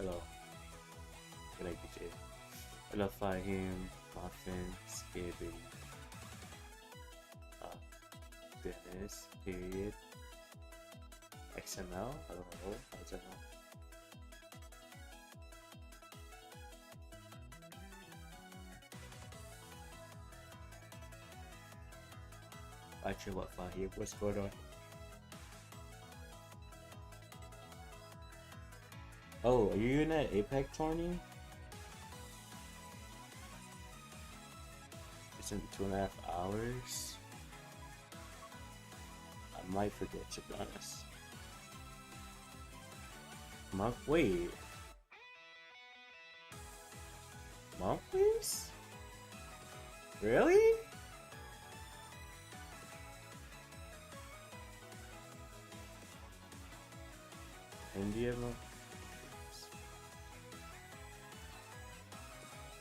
Hello. Good night, DJ. Hello, Fahim, Muffin, Scaby, uh, Dennis, Period, XML. Hello. How's it going? Actually, what Fahim? What's going on? Oh, are you in that Apex tourney? It's in 2.5 hours. I might forget, to be honest. Wait. Monthlies? Really? India monthlies?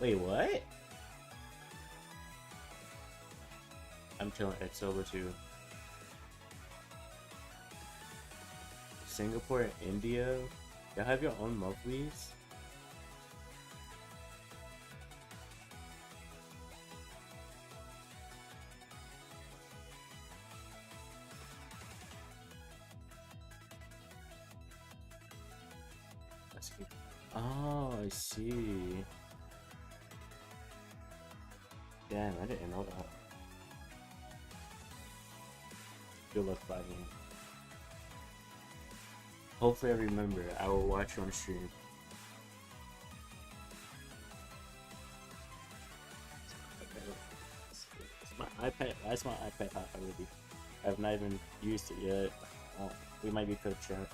Wait, what? I'm chilling. It's over to Singapore and India. Y'all have your own monthlies? Oh, I see. Damn, I didn't know that. Good luck fighting. Hopefully I remember. I will watch you on stream. It's my iPad. That's my iPad hot already. I've not even used it yet. Oh, we might be cooked chat.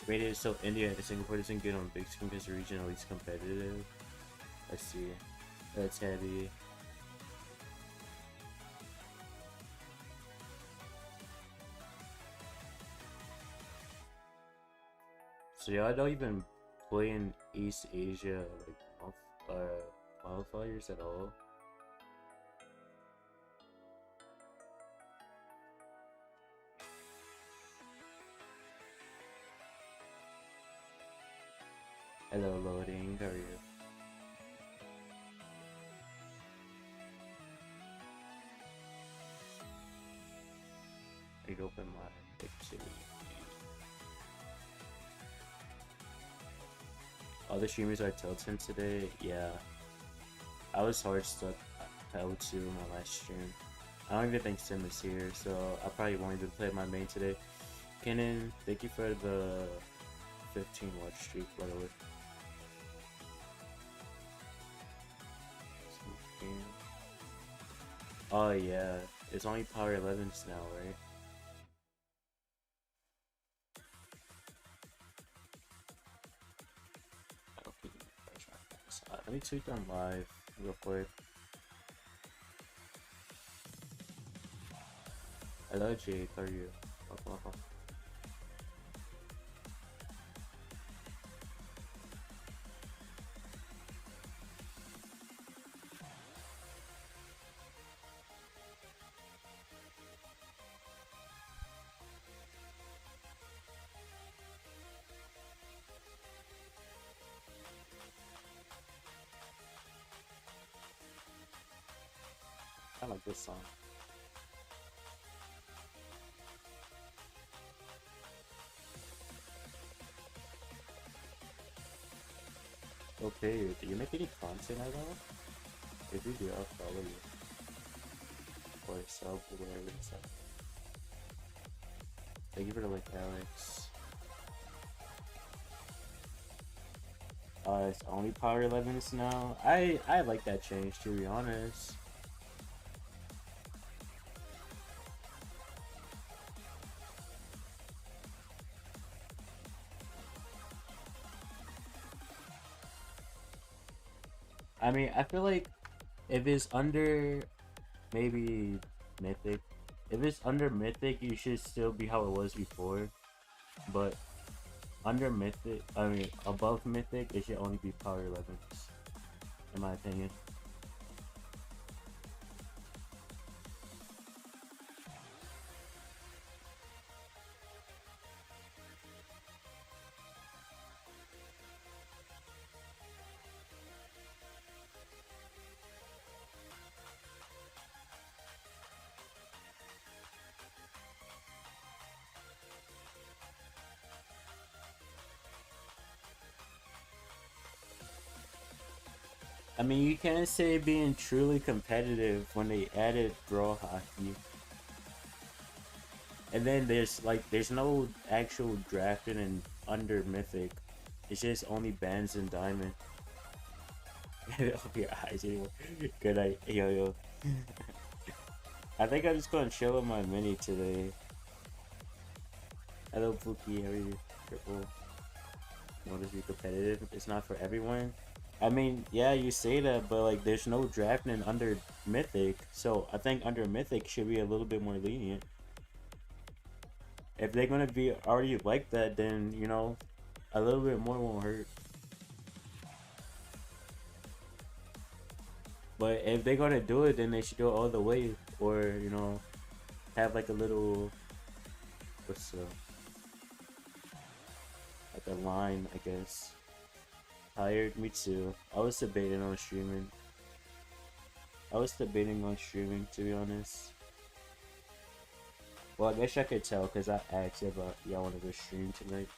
Rated so India and Singapore isn't good on big screen because the region at least competitive. I see. That's heavy. So y'all don't even play in East Asia like qualifiers at all? Hello, loading. How are you? I open my activity. All the streamers are tilting today. Yeah, I was hard stuck at O2 my last stream. I don't even think Sim is here, so I probably won't even play my main today. Kenan, thank you for the 15 watch streak, by the way. Oh yeah, it's only power 11s now, right? Let me tweet them live real quick. Hello Jake, how are you? Welcome. I like this song. Okay, do you make any content at all? If you do, I'll follow you. Or sub, or whatever it's at. Thank you for the link, Alex. It's only power 11s now. I like that change, to be honest. I mean, I feel like if it's under maybe Mythic, if it's under Mythic, you should still be how it was before. But under Mythic, I mean above Mythic, it should only be Power 11s, in my opinion. I mean, you can't say being truly competitive when they added Brawl Hockey. And then there's no actual drafting in under Mythic. It's just only bands and diamond. Open your eyes anyway. Good night. Yo. I think I'm just gonna chill with my mini today. Hello Pookie, how are you? Triple. You want to be competitive? It's not for everyone. I mean, yeah, you say that, but like there's no drafting under Mythic. So I think under Mythic should be a little bit more lenient. If they're gonna be already like that, then you know, a little bit more won't hurt. But if they're gonna do it, then they should go all the way, or you know, have like a little, what's like a line, I guess. Tired, me too. I was debating on streaming. To be honest. Well, I guess I could tell because I asked about y'all wanted to stream tonight.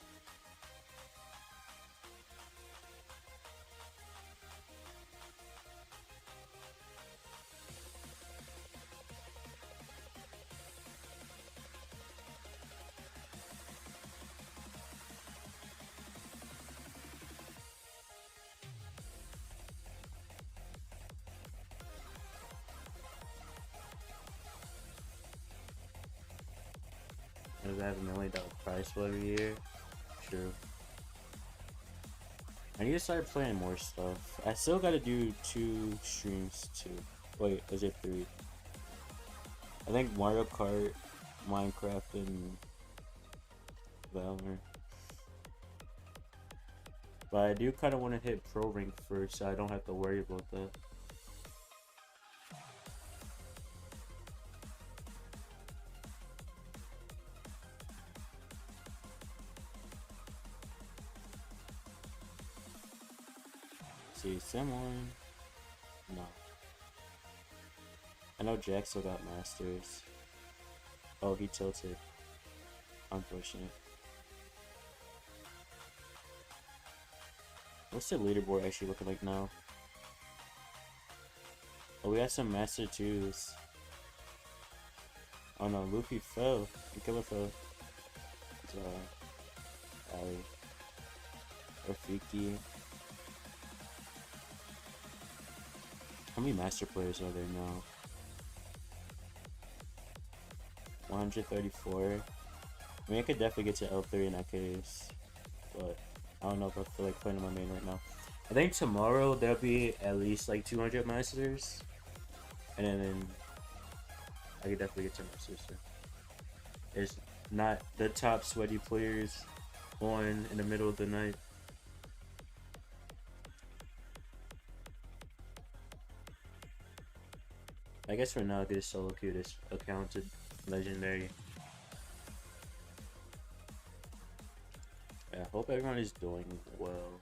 Does I have $1 million prize pool every year? True. I need to start playing more stuff. I still gotta do 2 streams too. Wait, is it 3? I think Mario Kart, Minecraft, and Valorant. But I do kind of want to hit Pro Rank first, so I don't have to worry about that. See, someone. No. I know Jack still got Masters. Oh, he tilted. Unfortunate. What's the leaderboard actually looking like now? Oh, we got some Master 2s. Oh no, Luffy fell. And Killer fell. It's Ali. Rafiki. How many Master players are there now? 134. I mean, I could definitely get to L3 in that case. But I don't know if I feel like playing my main right now. I think tomorrow there'll be at least like 200 Masters. And then I could definitely get to Masters too. There's not the top sweaty players on in the middle of the night. I guess for now, this solo queue is accounted legendary. Yeah, I hope everyone is doing well.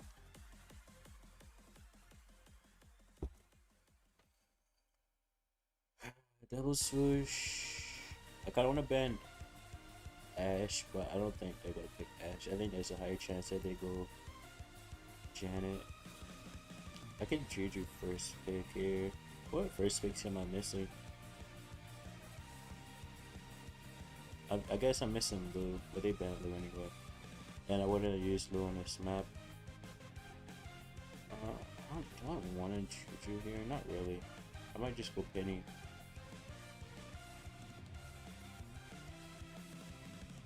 Double swoosh. I kinda wanna ban Ash, but I don't think they're gonna pick Ash. I think there's a higher chance that they go Janet. I can Juju first pick here. What first picks am I missing? I guess I'm missing Lou, but they banned Lou anyway. And I wouldn't have used Lou on this map. I don't want to Juju here, not really. I might just go Penny.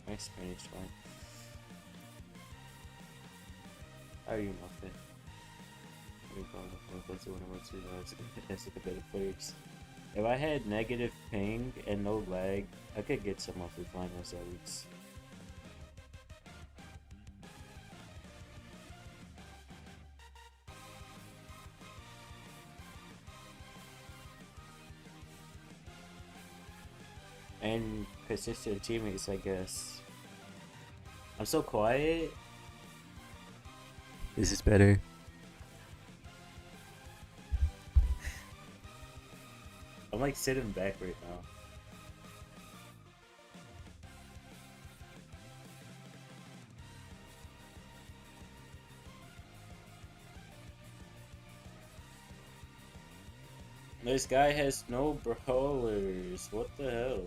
Nice Penny's fine. How are you, Muffin? That's the better players. If I had negative ping and no lag, I could get some monthly finals at least. and consistent teammates, I guess. I'm so quiet. This is better. I'm like sitting back right now. This guy has no brawlers. What the hell?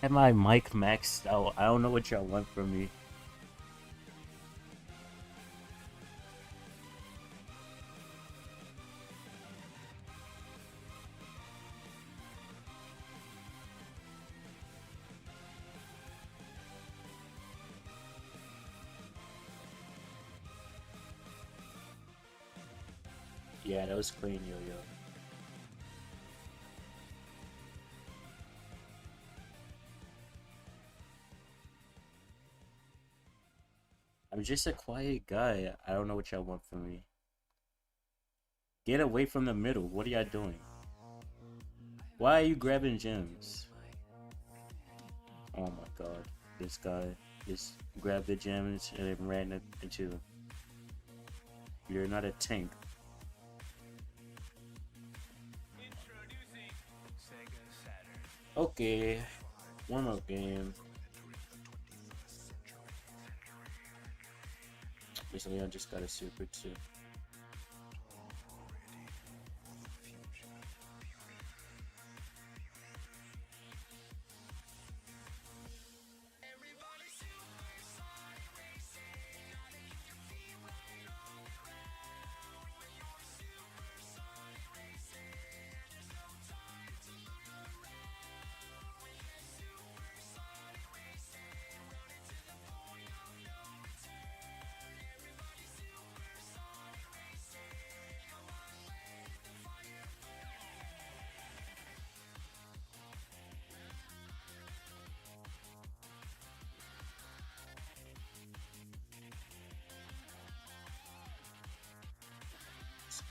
Have my mic maxed out. I don't know what y'all want from me. Yeah, that was clean, yo. I'm just a quiet guy. I don't know what y'all want from me. Get away from the middle. What are y'all doing? Why are you grabbing gems? Oh my god. This guy just grabbed the gems and then ran into them. You're not a tank. Okay. One more game. Recently I just got a super too.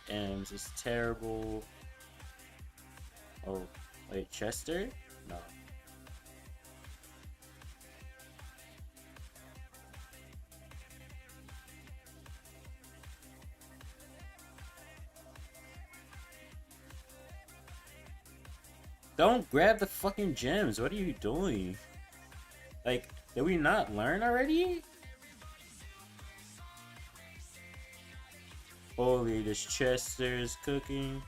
And it's terrible. Oh, wait, Chester? No. Don't grab the fucking gems. What are you doing? Like, did we not learn already? Holy, this Chester is cooking.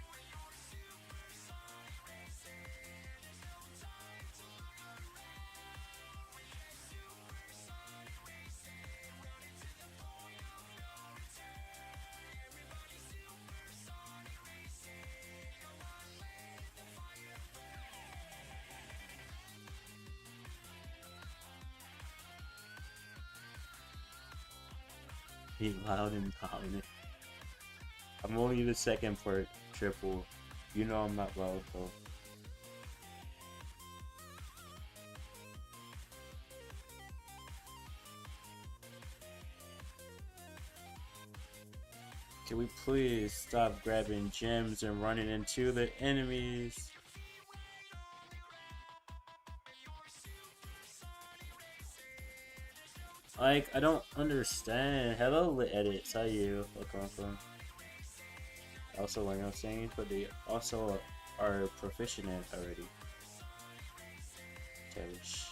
Be loud and dominant. I'm only the second for triple. You know I'm not loud though. Can we please stop grabbing gems and running into the enemies? Like, I don't understand. Hello, Lit Edits. How you? Welcome. Also, like I'm saying, but they also are proficient in it already. Cherish.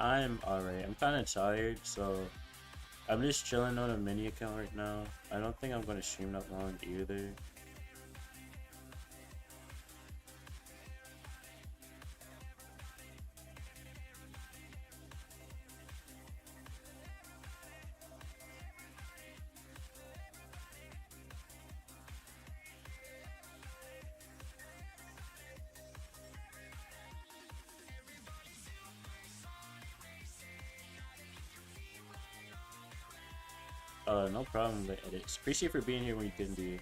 I'm alright. I'm kind of tired, so I'm just chilling on a mini account right now. I don't think I'm gonna stream that long either. No problem with edits. Appreciate for being here when you couldn't be.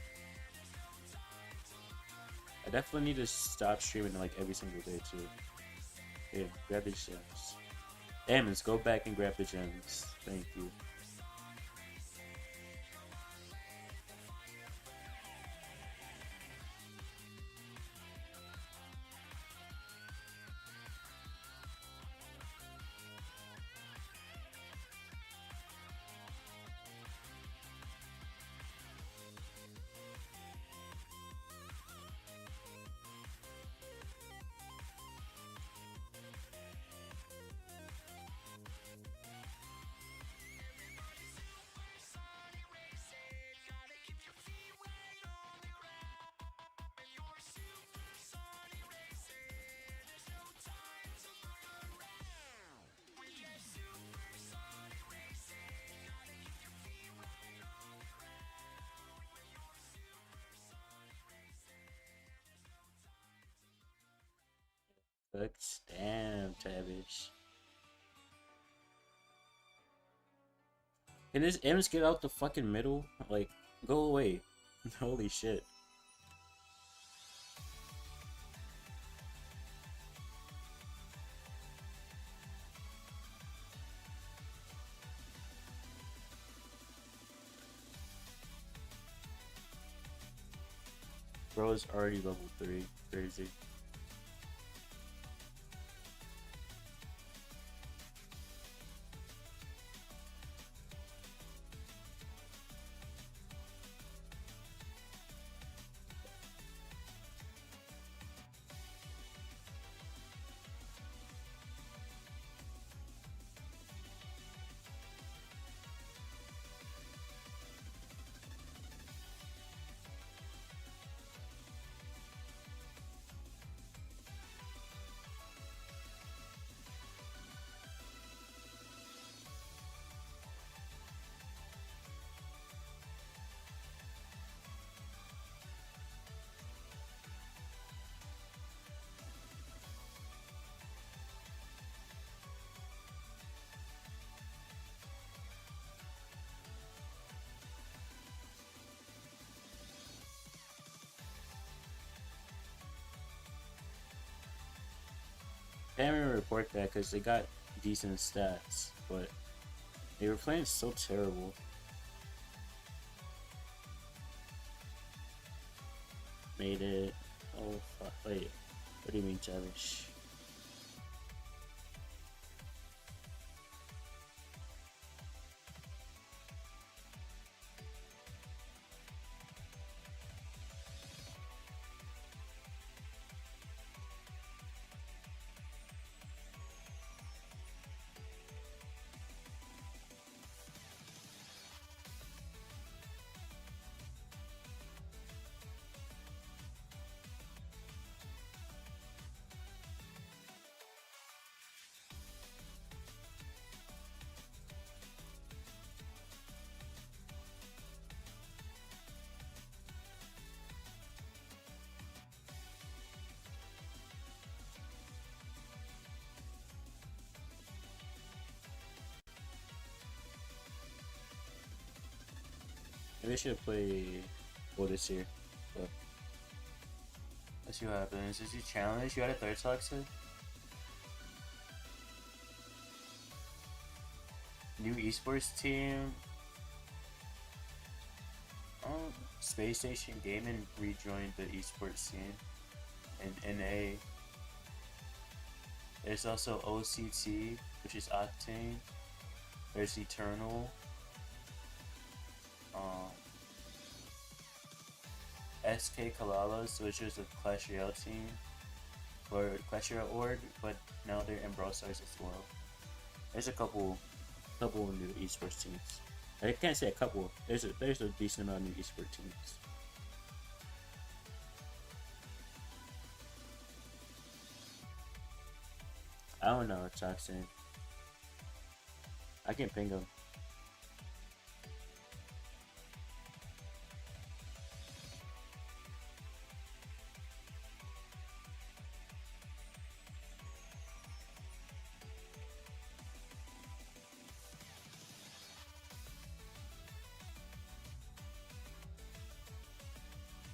I definitely need to stop streaming like every single day too. Hey, grab these gems. Damn, let's go back and grab the gems. Thank you. Books, damn, Tavish. Can this M's get out the fucking middle? Like, go away. Holy shit. Bro is already level 3. Crazy. Can't even report that because they got decent stats, but they were playing so terrible. Made it. Oh fuck! Wait, what do you mean, Tavish? Maybe I should play this year. But let's see what happens. Is he challenge? You had a third toxic? New esports team. Space Station Gaming rejoined the esports scene. And NA. There's also OCT, which is Octane. There's Eternal. SK Kalalas, which is a Clash Royale team, or Clash Royale org, but now they're in Brawl Stars as well. There's a couple of new esports teams. I can't say a couple. There's a decent amount of new esports teams. I don't know, Jackson. I can ping them.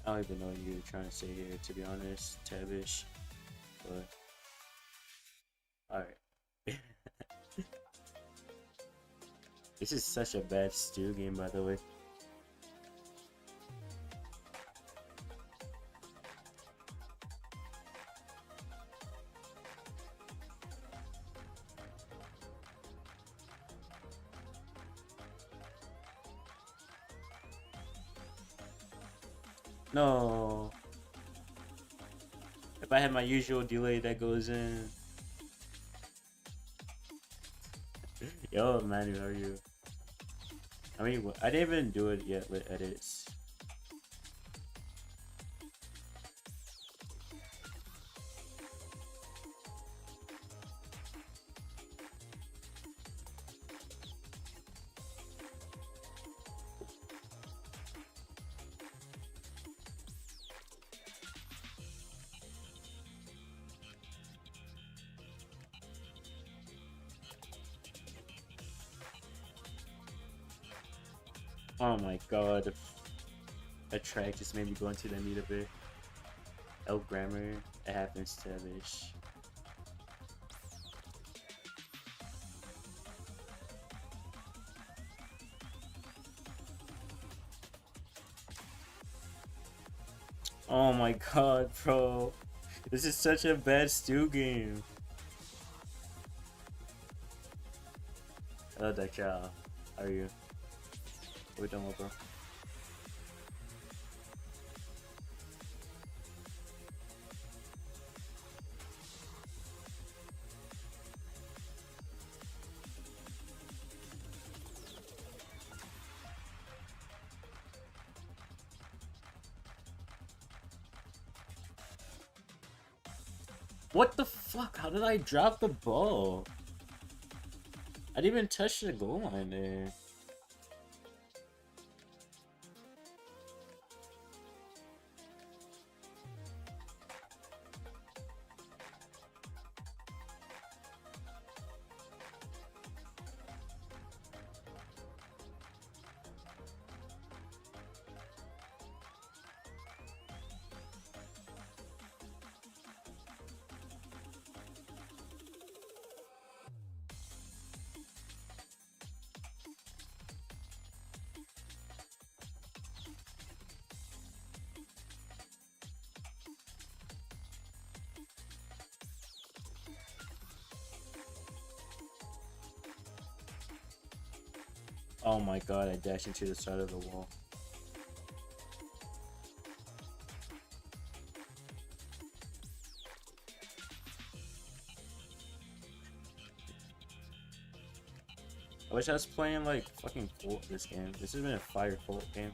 I don't even know what you're trying to say here, to be honest, Tabish. But alright. This is such a bad stew game, by the way. No. If I had my usual delay that goes in. Yo, Manu, how are you? I mean, I didn't even do it yet with edits. Oh my god. A track just made me go into the meat of it. El Grammar, it happens to Tabish. Oh my god, bro. This is such a bad stew game. Hello, Dakcha. How are you? What are we doing, bro? What the fuck? How did I drop the ball? I didn't even touch the goal line there. Oh my god, I dashed into the side of the wall. I wish I was playing like fucking Colt this game. This has been a fire Colt game.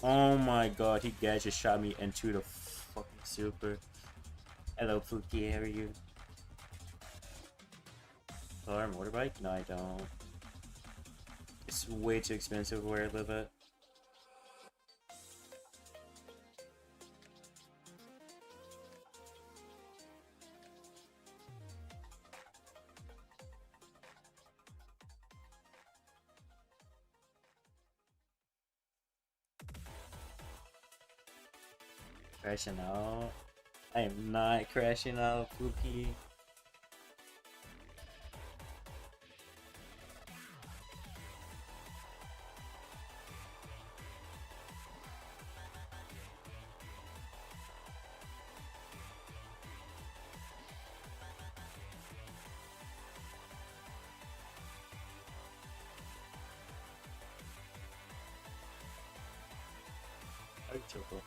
Oh my god, he gadget shot me into the fucking super. Hello, Pookie, how are you? Car motorbike? No, I don't. It's way too expensive where I live at. Crashing out. I am not crashing out, Pookie. Choco.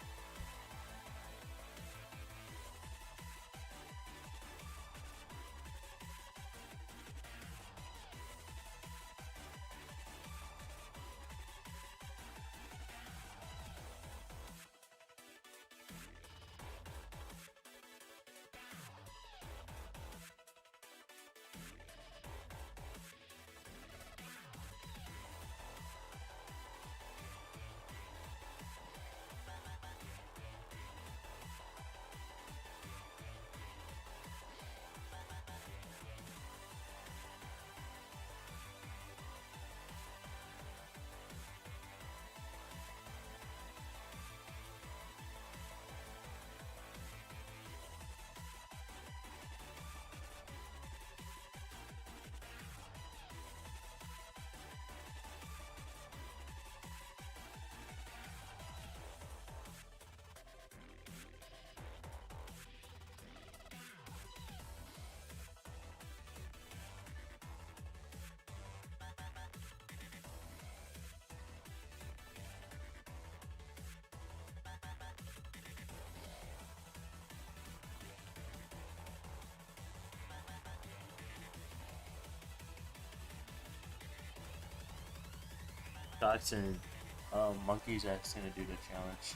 Docs and monkeys are gonna do the challenge.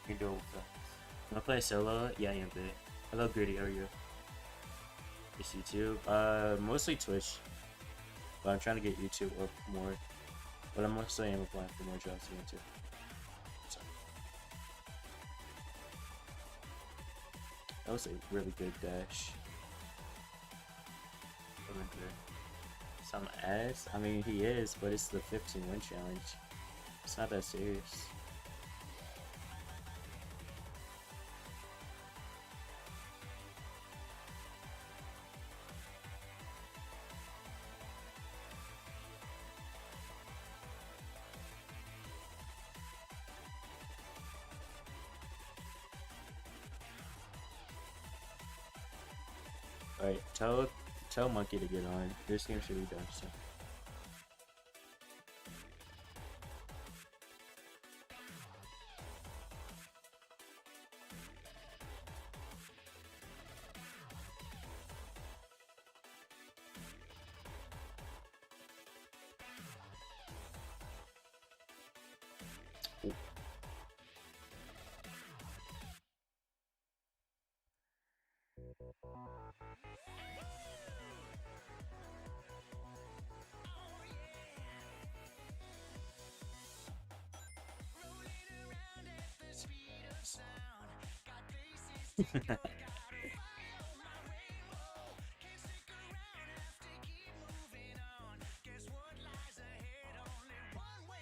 You can do it with them. Wanna play solo? Yeah, I am big. Hello, Gritty. How are you? Just YouTube. Mostly Twitch. But I'm trying to get YouTube up more. But I'm mostly aim applying for more jobs here too. So. That was a really good dash. Some ass? I mean, he is, but it's the 15 win challenge. It's not that serious. Alright, tell Monkey to get on. This game should be done soon.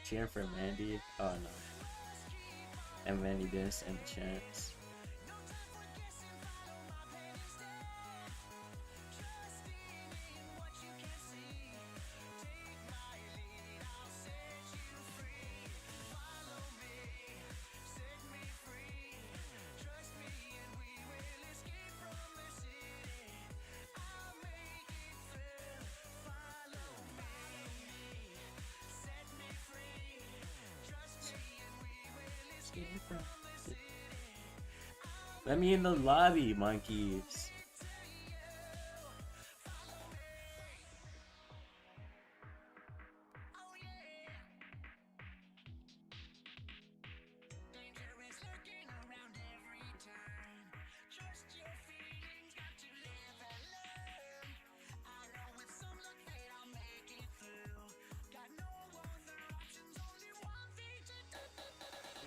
Cheering for Mandy? Oh no. And Mandy didn't stand a chance. Let me in the lobby, monkeys.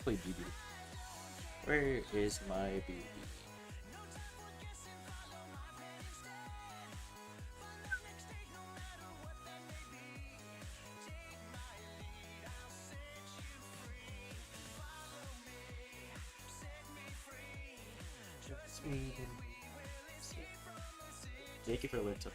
Play BB. Where is my BB? Aiden. Thank you for lift up.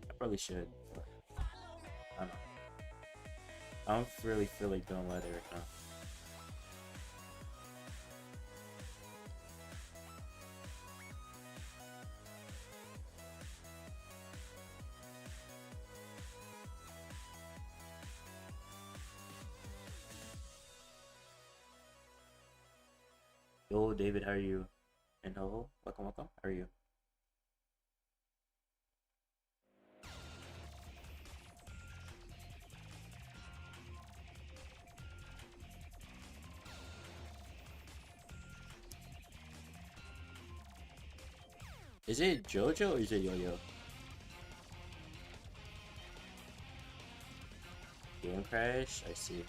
I probably should. I don't know. I don't really feel like doing leather right now. Yo, David, how are you? And hello, welcome. How are you? Is it JoJo or is it Yo-Yo? Game crash? I see.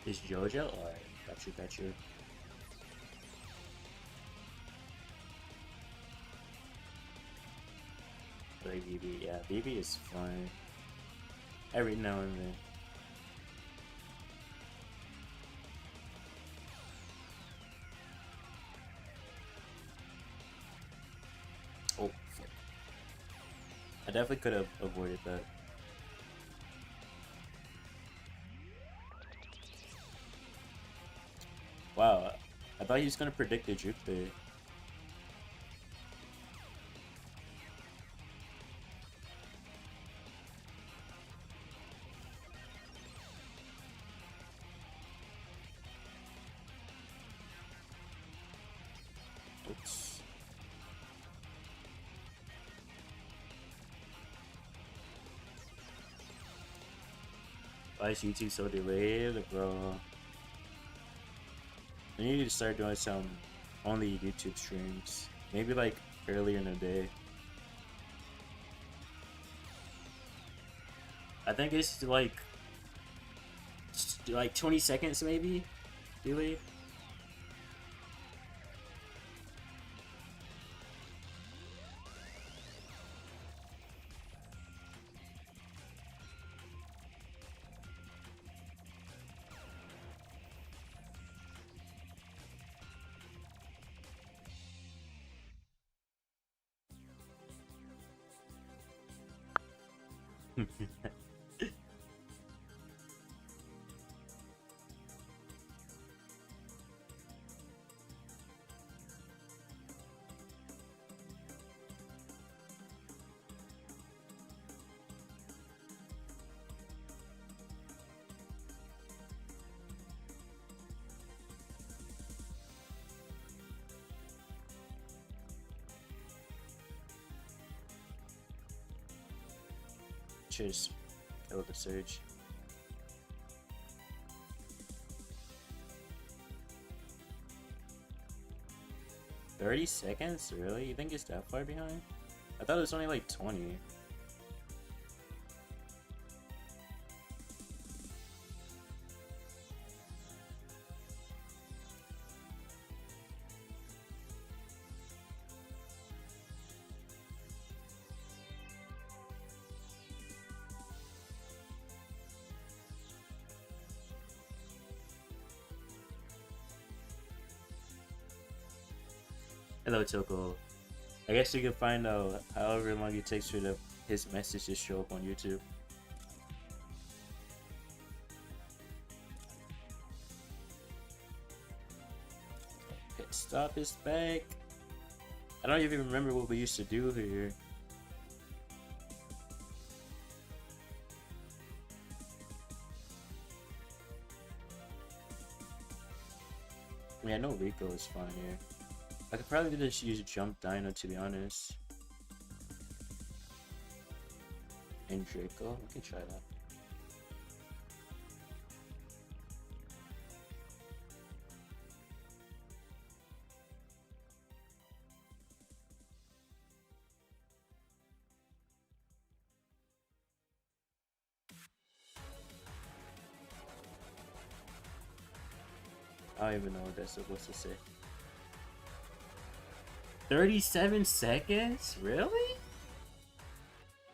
Is JoJo? Alright, got you. Play BB, yeah, BB is fun. Every now and then. Oh, fuck. I definitely could have avoided that. Wow, I thought he was gonna predict the juke there. Oops. Why is YouTube so delayed, bro? I need to start doing some only YouTube streams. Maybe like earlier in the day. I think it's like 20 seconds maybe delay. Just kill the surge. $30 seconds? Really? You think it's that far behind? I thought it was only like 20. Hello, Toko. I guess you can find out however long it takes for his message to show up on YouTube. Pit stop is back. I don't even remember what we used to do here. I mean, I know Rico is fine here. I could probably just use Jump Dino, to be honest. And Draco, we can try that. I don't even know what that's supposed to say. 37 seconds? Really?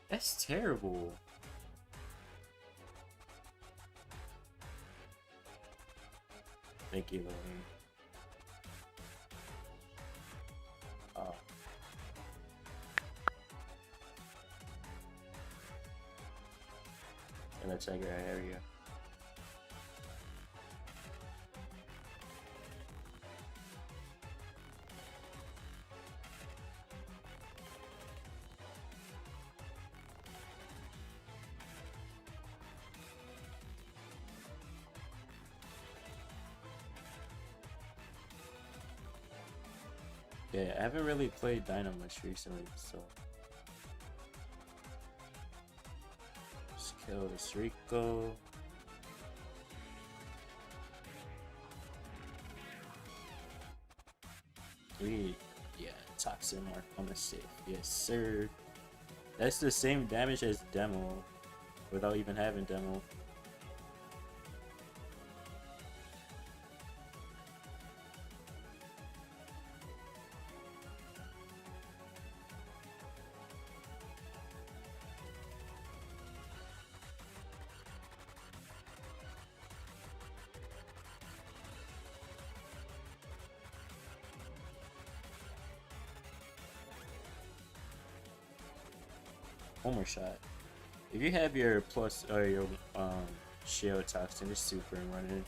That's terrible. Thank you, Lorraine. Oh. And let's check our area. Yeah, I haven't really played Dino much recently, so let's kill this Rico. Yeah, Toxin Mark on the safe. Yes, sir. That's the same damage as Demo, without even having Demo. One more shot. If you have your plus or your shield Toxin, just super and run it.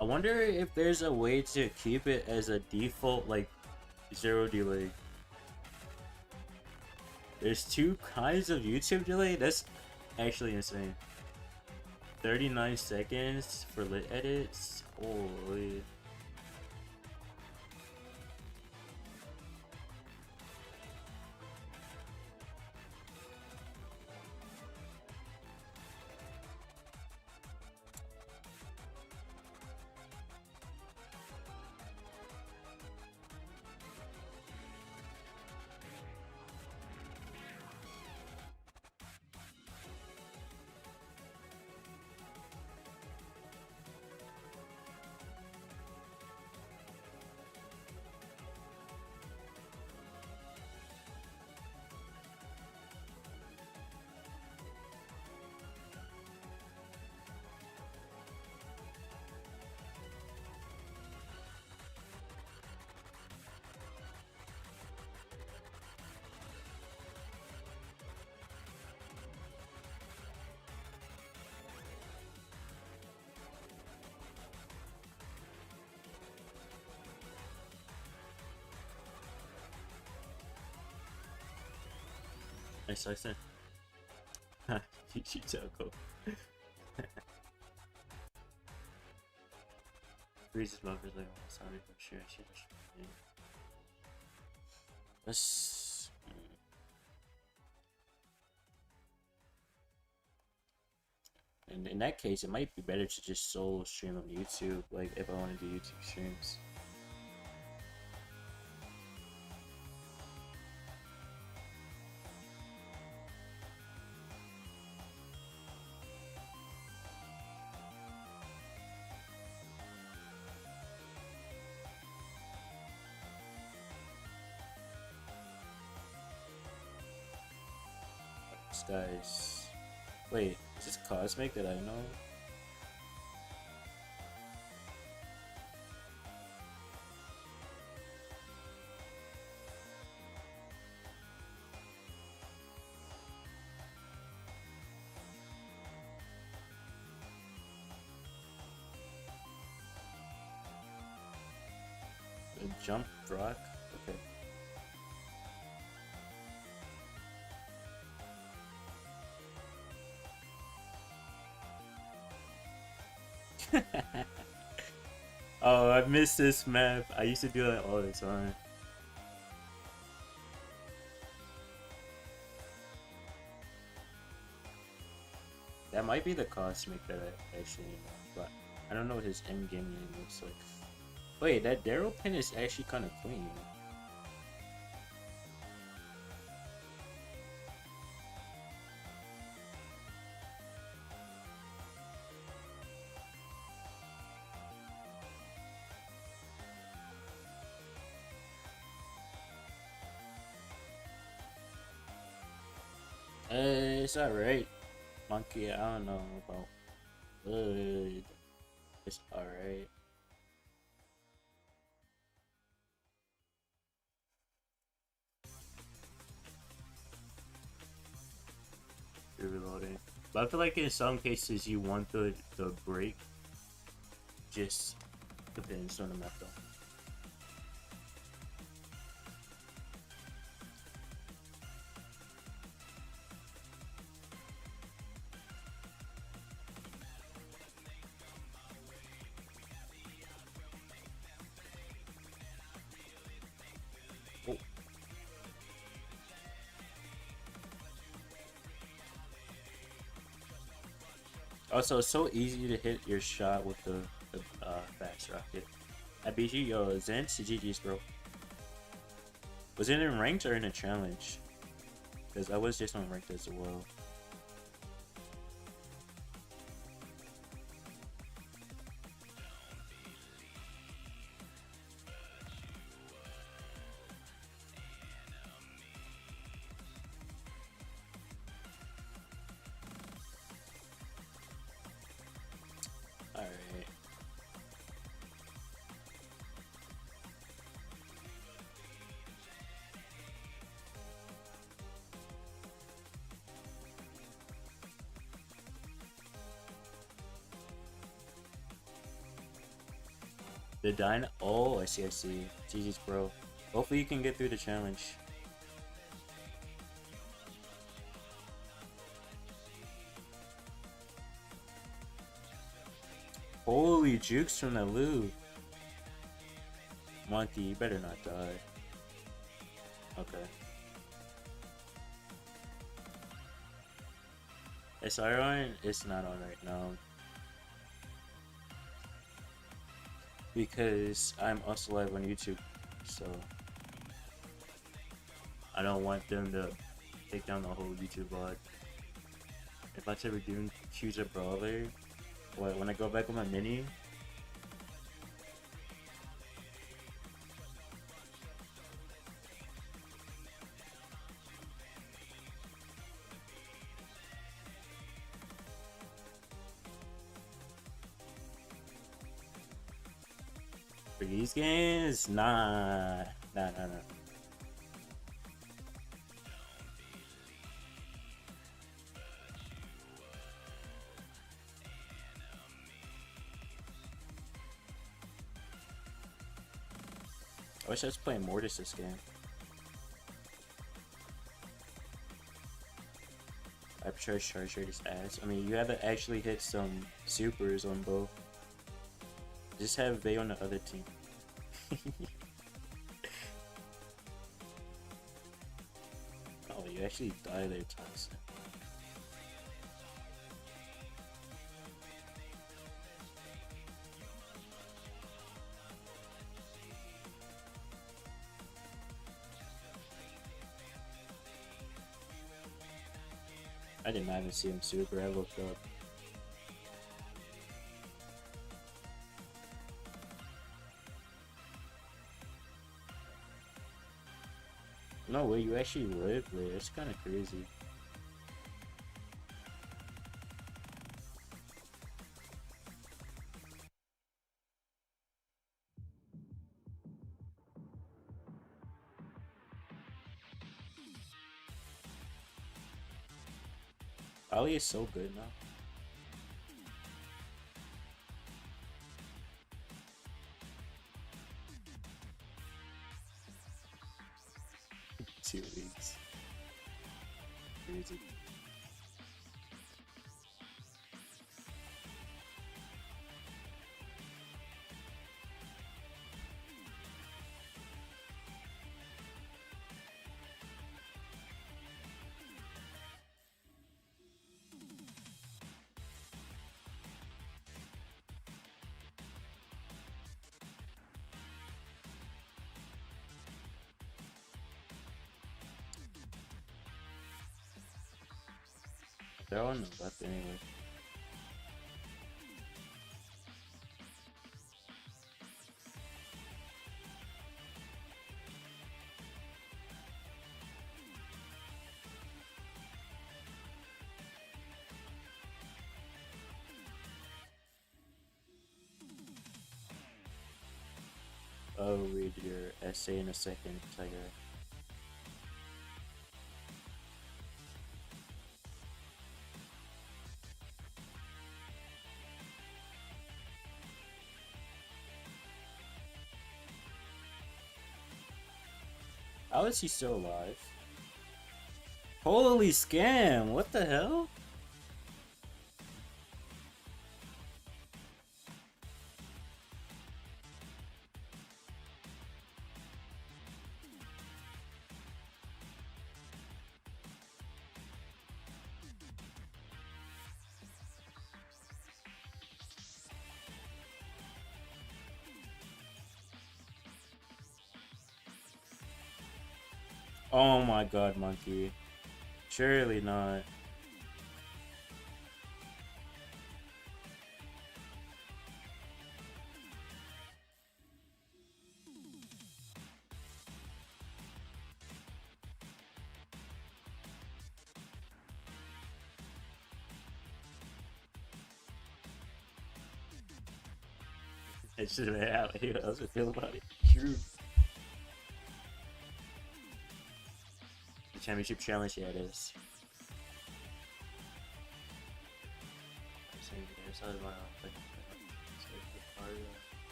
I wonder if there's a way to keep it as a default, like, 0 delay. There's 2 kinds of YouTube delay? That's actually insane. 39 seconds for lit edits? Holy. Nice, nice, nice. You Toko. Freezes buffers like all sorry, but sure, I should. Let's. And in that case, it might be better to just solo stream on YouTube, like if I want to do YouTube streams. Guys, wait, is this Cosmic that I know? A jump rock? Okay. Oh, I missed this map. I used to do that all the time. That might be the cosmic that I actually know, but I don't know what his end game name looks like. Wait, that Daryl pin is actually kind of clean. It's alright. Monkey, I don't know about good. It's alright. Reloading. But I feel like in some cases you want the break. Just depends on the map though. Oh. Also, it's so easy to hit your shot with the fast rocket. I beat you, yo, Zen, GG's, bro. Was it in ranked or in a challenge? Because I was just on ranked as well. Alright. The Dyna. Oh, I see, I see. GG's, bro. Hopefully you can get through the challenge. Holy jukes from the loot. Monkey, you better not die. Okay. SR on? It's not on right now. Because I'm also live on YouTube, so I don't want them to take down the whole YouTube bot. If I ever do choose a brawler, when I go back with my mini, for these games, nah. I wish I was playing Mortis this game. I try Charger his ass. I mean, you have to actually hit some supers on both. Just have Vay on the other team. Oh, you actually die there, Tyson. I did not even see him super. I looked up. No way, you actually live there. It's kind of crazy. Ali is so good now. Two weeks. Crazy. They're on the left anyway. I'll read your essay in a second, Tiger. How is he still alive? Holy scam! What the hell? Oh my god, monkey. Surely not. It's just how else would feel about it. True. The championship challenge, yeah, it is.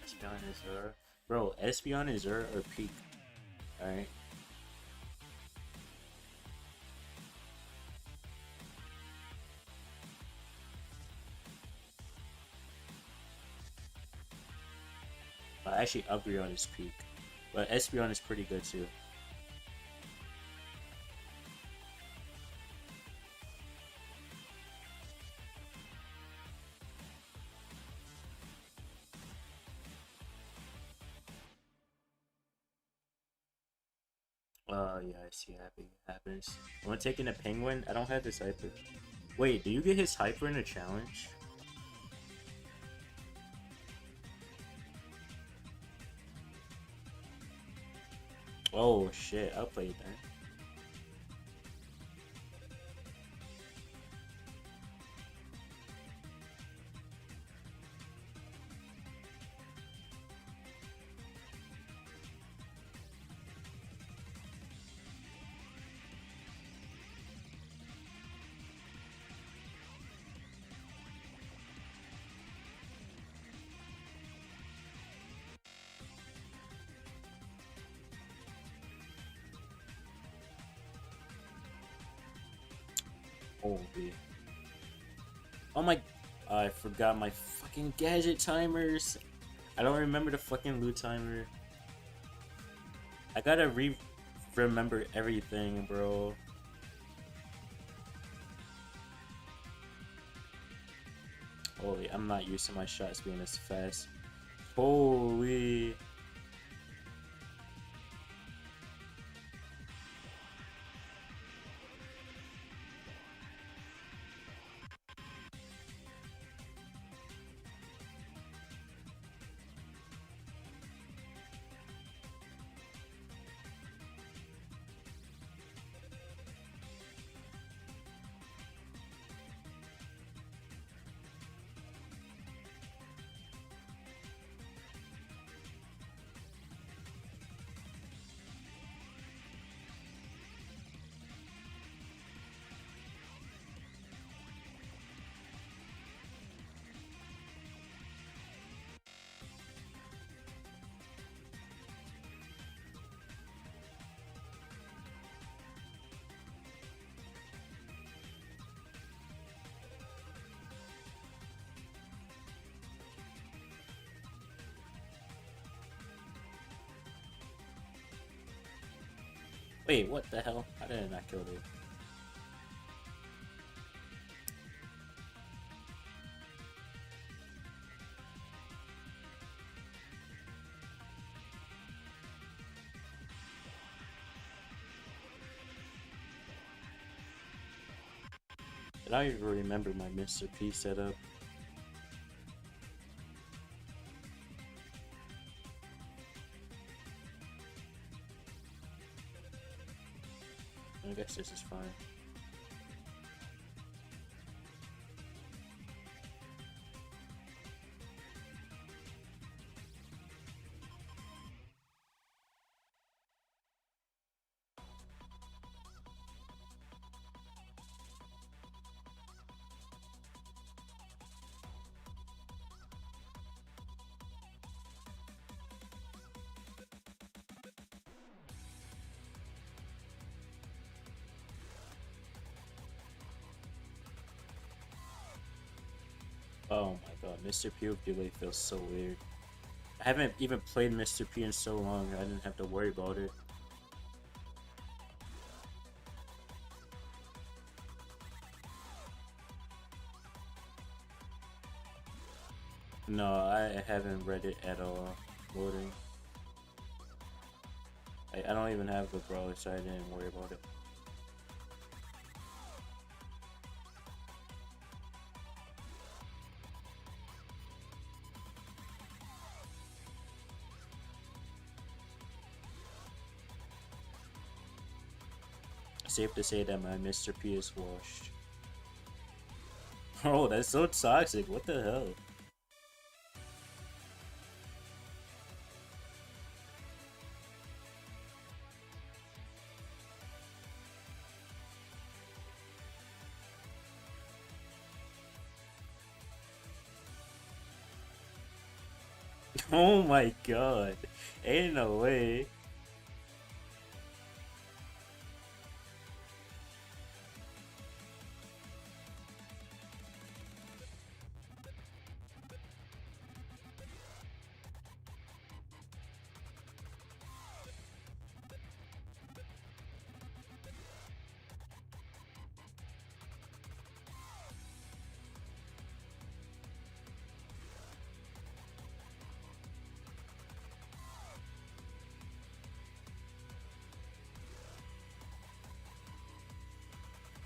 Espeon is Zera. Bro, Espeon is Zera or Peak. Alright. Actually, Umbreon is Peak. But Espeon is pretty good too. Yeah, I see. Happy happens. When taking a penguin, I don't have this hyper. Wait, do you get his hyper in a challenge? Oh shit, I'll play it then. Holy. Oh my... I forgot my fucking gadget timers. I don't remember the fucking loot timer. I gotta remember everything, bro. Holy, I'm not used to my shots being this fast. Holy... Wait, what the hell? How did I not kill it? I don't even remember my Mr. P setup. I guess this is fine. Oh my god, Mr. P with delay feels so weird. I haven't even played Mr. P in so long, I didn't have to worry about it. No, I haven't read it at all. Loading. I don't even have the brawler, so I didn't worry about it. Safe to say that my Mr. P is washed. Oh, that's so toxic. What the hell? Oh my god. Ain't no way.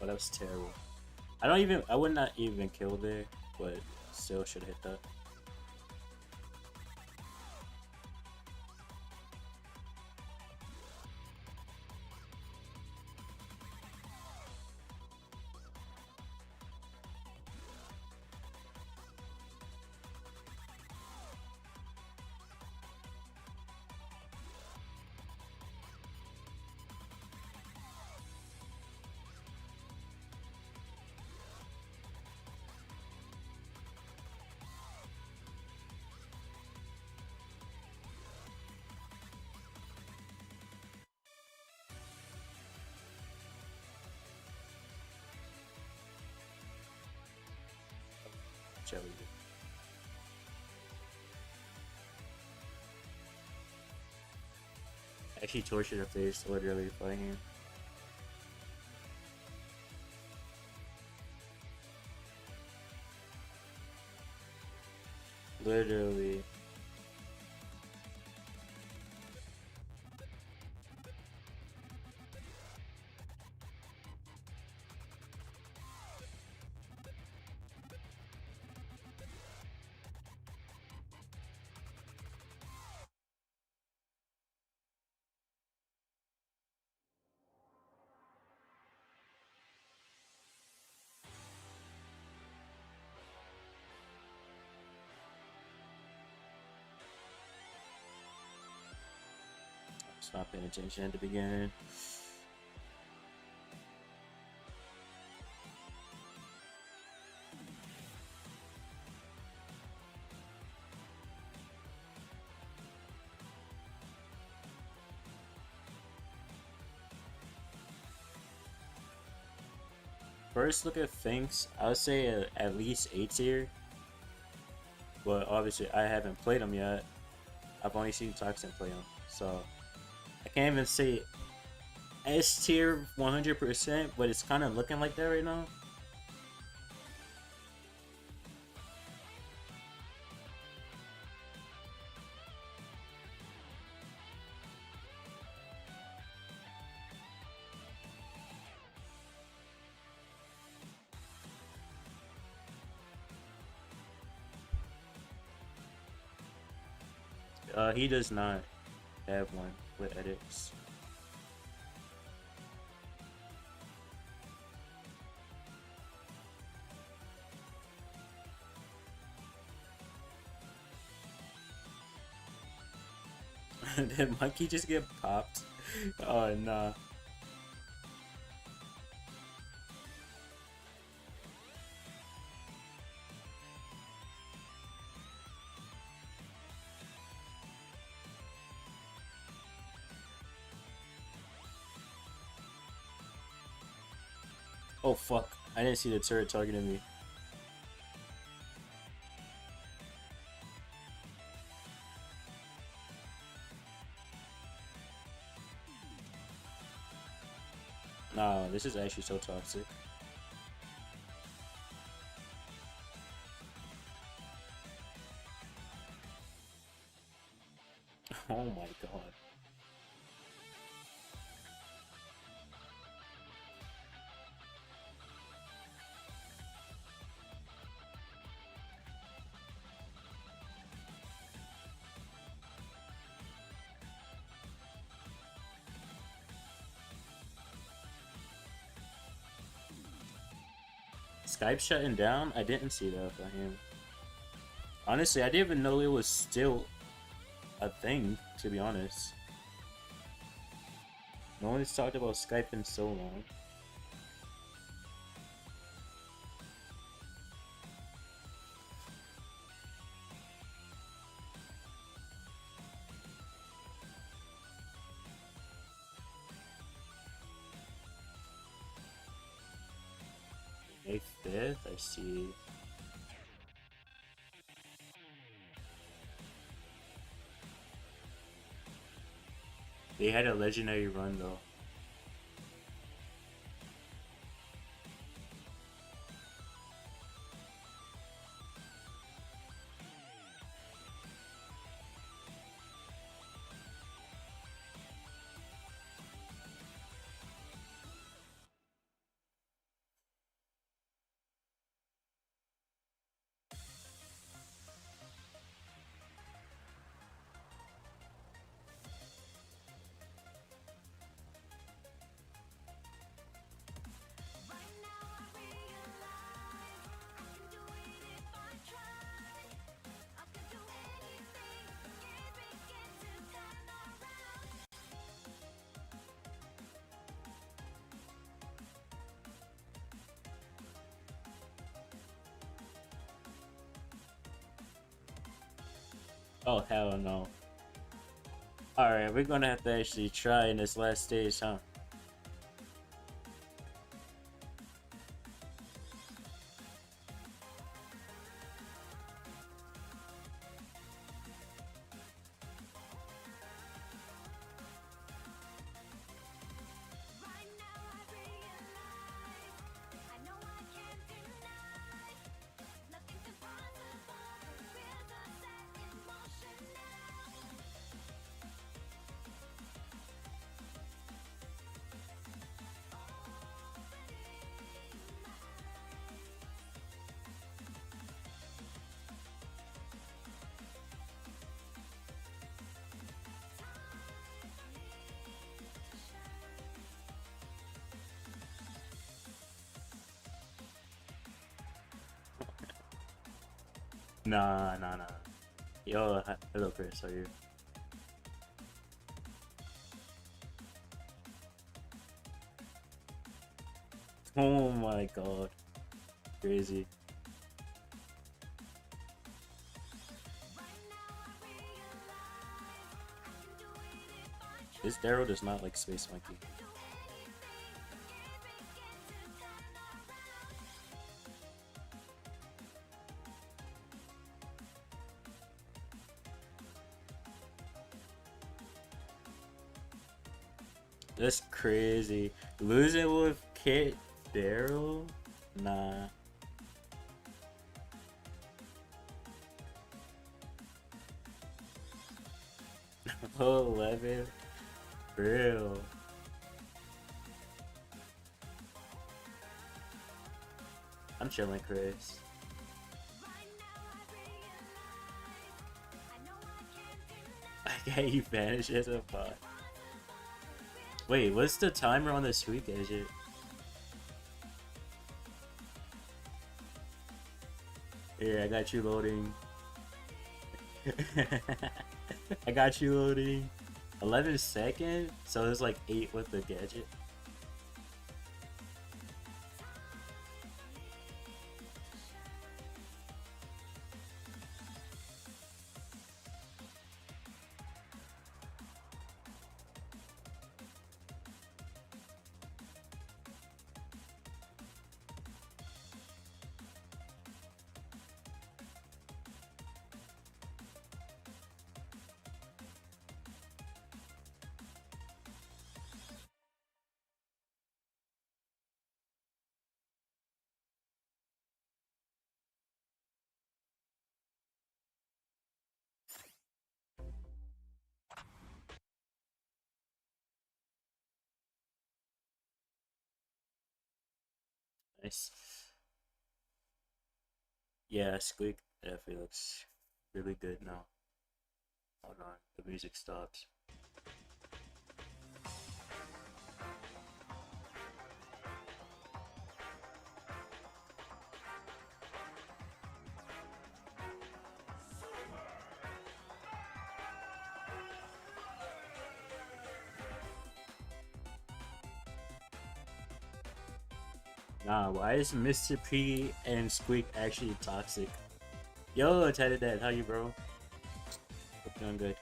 Oh, that was terrible. I would not even kill there, but still should hit that. Jelly. Actually tortured her face, literally fighting him. Literally. Stop paying attention at the beginning. First look at things, I would say at least A tier. But obviously I haven't played them yet. I've only seen Toxin play them. So I can't even say S tier 100%, but it's kind of looking like that right now. He does not have one with edits. Did Monkey just get popped? Oh, nah. Oh, fuck. I didn't see the turret targeting me. Nah, this is actually so toxic. Oh my god. Skype shutting down? I didn't see that by him. Honestly, I didn't even know it was still a thing, to be honest. No one's talked about Skype in so long. May 5th, I see. They had a legendary run though. Oh, hell no. Alright, we're gonna have to actually try in this last stage, huh? Nah, nah, nah. Yo, hello Chris, how are you? Oh my god. Crazy. This Daryl does not like Space Monkey. That's crazy. Losing with Kit Daryl? Nah. Oh, 11? Real. I'm chilling, Chris. Yeah, he vanished as a bot. Wait, what's the timer on the sweet gadget? Here, I got you loading. I got you loading. 11 seconds? So there's like 8 with the gadget. Nice. Yeah, Squeak definitely looks really good now. Hold on, the music stops. Nah, why is Mr. P and Squeak actually toxic? Yo, Teddy Dad, how you, bro? Hope you're doing good.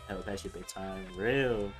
Hell, that shit big time. Real.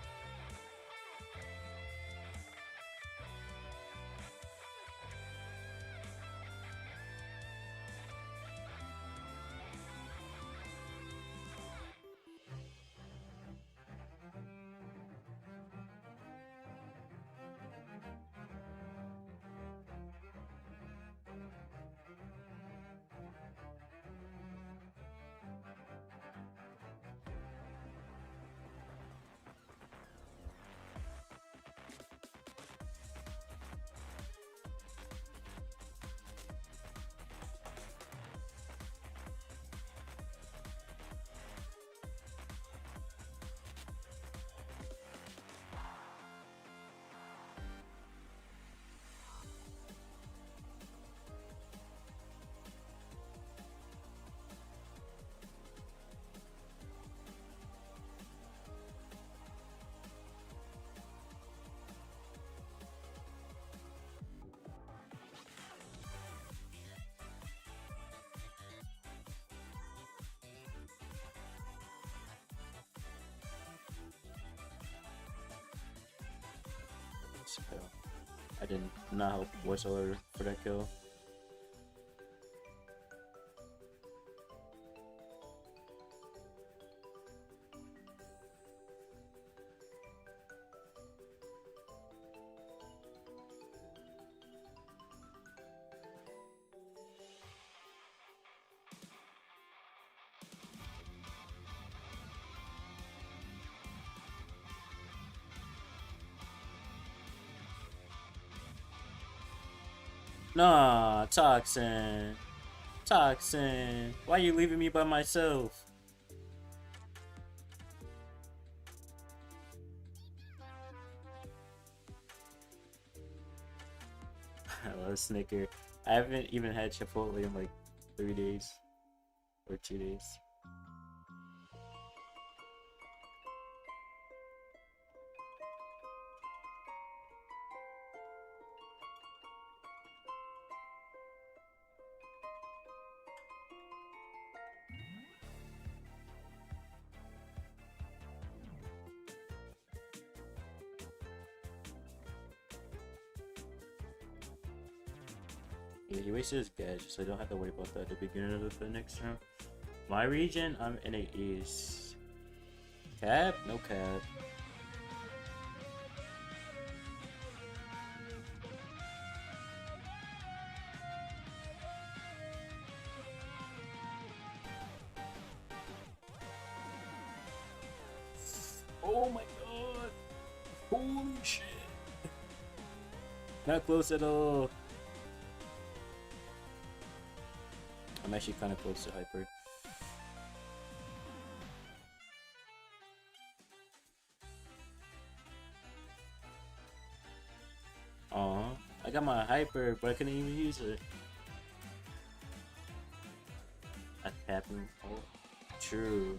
So, I did not help whatsoever for that kill. Nah, Toxin. Toxin. Why you leaving me by myself? I love Snicker. I haven't even had Chipotle in like 3 days. Or 2 days. Yeah, he wasted his gadget, so I don't have to worry about that at the beginning of the next round. My region, I'm in a East. Cap? No cap. Oh my god! Holy shit! Not close at all. I'm actually kind of close to Hyper. got my hyper, but I couldn't even use it. A tapping hole. True.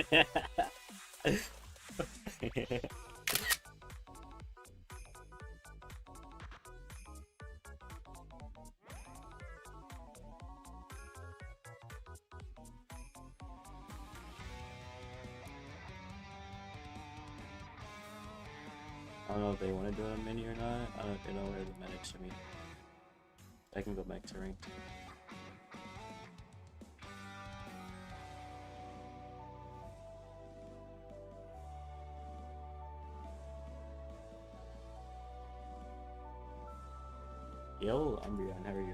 I don't know if they want to do a mini or not. I don't know if they know where the medics are me. I can go back to ranked. Yo, I'm Brian. How are you?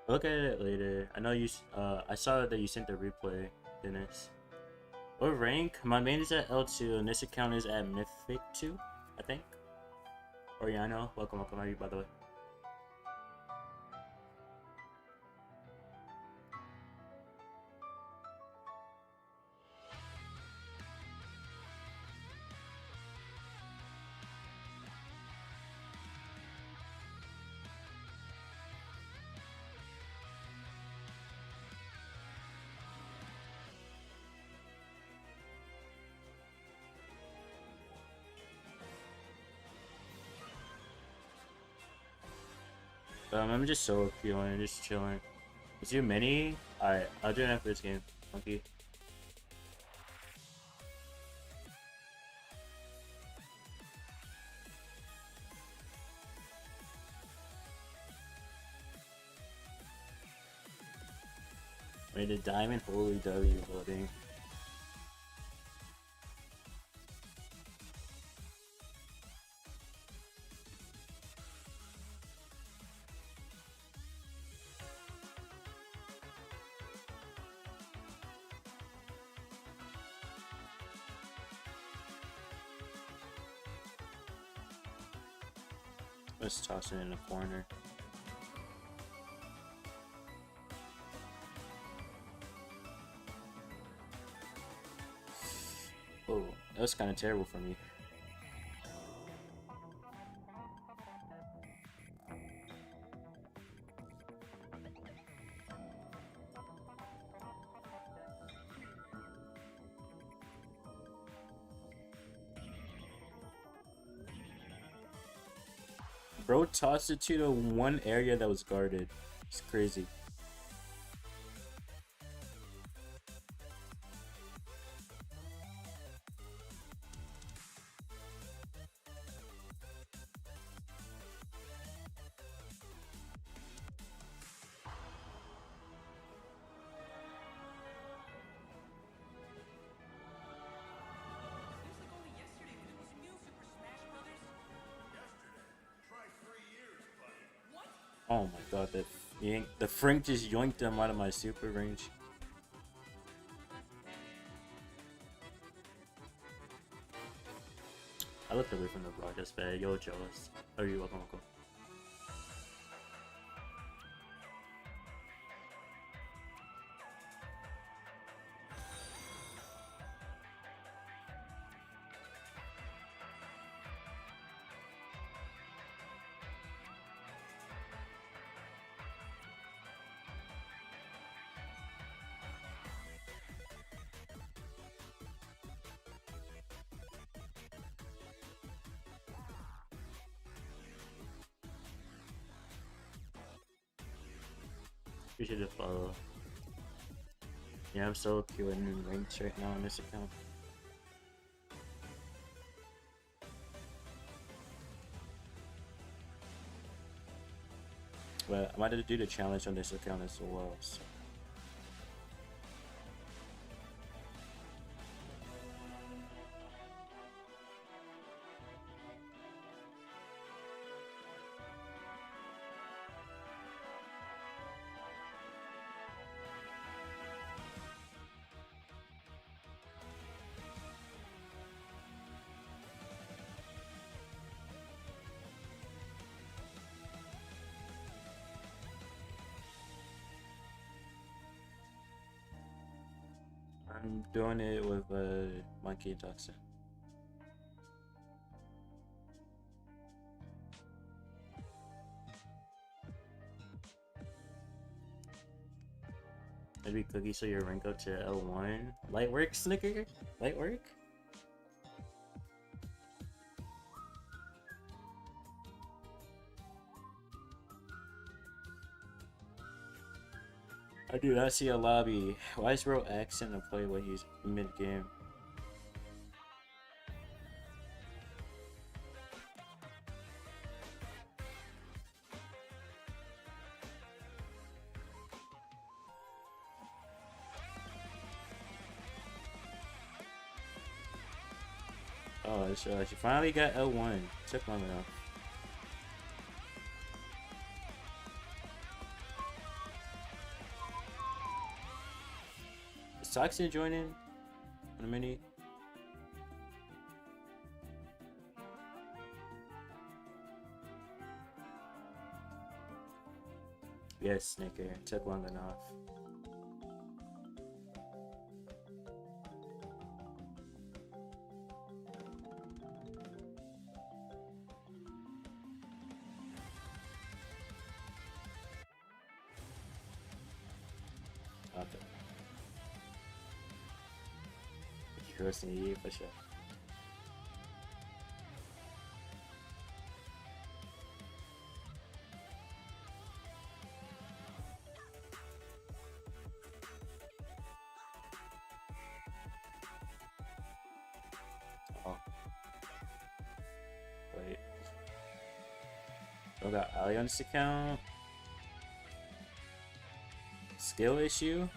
Look at it later. I know you. I saw that you sent the replay, Dennis. What rank? My main is at L2, and this account is at Mythic 2, I think. Oriano, welcome, welcome. How are you, by the way? I'm just so feeling, just chilling. Is you mini? Alright, I'll do it after this game. Monkey. Rated Diamond, holy W loading. Let's toss it in the corner. Oh, that was kind of terrible for me. Bro tossed it to the one area that was guarded. It's crazy. Oh my god, the Frink just yoinked him out of my super range. I looked away from the block, that's bad. Yo, jealous. Oh, you welcome, welcome. Appreciate the follow. Yeah, I'm solo queuing in ranks right now on this account. But I might have to do the challenge on this account as well. So. I'm doing it with Monkey and Toxin. Maybe Cookie, so your rank up to L1. Light work, Snicker? Light work? I do not see a lobby. Why is Ro accent to play when he's mid game? Oh, she finally got L1. Took long enough. Is Toxin joining in a mini? Yes, Snicker. Took long enough. Okay. Curiosity for sure. Oh. Wait. I got Ali on this account. Skill issue?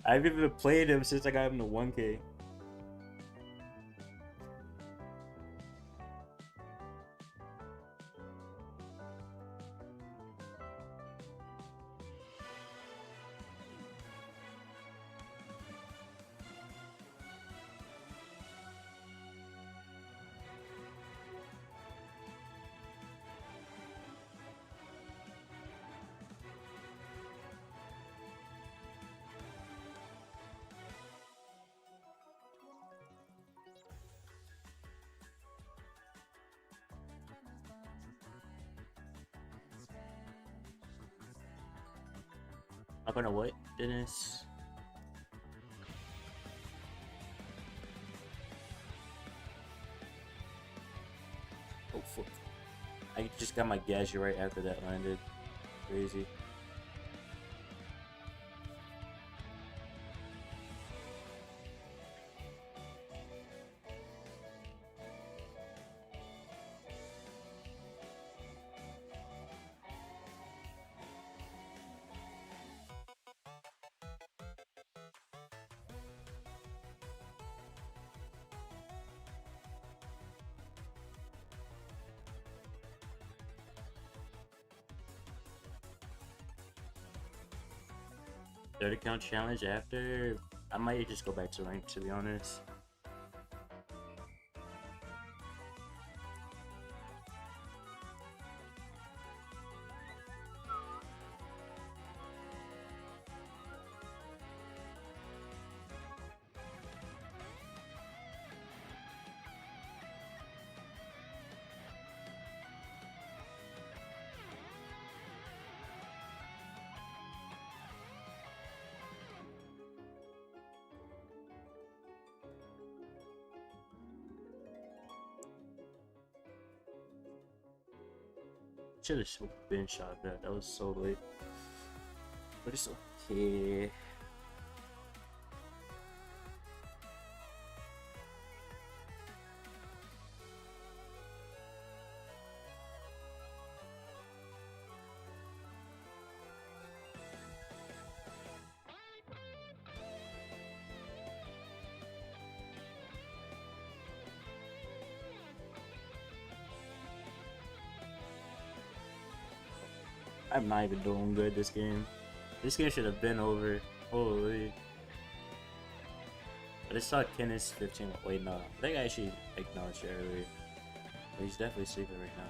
I've even played him since I got him to 1K. I'm gonna what, Dennis? Oh fuck. I just got my gadget right after that landed. Crazy. Third account challenge after. I might just go back to rank, to be honest. Should have been shot that. That was so late. But it's okay. I'm not even doing good this game. This game should have been over. Holy. But I saw Kenneth 15. Wait, no. I think I actually acknowledged it earlier. But he's definitely sleeping right now.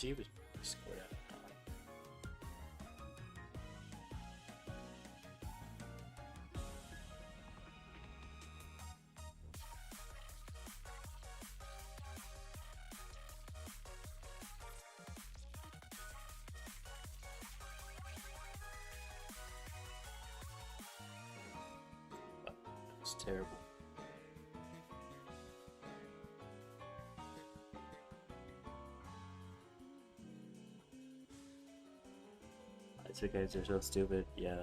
She was scored out. It's terrible. You guys are so stupid, yeah.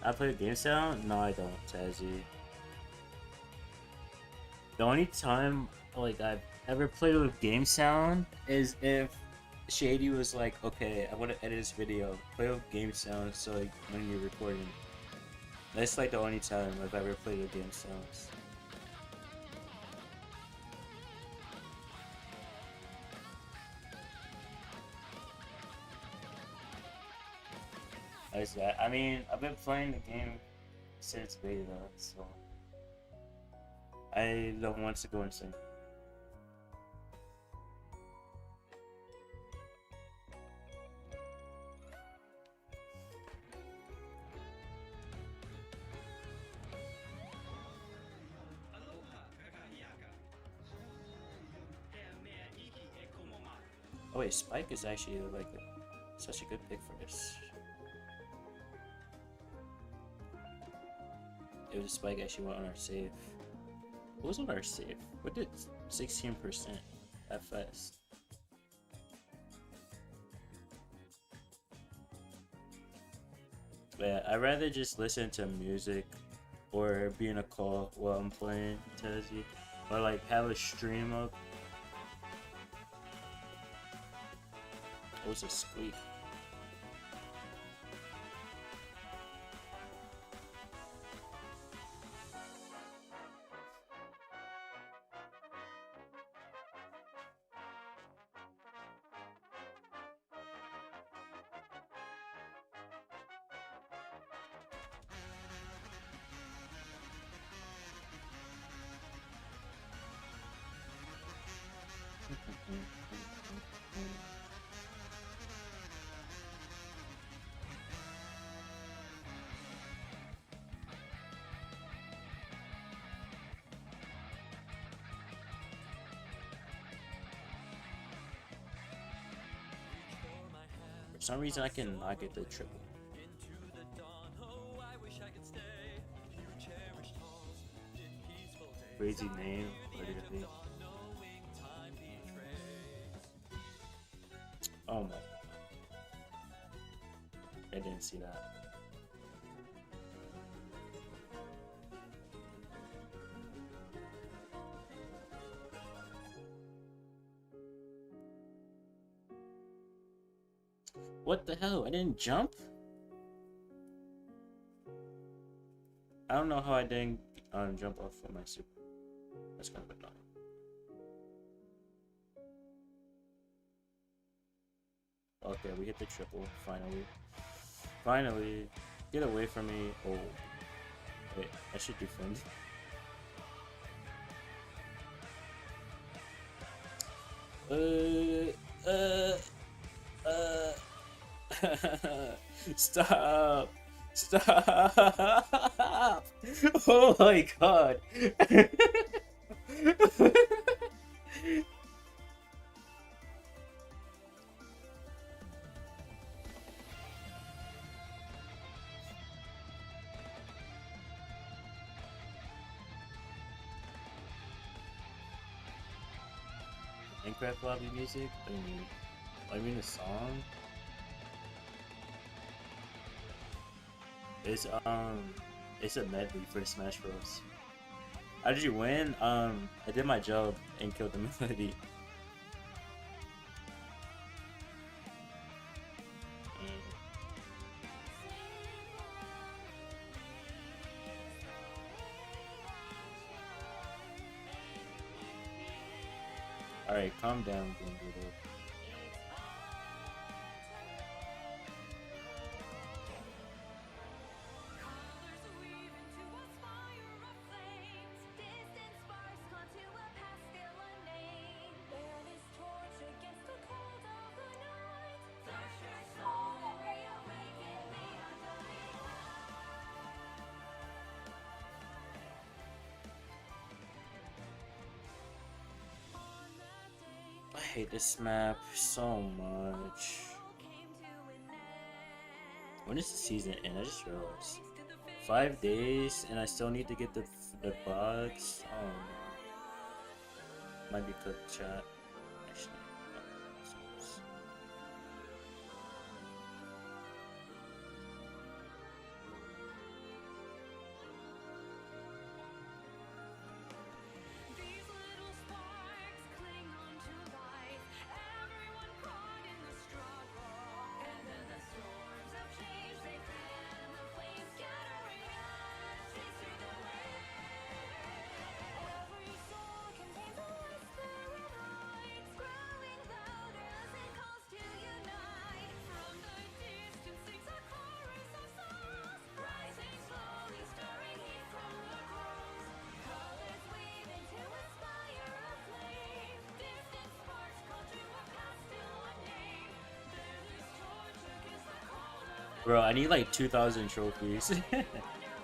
I play Game Sound? No, I don't, Tazzy. The only time like I've ever played with Game Sound is if Shady was like, okay, I want to edit this video, play with Game Sound, so like when you're recording. That's like the only time I've ever played with Game Sounds. How's that? I mean, I've been playing the game since beta, so I don't want to go insane. Oh wait, Spike is actually like such a good pick for this. It was Spike actually went on our save. What was on our save? What did 16% at fast? Yeah, I'd rather just listen to music or be in a call while I'm playing Tezzy, or like have a stream up. What was a squeak? some reason I cannot get the triple. Crazy name, literally. Oh my. I didn't see that. What the hell? I didn't jump? I don't know how I didn't jump off of my super. That's kind of annoying. Okay, we hit the triple, finally. Finally! Get away from me. Oh. Wait, I should defend. Stop! Stop! Oh my god! Minecraft lobby music? What do you mean? I mean a song? It's a medley for Smash Bros. How did you win? I did my job and killed the melody. Alright, calm down, Gringoodle. I hate this map so much. When is the season end? I just realized. 5 days and I still need to get the bugs. Oh no. Might be cooked, chat. Actually, no. Bro, I need like 2,000 trophies.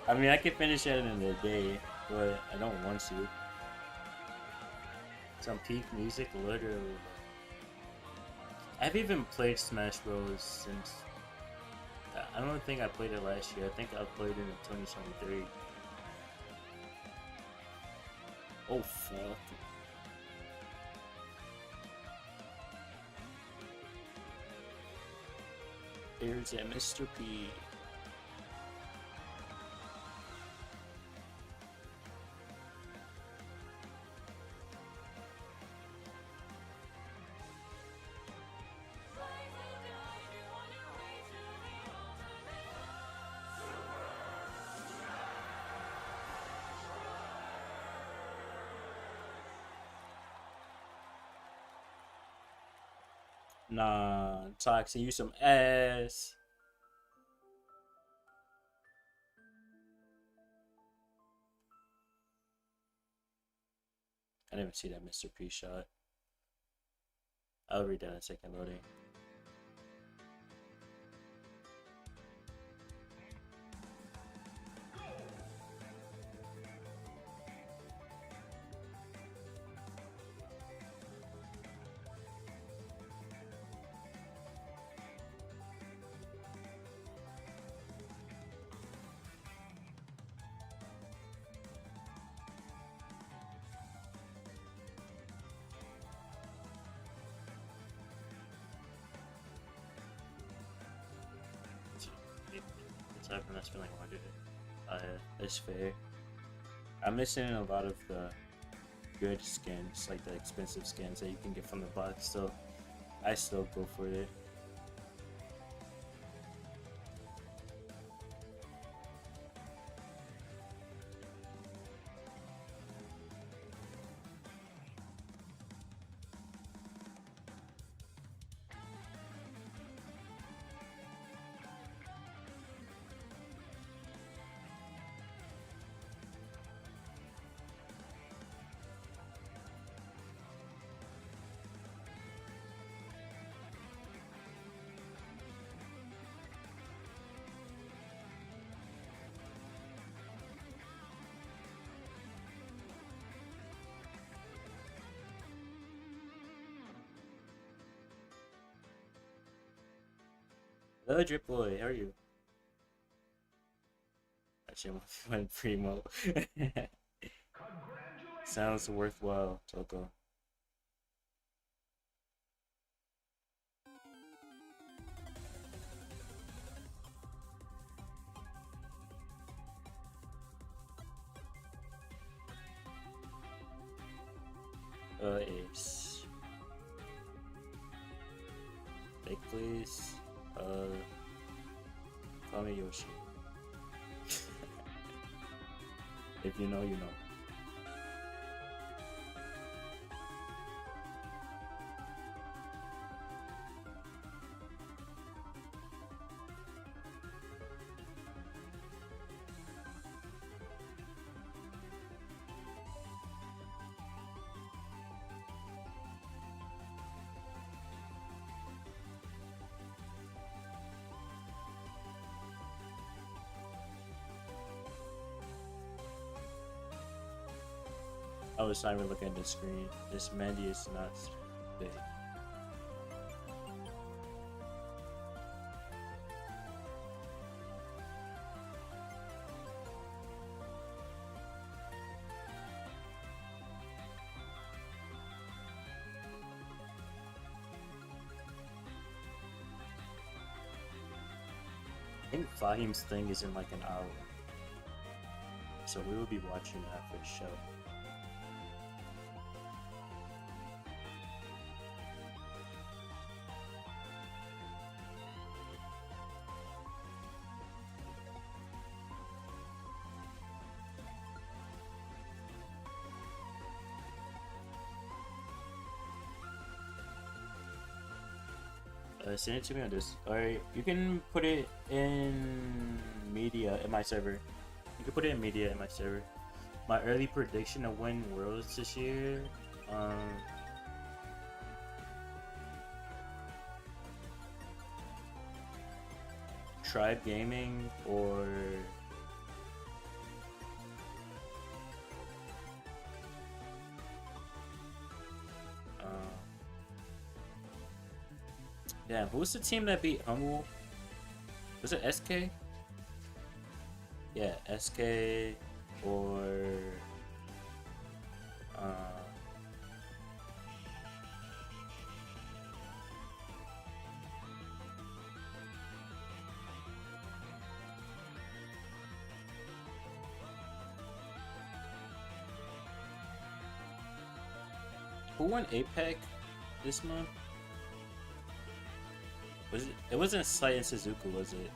I mean, I could finish it in a day, but I don't want to. Some peak music, literally. I've even played Smash Bros. Since... I don't think I played it last year. I think I played it in 2023. Oh, fuck. There's a Mr. P. Nah, Toxin, you some ass. I didn't even see that Mr. P shot. I'll read that in a second, loading. after not spending like 100. That's fair. I'm missing a lot of the good skins, like the expensive skins that you can get from the box, so I still go for it. Hello, Drip Boy, how are you? Actually, I'm playing Primo. Sounds worthwhile, Toko. Ace. Fake, please. Call me Yoshi. If you know, you know. I was not even looking at the screen. This Mandy is not big. I think Fahim's thing is in like an hour. So we will be watching that for the show. Send it to me on this. Alright, you can put it in media in my server. You can put it in media in my server. My early prediction to win Worlds this year. Tribe Gaming or damn, who was the team that beat Humble? Was it SK? Yeah, SK or who won APEC this month? Was it? It wasn't Slight and Suzuka, was it?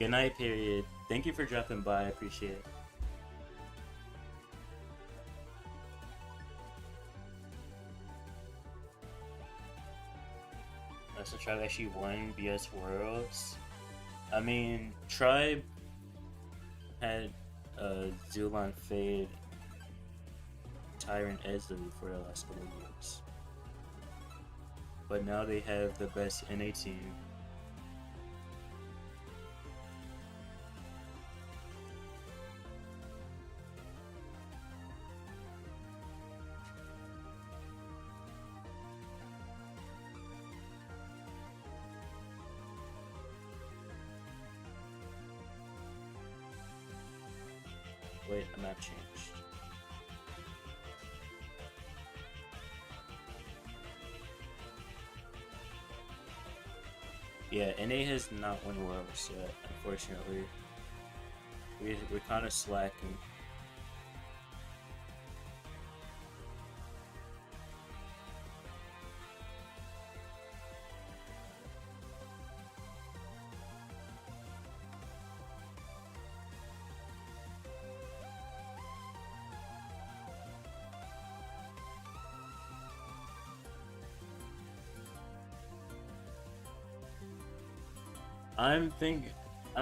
Good night, period. Thank you for dropping by. I appreciate it. So Tribe actually won BS Worlds. I mean, Tribe had Zulon Fade, Tyrant Ezreal for the last couple of years. But now they have the best NA team. wait, a map changed. Yeah, NA has not won Worlds yet, unfortunately. We're kind of slacking. I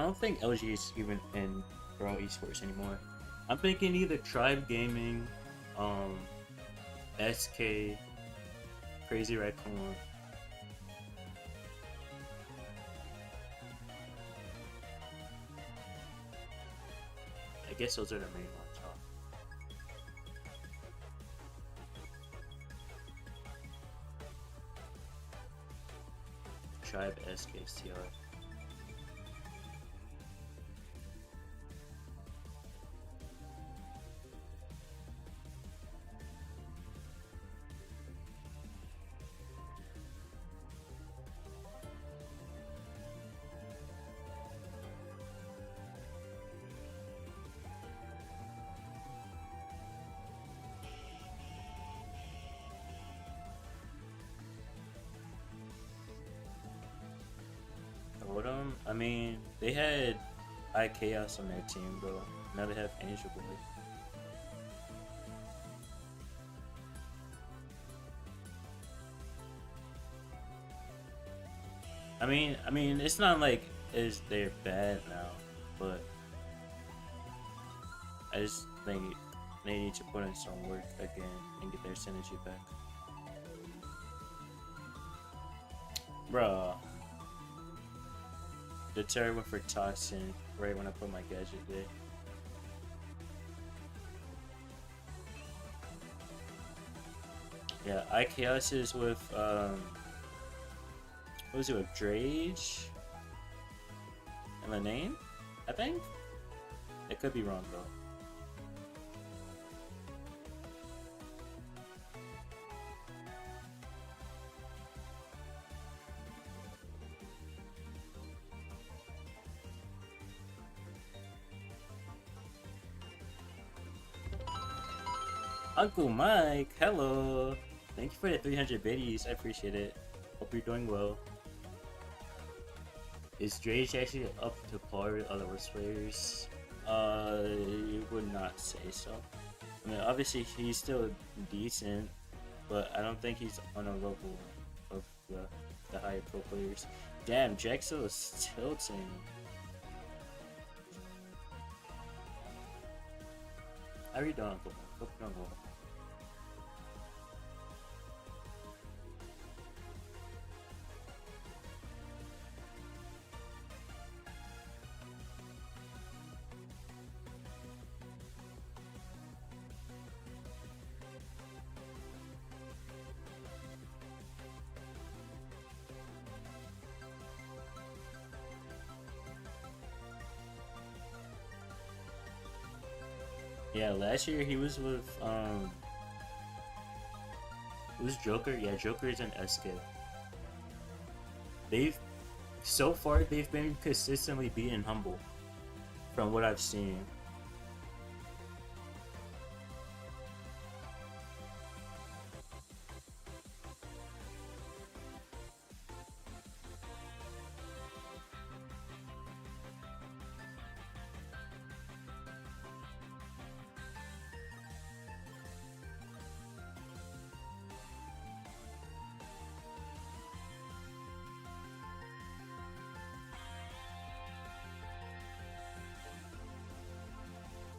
don't think LG is even in Pro Esports anymore. I'm thinking either Tribe Gaming, um, SK, Crazy Raccoon. I guess those are the main ones, huh? Tribe, SK, CR. Totem? I mean, they had iChaos on their team, though. Now they have Angel Boy. I mean, it's not like they're bad now, but I just think they need to put in some work again and get their synergy back. Bruh. The Terry went for Toxin right when I put my gadget there. Yeah, iChaos is with what was it with Drage and the name? I think? It could be wrong though. Uncle Mike, hello! Thank you for the 300 biddies, I appreciate it. Hope you're doing well. Is Drage actually up to par with other Worst players? I would not say so. I mean, obviously he's still decent, but I don't think he's on a level of the higher pro players. Damn, Jaxo is tilting. How are you doing, Uncle Mike? Hope you're doing well. Yeah, last year he was with who's Joker? Yeah, Joker is an SK. They've so far they've been consistently beating Humble from what I've seen.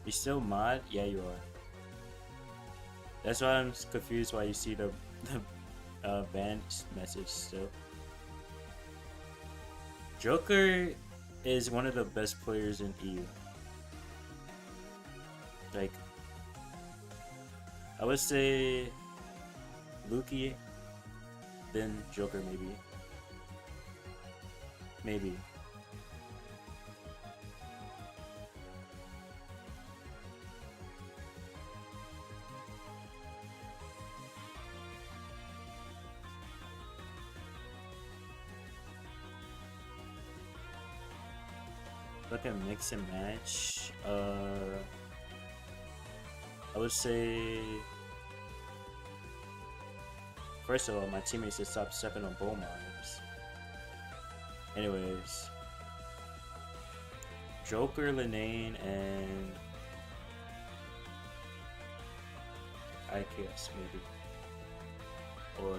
You still mod? Yeah, you are. That's why I'm confused why you see the band message still. Joker is one of the best players in EU. Like, I would say Luki, then Joker maybe. Maybe. Fucking mix and match. I would say. First of all, my teammates should stop stepping on bull mines. Anyways. Joker, Linane, and IKS maybe. Or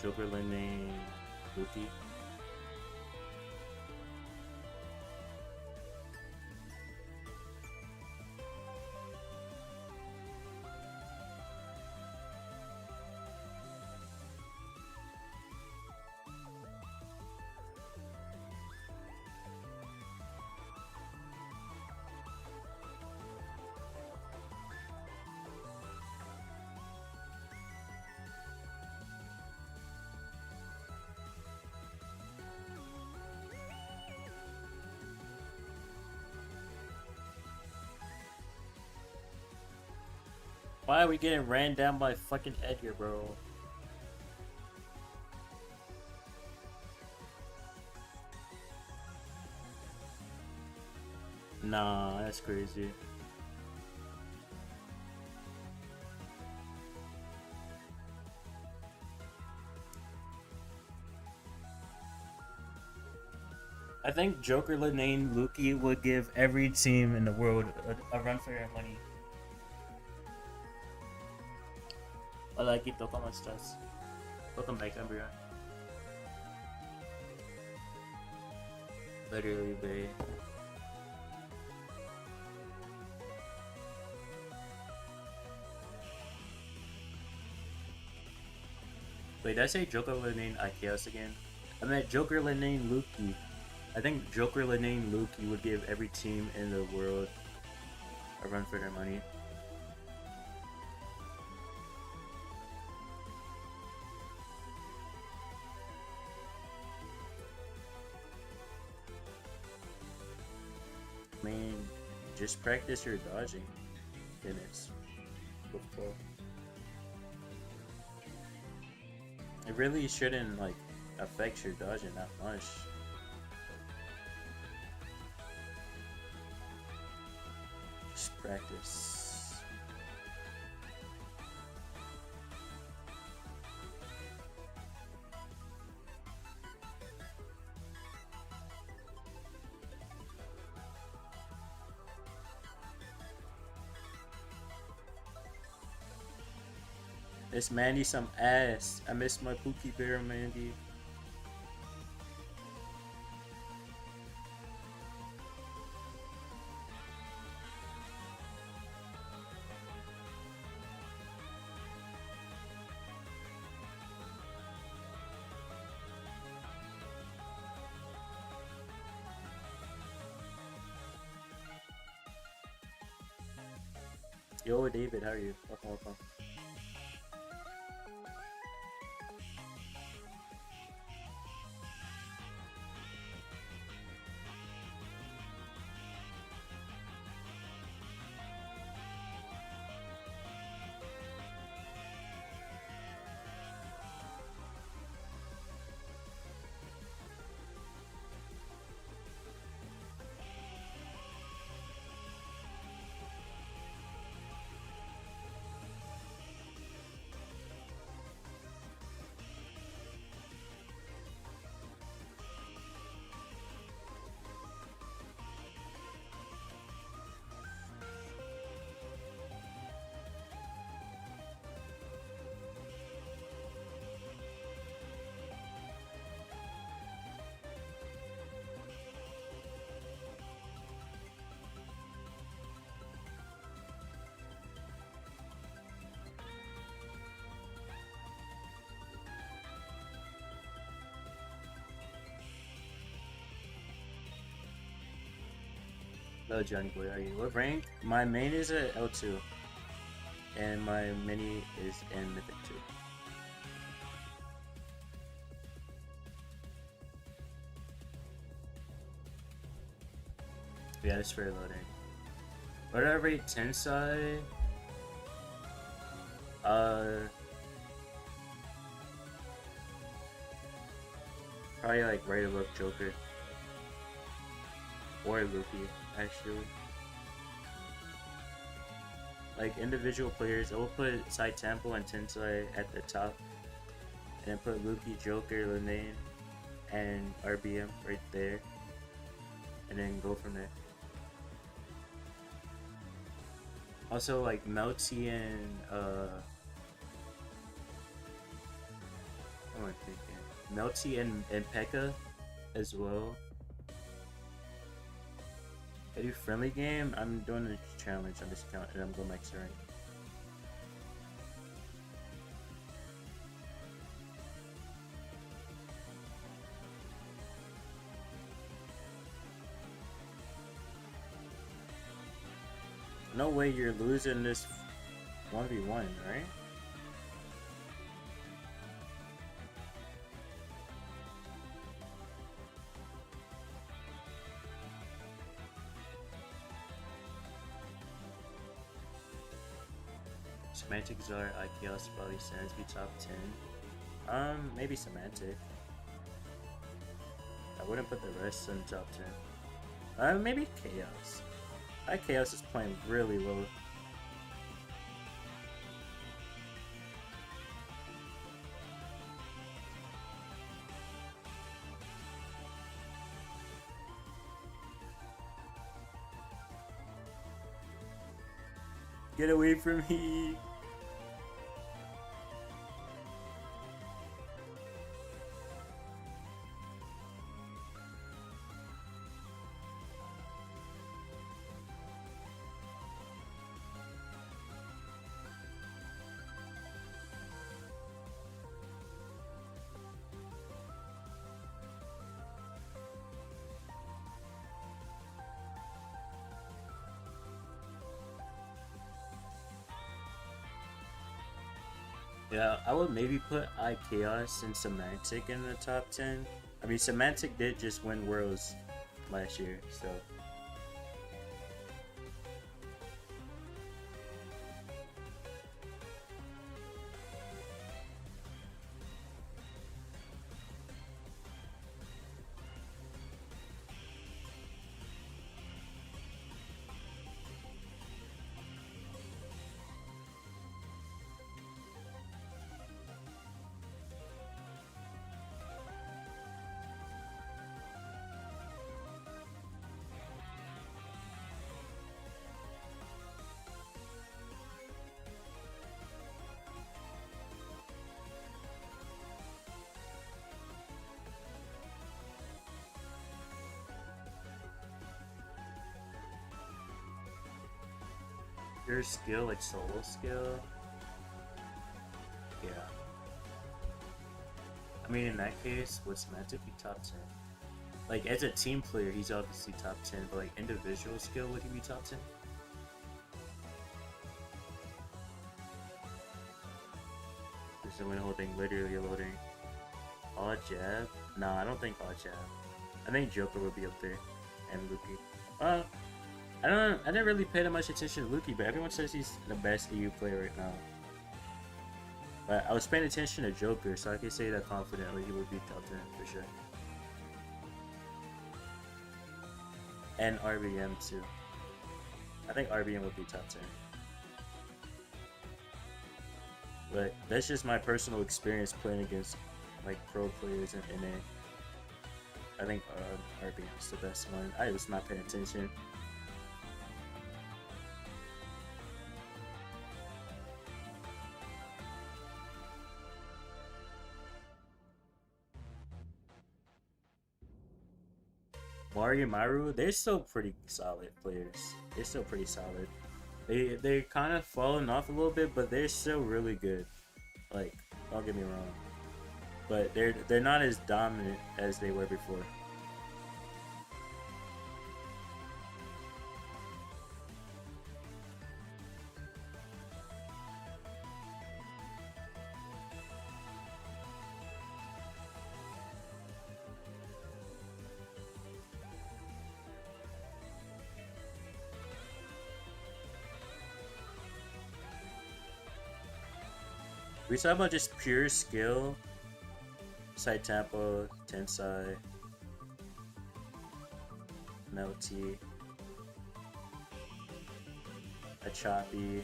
Joker, Linane, Luffy. Why are we getting ran down by fucking Edgar, bro? Nah, that's crazy. I think Joker, Linane, Luki would give every team in the world a run for their money. Hola, Quito, ¿cómo estás? Welcome back, Embryo. Literally, babe. Wait, did I say Joker, Linane, IKS again? I meant Joker, Linane, Luki. I think Joker, Linane, Luki would give every team in the world a run for their money. I mean, just practice your dodging, then it's football. It really shouldn't like affect your dodging that much. Just practice. This Mandy some ass. I miss my Pookie Bear, Mandy. Yo, David, how are you? Welcome. Hello, Johnny Boy, how are you? What rank? My main is at L2. And my mini is in Mythic 2. Yeah, it's very loading. What did I rate Tensai? Probably like right above Joker. or Luffy, actually. Like individual players, I will put Saitampo and Tensai at the top, and then put Luffy, Joker, Linane, and RBM right there, and then go from there. Also, like Melty and what am I thinking? Melty and Pekka as well. I do friendly game. I'm doing a challenge on this account, and I'm going max rank. No way you're losing this 1v1, right? Semantic Czar, IKEOS probably sends me top 10. Maybe Semantic. I wouldn't put the rest in top 10. Maybe Chaos. Chaos is playing really low. Get away from me! Yeah, I would maybe put iChaos and Semantic in the top 10. I mean, Semantic did just win Worlds last year, so. Your skill, like solo skill? Yeah. I mean, in that case, would Semantic be top 10? Like, as a team player, he's obviously top 10, but like, individual skill, would he be top 10? There's the whole thing literally loading. Odd Jab? Nah, I don't think Odd Jab. I think Joker would be up there, and Luffy. Well, I didn't really pay that much attention to Luffy, but everyone says he's the best EU player right now. But I was paying attention to Joker, so I can say that confidently he would be top 10 for sure. And RBM too. I think RBM would be top 10. But that's just my personal experience playing against like pro players in NA. I think RBM is the best one. I was not paying attention. Mario Maru, they're still pretty solid players. They're still pretty solid. They're kind of falling off a little bit, but they're still really good. Like, don't get me wrong. But they're not as dominant as they were before. We talk about just pure skill. Saitampo, Tensai. Melty, a Choppy,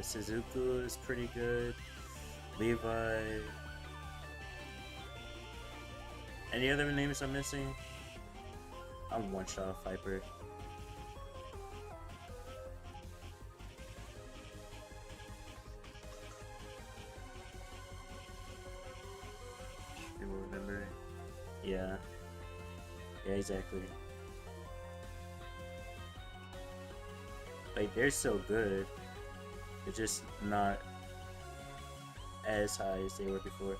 Suzuku is pretty good. Levi. Any other names I'm missing? I'm one shot of Viper. You will remember. Yeah. Yeah, exactly. Like, they're so good. They're just not as high as they were before.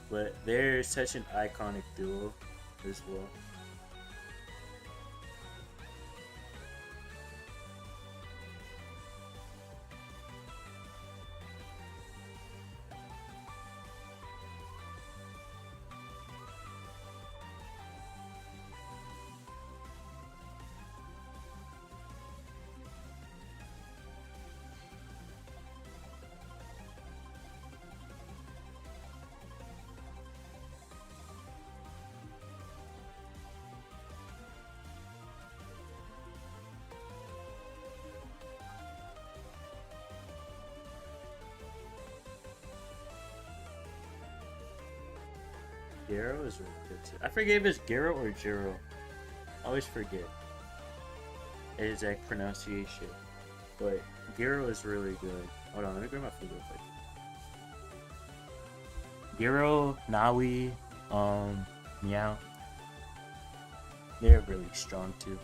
But they're such an iconic duo as well. Garo is really good too. I forget if it's Garo or Jiro. I always forget his exact pronunciation. But Garo is really good. Hold on, let me grab my food real quick. Garo, Nawi, Meow. They're really strong too.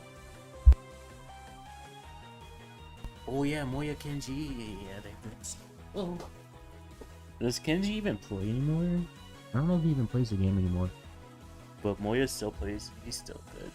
Oh yeah, Moya Kenji. Yeah, they're good. Oh. Does Kenji even play anymore? I don't know if he even plays the game anymore. But Moya still plays. He's still good.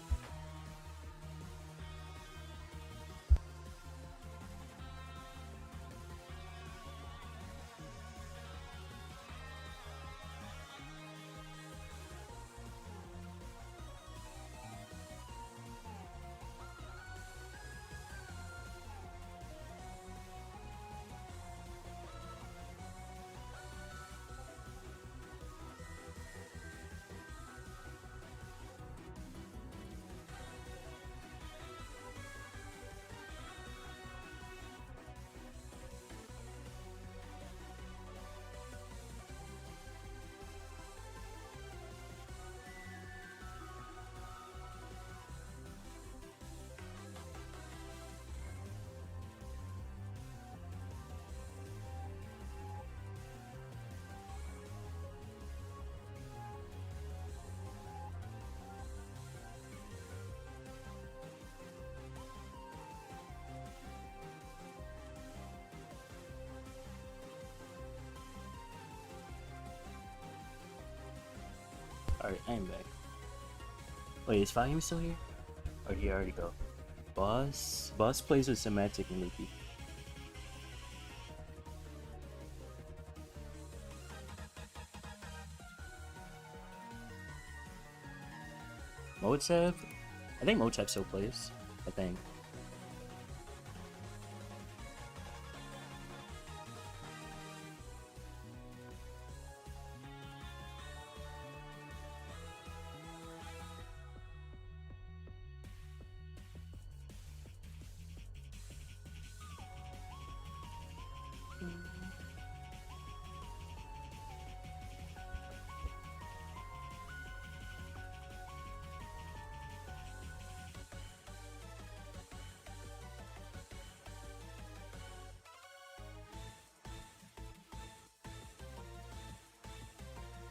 Alright, I'm back. Wait, is Fahim still here? Or did he already go? Boss plays with Semantic and Luffy. Motev? I think Motev still plays. I think.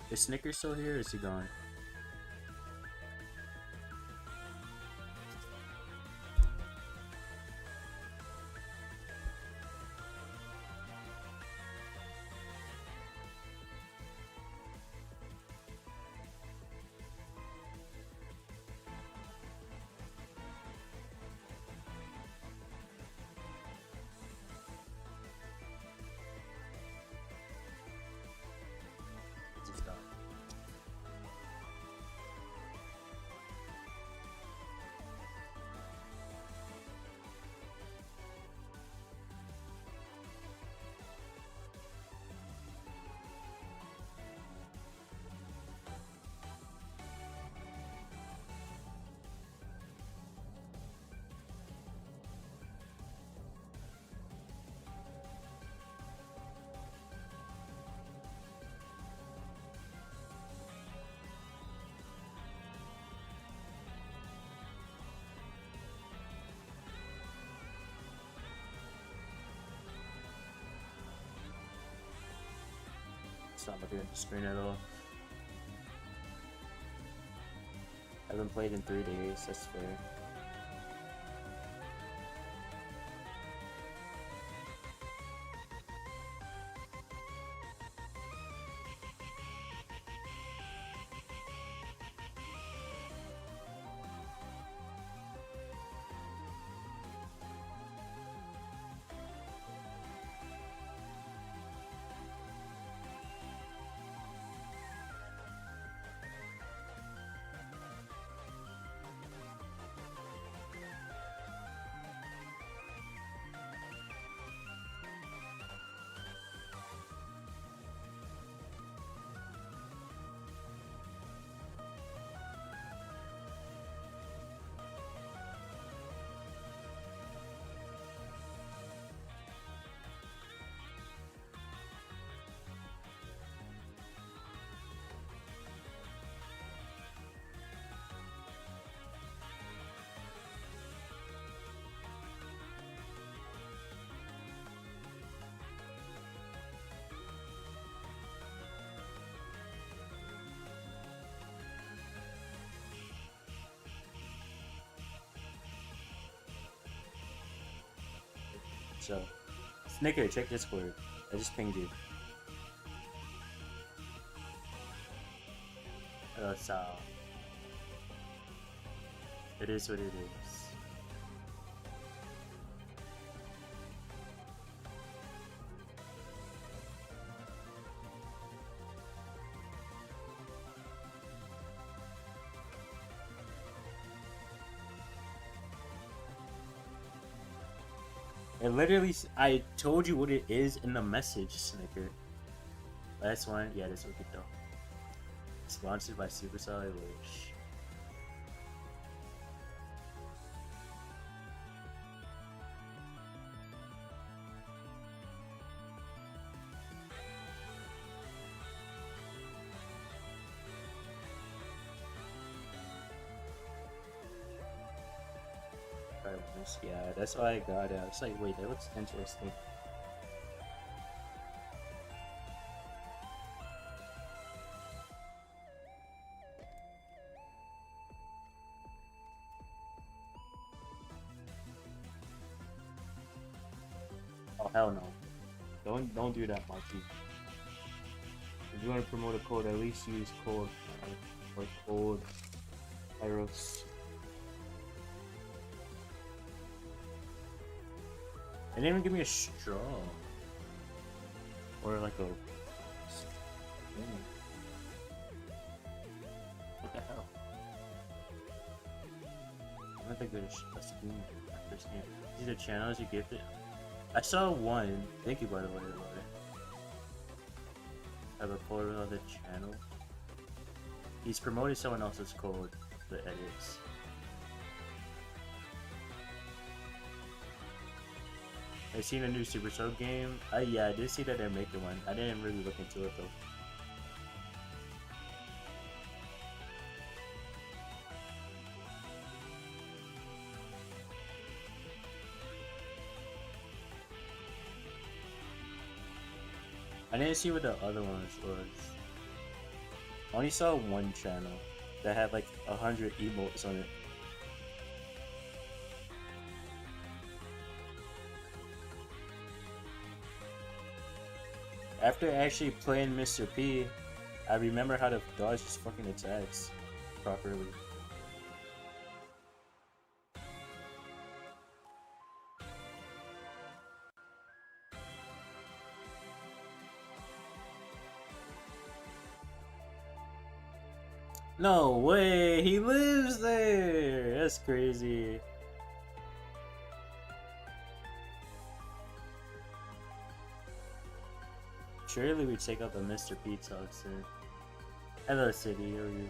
Is Snickers still here or is he gone? He's gone. just not looking at the screen at all. I haven't played in 3 days, that's fair. So, Snicker, check Discord. I just pinged you. Hello, Sal. It is what it is. It literally, I told you what it is in the message, Snicker. Last one, yeah, this wicked though. Sponsored by Supercell, I wish. Yeah, that's why I got it. I was like, wait, that looks interesting. Oh hell no! Don't do that, Marky. If you want to promote a code, at least use code or code Pyros. They didn't even give me a straw. Or like a... What the hell? I don't think there's a spoon at this game. These are channels you gifted. I saw one. Thank you, by the way, Lord. I have a code on the channel. He's promoted someone else's code, the edits. I seen a new Super Soul game. Yeah, I did see that they're making one. I didn't really look into it though. I didn't see what the other ones was. I only saw one channel that had like 100 emotes on it. After actually playing Mr. P, I remember how to dodge his fucking attacks properly. No way, he lives there! That's crazy. Surely we take up a Mr. P talk soon. Hello, City, how are you?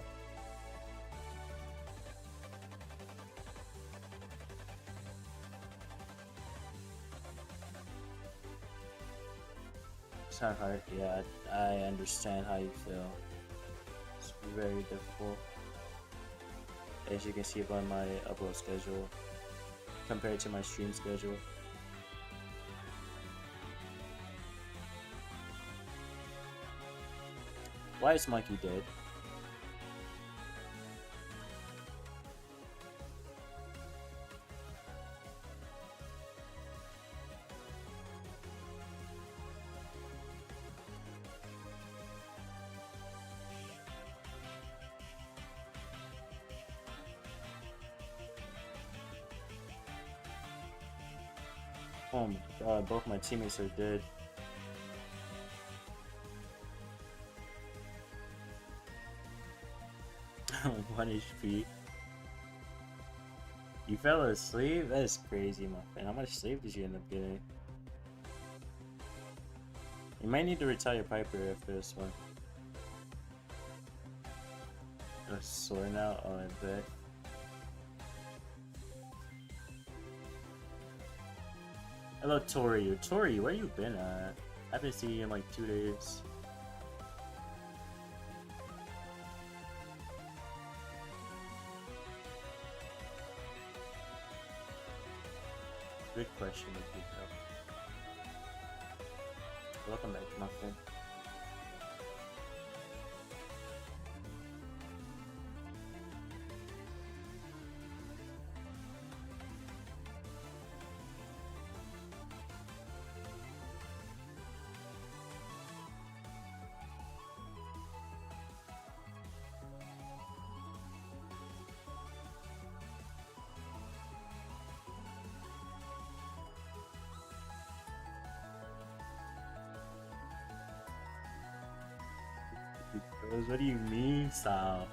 It's not hard, yeah, I understand how you feel. It's very difficult. As you can see by my upload schedule, compared to my stream schedule. Why is Monkey dead? Oh my god, both my teammates are dead. One HP. You fell asleep? That is crazy, my friend. How much sleep did you end up getting? You might need to retire Piper after this one. A sword now? Oh, I bet. Hello, Tori. Tori, where you been at? I haven't seen you in like 2 days. Good question, Akiko. Welcome back, my friend. What do you mean, Sal?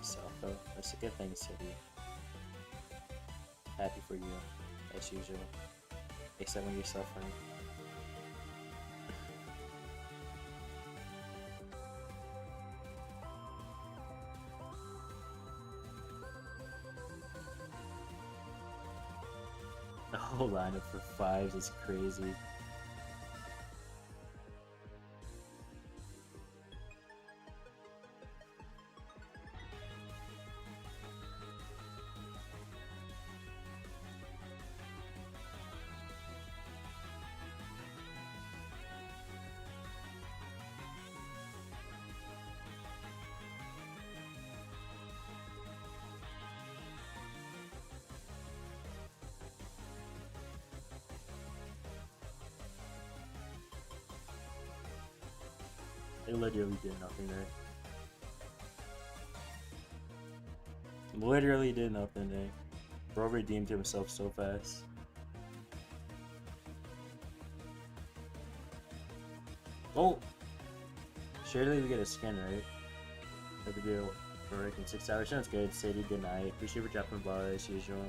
Salfo, that's a good thing, City. Happy for you, as usual. Except when you're suffering. The whole lineup for 5s is crazy. They literally did nothing there. Literally did nothing there. Bro redeemed himself so fast. Oh! Surely we get a skin, right? That would be a work in 6 hours. Sounds good. Sadie, good night. Appreciate you for dropping by as usual.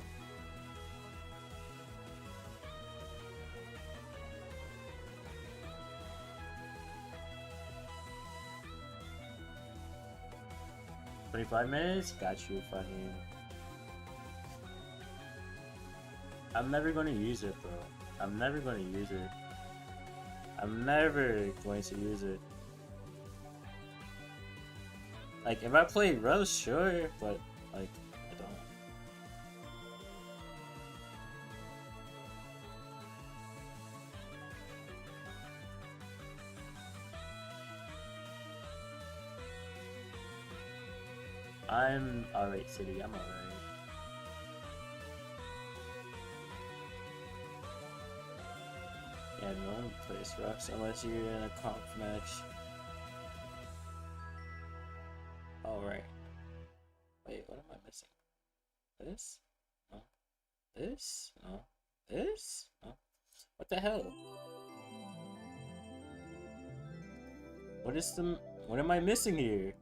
$25? Got you, fucking. I'm never gonna use it, bro. I'm never gonna use it. I'm never going to use it. Like, if I play Rose, sure, but, like, I don't. I'm alright, City. I'm alright. Yeah, no one plays Rux unless you're in a comp match. Alright. Wait, what am I missing? This? No. This? No. This? No. What the hell? What am I missing here?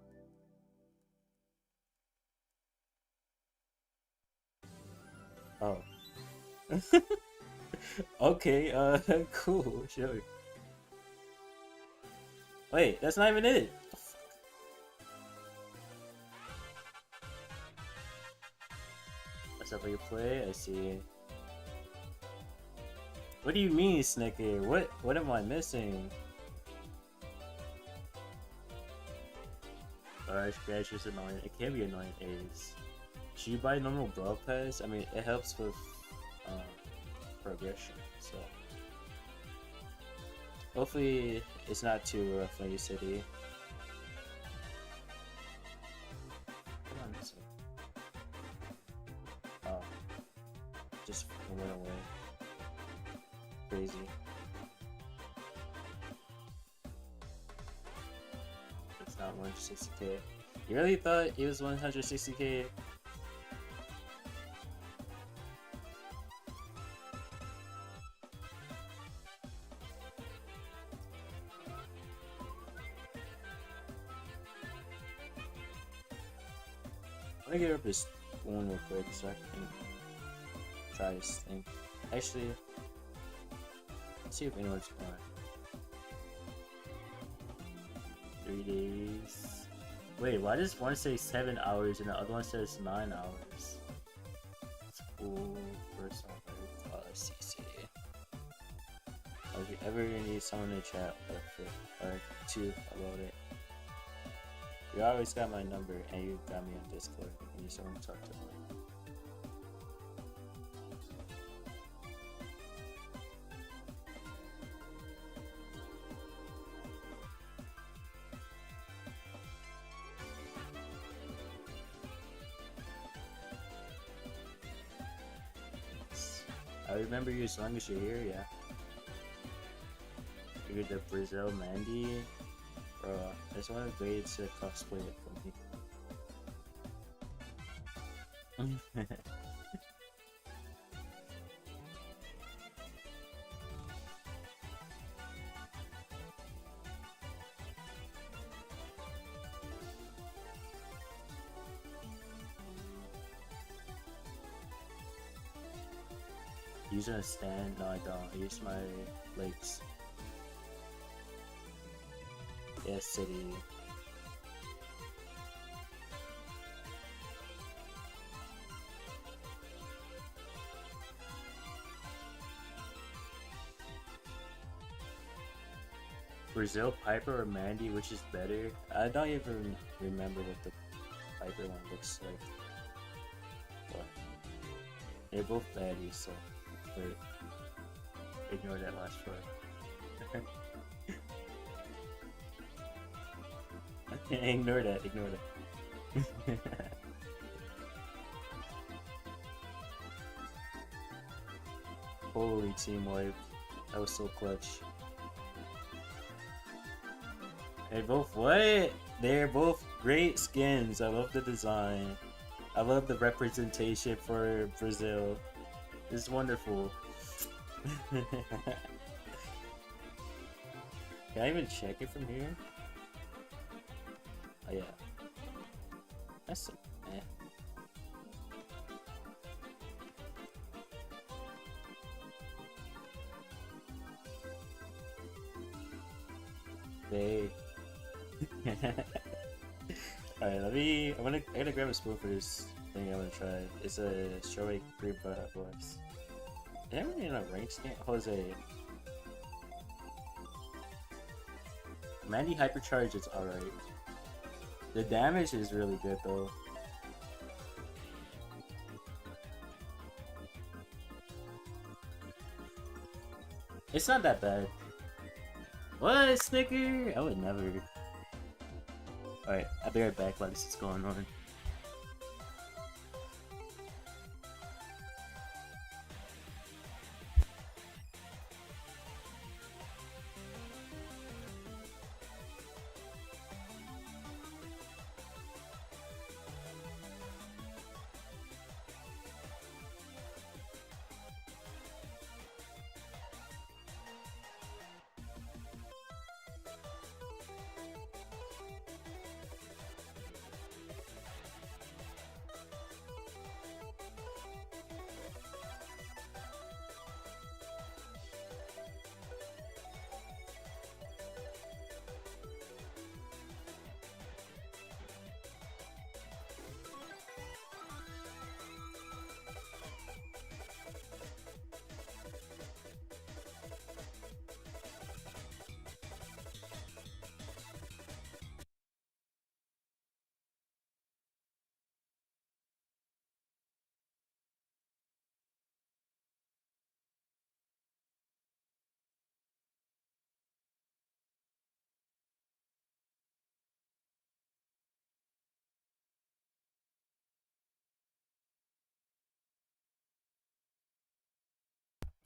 Oh. Okay, cool, sure. Wait, that's not even it. That's how you play? I see. What do you mean, Snicker? What am I missing? Alright, Scratch is annoying. It can be annoying A's. should you buy normal Brawl Pass? I mean, it helps with um, progression, so hopefully it's not too rough on your city. Come on, this oh, just went away. Crazy. It's not 160k. You really thought it was 160k? I'm gonna get up this one real quick so I can try this thing. Actually, let's see if anyone's fine. 3 days. Wait, why does one say 7 hours and the other one says 9 hours? It's cool. First one, CC. If you ever need someone to chat or two about it, you always got my number and you got me on Discord if you need someone to talk to me. I remember you as long as you're here, yeah. You're the Brazil Mandy. Bro, I just want to wait to cosplay it for me. Using a stand? No, I don't. I use my legs. Yes, city. Brazil, Piper, or Mandy, which is better? I don't even remember what the Piper one looks like. But they're both baddies, so wait. Ignore that last part. Ignore that, ignore that. Holy team wipe. That was so clutch. They both what? They're both great skins. I love the design. I love the representation for Brazil. It's wonderful. Can I even check it from here? Oh yeah. That's eh. They alright, I gotta grab a spoon for this thing I wanna try. It's a strawberry cream pie box. Is that really in a rank skin? Jose. Mandy Hypercharge is alright. The damage is really good though. It's not that bad. What, Snicker? I would never. Alright, I'll be right back while this is going on.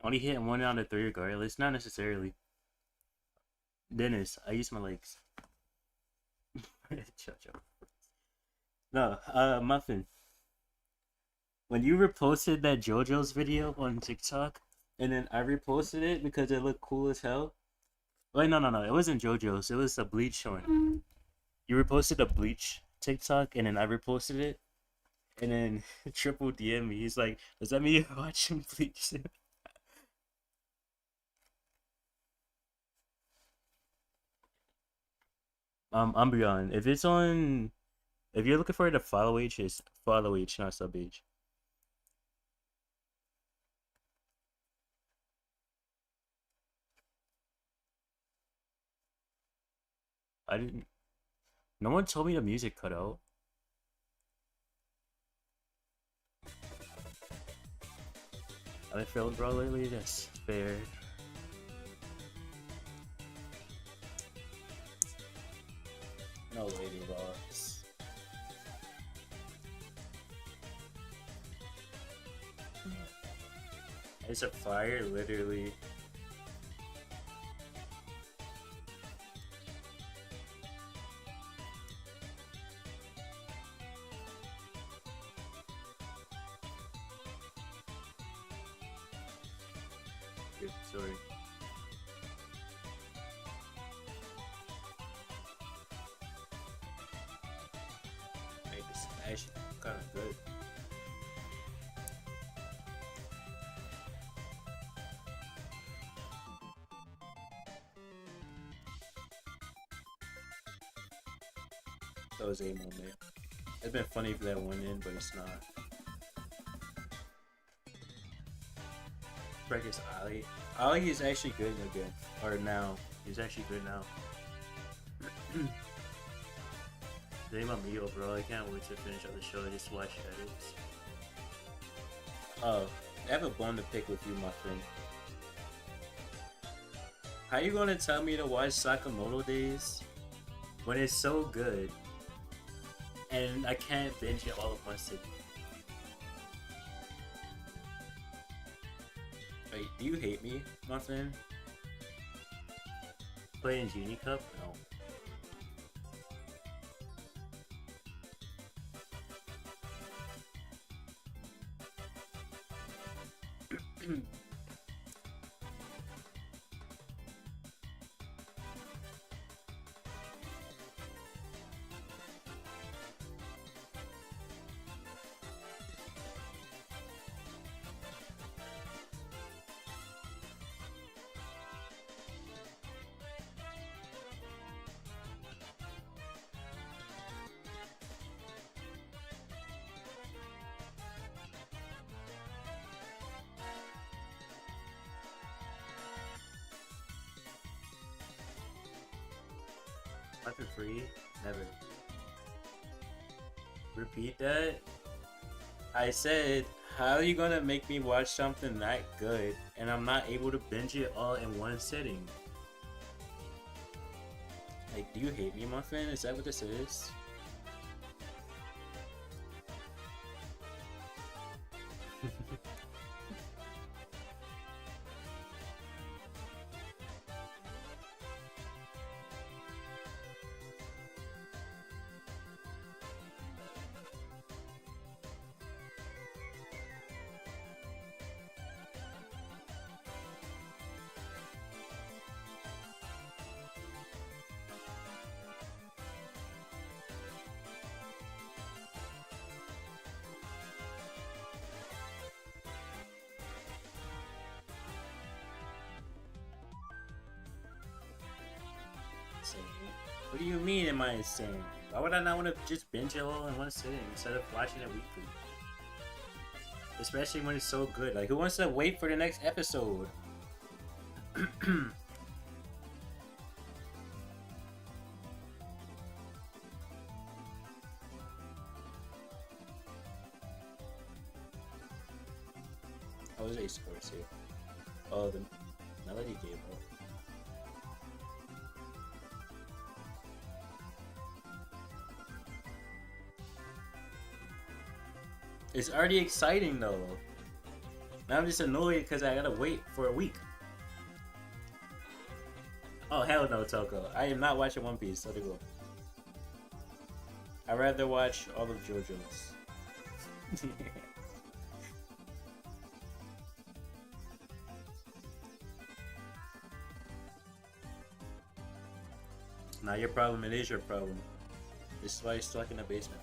Only hitting 1 out of 3 regardless. Not necessarily. Dennis, I use my legs. Chill, chill. No, Muffin. When you reposted that JoJo's video on TikTok, and then I reposted it because it looked cool as hell. Wait, no. It wasn't JoJo's. It was a Bleach one. You reposted a Bleach TikTok, and then I reposted it. And then Triple DM me. He's like, "Does that mean you're watching Bleach?" Umbreon. If you're looking for it to follow H, it's follow H, not sub H. I didn't. No one told me the music cut out. I've been feeling bro lately. That's fair. No lady boss. It's a fire, literally. Good, sorry. Made this actually kind of good. That was a moment. It'd been funny if that went in, but it's not. Break is Ali. Ali is actually good again. Or now. He's actually good now. Name on me, bro. I can't wait to finish up the show. I just watch edits. Oh, I have a bone to pick with you, my friend. How you gonna tell me to watch Sakamoto Days when it's so good and I can't binge it all at once? Wait, do you hate me, Muffin? Playing Genie Cup? No. Not for free? Never. Repeat that? I said, how are you gonna make me watch something that good and I'm not able to binge it all in one sitting? Like, do you hate me, Muffin? Is that what this is? Insane. What do you mean am I insane? Why would I not want to just binge it all in one sitting instead of watching it weekly? Especially when it's so good. Like, who wants to wait for the next episode? How was a scores here? Oh, the melody gave up. It's already exciting though. Now I'm just annoyed because I gotta wait for a week. Oh hell no, Toko! I am not watching One Piece. Let it go. I'd rather watch all of JoJo's. Not your problem, it is your problem. This is why you're stuck in the basement.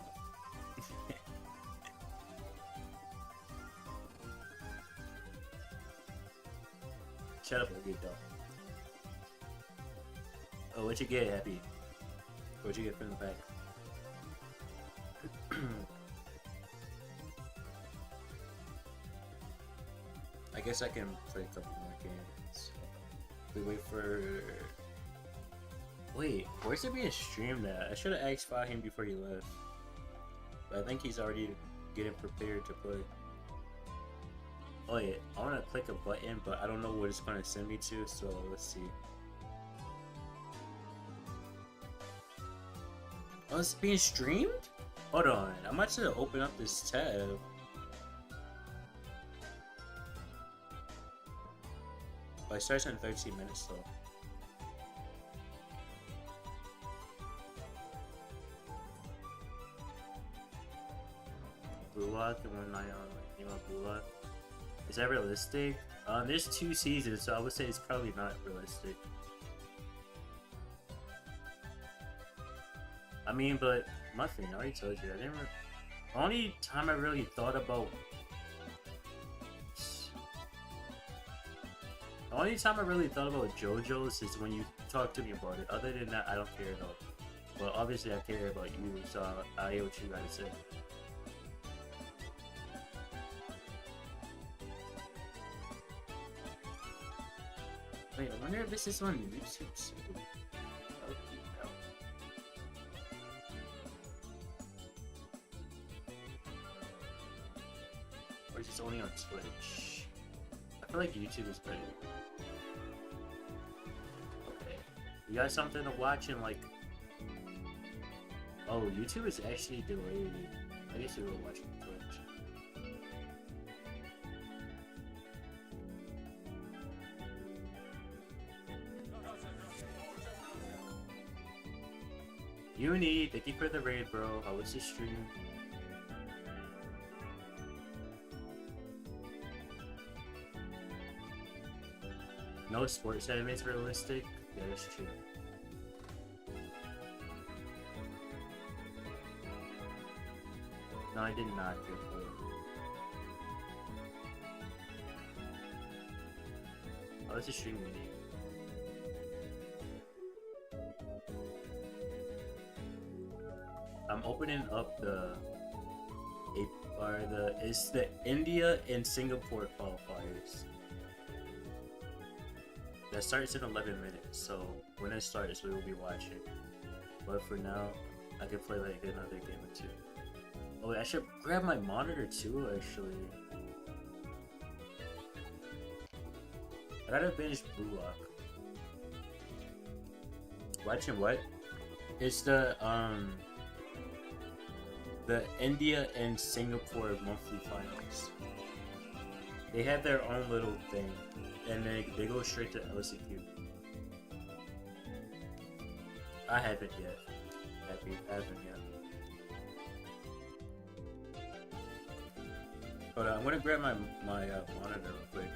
Shut up, Ogito. Oh, what'd you get, Happy? What'd you get from the back? I guess I can play a couple more games. We wait for... Wait, where's it being streamed at? I should have asked Fahim before he left. But I think he's already getting prepared to play. Oh yeah, I want to click a button, but I don't know what it's going to send me to, so let's see. Oh, it's being streamed? Hold on, I might have to open up this tab. Oh, it starts in 13 minutes though. Blue Lock and one night on Nemo Blue Lock. Is that realistic? There's 2 seasons, so I would say it's probably not realistic. I mean, but Muffin, I already told you. The only time I really thought about. The only time I really thought about JoJo's is when you talked to me about it. Other than that, I don't care at all. But obviously, I care about you, so I hear what you guys say. Wait, I wonder if this is on YouTube too. Or is this only on Twitch? I feel like YouTube is better. Okay. You got something to watch and like... Oh, YouTube is actually delayed. I guess we were watching Twitch. Uni, thank you for the raid, bro. How was the stream? No sports anime is realistic? Yeah, that's true. No, I did not get bored. Oh, it's a stream Uni. I'm opening up it's the India and Singapore qualifiers. That starts in 11 minutes, so when it starts we will be watching. But for now, I can play like another game or two. Oh, I should grab my monitor too, actually. I gotta finish Blue Lock. Watching what? It's the India and Singapore monthly finals. They have their own little thing, and they go straight to LCQ. I haven't yet. I haven't yet. But I'm gonna grab my monitor real quick.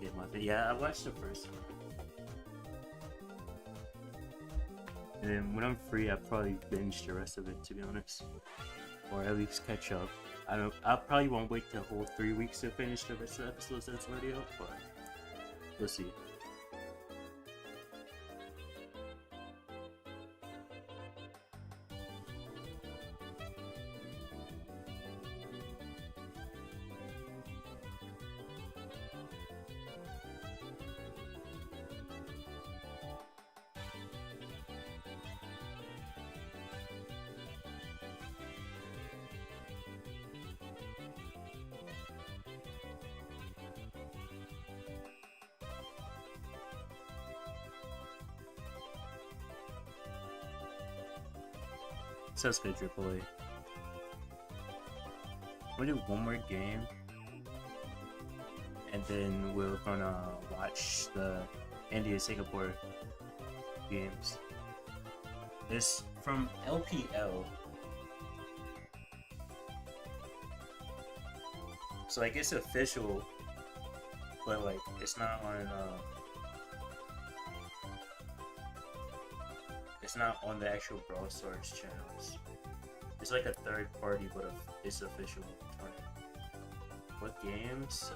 get my thing. Yeah, I watched the first one. And then when I'm free, I'll probably binge the rest of it, to be honest. Or at least catch up. I probably won't wait the whole 3 weeks to finish the rest of the episodes that's already out, but we'll see. Sounds good, Triple A. We'll do one more game, and then we're gonna watch the India Singapore games. This from LPL. So like it's official, but like it's not on it's not on the actual Brawl Stars channels. It's like a third party, but it's official tournament. What games?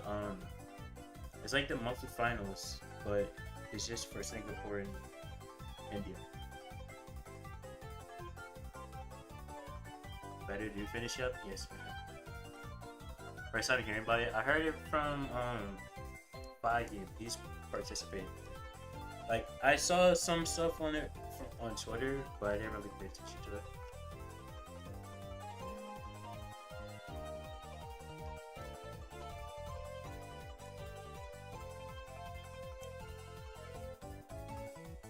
It's like the monthly finals, but it's just for Singapore and India. Better do finish up? Yes, man. First time hearing about it, I heard it from Faggy. He's participating. Like I saw some stuff on it on Twitter, but I didn't really pay attention to it.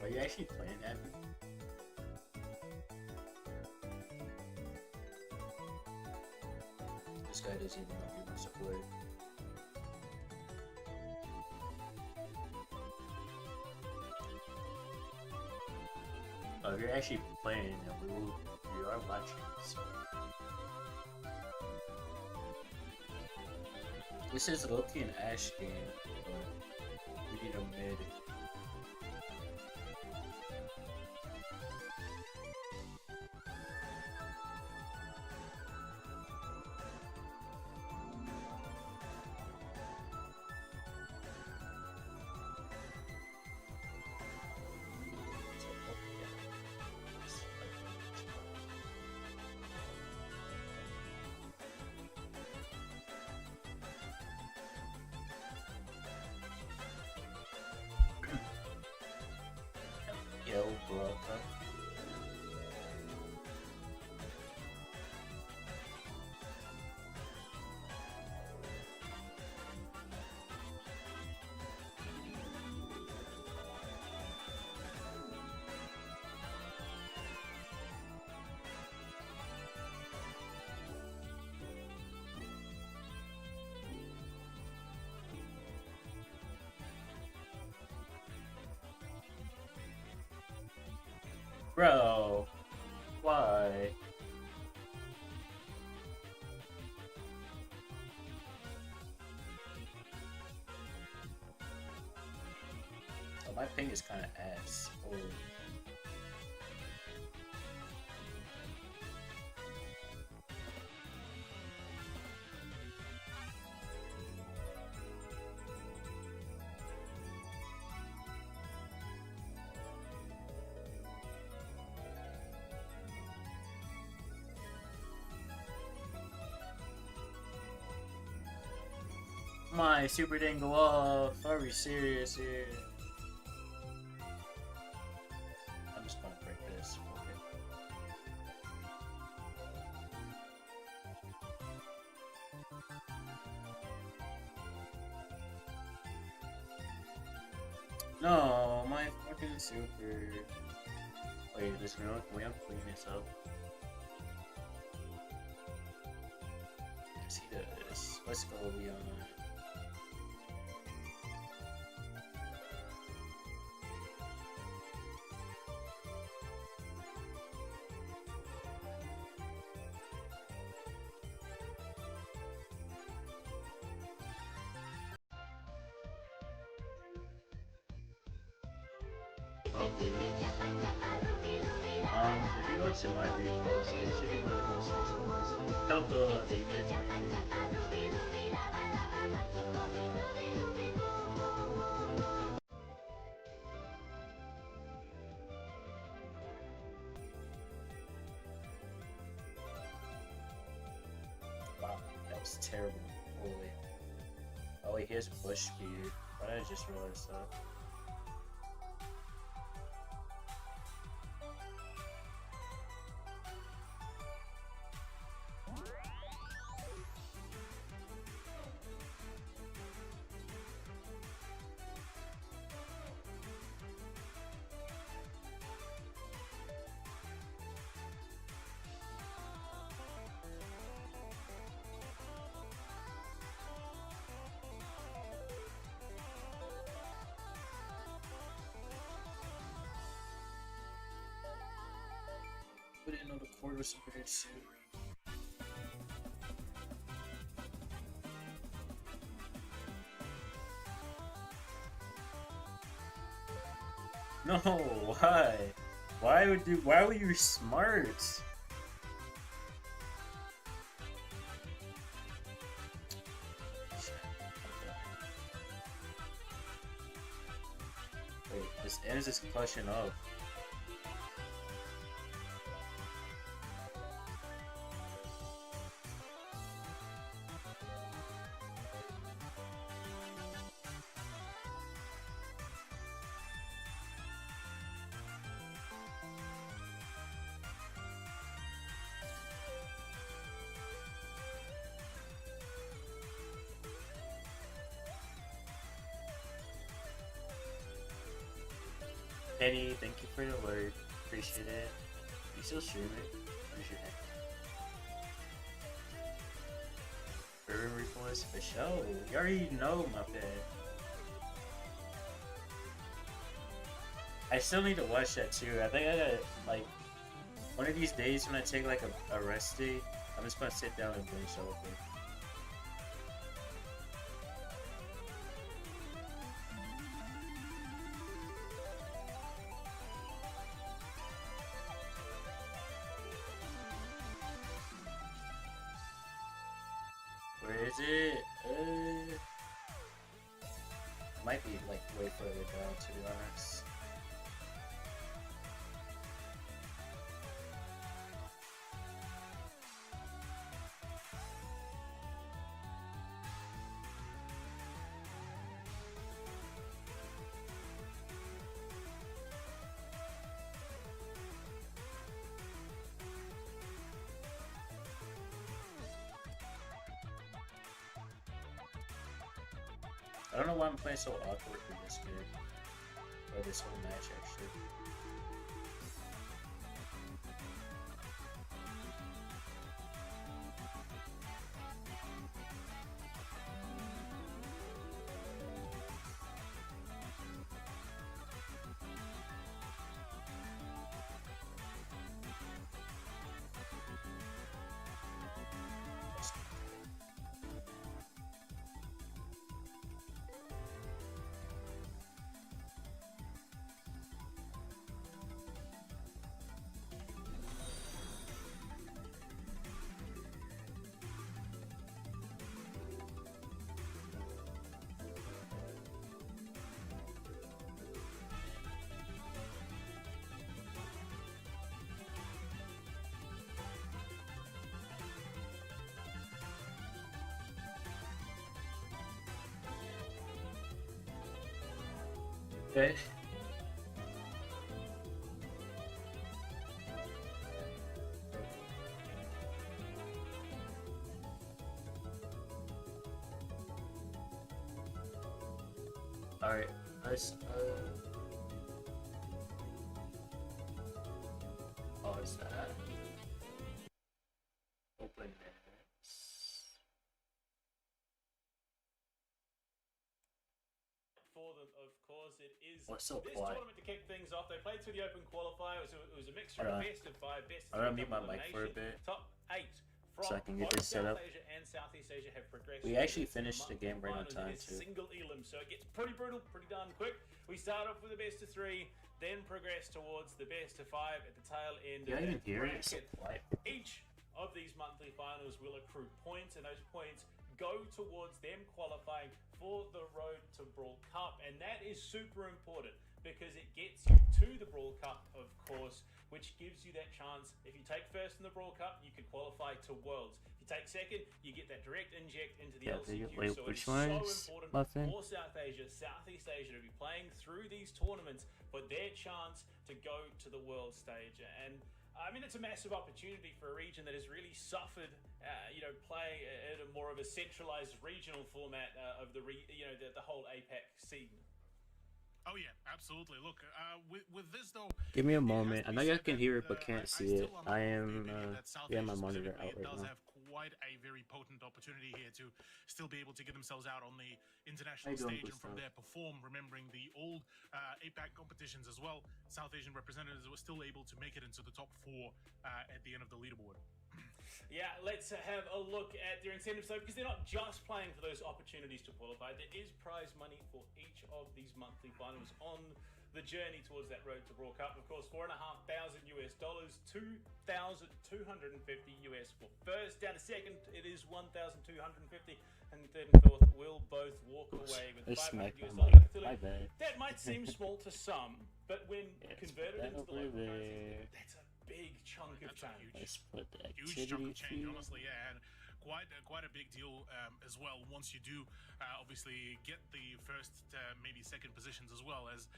Are you actually playing that? This guy doesn't even know he wants to play. Oh, if you're actually playing, then we are watching. So. This is Loki and Ash game, but we need a mid. Yo, bro. Bro, why? Oh, my ping is kind of ass. Holy. My super didn't go off. Are we serious here? I'm just gonna break this. Okay. No, my fucking super. Wait, this real? Can we clean this up? Yes, he does. Let's go, Leon. Hopefully. If you go to my replays, it should be one of the most recent ones. Couple David's Wow, that was terrible. Holy. Oh, he has bush speed. Why did I just realize that? I didn't know the cord was so weird too. No, why? Why were you smart? Wait, this ends this question up. Penny, thank you for the alert. Appreciate it. You still streaming? Appreciate it. Urban Reforce for show. You already know my bad. I still need to watch that too. I think I gotta, like, one of these days when I take like a rest day, I'm just gonna sit down and finish all of it. Where is it? It might be like way further down, to be honest. I don't know why I'm playing so awkward with this game. Or this whole match, actually. Okay. Alright, let's pause that. Open this. For them, of course, it is What's so this quiet? tournament to kick things off. They played through the Open Qualifier. It was a mixture of best of 5, best of I'm gonna 3 mute my mic for a bit. Top 8 so I can get both this set up. South Asia and Southeast Asia have progressed. We actually to finished the game right on time monthly finals in too. a single elim, so it gets pretty brutal, pretty darn quick. We start off with the best of 3, then progress towards the best of 5 at the tail end Yeah, of I that can hear it. It's so bracket. quiet. Each of these monthly finals will accrue points, and those points go towards them qualifying for the Road to Brawl Cup, and that is super important because it gets you to the Brawl Cup, of course, which gives you that chance. If you take first in the Brawl Cup, you can qualify to Worlds. If you take second, you get that direct inject into the LCQ. Wait, so which it's one's so important Muffin? for South Asia, Southeast Asia to be playing through these tournaments for their chance to go to the world stage. And I mean, it's a massive opportunity for a region that has really suffered, playing at a more of a centralized regional format of the whole APAC scene. Oh yeah, absolutely. Look, with this though, Give me a it has moment. to I be know you said can that, hear it but can't see it. still am I of the am opinion that South yeah, my Asia monitor specifically out right does now. have quite a very potent opportunity here to still be able to get themselves out on the international How you doing, stage and from Gustav? there perform. Remembering the old APAC competitions as well, South Asian representatives were still able to make it into the top 4 at the end of the leaderboard. Yeah, let's have a look at their incentives though, because they're not just playing for those opportunities to qualify. There is prize money for each of these monthly finals on the journey towards that Road to Brawl Cup. Of course, $4,500 US, $2,250 US for first. Down to second, it is $1,250, and third and fourth will both walk away with I $500 smacked US. my mic. My bad. That might seem small to some, but when Let's converted put that into the over local currency, there. that's a big chunk of That's a change. Let's put the Huge chunk activity of change, feed. honestly, yeah, and quite a big deal as well. Once you do obviously get the first, maybe second positions as well, as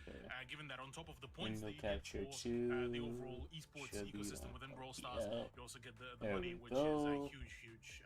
given that on top of the points that Window you get capture for the 2 overall esports should be ecosystem on within Brawl copy Stars, up. you also get the There money, we which is a go. huge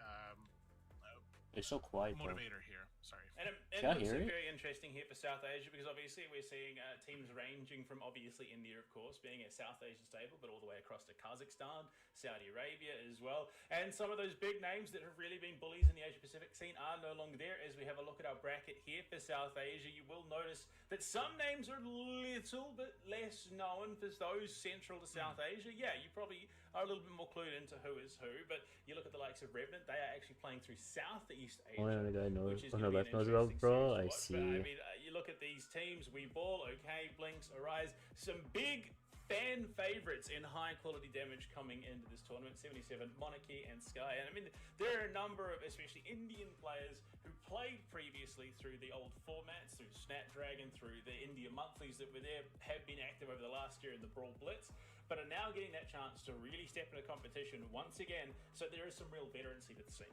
It's so quiet though. motivator here. Sorry. And it Can I looks hear it? very interesting here for South Asia because obviously we're seeing teams ranging from obviously India, of course, being a South Asian staple, but all the way across to Kazakhstan, Saudi Arabia as well. And some of those big names that have really been bullies in the Asia Pacific scene are no longer there. As we have a look at our bracket here for South Asia, you will notice that some names are a little bit less known for those central to South Asia. Yeah, you probably are a little bit more clued into who is who, but you look at the likes of Revenant, they are actually playing through Southeast Asia. Only other guy knows Which is on gonna the be left an knows about, interesting bro. series to I watch. see. But, I mean, you look at these teams, We Ball, okay, Blinks, Arise, some big fan favorites in high quality damage coming into this tournament. 77, Monarchy, and Sky. And I mean, there are a number of especially Indian players who played previously through the old formats, through Snapdragon, through the India monthlies that were there, have been active over the last year in the Brawl Blitz, but are now getting that chance to really step into competition once again. So there is some real veterancy to the scene.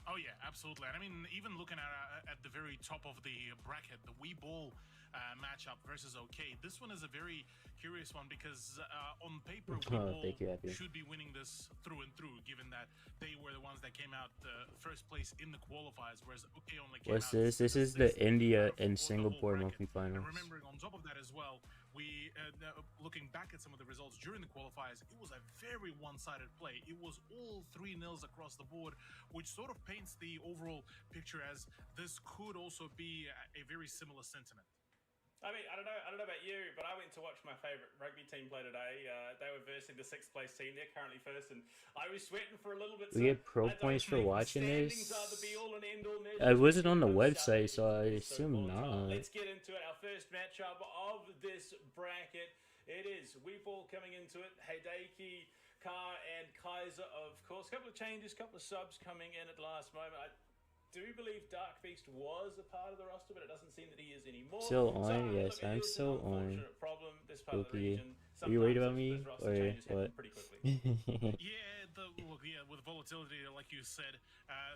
Oh yeah, absolutely. And I mean, even looking at the very top of the bracket, the Wii Ball matchup versus OK, this one is a very curious one because on paper, Wii Ball Thank you, Happy. should be winning this through and through, given that they were the ones that came out first place in the qualifiers, whereas OK only came What's out this? This is the sixth India for and the whole Singapore bracket. monthly And finals. remembering on top of that as well, we looking back at some of the results during the qualifiers, it was a very one-sided play. It was all 3-0s across the board, which sort of paints the overall picture as this could also be a very similar sentiment. I mean, I don't know about you, but I went to watch my favourite rugby team play today. They were versing the 6th place team. They're currently first, and I was sweating for a little bit. We get pro I don't points for think the watching standings this. are the be-all and end-all measure, I wasn't on the because website, South so I Asia is so assume volatile. not. Let's get into it. Our first matchup of this bracket. It is Weeple coming into it. Hideki, Kar, and Kaiser, of course. A couple of changes, couple of subs coming in at the last moment. I do believe Dark Beast was a part of the roster, but it doesn't seem that he is anymore. Still So, on? look, Yes, it I'm is an still on. unfortunate problem, this part of the Spooky. region. Are you worried Sometimes about me those roster or changes happen what? pretty quickly. Yeah, with volatility, like you said,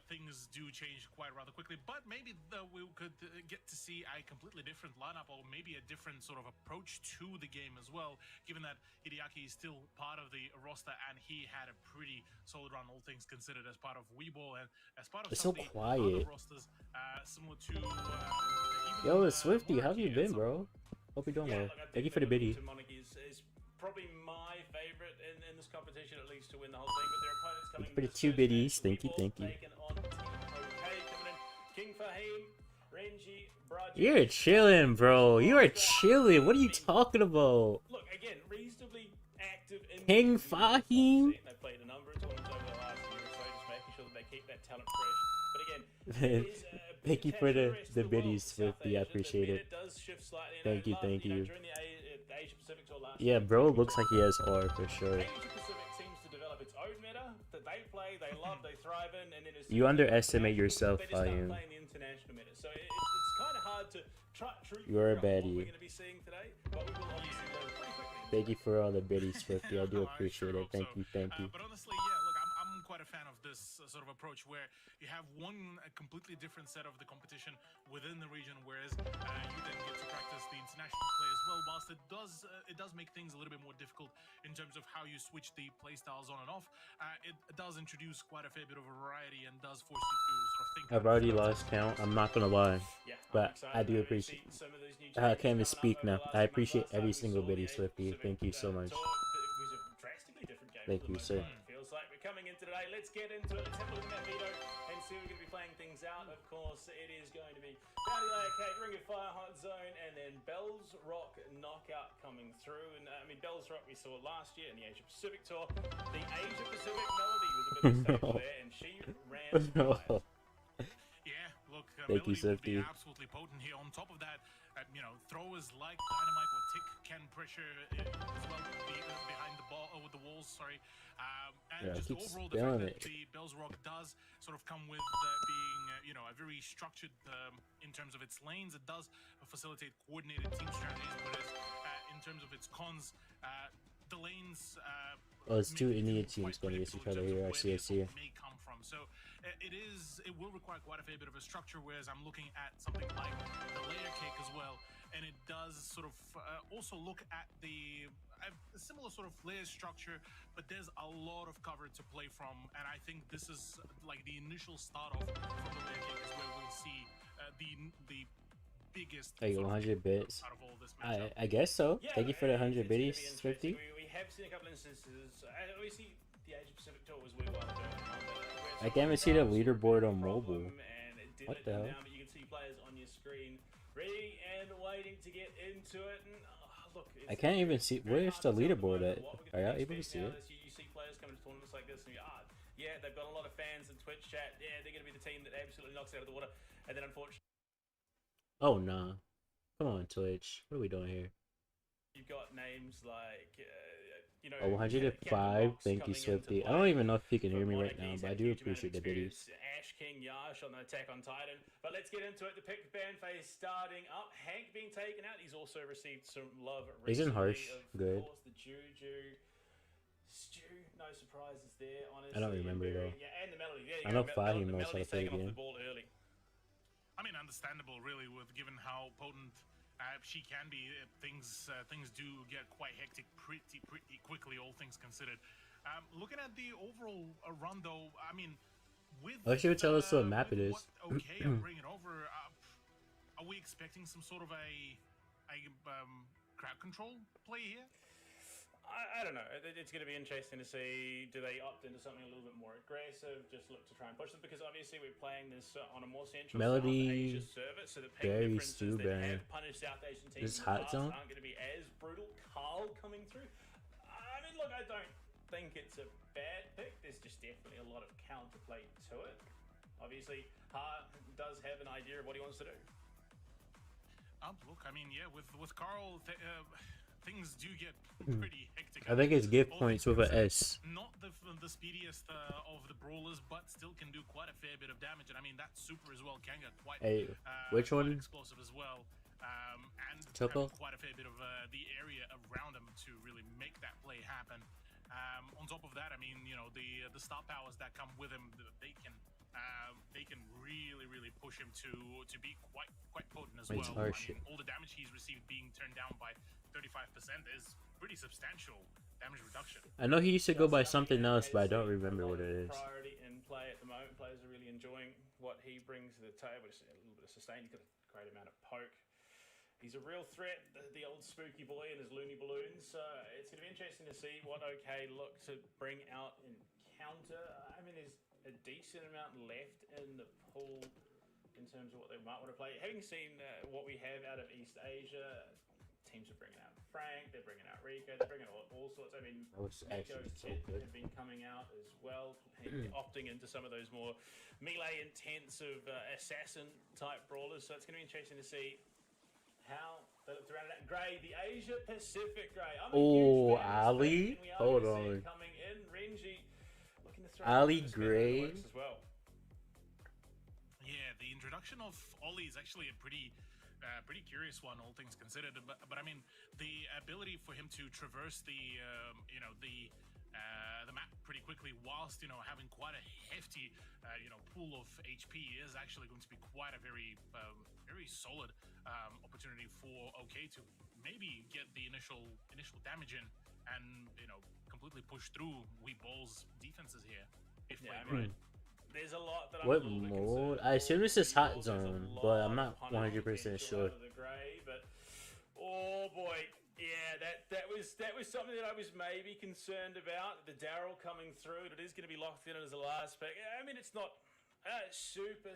things do change quite rather quickly. But maybe we could get to see a completely different lineup, or maybe a different sort of approach to the game as well, given that Hideaki is still part of the roster and he had a pretty solid run, all things considered, as part of Weeball and as part of It's some so of the quiet. other rosters, similar to Yo, Swifty, how have you Monarchy been, and bro? Hope you're doing well. Look, I Thank you think for the that biddy. Monarchy is probably my favourite in this competition, at least to win the whole thing. But their opponents coming For the this 2 first biddies, match, thank you, Weeble thank you. taking on Team OK coming in. King Fahim, Renji, Braj. You're chilling, bro. You are chilling. What are you talking about? Look, again, reasonably active in King the Fahim? They played a number of tournaments over the last year or so, just that talent fresh. But again, it is a Thank you bit for attached to the rest of biddies, world, Swifty. I South Asia. appreciate The it. meta does shift slightly. Thank you, thank you. During the Asia Pacific tour last Yeah, year, bro we looks talked like he has R for sure. Asia Pacific seems to develop its own meta that they play, they love, they thrive in, and then as soon You as they go underestimate international, yourself, they just start Fayum. playing the international meta. So it's kind of hard to truly You're a figure out what baddie. we're going to be seeing today, but we will obviously learn pretty quickly. Thank you for all the biddies, Swifty. I do No, appreciate sure it. hope Thank so. you, thank you. But honestly, yeah, look, I'm quite a fan of this sort of approach where you have a completely different set of the competition within the region, whereas you then get to practice the international play as well. Whilst it does make things a little bit more difficult in terms of how you switch the play styles on and off, it does introduce quite a fair bit of variety and does force you to sort of think. I've already lost count. I'm not gonna lie, Yeah, but I'm I do excited to appreciate. see some of those new I changes can't even coming up speak over now. the last I 2 months. appreciate Last time every we single saw the biddy, Asia Swifty. Pacific, Thank you so much. tour, it was a drastically different game. Thank for the you, most sir. part. Feels like we're coming into today. Let's get into it. Let's have a look at that veto and see we're going to be playing things out. Of course, it is going to be Bounty Layer Cake, Ring of Fire, Hot Zone, and then Bell's Rock Knockout coming through. And I mean, Bell's Rock we saw last year in the Asia Pacific tour. The Asia Pacific Melody was a bit of a staple there, and she ran wild. Yeah, look, Thank you, Melody would be Swifty. absolutely potent here. On top of that, throwers like Dynamite or Tick can pressure as well behind the ball, with the walls. Sorry, and Yeah, I just keep overall the fact spelling that it. the Bell's Rock does sort of come with being a very structured in terms of its lanes. It does facilitate coordinated team strategies, whereas in terms of its cons, the lanes. Oh, it's two make it Indian quite teams going against each predictable other in here. I terms of see, I where the see. assault may come from. So it will require quite a fair bit of a structure, whereas I'm looking at something like the layer cake as well, and it does sort of also look at a similar sort of layer structure, but there's a lot of cover to play from, and I think this is like the initial start off from the layer cake is where we'll see the biggest Hey, sort of 100 bits. out of all this matchup. I guess so. Yeah, Thank you for the it's 100 gonna be biddies, interesting. Swifty. We have seen a couple instances. Obviously, the Asia Pacific tour was way while ago. I can't even see the leaderboard on mobile. What the hell? Now, but you can see players on your screen ready and waiting to get into it. And look, I can't even see. Where's the leaderboard at? Are y'all able to see it? You see players coming to tournaments like this, and yeah, they've got a lot of fans in Twitch chat. Yeah, they're going to be the team that absolutely knocks it out of the water. And then unfortunately, Oh nah. Come on, Twitch. What are we doing here? you've got names like, Oh, 105. Thank you, Swifty. I don't even know if you can hear me right now, but I do appreciate the biddies. Ash King Yash on the Attack on Titan. But let's get into it. The pick fan phase starting up. Hank being taken out. He's also received some love recently. Isn't Harsh of good? course, the Juju. Stu, no surprises there, honestly. I don't remember, though. Yeah, and the Melody. There you I go. know Fahim knows how to Melody's play the taken off game. the ball early. I mean, understandable, really, with given how potent she can be. Things do get quite hectic pretty quickly, all things considered. Looking at the overall run, though, I mean, with Oh, she would tell us what map it is. Okay, I'm bringing it over. Are we expecting some sort of a crowd control play here? I don't know. It's going to be interesting to see. Do they opt into something a little bit more aggressive? Just look to try and push them, because obviously we're playing this on a more central Melody, South Asia server, so the Barry, pig differences that Stuban. have punished South Asian teams This in the Hot past Zone? aren't going to be as brutal. Carl coming through. I mean, look, I don't think it's a bad pick. There's just definitely a lot of counterplay to it. Obviously, Hart does have an idea of what he wants to do. Look, I mean, yeah, with Carl, things do get pretty hectic. I think it's give All points things with an considered, S. Not the speediest of the brawlers, but still can do quite a fair bit of damage. And I mean, that super as well can get quite, Hey, which quite one? explosive as well. And Tuckle? have quite a fair bit of the area around him to really make that play happen. On top of that, I mean, the star powers that come with him, they can really push him to be quite potent as It's well. I harsh. mean, all the damage he's received being turned down by 35% is pretty substantial damage reduction. I know he used to go by something else, but I don't remember what it is. Priority in play at the moment. Players are really enjoying what he brings to the table. Just a little bit of sustain. He's got a great amount of poke. He's a real threat, the old spooky boy and his loony balloons. So it's going to be interesting to see what OK look to bring out in counter. I mean, there's a decent amount left in the pool in terms of what they might want to play. Having seen what we have out of East Asia, teams are bringing out Frank, they're bringing out Rico, they're bringing all sorts. I mean, That was actually Nico's so Tit good. have been coming out as well, opting into some of those more melee intensive assassin type brawlers. So it's going to be interesting to see how they looked around at that. Gray, the Asia Pacific Gray. I'm a Oh, huge fan of this Ali? pick, and we are Hold gonna see it on. coming in. Renji looking to throw Ali a bit of spin in the Gray? works as well. Yeah, the introduction of Ollie is actually a pretty curious one, all things considered. But I mean, the ability for him to traverse the the map pretty quickly, whilst having quite a hefty pool of HP, is actually going to be quite a very solid opportunity for OK to maybe get the initial damage in and completely push through Weeball's defenses here if Yeah, I played mean, right. there's a lot that I'm What a little bit mode? concerned I assume for. this is Hot There's a Zone, lot but I'm of not punishing 100% potential sure. out of the Gray, but oh boy, yeah, that was something that I was maybe concerned about. The Daryl coming through, it is going to be locked in as a last pick. I mean, it's not a super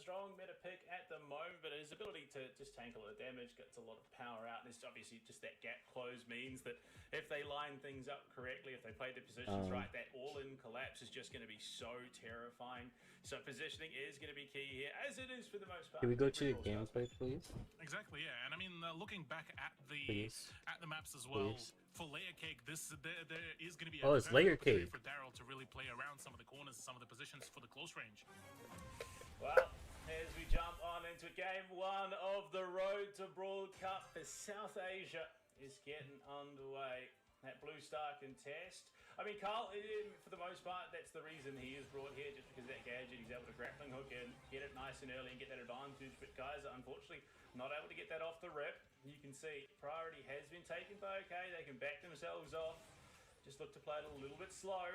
strong meta pick at the moment, but his ability to just tank a lot of damage, gets a lot of power out, and it's obviously just that gap close means that if they line things up correctly, if they play their positions right, that all-in collapse is just going to be so terrifying. So positioning is going to be key here, as it is for the most part. Can we go to the Every Brawl gameplay, please? Exactly, yeah. And I mean, looking back at the Please. maps as well, Please. for Layer Cake, there is going to be Oh, it's very Layer good opportunity Cake. for Daryl to really play around some of the corners, some of the positions for the close range. Well, as we jump on into game one of the Road to Brawl Cup for South Asia is getting underway. That Blue Star contest. I mean, Carl, for the most part, that's the reason he is brought here, just because of that gadget. He's able to grappling hook and get it nice and early and get that advantage. But guys are unfortunately not able to get that off the rip. You can see priority has been taken by OK. They can back themselves off. Just look to play it a little bit slow.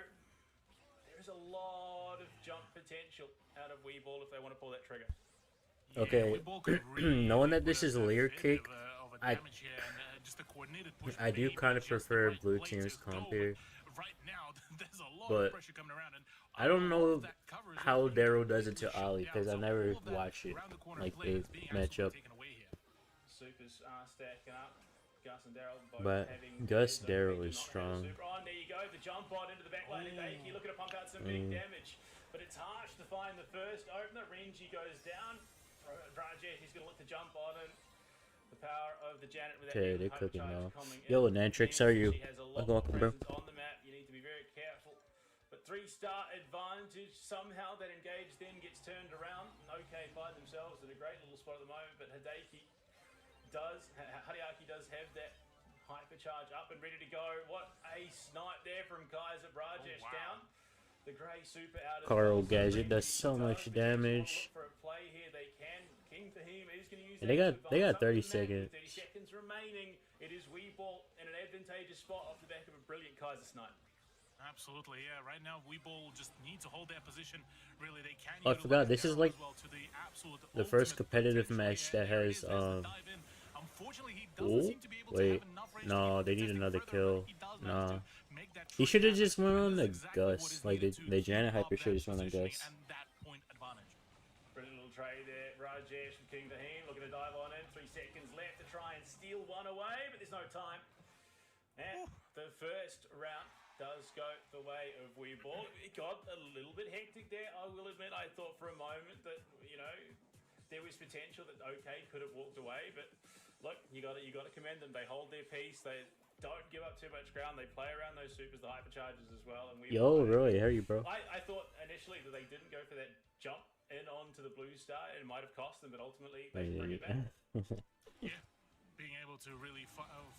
There's a lot of jump potential out of Weeball if they want to pull that trigger. Okay, Weeball could really knowing that put this is a Layer bit Cake, of a I- damage here and, just a coordinated push I from do him, kind of just the prefer right Blue way Team's to comp go. here. Right now, there's a lot But of pressure coming around, and I don't all know of that cover is how really Daryl does it quickly to shut Ali, down. because I So never all of that watch it, around the corner like play the is being matchup. absolutely taken away here. Supers are stacking up. Gus and Daryl both But having Gus players. Daryl They do is not have a strong. super. Oh, and there you go. The jump on into the back line. And Daiki looking to pump out some big damage. But it's harsh to find the first opener. Renji goes down. Rajesh, he's going to look to jump on it. The power of the Janet with that Okay, big they're cooking hypercharge now. coming Yo, in. Nantrix, Means how are you? she has a lot Welcome, of bro. presence on the map. You need to be very careful. But 3-star advantage. Somehow that engage then gets turned around. And OK find themselves in a great little spot at the moment. But Hideki Hariaki does have that hypercharge up and ready to go. What a snipe there from Kaiser Brajesh wow. down. The Grey super out as Carl well. Gadget does Renji so much but they just wanna damage. look for a play here. They can. King Fahim is going to use And they that got- to they got advance up 30 the map with seconds. 30 seconds remaining. It is Weeball in an advantageous spot off the back of a brilliant Kaiser snipe. Absolutely, yeah. Right now, Weeball just need to hold their position. Really, they can. Oh, I forgot, utilize this is Daryl like as well to the absolute the first ultimate competitive potential match here. that There it has, is, there's the dive in. Unfortunately, he doesn't oh, seem to be able to wait, have enough range no, to keep they need contesting another further, kill. but he does manage Nah. to make that He choice should have happen, just went and on that's the exactly what Gus. is Like, needed to the Janet keep up Hyper should that just went on positioning Gus. and that point advantage. Brilliant little trade there. Rajesh from King Fahim looking to dive on in. 3 seconds left to try and steal one away, but there's no time. And the first round does go the way of Weeball. It got a little bit hectic there, I will admit. I thought for a moment that, there was potential that OK could have walked away, but look, you got to commend them. They hold their peace. They don't give up too much ground. They play around those supers, the hypercharges as well. And Yo, Roy, how are you, bro? I thought initially that they didn't go for that jump in onto the Blue Star. It might have cost them, but ultimately they bring it back. Yeah, being able to really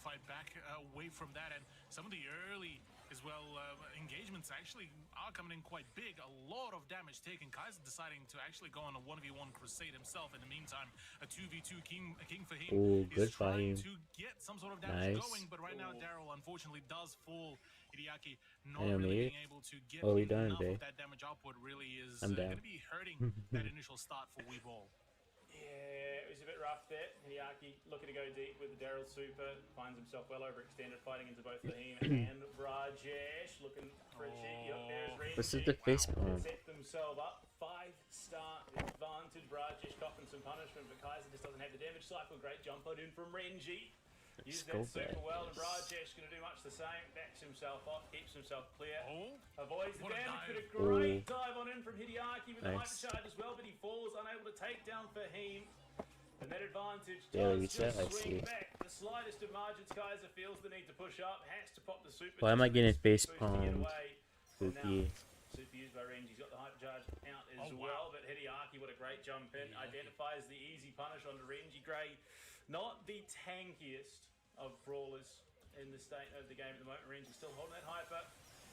fight back away from that, and some of the early as well engagements actually are coming in quite big. A lot of damage taken. Kaiser deciding to actually go on a 1v1 crusade himself. In the meantime, a 2v2 King Fahim Ooh, good is trying Fahim. to get some sort of damage Nice. going, but right now Daryl unfortunately does fall. Hideaki not Hey, really mate. being able to get What are we doing, enough babe? of that damage output really is I'm going down. to be hurting that initial start for Weeball. Yeah, it was a bit rough there. Hideaki looking to go deep with the Daryl super. Finds himself well overextended, fighting into both Fahim and Rajesh. Looking for a cheeky up there as Renji. What's with the face palm? Set themselves up. 5-star advantage. Rajesh copping some punishment, but Kaiser just doesn't have the damage cycle. Great jump out in from Renji. Used go that super back. well, and Rajesh going to do much the same. Backs himself off, keeps himself clear. Oh, Avoids the what a damage, but a dive. great dive on in from Hideaki with the Nice. hypercharge as well, but he falls, unable to take down Fahim. And that advantage Daily does reset, I just see. swing back. The slightest of margins, Kaiser feels the need to push up, has to pop the super. Why am I just getting needs face boost to get palmed? away. Well, now, Spooky. super used by Range. He's got the hypercharge out as Oh, wow. well, but Hideaki, what a great jump in. Identifies the easy punish onto Renji Gray. Not the tankiest of brawlers in the state of the game at the moment. Renji still holding that hyper.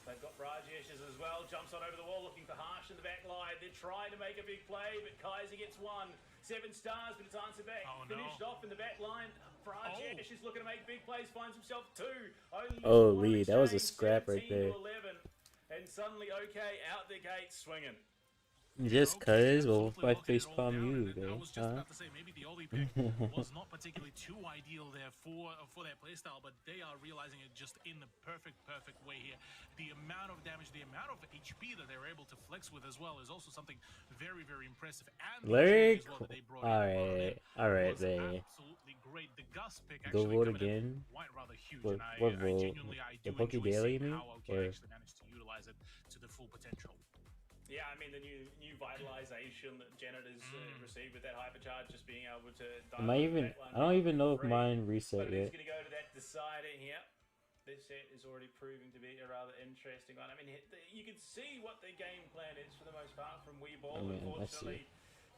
They've got Brajeshes as well. Jumps on over the wall, looking for Harsh in the back line. They're trying to make a big play, but Kaiser gets one. 7 stars, but it's answered back. Oh, no. Finished off in the back line. Brajesh is looking to make big plays, finds himself 2. Only Holy, one that was a exchange, scrap right 17 to there. 11. And suddenly, okay, out the gate swinging. Just Okay, cuz, well, if I absolutely locking face it all palm down, you, and I though, was just huh? about to say maybe the Oli pick was not particularly too ideal there for their playstyle, but they are realizing it just in the perfect way here. The amount of damage, the amount of HP that they're able to flex with as well is also something very impressive. And the Very agility as well that they brought Alright, in. alright, Was man. absolutely great. The Gus pick Go actually vote coming in again. quite rather huge, What- and what I vote? genuinely The do Poke enjoy Daily, you seeing mean? how OK Or- actually managed to utilize it to the full potential. Yeah, I mean the new vitalization that Janet has received with that hypercharge, just being able to. Am I even? I don't even know if mine reset But it's yet. going to go to that decider here. This set is already proving to be a rather interesting one. I mean, you can see what their game plan is for the most part from Weeball. I mean, I Unfortunately,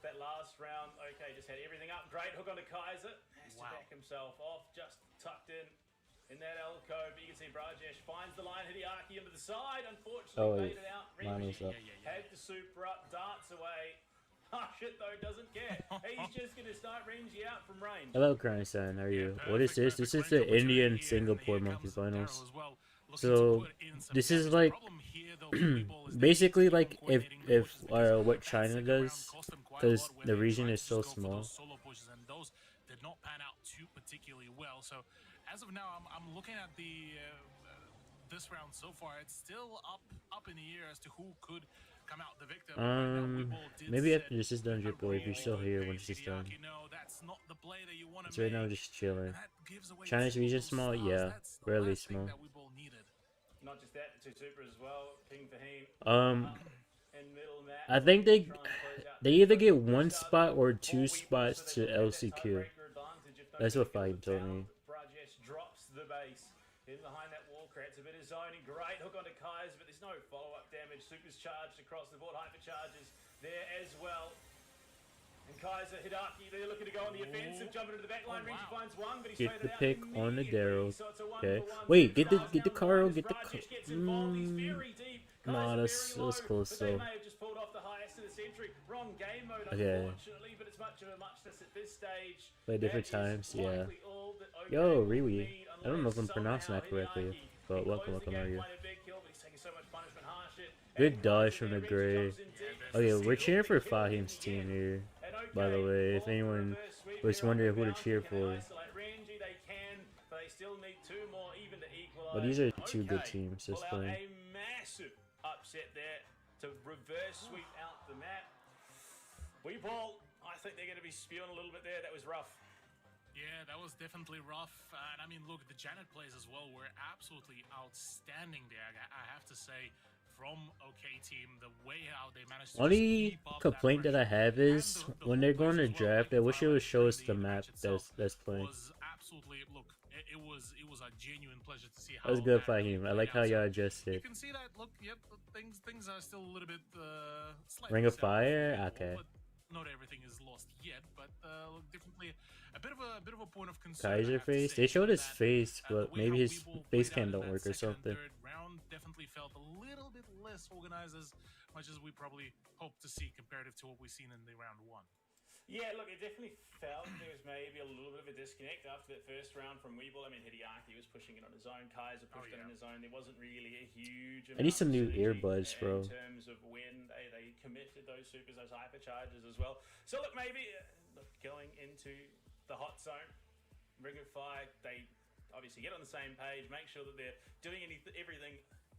that last round, okay, just had everything up. Great hook onto Kaiser. Has to back himself off, just tucked in that alcove. But you can see Brajesh finds the line. Hideaki into the side. Unfortunately, made it out. Mine was up. Had the super up, darts away. Shit though, doesn't care. He's just going to start Renji out from range. Hello, Grandson. How are you? What is this? This is the Indian Singapore Monkey Finals. So this is like basically like if what China does, because the region is so small. Those did not pan out too particularly well. So as of now, I'm looking at the this round so far. It's still up in the air as to who could come out the victor. Maybe after this is done, Drip Boy, if you're still here when this is done. That's not the play that you want to So right now I'm just chilling. make. China's region small, yeah, really small. Not just that, the two super as well. King Fahim. And middle map. I think they either get 1 spot or 2 spots to LCQ. That's what Fahim told me. Brajesh drops the base in behind that wall, creates a bit of zoning. Great hook onto Kaiser, but there's no follow-up damage. Super's charged across the board. Hypercharges there as well. And Kaiser, Hideaki, they're looking to go on the offensive, jumping into the back line. Renji finds one, but he's Get the traded out pick on the immediately. Daryl. So it's a Okay. 1-for-1. Wait, Two get the stars now Carl, minus. get the Brajesh gets involved. He's very deep. Nah, Kaiser that's very close, low, but they so. may have just pulled off the highest of the century. Wrong game mode, Okay. unfortunately, but it's much of a muchness at this stage. Play different That is times, yeah. likely all that OK Yo, will Riwi. need, I don't know if I'm unless pronouncing that somehow correctly, Hideaki but can welcome, close the how are game, you? find a big kill, but he's taking so much punishment. Harsh it. Good And dodge Kaiser from the there, Gray. Renji jumps in deep. Okay, we're Steals cheering the for kill Fahim's again. team here. And By the OK, way, if all for anyone reverse sweep was here wondering on who to bounce. cheer Can they for. isolate Renji? They can, but they still need 2 more even to equalize. But these are 2 good OK, teams pull just out playing. a massive upset there to reverse sweep out the map. Weeball, I think they're going to be spewing a little bit there. That was rough. Yeah, that was definitely rough. And I mean, look, the Janet plays as well were absolutely outstanding there. I have to say, from OK Team, the way how they managed to Only keep up complaint that I have and is the when whole they're going to plays as well, draft, like I wish it would show us the the map match itself that's playing. was absolutely, look, it was a genuine pleasure to see how That was good, that Fahim. I played like how out. So y'all you adjusted. can see that, look, yep, things are still a little bit slightly Ring of set up Fire? for Okay. but not everything is lost yet, but look, definitely a bit of a point of concern. I Kaiser have to face? say, They showed his that, face, the but way maybe how his Weeble face played out cam in don't that work or second and something. third round definitely felt a little bit less organized as much as we probably hoped to see comparative to what we've seen in the round 1. Yeah, look, it definitely felt there was maybe a little bit of a disconnect after that first round from Weeble. I mean, Hideaki was pushing it on his own. Kaiser pushed it on his own. There wasn't really a huge amount I need some new of synergy earbuds, bro. in terms of when they committed those supers, those hypercharges as well. So, look, maybe look, going into the hot zone, Ring of Fire, they obviously get on the same page, make sure that they're doing everything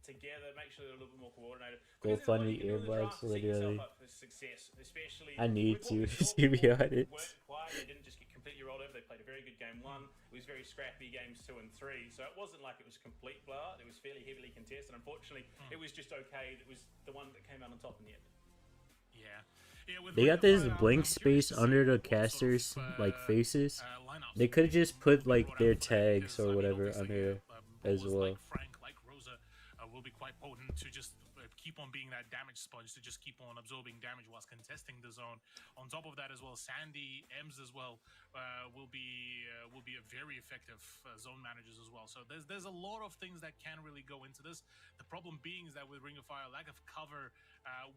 together, make sure they're a little bit more coordinated. Go Because there's a lot fund you the can do in the earbuds, draft to set yourself literally. up for success, especially I need with what we to, saw. to be People honest. weren't quiet, they didn't just get completely rolled over. They played a very good game 1. It was very scrappy games 2 and 3. So it wasn't like it was a complete blowout. It was fairly heavily contested. Unfortunately, it was just okay. It was the one that came out on top in the end. Yeah. Yeah, with They got Ring of this Fire, blank I'm curious space to see under the what sort of, casters like faces. lineups They could will just put be like brought their out for that, tags because, or I mean, whatever obviously, under as brawlers well. like Frank, like Rosa, will be quite potent to just keep on being that damage sponge, to just keep on absorbing damage whilst contesting the zone. On top of that as well, Sandy, Ems as well will be a very effective zone managers as well. So there's a lot of things that can really go into this. The problem being is that with Ring of Fire, lack of cover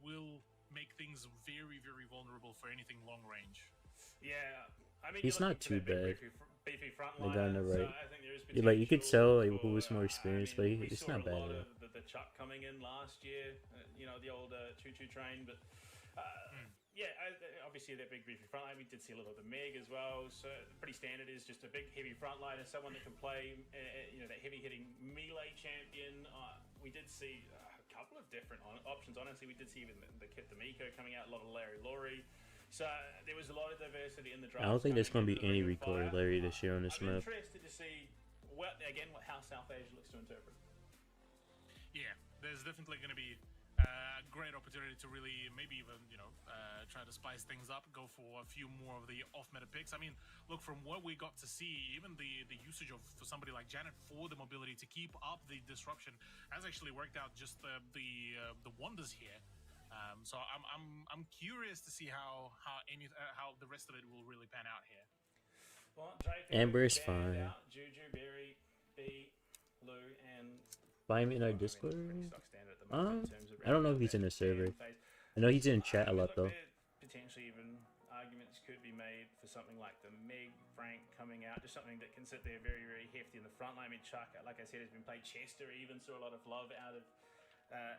will make things very, very vulnerable for anything long range. Yeah, I mean, He's you're not looking for too that bad. beefy front The guy on the line, right. so I think there is Yeah, like you could potential tell like who for, was more experienced, I but mean, we it's saw not a bad lot at all. of the Chuck coming in last year, you know, the old choo-choo train, but yeah, obviously that big beefy front line. We did see a little of the Meg as well, so pretty standard is just a big heavy front line and someone that can play, you know, that heavy hitting melee champion. We did see a couple of different options. Honestly, we did see even the Kit the Miko coming out, a lot of Larry Laurie. So there was a lot of diversity in the draft. I don't think there's gonna be any Rico or Larry this year on this I'm map. interested to see how South Asia looks to interpret. Yeah, there's definitely going to be a great opportunity to really maybe even, you know, try to spice things up, go for a few more of the off-meta picks. I mean, look, from what we got to see, even the usage of for somebody like Janet for the mobility to keep up the disruption has actually worked out just the wonders here. So I'm curious to see how the rest of it will really pan out here. Well, Draco, Amber is Band fine. out, Juju, Berry, B, Lou, and Find me in our I mean, Discord. pretty stock standard at the moment in terms of I don't know if rounding he's out in the that server. fan phase. I know he's in chat a lot Look, though. potentially even arguments could be made for something like the Meg Frank coming out, just something that can sit there very, very hefty in the front line. I mean, Chuck, like I said, has been played. Chester even saw a lot of love out of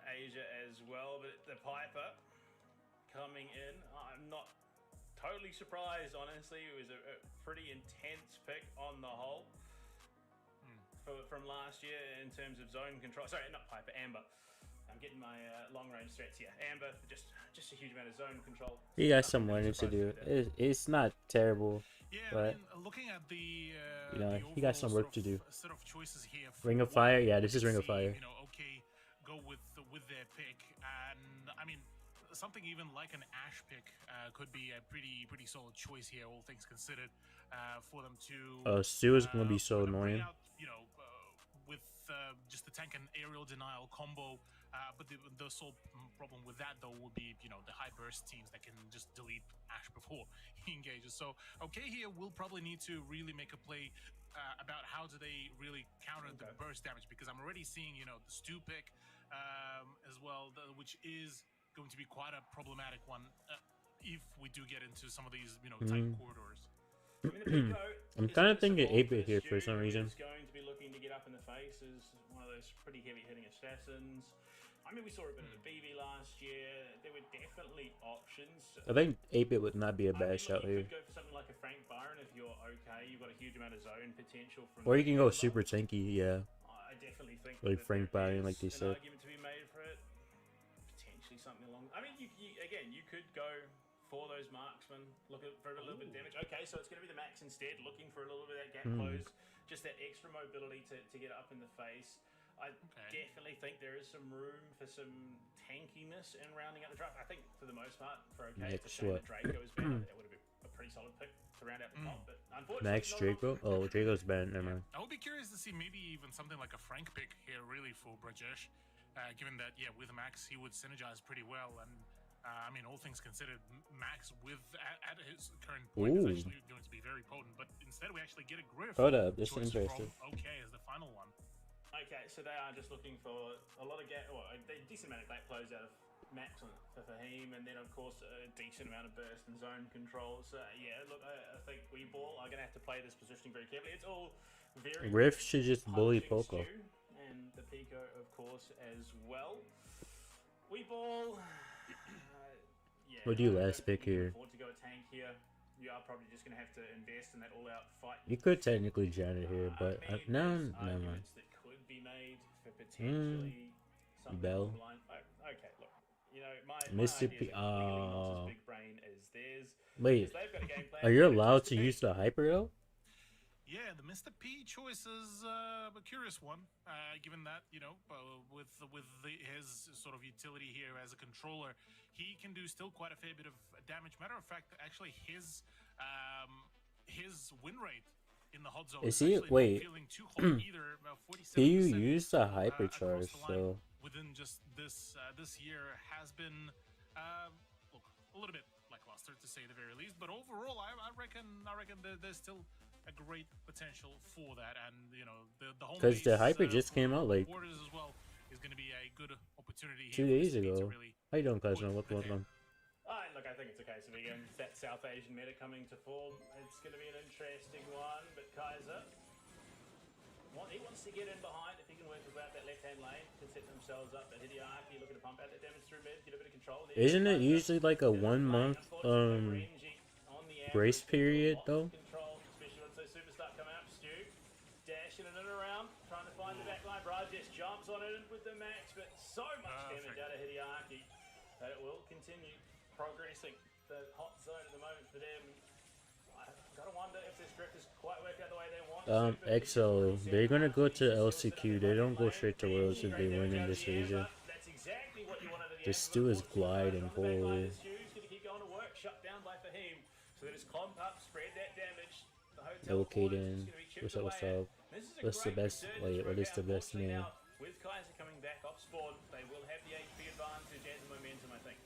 Asia as well. But the Piper coming in, I'm not totally surprised, honestly. It was a pretty intense pick on the whole from last year in terms of zone control. Sorry, not Piper, Amber. I'm getting my long range threats here. Amber, just a huge amount of zone control. He got some learning to do. It's not terrible. Yeah, But, I mean, looking at the you know, the he got some overall work to do. set of choices here. Ring of for Fire? what Yeah, we this is could Ring of see, Fire. You know, okay, go with their pick, and I mean, something even like an Ash pick could be a pretty solid choice here, all things considered, for them to. Stu is gonna be so bring annoying. out, you know, with just the tank and aerial denial combo. But the sole problem with that, though, would be, you know, the high burst teams that can just delete Ash before he engages. So, okay, here we'll probably need to really make a play about how do they really counter the burst damage, because I'm already seeing, you know, the Stu pick as well, which is going to be quite a problematic one if we do get into some of these, you know, tight corridors. I'm kind of thinking 8-bit here for some reason. Is going to be looking to get up in the face as one of those pretty heavy hitting assassins. I mean, we saw a bit of the BB last year. There were definitely options. I think 8-bit would not be a bad shot You here. could go for something like a Frank Byron if you're okay. You've got a huge amount of zone potential from. Or you can go Amber. super tanky, yeah. I definitely think Like that Frank there Byron, like is they said. an argument to be made for it. Potentially something along. I mean, you could go for those marksmen, look for a little bit of damage. Okay, so it's going to be the max instead, looking for a little bit of that gap close, just that extra mobility to get up in the face. I definitely think there is some room for some tankiness in rounding out the draft. I think for the most part, for okay, it's a shame that Draco has been. That would have been a pretty solid pick to round out the top, but unfortunately, Max Draco? Oh, Draco's bad. Never mind. I would be curious to see maybe even something like a Frank pick here, really, for Brajesh, given that, yeah, with Max, he would synergize pretty well. And, I mean, all things considered, Max at his current point is actually going to be very potent. But instead, we actually get a Griff. Hold up, this is choice interesting. from OK as the final one. Okay, so they are just looking for a lot of a decent amount of gap close out of Max for Fahim, and then of course a decent amount of burst and zone control. So yeah, look, I think Weeball are going to have to play this positioning very carefully. It's all very Riff should just bully punching Poco. Stew, and the Pico of course as well. Weeball. Yeah, What do you I don't last think pick you can here? afford to go a tank here. You are probably just going to have to invest in that all-out fight. You could technically Janet here, but I mean, no, there's never mind. arguments that could be made for potentially something Bell. along the line. Oh, okay, look. You know, my Mr. idea P. is clearly not as big brain as theirs. Wait, Because they've got a game plan. are you and allowed Mr. to P, use the hyper though? Yeah, the Mr. P choice is a curious one, given that with his sort of utility here as a controller, he can do still quite a fair bit of damage. Matter of fact, actually, his win rate in the hot zone Is he- actually wait. not feeling too hot either. About 47%. He used the across hypercharge, the line so within just this year has been look a little bit lackluster to say the very least. But overall, I reckon there's still a great potential for that, and the home 'Cause the base, hyper just came out, like, quarters as well is going to be a good opportunity 2 here for days Mr. P to ago. really How you doing, push Cosmo? Welcome, ahead. welcome. Look, I think it's a case of again that South Asian meta coming to form. It's going to be an interesting one, but Kaiser, he wants to get in behind. If he can work about that left-hand lane, can set themselves up. But Hideaki looking to pump out that damage through mid, get a bit of control there. Isn't it Kaiser, usually like a bit of 1 play. month Unfortunately, Renji on the grace average, period, lots of though? Control, especially once those super start coming up. Stu dashing it in and around, trying to find the back line. Rajesh jumps on it with the max, but so much damage out of Hideaki that it will continue progressing. The hot zone at the moment for them. I've got to wonder if this drifters quite work out the way they want. EXO, they're gonna go to LCQ. They don't go straight to Worlds if they win in this region. That's exactly what you wanted at the The end. Stu is gliding, holy. Stu's gonna keep going to work, shut down by Fahim. So they just clump up, spread that damage. The hotel Yo, quarters Kaden, is gonna be chipped what's up, what's away at. up? This is a What's the great best- resurgence wait, for what is the Cal. best Unfortunately name? now, with Kaiser coming back off spawn, they will have the HP advantage and the momentum, I think.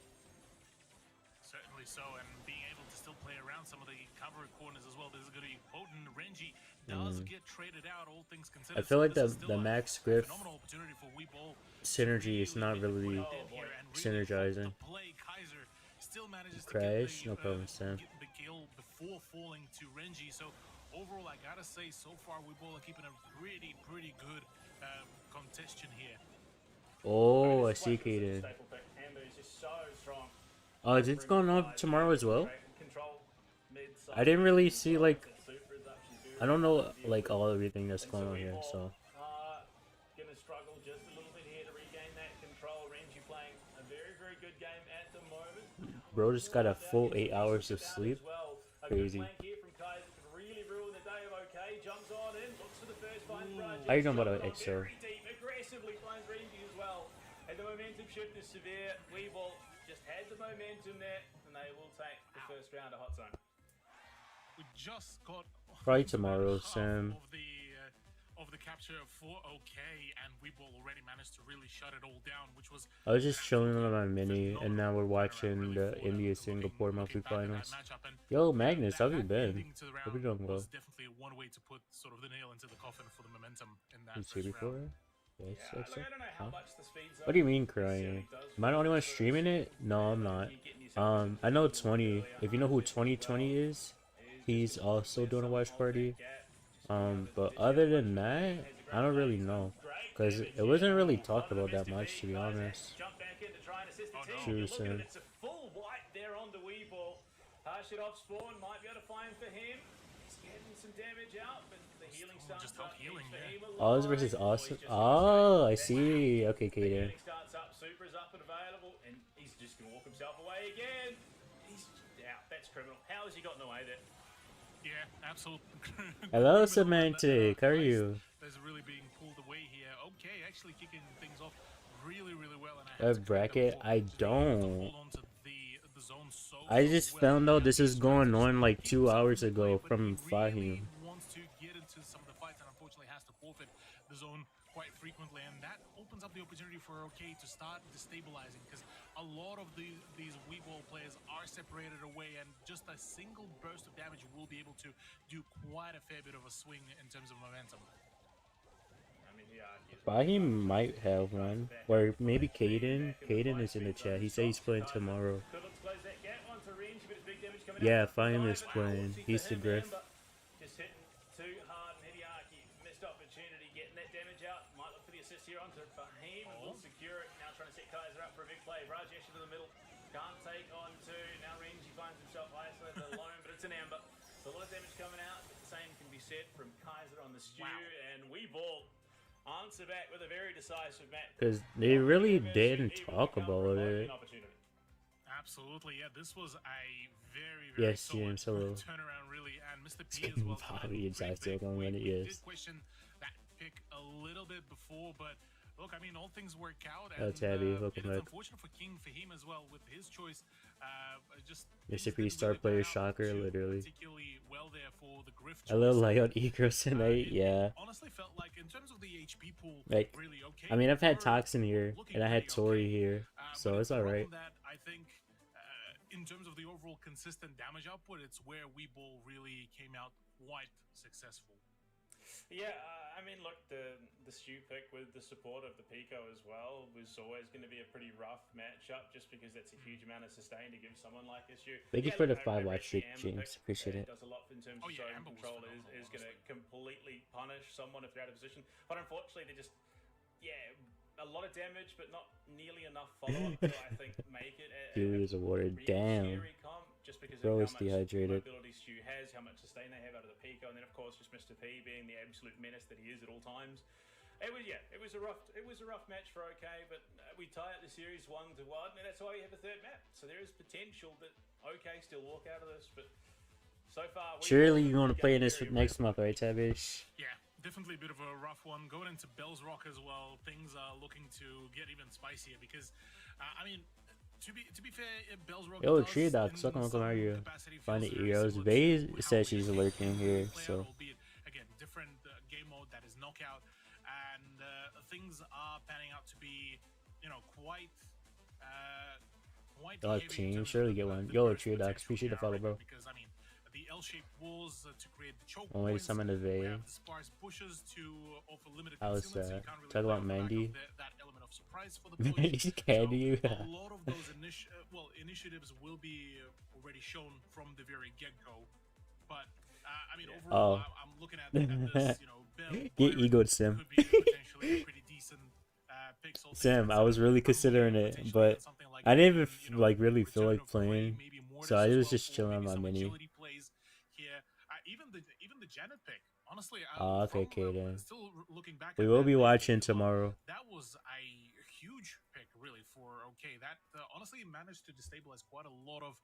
Certainly so, and being able to still play around some of the cover corners as well. This is going to be potent. Renji does get traded out, all things considered. I feel like This is the still a Max Griff phenomenal opportunity for Weeball synergy is not really synergizing. Kaiser still manages Crash, to no get problem, Sam. get the kill before falling to Renji. So overall, I gotta say, so far Weeball are keeping a pretty good contention here. Oh, I see, Kaden. Staple pick. Amber is just so strong. Oh, is it going on tomorrow as well? Control, mid, I didn't really see, like, super is up, she's doing I don't know, like, all everything that's going on here, so. Gonna struggle just a little bit here to regain that control. Renji playing a very good game at the moment. Bro just got a full 8 hours of sleep. Crazy. How you doing, by the way, EXO? Aggressively finds Renji as well. And the momentum shift is severe. Weeball just had the momentum there, and they will take the first round of Hot Zone. We just got Probably tomorrow, half Sam. of the capture for OK, and Weeball already managed to really shut it all down, which was I was just chilling on my mini, and now we're watching the India-Singapore monthly finals. Yo, Magnus, how have you been? Hope you're doing well. Was definitely one way to put sort of the nail into the coffin for the momentum in that You here first before? round. Yes, Look, EXO? I don't know how Huh? much the speed zone What do you mean necessarily crying? does Am I the only one streaming it? No, I'm not. I know 20. If you know who 2020 is, he's also doing a watch party. But other than that, I don't really know. Because it wasn't really talked about that much, to be honest. Jump back in to try and assist the team. True, Look at Sam. it, it's a full wipe there on the Weeball. Harsh it off spawn, might be able to find for him. He's getting some damage out, but the healing starts just up. out healing, Keeps yeah. Fahim Oz alive. versus Oh, Austin. he's just Oh, I that see. Okay, The Kaden. healing starts up, super is up and available, and he's just going to walk himself away again. He's out. That's criminal. How has he gotten away there? Yeah, absolutely. Hello, Semantic. How are you? There's really being pulled away here. Okay, actually kicking things off really well. And I A have to bracket? credit I Weeball to be able to don't. hold on to the zone so I just well. found out this is He's going trying to on like keep 2 himself hours in play, ago but from he really Fahim. wants to get into some of the fights and unfortunately has to forfeit the zone quite frequently, and that opens up the opportunity for OK to start destabilizing, because a lot of these Weeball players are separated away, and just a single burst of damage will be able to do quite a fair bit of a swing in terms of momentum. I mean, yeah, Fahim might have one. Or maybe Kaden. Kaden is in the chat. He said he's playing tomorrow. Could look to close that gap onto Renji, but it's big damage coming Yeah, out. Fahim is Live, playing. and He's the him, Griff. Amber just hitting too hard. Hideaki missed opportunity getting that damage out. Might look for the assist here onto Fahim and will secure it. Now trying to set Kaiser up for a big play. Rajesh into the middle. Can't take on two. Now Renji finds himself isolated alone, but it's an Amber. So a lot of damage coming out, but the same can be said from Kaiser on the Stu, and Weeball answer back with a very decisive match. Because they really didn't talk about it. Absolutely, yeah. This was a very Yes, solid James, hello. turnaround, really, and Mr. P as well. Bobby is Great actually pick. going to win it, We yes. did question that pick a little bit before, but look, I mean, all things work out. Oh, And, Tabby, it welcome is back. unfortunate for Fahim as well with his choice. Just Mr. things P didn't star really player pan out shocker, too literally. particularly well there for the Griff A little choice. Lion Egros tonight, It yeah. honestly felt like in terms of the HP pool, Like, really okay. I mean, I've had We're Toxin here, looking and I had pretty Tori okay. here, But so it's a problem alright. that I think, in terms of the overall consistent damage output, it's where Weeble really came out quite successful. Yeah, I mean, look, the Stu pick with the support of the Pico as well was always going to be a pretty rough matchup, just because that's a huge amount of sustain to give someone like a Stu. Thank you Yeah, for the look, 5 I watch reckon streak, Amber James. pick, Appreciate it. does a lot in terms Oh, of yeah, zone Amber was control. phenomenal, Is going to honestly. completely punish someone if they're out of position. But unfortunately, they just, a lot of damage, but not nearly enough follow-up to, I think, make it Huey is awarded. real Damn. scary comp, just because Bro of is how much dehydrated. mobility Stu has, how much sustain they have out of the Pico, and then of course just Mr. P being the absolute menace that he is at all times. It was a rough match for OK, but we tie up the series 1-1, and that's why we have a third map. So there is potential that OK still walk out of this, but so far. Surely you're going to play in this next month, right, Tabish? Yeah, definitely a bit of a rough one. Going into Bell's Rock as well, things are looking to get even spicier because, I mean, to be fair, Bell's Rock. Yo, does Tree Doc, in welcome some how are you? capacity Find feels the very Eros. similar Vay to how says we she's play lurking here, play so. out, albeit, again, different game mode that is knockout, and things are panning out to be, quite. Dog heavy in team, terms of surely the- get one. the Yo, burst Tree Docs, potential appreciate the here, I follow, reckon, bro. because I mean, the L-shaped walls to create the choke Only points. summon the We Vay. have the sparse bushes to offer limited How's concealment, so you that? can't really Talk play about off the back of Mandy. that element of surprise for the Mandy's players. candy. So a lot of those initiatives will be already shown from the very get-go. But I mean, overall, I'm looking at this, Bell, Get Byron egoed, Sim. could be potentially a pretty decent pick. So Sim, I was really considering it, potentially but get something like I didn't Bane, even like really feel return like of Gray, playing, maybe Mortis so I as was well just for chilling on maybe my some mini. agility plays here. Even the Janet pick, honestly. Oh, okay, from, then. Still looking back, We at will that be pick, watching well, tomorrow. That was a huge pick, really, for OK. That honestly managed to destabilize quite a lot of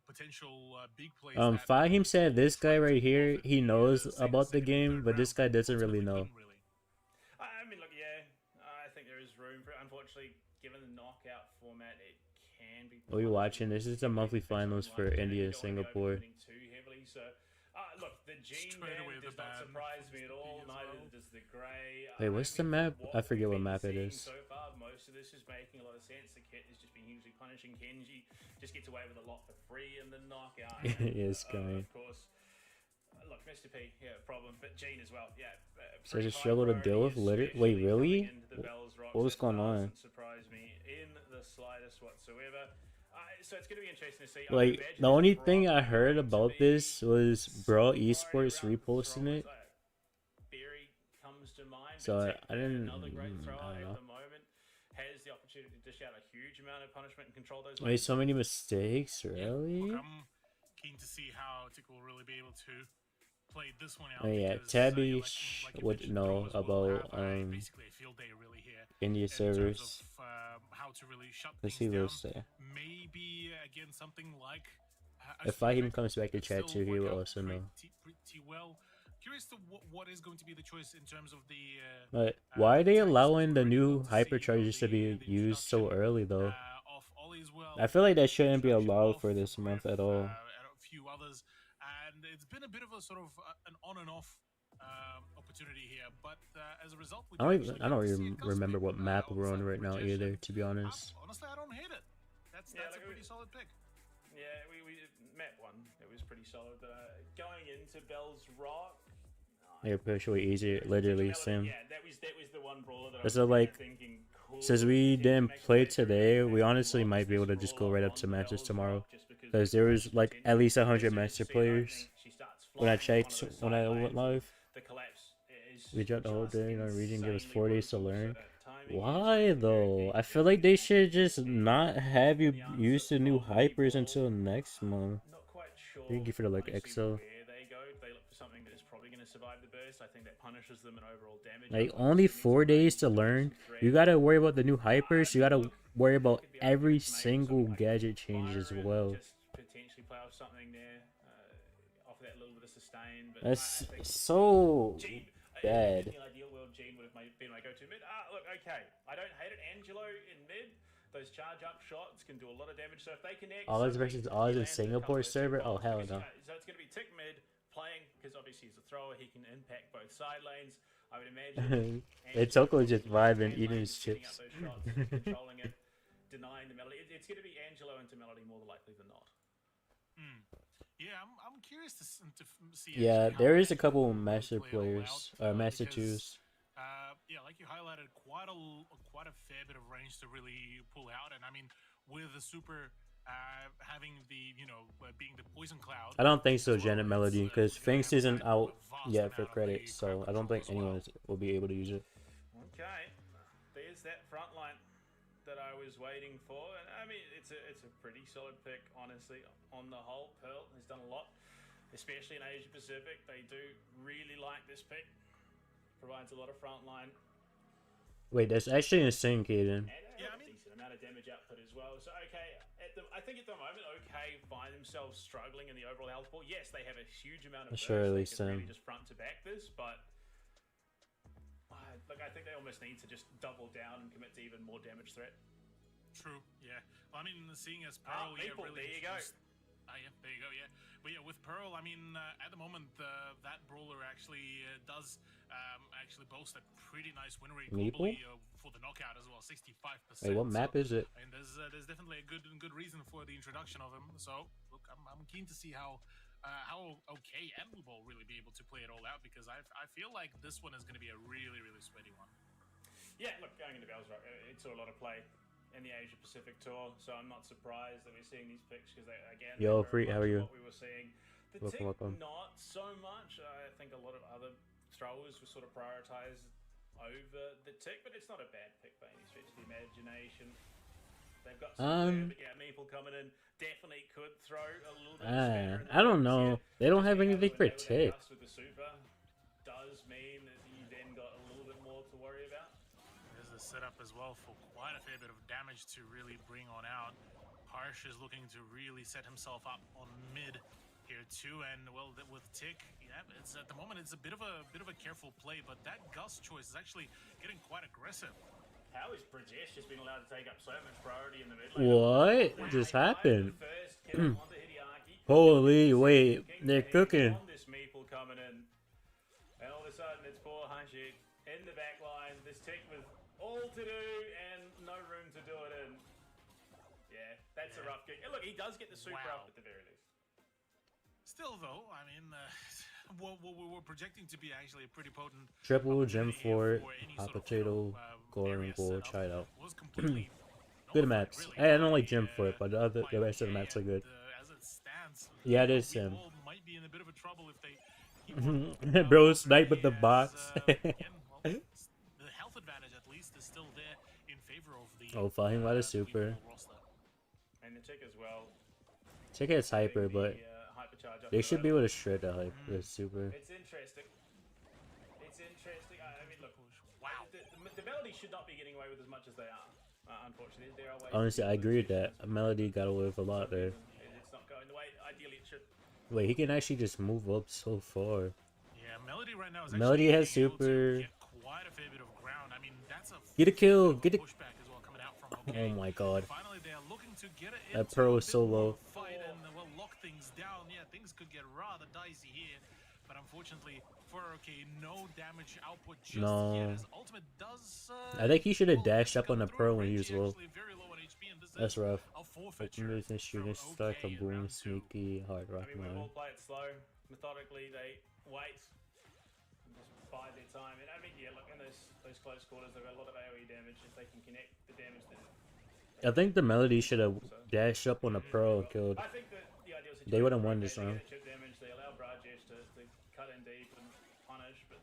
potential big plays. Fahim said this guy right here, he knows about the game, but this guy doesn't really know. I mean, look, I think there is room for it. Unfortunately, given the knockout format, it can be. What are you watching? This is the monthly finals for India, Singapore. Too heavily, so look, the Gene Straight away ban the does not ban surprise me at for all. Mr. P as Neither well. does the Grey. Wait, what's the map? I forget what map it is. So far, most of this is making a lot of sense. The kit has just been hugely punishing Kenji. Just gets away with a lot for free in the knockout. Yes, guy. Of course. Look, Mr. P, problem, but Gene as well, So pretty just high struggle to priority, deal with wait, especially really? coming into the Bell's Rock. What was That going on? doesn't surprise me in the slightest whatsoever. So it's going to be interesting to see. Like, the only thing I heard about this was Bro Esports reposting it. Barry comes to mind. So but I didn't. Another great thrower I don't at know. the moment has the opportunity to dish out a huge amount of punishment and control those. Made so many mistakes, really? Look, I'm keen to see how Tickle will really be able to play this one out. Oh yeah, because, Tabby like you would mentioned, know Bros will about have basically a field day really here India in terms servers. of how to really shut Let's things see down. what's there. Maybe again something like. If Fahim comes back to chat too, he will also know. Pretty well. Curious to what is going to be the choice in terms of the. But why are they allowing the new hypercharges to be used so early though? Of Ollie as well. I feel like that shouldn't be allowed for this month at all. And a few others, and it's been a bit of a sort of an on and off opportunity here. But as a result, we I don't even remember what map we're on right now either, to be honest. Honestly, I don't hate it. That's a pretty solid pick. Yeah, we met one. It was pretty solid. Going into Bell's Rock. They're pretty easy, literally, Sim. Yeah, that was the one brawler that I was So like, thinking, cool, since we Tim didn't makes play it very today, good. we honestly Lots might be able to this just go brawler right up to on matches Bell's tomorrow. Rock just because Because there was like at least 100 as master soon as you see players lightning, she starts when I flying checked on one of when the I side went lanes. live. The collapse is We dropped the whole just day in our region, give us 4 days to insanely learn. brutal, so that timing is Why very though? key. I feel like they should just not have you use the new hypers until next month. Not quite sure. Thank you for the like honestly EXO. where they go. They look for something that is probably going going to survive the burst. I think that punishes them in overall damage. Like, Otherwise, only it means 4 that they days to can learn. some threat. You gotta worry about the new hypers. You gotta Look, worry they about could be every able to maybe single sort of like gadget change as Byron, well. Just potentially play off something there, offer that little bit of sustain. But That's I think so Gene, bad. in the ideal world, Gene would have been my go-to mid. Look, okay, I don't hate it. Angelo in mid, those charge-up shots can do a lot of damage. So if they connect, Oz so versus he Oz in lands a Singapore couple of server? two Oh, bombs, hell because, no. so it's going to be Tick mid playing, because obviously he's a thrower. He can impact both side lanes. I would imagine. It's Oko Angelo just is vibing, hand eating lane, his setting chips. up those shots, controlling it, denying the Melody. It's going to be Angelo into Melody more likely than not. Yeah, I'm curious to see. Yeah, actually how there is a Angelo couple will master play it all players, out, master because, twos. Yeah, like you highlighted, quite a fair bit of range to really pull out, and I mean, with the super having the being the poison cloud. I don't think so, as well, Janet Melody, it's, because it's gonna Finks have isn't a out vast yet for amount of credit, the so crowd I don't control think as well. anyone will be able to use it. Okay, there's that front line that I was waiting for, and I mean it's a pretty solid pick, honestly. On the whole, Pearl has done a lot, especially in Asia Pacific. They do really like this pick. Provides a lot of front line Wait, that's actually insane, Kaden. and Yeah, a I mean- decent amount of damage output as well. So okay, I think at the moment, OK find themselves struggling in the overall health pool. Yes, they have a huge amount of burst. Surely They could really some. just front to back this, but. Look, I think they almost need to just double down and commit to even more damage threat. True. Yeah. Well, I mean, seeing as Pearl, yeah, Maple, really there you go. introduced- yeah, there you go. Yeah, but yeah, with Pearl, I mean, at the moment, that brawler actually does actually boast a pretty nice win rate Maple? globally for the knockout as well, 65%. Wait, what map is it? I mean, there's definitely a good reason for the introduction of him. So look, I'm keen to see how OK and Blue Ball really be able to play it all out, because I feel like this one is going to be a really sweaty one. Yeah, look, going into Bell's Rock, it saw a lot of play in the Asia Pacific tour, so I'm not surprised that we're seeing these picks, because again, Yo, they're Free, very how are much you? what we were seeing. The Welcome, tick, welcome. not so much. I think a lot of other throwers were sort of prioritized over the tick, but it's not a bad pick by any stretch of the imagination. They've got some but yeah, Maple coming in definitely could throw a little bit of spanner in the I don't works know. here. They don't Just have being able anything to for enable that tick. gust with the super does mean that you then got a little bit more to worry about. There's a setup as well for quite a fair bit of damage to really bring on out. Harsh is looking to really set himself up on mid here too, and well, with Tick, yeah, it's at the moment it's a bit of a careful play, but that Gus choice is actually getting quite aggressive. How is Brajesh just been allowed to take up so much priority in the mid lane? What Wow, just he fired happened? the first kill onto Hideaki. Holy, wait, King they're King cooking. on this Meeple coming in. And all of a sudden it's poor Hanshi in the back line. This Tick with all to do and no room to do it in. Yeah, that's a rough kick. And look, he does get the super Wow. up at the very least. Still though, I mean, what we were projecting to be actually a pretty potent Triple, Gem opportunity here Fort, for any Hot sort of, Potato, Golden area Gold, setup try it out. was completely Good nullified, maps. really, Hey, I don't by, like Gem Fort, but the by rest of the OK, maps are good. and, as it stands, Yeah, it is Blue him. Ball might be in a bit of a trouble if they keep on, Bro, snipe with the as, bots. again, well, the health advantage at least is still there in favor of the Oh, fine, what a Blue super. Ball roster. And the Tick as well. Check out hyper, but Hypercharge up they the should right be able line. to shred the hype, the super. It's interesting. It's interesting. I mean, look, Wow. the Melody should not be getting away with as much as they are. Unfortunately, there are ways. Honestly, to I deal agree with those that. Melody got away with a lot there. It's not going the way ideally it should. Wait, he can actually just move up so far. Yeah, Melody right now is Melody actually has being able to super. get quite a fair bit of ground. I mean, that's a Get a kill, bit get of it. pushback as well coming out from Oh OK. my god. Finally, they are looking to get it That into Pearl a is bit so more low. fight and well lock things down. Yeah, things could get rather dicey here, but unfortunately for OK, no damage output just No. yet. His ultimate does. I think he should have well, dashed up on the come pro through when he range. was low. Actually very low on HP, and this That's is rough. a forfeiture Open and shooting from star, OK in kaboom, round two. sneaky, hard rock I mean, we man. all play it slow, methodically. They wait, and just bide their time. And I mean, yeah, look in those close quarters, they've got a lot of AOE damage. If they can connect the damage, that I think the Melody should have dashed up on the pro and killed. I think that the ideal situation. They would've won okay, this they round. get chip damage. They allow Brajesh to cut in deep and punish. But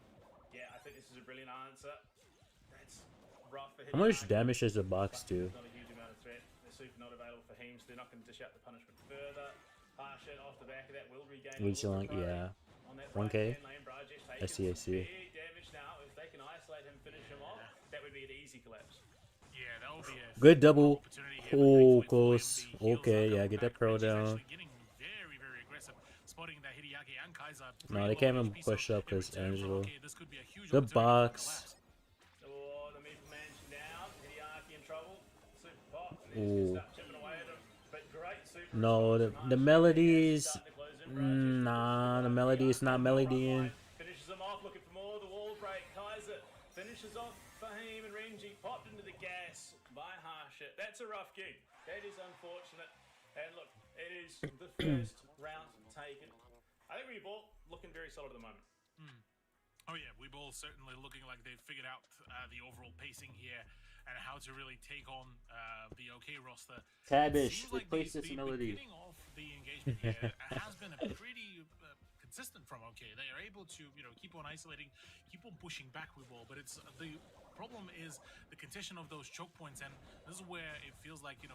yeah, I think this is a brilliant answer. That's rough for How much Hideaki. damage does the box But do? Not a huge amount of threat. The super not available for Heems. They're not going to dish out the punishment further. Harshet off the back of that will regain. a Leech little Long, bit of yeah. on that 1K? right-hand lane. Brajesh I see, I taking some see. big damage now. If they can isolate him, finish him off, that would be an easy collapse. Yeah, that would be a Good double. opportunity here, but Oh, thankfully for him, close. the heals Okay, are yeah, coming get that back. pro Reggie's down. actually getting very, very aggressive, spotting that Hideaki and Kaiser No, pretty they can't low even HP, so push up in because return for Angelo. OK, this could be a huge Good opportunity for a box. collapse. Oh, the mid man's down. Hideaki in trouble. Super pop. And Ooh. he's just start chipping away at him. But great super No, response from the Harsha. melodies. Starting to close in. Brajesh Nah, the looking for melody is Hideaki not on the front melodying. line. Finishes him off, looking for more. The wall break. Kaiser finishes off Fahim, and Renji popped into the gas by Harsha. That's a rough gig. That is unfortunate. And look, it is the first round taken. I think we've all looking very solid at the moment. Oh yeah, we're all certainly looking like they've figured out the overall pacing here and how to really take on the OK roster. Tabish, Seems like replace the this melody. beginning of the engagement here has been a pretty consistent from OK. They are able to, keep on isolating, keep on pushing back with ball, but it's the problem is the contention of those choke points, and this is where it feels like the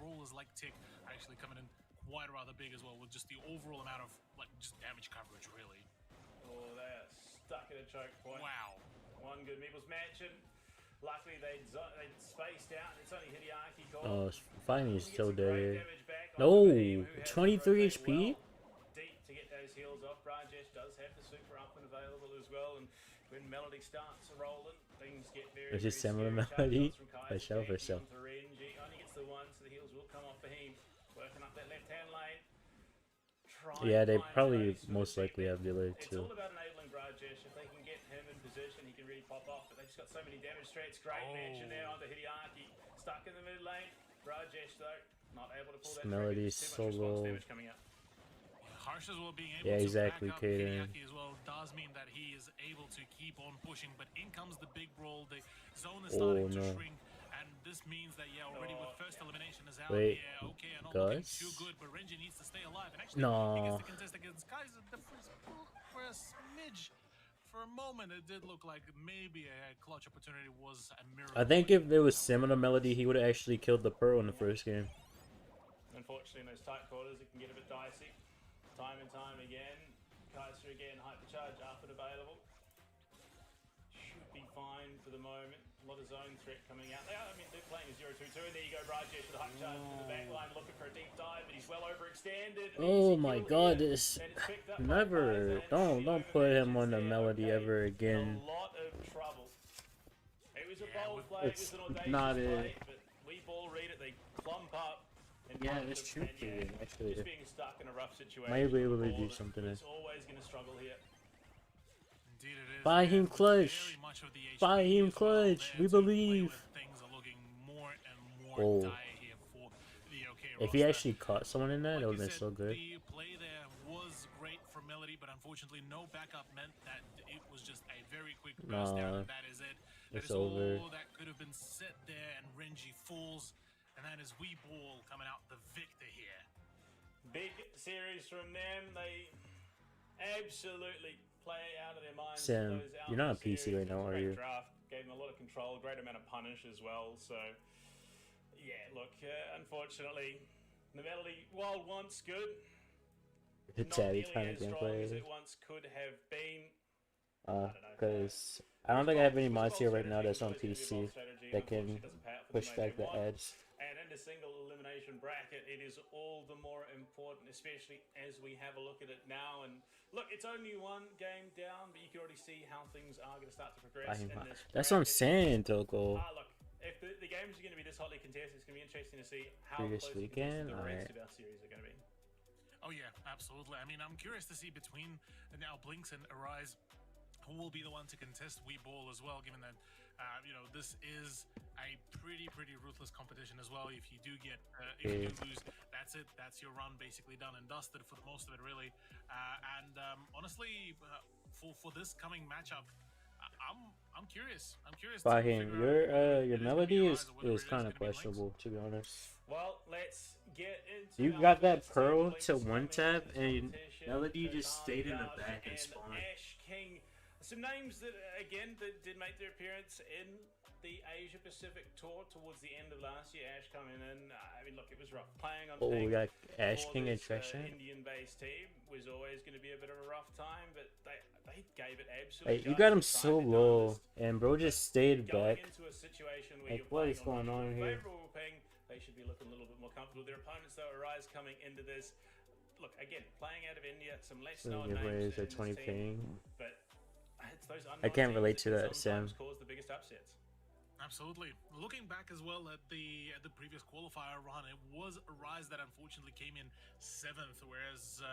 brawlers like Tick are actually coming in quite rather big as well, with just the overall amount of just damage coverage really. Oh, they are stuck at a choke point. Wow. One good Meeples Mansion. Luckily, they'd spaced out. It's only Hideaki Oh, called. finally he's still dead. No, No, 23 HP? Deep to get those heals off. Brajesh does have the super up and available as well. And when Melody starts rolling, things get very, It's just very similar scary. Melody. Charge shots from Kaiser, By Shell for Jackie Shell. onto Renji. Only gets the one, so the heals will come off for him. Working up that left-hand lane. Yeah, they Find probably space for the most likely team. have delay It's too. all about enabling Brajesh. If they can get him in position, he can really pop off. But they've just got so many damage threats. Great mansion there onto Hideaki. Stuck in the mid lane. Brajesh, though, not able to pull that Melody trigger. is Too much response solo. damage coming out. Harsh as well being able Yeah, to exactly, back up catering. Hideaki as well does mean that he is able to keep on pushing, but in comes the big brawl. The zone is starting to no. shrink, and this means that already with first elimination is out. Wait, Yeah, okay, and not looking Gus? too good, but Renji needs to stay alive. And actually, he No. gets the contest against Kaiser. For a smidge, for a moment, it did look like maybe a clutch opportunity was a miracle. I think if there was similar melody, he would have actually killed the Pearl in the first game. Unfortunately, in those tight quarters, it can get a bit dicey. Time and time again. Kaiser again, hypercharge up and available. Should be fine for the moment. A lot of zone threat coming out. I mean, they're playing a 0-2-2, and there you go, Brajesh with a hypercharge to the back line, looking for a deep dive, but he's well overextended. Oh Easy my kill god, here. this And it's picked up by never Kaiser, and don't the put him on overmatch the is there. melody Okay, ever again. A lot of trouble. It was a bold with- play, it It's was an audacious not play, it. but we ball read it, they clump up. And Yeah, punish it's them, true, and actually. just being stuck in a rough situation. Might be able with to the do ball, something It's there. always going to struggle here. Indeed it is. Buy and him with clutch. very much of the Buy HP him as well clutch. there We to play believe. with. Things are looking more and more Oh. dire here for the OK If he roster. actually caught someone in that, Like that would you have been said, so good. The play there was great for Melody, but unfortunately, no backup meant that it was just a very quick burst down, Nah, and that is it. That it's is all over. that could have been set there, and Renji falls, and that is Weeball coming out the victor here. Big series from them. They absolutely play out of their minds. Sam, those you're not on Alpha PC series. right now, It was a are great you? Draft. Gave them a lot of control, great amount of punish as well. So, yeah, look, unfortunately, the Melody, while once good, not Tabby nearly kind as of strong as gameplay. it once could have been. Because I don't think I have any mods here right now that's on PC that can push back the ads. And in the single elimination bracket, it is all the more important, especially as we have a look at it now. And look, it's only one game down, but you can already see how things are going to start to progress in this That's what I'm bracket. saying, Toko. Look, if the games are going to be this hotly contested, it's going to be interesting to see how Previous closely weekend? contested the rest Alright. of our series are going to be. Oh yeah, absolutely. I mean, I'm curious to see between now Blinks and Arise who will be the one to contest Weeball as well, given that this is a pretty ruthless competition as well. If you do get if you do lose, that's it. That's your run basically done and dusted for the most of it, really. Honestly, for this coming matchup, I'm curious. I'm curious. By to him, figure out your if it is gonna be melody Arise or whether is it kind of gonna be Blinks. questionable, to be honest. Well, let's get into You our got that first Pearl team. to Blinks one coming tap into this and competition. Melody just Kazan, stayed in the Dove, back and and spawned. Ash King Some names that, again, that did make their appearance in the Asia Pacific tour towards the end of last year. Ash coming in. I mean, look, it was rough. Playing on Oh, we Pink got Ash for King and this Trash Chan. Indian-based team was always going to be a bit of a rough time, but they gave it Hey, absolutely. you got him so low, and bro just stayed Going back. into a situation where Like, you're what playing is going on here? favorable ping, they should be looking a little bit more comfortable. Their opponents, though, Arise coming into this. Look, again, playing out of India, some less So known give names away in a this 20 team, ping. but it's those I can't unknown relate teams to that that, sometimes Sam. cause the biggest upsets. Absolutely. Looking back as well at the previous qualifier run, it was Rise that unfortunately came in 7th, whereas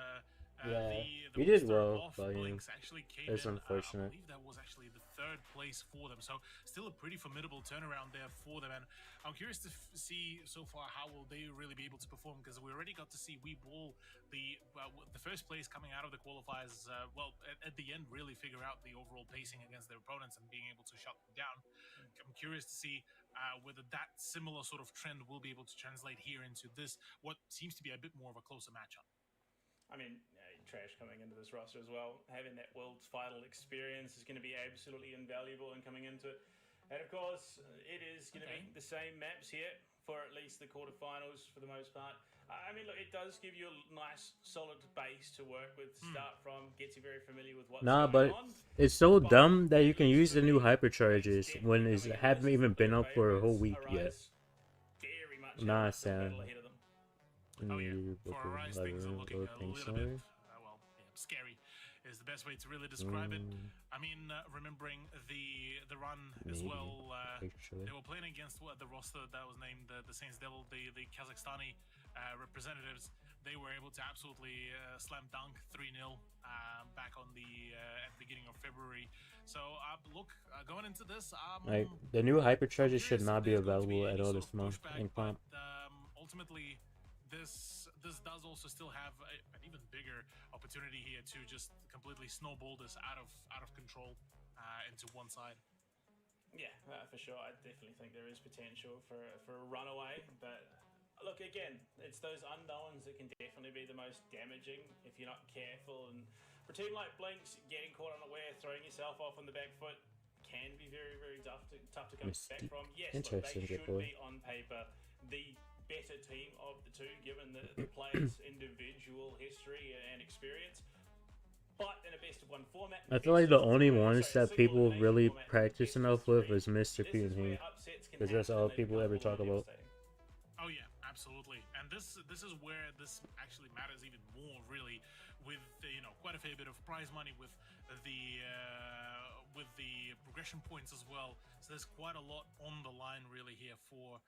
Yeah, the you did roster well, of but, you know, Blinks actually came that's in. unfortunate. I believe that was actually the 3rd place for them, so still a pretty formidable turnaround there for them. And I'm curious to see so far how will they really be able to perform, because we already got to see Weeball, the 1st place coming out of the qualifiers. At the end, really figure out the overall pacing against their opponents and being able to shut them down. I'm curious to see whether that similar sort of trend will be able to translate here into this, what seems to be a bit more of a closer matchup. I mean, Trash coming into this roster as well, having that World's Final experience is going to be absolutely invaluable in coming into it. And of course, it is going to be the same maps here for at least the quarterfinals for the most part. I mean, look, it does give you a nice, solid base to work with, start from, gets you very familiar with what's Nah, going but on. it's so dumb that you can use the new hypercharges when it haven't even been up for a whole week yet. Very much Nah, have the battle Sam. ahead of them. Oh yeah, You for book Arise, a things are looking or a pink little bit, somewhere. scary is the best way to really describe it. I mean, remembering the run as Maybe, well, actually. they were playing against the roster that was named the Saints Devil, the Kazakhstani representatives. They were able to absolutely slam dunk 3-0 back on at the beginning of February. So look, going into this, Like, the new hypercharges I'm should curious not if be there's going to available at any all sort this of month pushback, in comp. but ultimately, this does also still have an even bigger opportunity here to just completely snowball this out of control into one side. Yeah, for sure. I definitely think there is potential for a runaway, but look, again, it's those unknowns that can definitely be the most damaging if you're not careful. And for a team like Blinks, getting caught unaware, throwing yourself off on the back foot can be very, very tough to come back from. Yes, look, Interesting, they good should boy. be on paper the better team of the two, given the players' individual history and experience. But in a best of one format, I feel like the only ones that people really practice enough with is Mr. P and Hank, because that's all people ever talk about. Oh yeah, absolutely. And this is where this actually matters even more, really, with quite a fair bit of prize money with the progression points as well. So there's quite a lot on the line really here for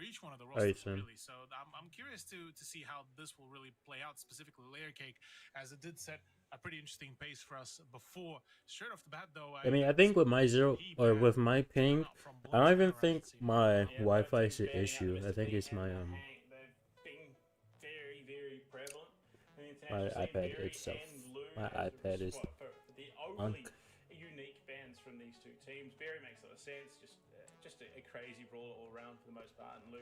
each one of the rosters, really. So I'm curious to see how this will really play out, specifically Layer Cake, as it did set a pretty interesting pace for us before. Straight off the bat, though, I mean, I think with my with my ping, I don't even think my Wi-Fi is the issue. I think it's my my iPad itself. My iPad is unk. Unique bans from these two teams. Barry makes a lot of sense. Just a crazy brawler all around for the most part, and Lou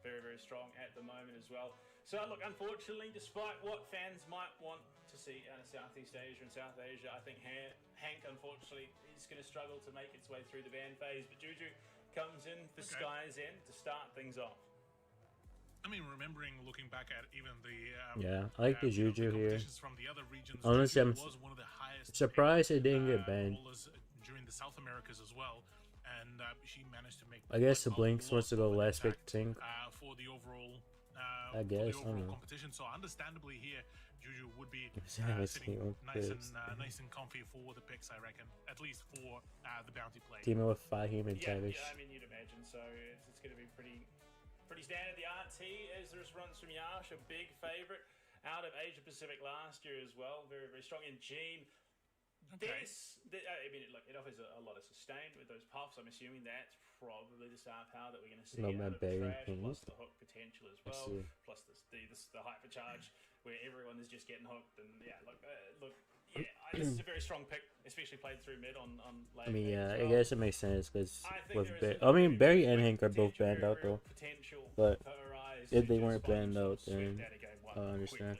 very, very strong at the moment as well. So look, unfortunately, despite what fans might want to see out of Southeast Asia and South Asia, I think Hank, unfortunately, is going to struggle to make its way through the ban phase. But Juju comes in for Sky's End to start things off. I mean, remembering looking back at even the I like the Juju here. From the other regions, honestly, I'm was one of the highest surprised it didn't get banned during the South Americas as well, and she managed to make. I guess the Blinks wants to go last pick tank. For the overall, I guess for the overall competition. So understandably here, Juju would be sitting nice and comfy for the picks, I reckon, at least for the bounty play. Teaming with Fahim and Tavish. Yeah, I mean, you'd imagine. So it's going to be pretty standard. The RT as there's runs from Yash, a big favorite out of Asia Pacific last year as well. Very, very strong. And Gene, I mean, look, it offers a lot of sustain with those puffs. I'm assuming that's probably the star power that we're going to see out of Trash, plus the hook potential as well, plus the hypercharge where everyone is just getting hooked. And yeah, look, this is a very strong pick, especially played through mid on late. I mean, yeah, I guess it makes sense because Barry and Hank are both banned out though. But if they weren't banned out, then I understand.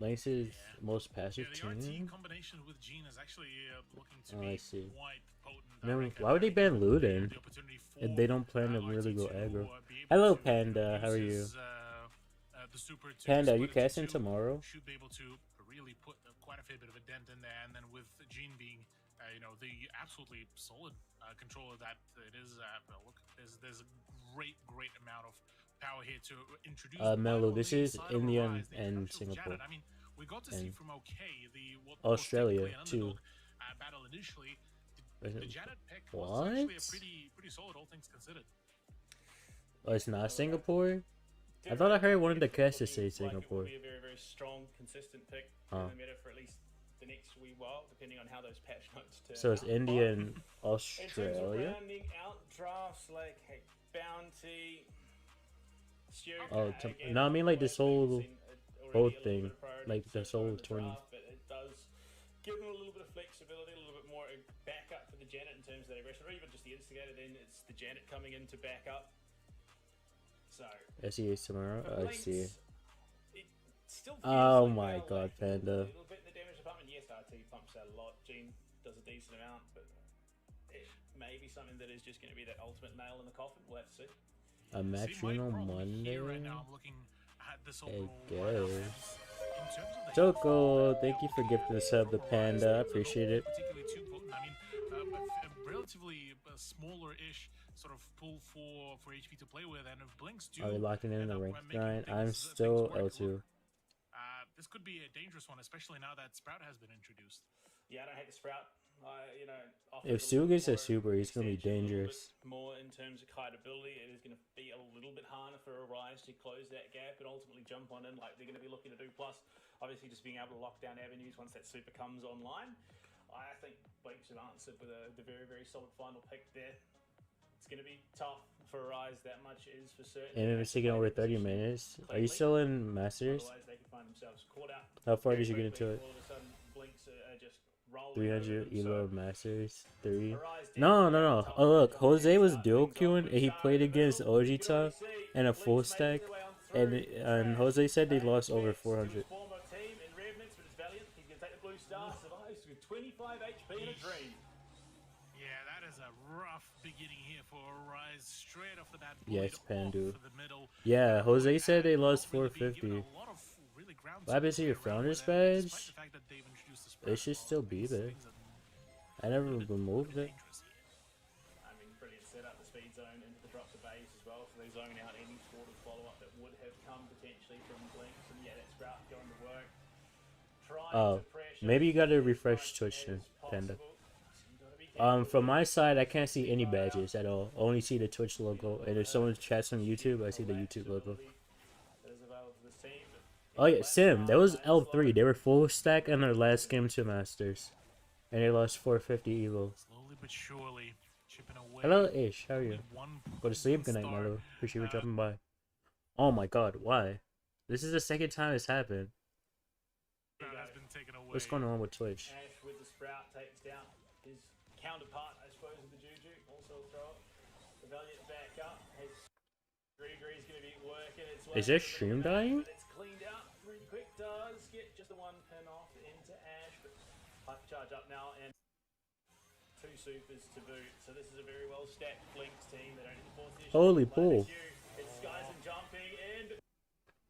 Lance's Yeah. most passive Yeah, the RT team. combination with Gene is actually looking to Oh, be I see. quite potent. I mean, reckon why would they ban Luden the opportunity if for they don't plan to RT really go to aggro? be able Hello, to Panda. How use are you? his, the super to Panda, are you split into casting two, tomorrow? should be able to really put quite a fair bit of a dent in there. And then with Gene being, the absolutely solid controller that it is, well, look, there's a great amount of power here to introduce. Melo, While on this the is side of India Arise, the and introduction of Singapore Janet, I mean, we got to see and from OK what was Australia technically an too. underdog battle initially. The Janet pick was What? actually a pretty solid, all things considered. Oh, it's not Singapore? I thought I heard one of the casters say Singapore. It will be a very, very strong, consistent pick Oh. in the meta for at least the next wee while, depending on how those patch notes turn So it's out. India and In terms of Australia? rounding out drafts like Bounty, Stuart, Oh, again, no, I mean like this whole already whole a little thing, bit of priority like so this far in whole the tourney. draft, but it does give them a little bit of flexibility, a little bit more backup for the Janet in terms of that aggression, or even just the instigator. Then it's the Janet coming in to back up. So SEH tomorrow? for I Blinks, see. it still feels Oh like my they're god, lacking Panda. a little bit in the damage department. Yes, RT pumps out a lot. Gene does a decent amount, but it may be something that is just going to be that ultimate nail in the coffin. We'll have to see. A match See, my on problem Monday? here right now, I'm looking at this I overall lineup, and guess. in terms of the Joko, thank you for gifting the sub to Panda. I appreciate it. particularly too potent. I mean, a relatively smaller-ish sort of pool for HP to play with, and if Blinks do Are we locking in end the up rank making grind? I'm things still work, L2. this could be a dangerous one, especially now that Sprout has been introduced. Yeah, I don't hate the Sprout. If Sue gets a super, he's gonna be dangerous. More in terms of kiteability, it is going to be a little bit harder for Arise to close that gap and ultimately jump on in like they're going to be looking to do. Plus, obviously, just being able to lock down avenues once that super comes online. I think Blinks have answered with the very, very solid final pick there. It's going to be tough for Arise, that much is for certain. And it's taking over 30 minutes. Are you still in Masters? Otherwise, they could find themselves caught out. How far very did you get into quickly. it? All of a sudden, Blinks are just rolling 300 over them, so Elo Masters 3. Arise No, definitely no, no. tough Oh look, to Jose was start dual things off. queuing and he Start played in the against middle. You OG can already Top see and a Blinks full making stack, their way on and through. Jose said they Trash lost over Max to 400. his former team in Revenants, but it's Valiant. He's going to take the blue star. Survives with 25 HP in a dream. Yeah, that is a rough beginning here for Arise. Straight off the bat, Yes, Pandu. the middle. Yeah, Jose said they lost Not really being 450. given a lot of really ground What happens to to your play around founder's with, and badge? despite the fact that they've introduced the It Sprout, should still be there. things are I never a bit removed it. dangerous here. I mean, brilliant setup. The speed zone into the drop to base as well, so they zone out any sort of follow-up that would have come potentially from Blinks. And yeah, that Sprout going to work. Trying Oh, to pressure maybe you gotta as refresh much Twitch then, as Panda. possible. So you gotta be careful From with my it. side, I can't see any badges at all. Only see the Twitch logo. And if someone chats on YouTube, I see the YouTube logo. That is available to this team, but Oh yeah, Sim. That was L3. They were full stack on their last game to Masters. And they lost 450 Evo. Slowly but surely, chipping away. Hello, Ish. How are you? Only one Go to sleep. Good night, star. Milo. Appreciate you dropping by. Oh my god, why? This is the second time it's happened. Sprout has been taken away. What's going on with Twitch? Ash with the Sprout takes down his counterpart, I suppose, with the Juju. Also throw it. The Valiant back up. Has Gregory's going to be working its way. Is their into the stream middle of the dying? map, but it's cleaned out pretty quick. Does get just the one pin off into Ash, but hyper charge up now and two supers to boot. So this is a very well stacked Blinks team. They don't need to force the issue. Holy Play pool. the queue. It's Skies and jumping and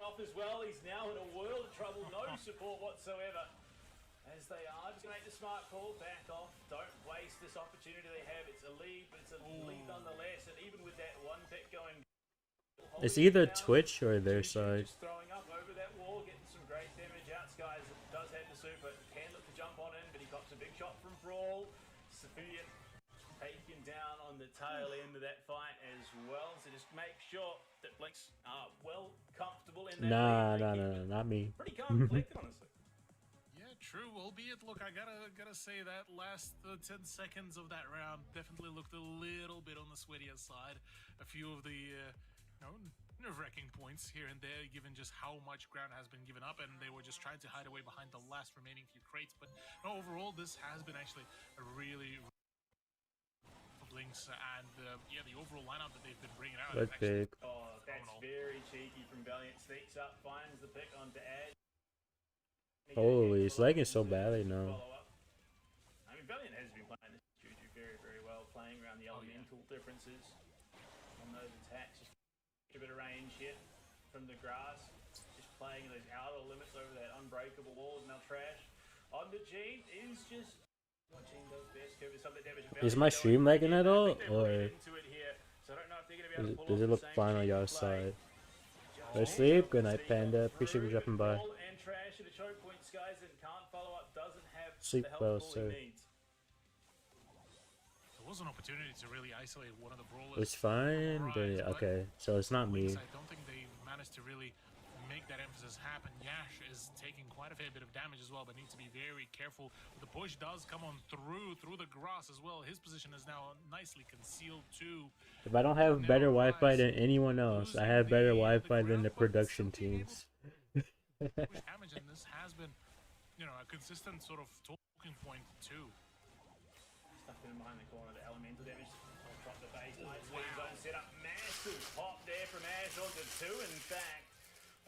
off as well. He's now in a world of trouble. No support whatsoever. As they are just going to make the smart call, back off. Don't waste this opportunity they have. It's a lead, but it's a lead nonetheless. And even with that one pick going, It's either Twitch or their side. just throwing up over that wall, getting some great damage out. Skies does have the super, can look to jump on in, but he cops a big shot from Brawl. Sophia taken down on the tail end of that fight as well. So just make sure that Blinks are well comfortable in that Nah, lead. nah, They nah, keep nah, not me. it pretty calm and collected, honestly. Yeah, true. Albeit, look, I gotta say that last 10 seconds of that round definitely looked a little bit on the sweatier side. A few of the nerve-wracking points here and there, given just how much ground has been given up, and they were just trying to hide away behind the last remaining few crates. But no, overall, this has been actually a really Blinks, and yeah, the overall lineup that they've been bringing out is What actually pick? Oh, that's phenomenal. very cheeky from Valiant. Sneaks up, finds the pick onto Ash. Holy, it's lagging so badly now. I mean, Valiant has been playing this Juju very, very well, playing around the elemental differences on those attacks. Just a bit of range here from the grass. Just playing those outer limits over that unbreakable wall. Now Trash on the Gene is just what Gene does best. Covers some of the damage. Is my stream lagging at all, or So I don't know if they're going to be able to pull does it off look the same fine on cheeky your play. side? Go to sleep. Good night, Panda. Appreciate you dropping by. Ball and Trash at a choke point. Skies and can't follow up. Doesn't have Sleep the help well, ball sir. he needs. There was an opportunity to really isolate one of the brawlers. It's fine, Right, but okay. So it's not me. Blinks, I don't think they managed to really make that emphasis happen. Yash is taking quite a fair bit of damage as well, but needs to be very careful. The push does come on through the grass as well. His position is now nicely concealed too. If I don't have better Wi-Fi than anyone else, I have better Wi-Fi than the production teams. Push damage, and this has been, you know, a consistent sort of talking point too. Stuck in behind the corner, the elemental damage. I'll drop the base. Nice swing zone set up. Massive pop there from Ash onto 2, in fact.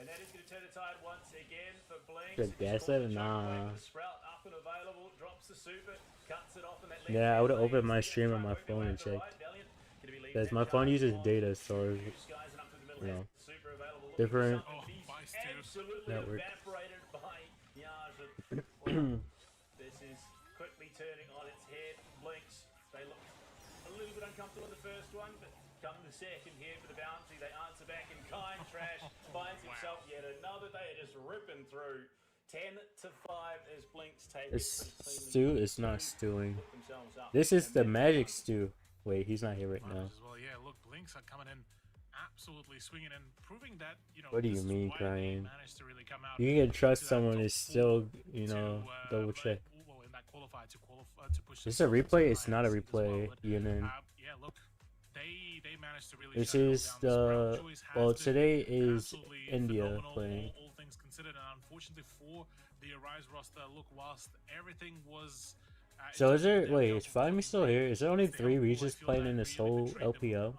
And that is going to turn the tide once again for Blinks. Should guess it? Nah. Sprout up and available. Drops the super. Cuts it off in that Yeah, I would have opened my stream on my phone and checked. Because my phone uses data, so you know, different network. Evaporated by Yaja. This is quickly turning on its head. Blinks. They look a little bit uncomfortable in the first one, but come the second here for the bouncy, they answer back in kind. Trash finds himself yet another. They are just ripping through. 10-5 as Blinks take It's it pretty stew. cleanly. It's not stewing. Put themselves up. This is And the then- magic stew. Wait, he's not here right now. As well, yeah. Look, Blinks are coming in, absolutely swinging and proving that, you know. What do you this is mean, why they crying? managed to really come out You can trust to that someone top is still, you to, know, double check. well, in that qualifier to push This is a themselves replay. into It's not a the highest seed as replay, well, but, Yunin. yeah, look, they managed to really This shut it all is down. the Sprout choice has well. been Today is absolutely India phenomenal, playing. all things considered, and unfortunately for the Arise roster, look, whilst everything was. So is there? Wait, is Vladimir still here? Is there only 3 regions playing in this whole LPL?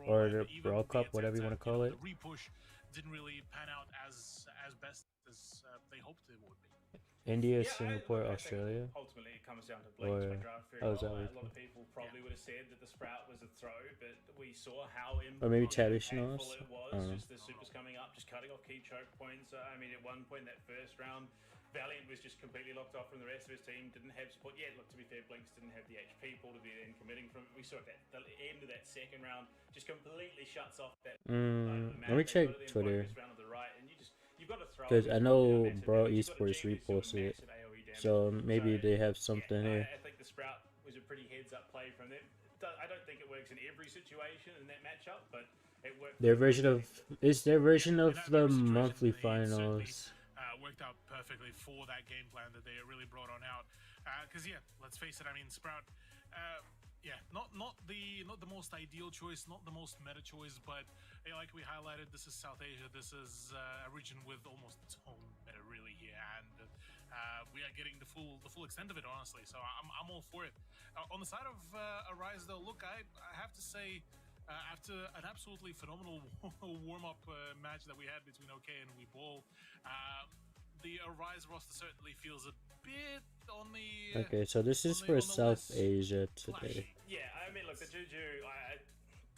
Or the World Cup, whatever you wanna call it? The repush didn't really pan out as best as they hoped it would be. India, Yeah, Singapore, I think Australia. Ultimately, it comes down to Blinks Or- playing draft very oh, is well. that A lot of people probably would have said that the Sprout was a throw, but we saw how Or maybe impactful traditionals? it was. I don't know. Just the supers coming up, just cutting off key choke points. I mean, at one point in that first round, Valiant was just completely locked off from the rest of his team. Didn't have support. Yeah, look, to be fair, Blinks didn't have the HP pool to be then committing from. We saw that the end of that second round just completely shuts off that. Let me check Twitter. Because Because I know Bro Esports reposted it. So maybe they have something here. I think the Sprout was a pretty heads-up play from them. I don't think it works in every situation in that matchup, but it worked. Their version of it's their version of In that the very situation, monthly it certainly, finals. worked out perfectly for that game plan that they really brought on out. Because yeah, let's face it. I mean, Sprout. Yeah, not the most ideal choice, not the most meta choice, but like we highlighted, this is South Asia. This is a region with almost its own meta really here, and we are getting the full extent of it, honestly. So I'm all for it. On the side of Arise, though, look, I have to say, after an absolutely phenomenal warm-up match that we had between OK and Weeball, the Arise roster certainly feels a bit on the. Okay, so this is for on the South less Asia flashy. today. Yeah, I mean, look, the Juju, I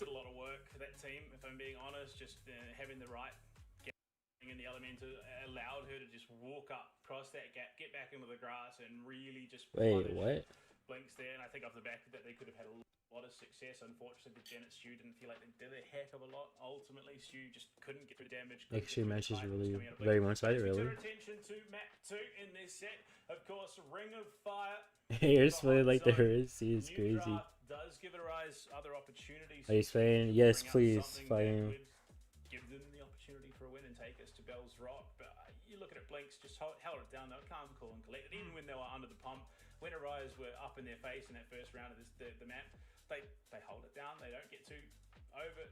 did a lot of work for that team, if I'm being honest. Just having the right getting in the element allowed her to just walk up, cross that gap, get back into the grass, and really just Wait, punish what? Blinks there. And I think off the back of that, they could have had a lot of success. Unfortunately, the Janet Stu didn't feel like they did a heck of a lot. Ultimately, Stu just couldn't get through damage. couldn't Extreme get match through is the really items coming out of very Blinks. one-sided, Let's really. turn attention to map 2 in this set. Of course, Ring of Fire. Here's really like the Heresy is New crazy. draft does give it Arise other opportunities. Are you to saying yes, bring out please? something Fine. that would give them the opportunity for a win and take us to Bell's Rock. But you look at it, Blinks just held it down. They were calm, cool, and collected. Even when they were under the pump, when Arise were up in their face in that first round of the map, they hold it down. They don't get too over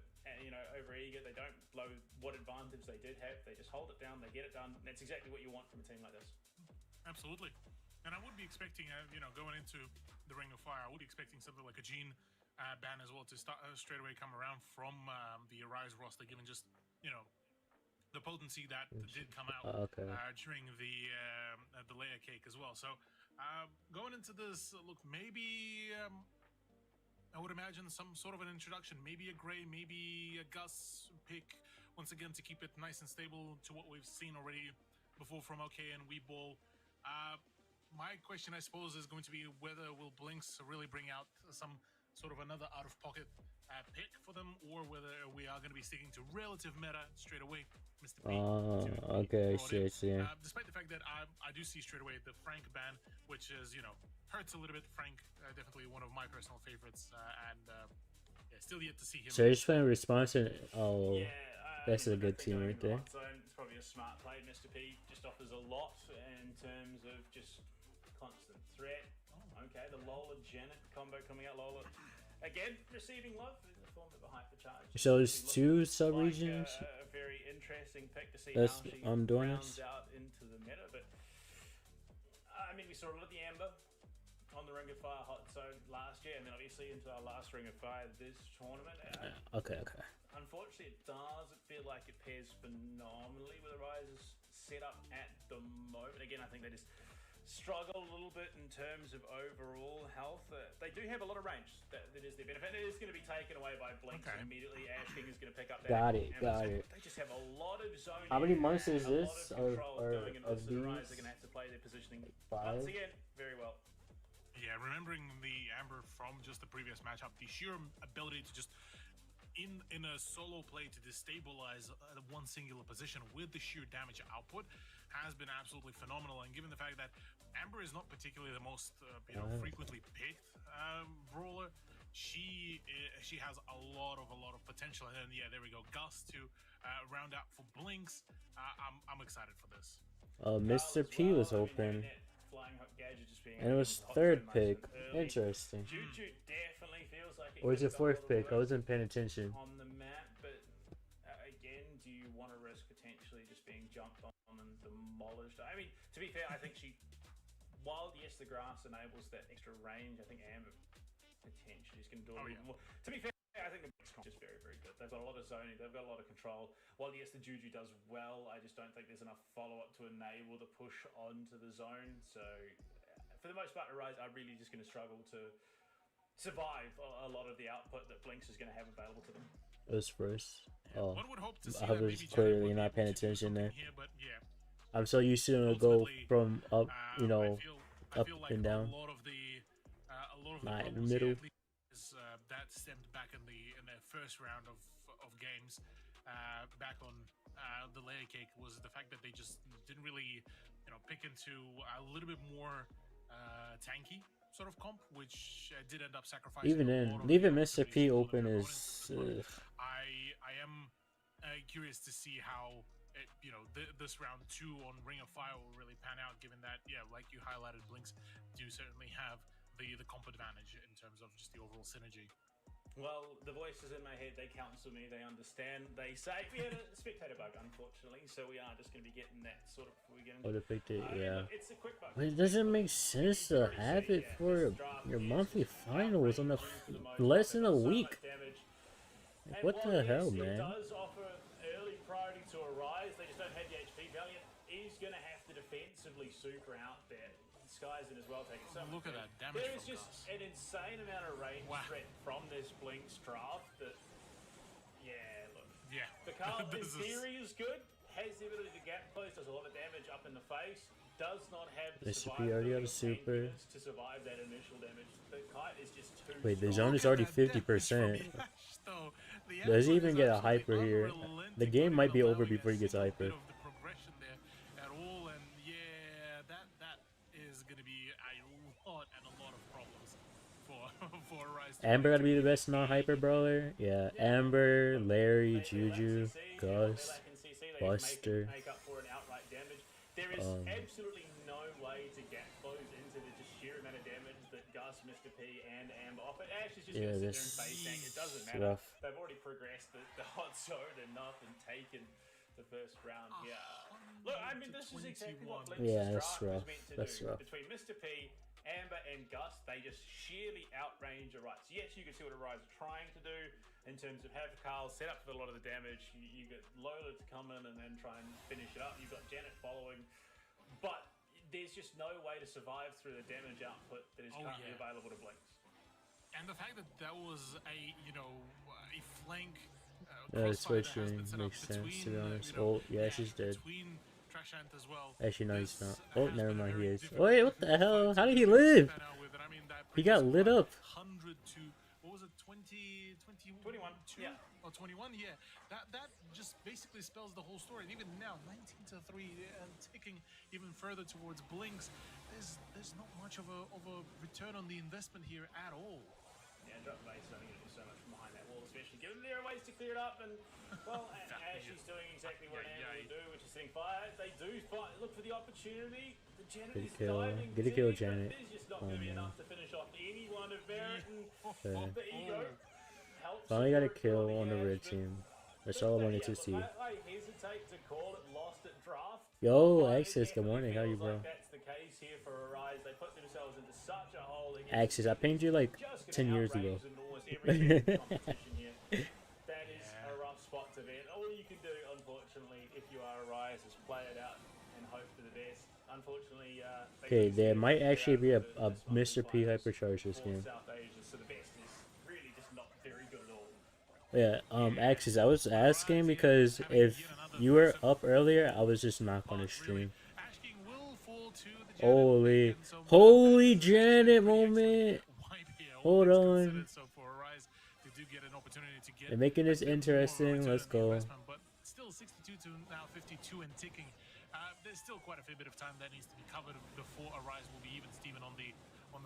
eager. They don't blow what advantage they did have. They just hold it down. They get it done. And that's exactly what you want from a team like this. Absolutely. And I would be expecting, going into the Ring of Fire, I would be expecting something like a Gene ban as well to start straight away come around from the Arise roster, given just, the potency that did come out Okay. during the layer cake as well. So going into this, look, maybe I would imagine some sort of an introduction, maybe a Gray, maybe a Gus pick, once again to keep it nice and stable to what we've seen already before from OK and Weeball. My question, I suppose, is going to be whether will Blinks really bring out some sort of another out-of-pocket pick for them, or whether we are going to be sticking to relative meta straight away. Mr. P. Okay, I see. Despite the fact that I do see straight away the Frank ban, which is, hurts a little bit. Frank, definitely one of my personal favorites, and still yet to see him. So you're just playing response and Yeah, that's a good I think team going right the there. hot zone is probably a smart play. Mr. P just offers a lot in terms of just constant threat. Oh, okay, the Lola Janet combo coming out. Lola again receiving love in the form of a hypercharge. So there's two Like sub-regions? a very interesting pick to see That's- how she I'm doing rounds this. out into the meta. But I mean, we saw a lot of the Amber on the Ring of Fire hot zone last year, and then obviously into our last Ring of Fire this tournament. Okay. Unfortunately, it doesn't feel like it pairs phenomenally with the Rise's setup at the moment. Again, I think they just struggle a little bit in terms of overall health. They do have a lot of range. That is their benefit. It is going to be taken away by Blinks, Okay. and immediately Ash King is going to pick up that. Got it. They just have a lot of zone. How many area, months is a lot this? of control going, and Of most of the Rise these? are going to have to play their positioning 5? once again very well. Yeah, remembering the Amber from just the previous matchup, the sheer ability to just in a solo play to destabilize one singular position with the sheer damage output has been absolutely phenomenal. And given the fact that Amber is not particularly the most frequently picked brawler, she has a lot of potential. And yeah, there we go, Gus to round out for Blinks. I'm excited for this. Mr. P was open. And it was third pick. Interesting. Juju definitely feels like Or is it gets a fourth little pick? I risk wasn't paying attention. on the map, but again, do you want to risk potentially just being jumped on and demolished? I mean, to be fair, I think while yes, the grass enables that extra range, I think Amber potentially is going to do a little more. To be fair, I think the mix comp is very, very good. They've got a lot of zoning, they've got a lot of control. While yes, the Juju does well, I just don't think there's enough follow-up to enable the push onto the zone. So for the most part, Rise are really just going to struggle to survive a lot of the output that Blinks is going to have available to them. It was first. Oh, One would hope to see I that was maybe clearly Janet would not be paying able to do attention there. something here, but yeah. I'm so used to go Ultimately, from up, I up feel like and down. a lot of the Not in the problems middle. here, at least, is that stemmed back in the first round of games back on the layer cake was the fact that they just didn't really pick into a little bit more tanky sort of comp, which did end up sacrificing Even a then, lot of leaving the Mr. opportunities P for open their is. opponents. I am curious to see how this round 2 on Ring of Fire will really pan out, given that like you highlighted, Blinks do certainly have the comp advantage in terms of just the overall synergy. Well, the voices in my head, they counsel me, they understand, they say we had a spectator bug, unfortunately, so we are just going to be getting that sort of before we get into Would have picked it, yeah. look, it's a quick bug. But it doesn't make sense to have it for your monthly finals on less than a week. Like, what the hell, man? It does offer early priority to Arise. They just don't have the HP. Valiant is going to have to defensively super out there. Skies in as well, taking so Look much at that damage. damage There is from just Gus. an insane amount of range Wow. threat from this Blinks draft that, look. Yeah. The Carl, in This is- theory, is good. Has the ability to gap close, does a lot of damage up in the face. Does not have the Mr. P already have a survivability super. to survive that initial damage. The kite is just too Wait, the strong. zone is Look at already that damage 50%. from Yash, though. The Does he Amber even is get a absolutely hyper here? unrelenting, The game not might be even over allowing before he gets a single hyper. bit of the progression there at all, and that is going to be a lot of problems for Rise. to Amber win. gotta be the best non-hyper brawler. Yeah, Amber, Larry, Juju, Gus, Buster. Make up for an outright damage. There is absolutely no way to gap close into the just sheer amount of damage that Gus, Mr. P, and Amber offer. Ash is just Yeah, going to this sit there and face tank. It doesn't is matter. rough. They've already progressed the hot zone enough and taken the first round here. Look, I mean, this is exactly what Blinks' Yeah, that's draft was rough. meant to That's do. rough. Between Mr. P, Amber, and Gus, they just sheerly outrange Arise. Yes, you can see what Arise are trying to do. in terms of have Carl set up for a lot of the damage. You got Lola to come in and then try and finish it up. You've got Janet following, but there's just no way to survive through the damage output that is currently available to Blinks. And the fact that that was a flank switching makes sense, to be honest. She's dead. Between Trashant as well. Actually, no, he's not. Oh, never mind, he is. Wait, what the hell? How did he live? He got lit up. 100 to, what was it, 21? 21, yeah. Oh, 21, yeah. That just basically spells the whole story. And even now, 19 to 3, and ticking even further towards Blinks. There's not much of a return on the investment here at all. Yeah, drop the base, only going to do so much from behind that wall, especially given there are ways to clear it up. And, well, Ashley's doing exactly what an Amber will do, which is setting fire. They do look for the opportunity. The Janet is diving. Get a kill, Janet. There's just not going to be enough to finish off any one of Barrett and the ego. Finally got a kill on the red team. That's all I wanted to see. I hesitate to call it lost at draft. Yo, Axis, good morning. How you, bro? That's the case here for Arise. They put themselves into such a hole. Axis, I pinged you like 10 years ago. That is a rough spot to be in. All you can do, unfortunately, if you are Arise, is play it out and hope for the best. Unfortunately, okay, there might actually be a Mr. P hypercharge this game. South Asia, so the best is really just not very good at all. Yeah, Axis, I was asking because if you were up earlier, I was just not going to stream. Holy Janet moment! Hold on. They're making this interesting. Let's go. But still 62 to now 52 and ticking. There's still quite a fair bit of time that needs to be covered before Arise will be even Steven on the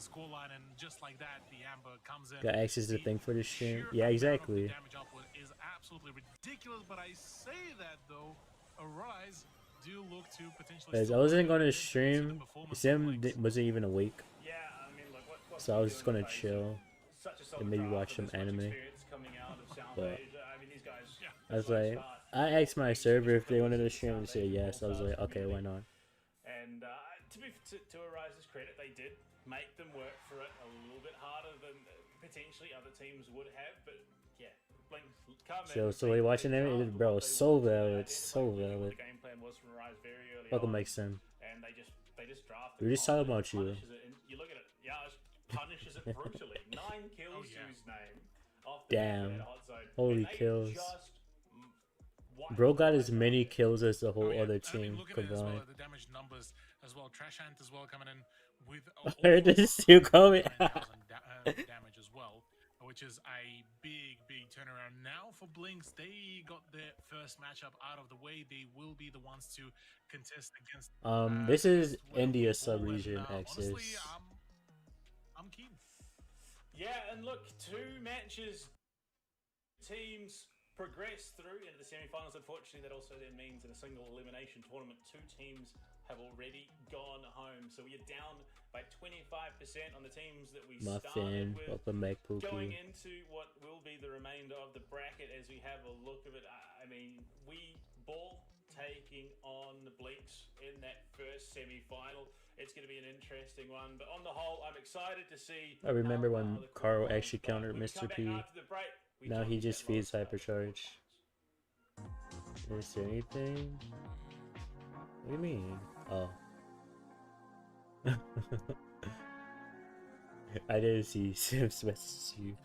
scoreline, and just like that, the Amber comes in. Got Axis to thank for the stream. Yeah, exactly. Damage output is absolutely ridiculous, but I say that though, Arise do look to potentially. Guys, I wasn't gonna stream. Sim wasn't even awake. Yeah, I mean, look, what so I was just gonna chill and maybe watch some anime. But I was like, I asked my server if they wanted to stream and say yes. I was like, okay, why not? And to Arise's credit, they did make them work for it a little bit harder than potentially other teams would have. But yeah, Blink come in. So we watching it, bro. So valid, so valid. The game plan was from Arise very early Welcome, on, Mike Sim. and they just drafted. We were just talking about you. You look at it, punishes it brutally. 9 kills to his name. Damn. Holy kills. Bro got as many kills as the whole other team combined. The damage numbers as well. Trashant as well coming in with. I heard this still coming. Damage as well, which is a big turnaround now for Blinks. They got their first matchup out of the way. They will be the ones to contest against. This is India sub-region access. Honestly, I'm keen. Yeah, and look, 2 matches, teams progress through into the semi-finals. Unfortunately, that also then means in a single elimination tournament, 2 teams have already gone home. So we are down by 25% on the teams that we started with. Welcome back, Pookie. Going into what will be the remainder of the bracket as we have a look of it. I mean, we ball taking on the Blinks in that first semi-final. It's going to be an interesting one, but on the whole, I'm excited to see. I remember when Carl actually countered Mr. P. Now he just feeds hypercharge. Is there anything? What do you mean? Oh. I didn't see Sim's message to you.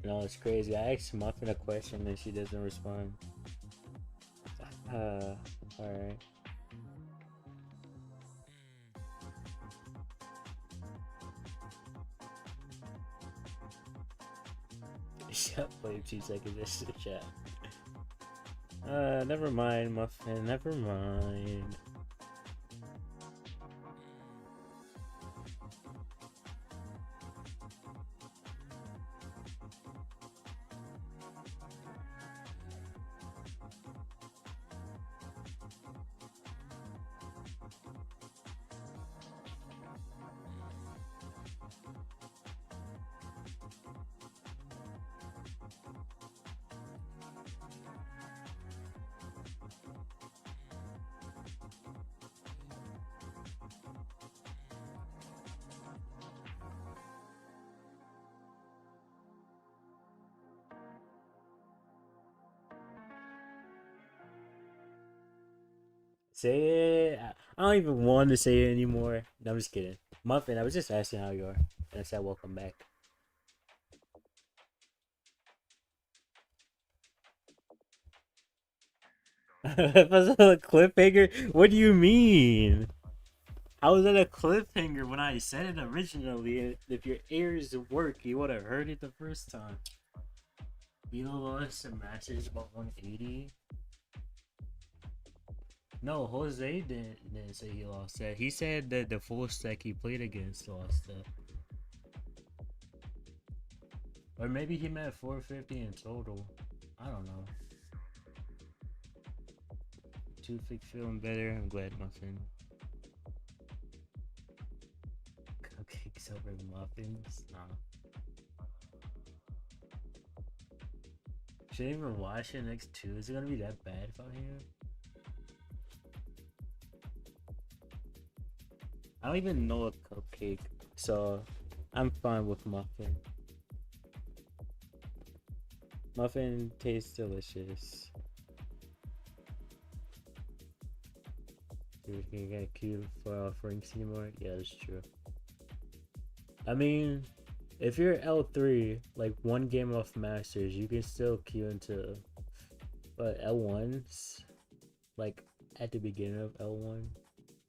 No, it's crazy. I asked Muffin a question and she doesn't respond. Alright. Shut play 2 seconds just to chat. Never mind, Muffin, never mind. Say it. I don't even want to say it anymore. No, I'm just kidding. Muffin, I was just asking how you are. And I said welcome back. If I was a cliffhanger, what do you mean? How was that a cliffhanger when I said it originally? If your ears work, you would have heard it the first time. You lost some matches about 180. No, Jose didn't say he lost that. He said that the full stack he played against lost that. Or maybe he meant 450 in total. I don't know. Toothpick feeling better. I'm glad, Muffin. Cupcakes over muffins? Nah. Should I even watch it next 2? Is it gonna be that bad if I'm here? I don't even know a cupcake, so I'm fine with muffin. Muffin tastes delicious. Dude, can you get queue for offerings anymore? Yeah, that's true. I mean, if you're L3, like one game off Masters, you can still queue into L1s, like at the beginning of L1,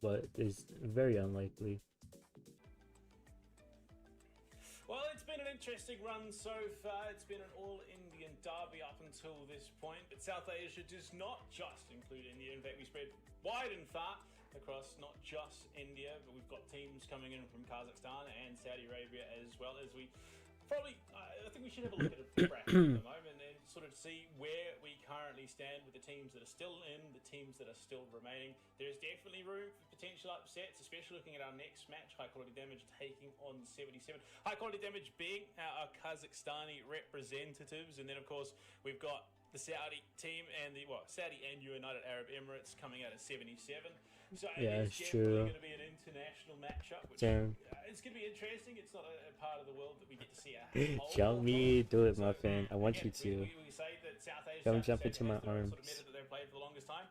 but it's very unlikely. Well, it's been an interesting run so far. It's been an all-Indian derby up until this point, but South Asia does not just include India. In fact, we spread wide and far across not just India, but we've got teams coming in from Kazakhstan and Saudi Arabia as well. As we probably, I think we should have a look at a bracket at the moment and sort of see where we currently stand with the teams that are still in, the teams that are still remaining. There's definitely room for potential upsets, especially looking at our next match, High Quality Damage taking on 77. High Quality Damage being our Kazakhstani representatives, and then of course we've got the Saudi team and Saudi and United Arab Emirates coming out at 77. So yeah, it's true. Going to be an international matchup, which it's going to be interesting. It's not a part of the world that we get to see. Jump me, do it, Muffin. I want you to. We say that South Asia, Don't jump into my arms. Sort of meta that they've played for the longest time.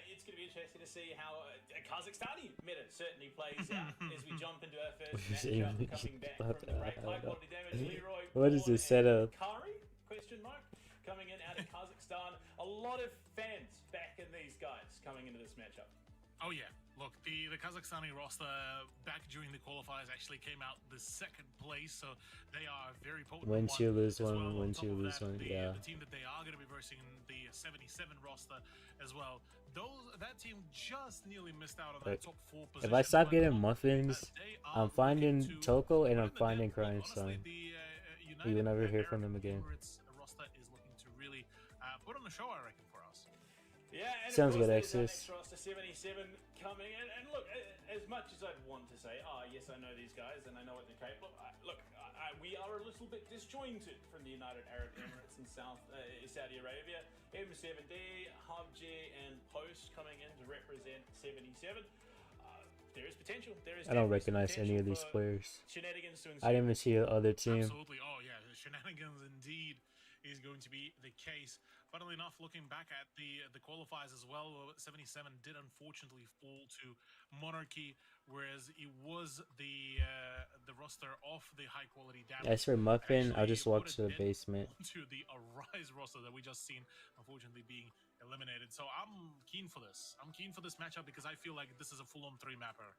It's going to be interesting to see how a Kazakhstani meta certainly plays out as we jump into our first matchup coming back from the break. High Quality Damage, Leroy. What is this setup? Kari? Question mark. Coming in out of Kazakhstan. A lot of fans back in these guys coming into this matchup. Oh yeah, look, the Kazakhstani roster back during the qualifiers actually came out the second place, so they are very potent. Win two, lose one, win two, lose one, yeah. The team that they are going to be versing in the 77 roster as well. That team just nearly missed out on that top 4 position. If I stop getting muffins, I'm finding Toko and I'm finding Crying Sun. You will never hear from them again. Roster is looking to really put on the show, I reckon, for us. Yeah, and sounds good, Exodus. 77 coming in, and look, as much as I'd want to say, yes, I know these guys and I know what they're capable of, we are a little bit disjointed from the United Arab Emirates and Saudi Arabia. M7D, Hubji, and Post coming in to represent 77. There is potential. I don't recognize any of these players. Shenanigans to I didn't even see the other team. Absolutely. Oh yeah, the shenanigans indeed is going to be the case. Funnily enough, looking back at the qualifiers as well, 77 did unfortunately fall to Monarchy, whereas it was the roster of the High Quality Damage. As for Muffin, I'll just walk to the basement. To the Arise roster that we just seen, unfortunately being eliminated. So I'm keen for this. I'm keen for this matchup because I feel like this is a full-on 3-mapper.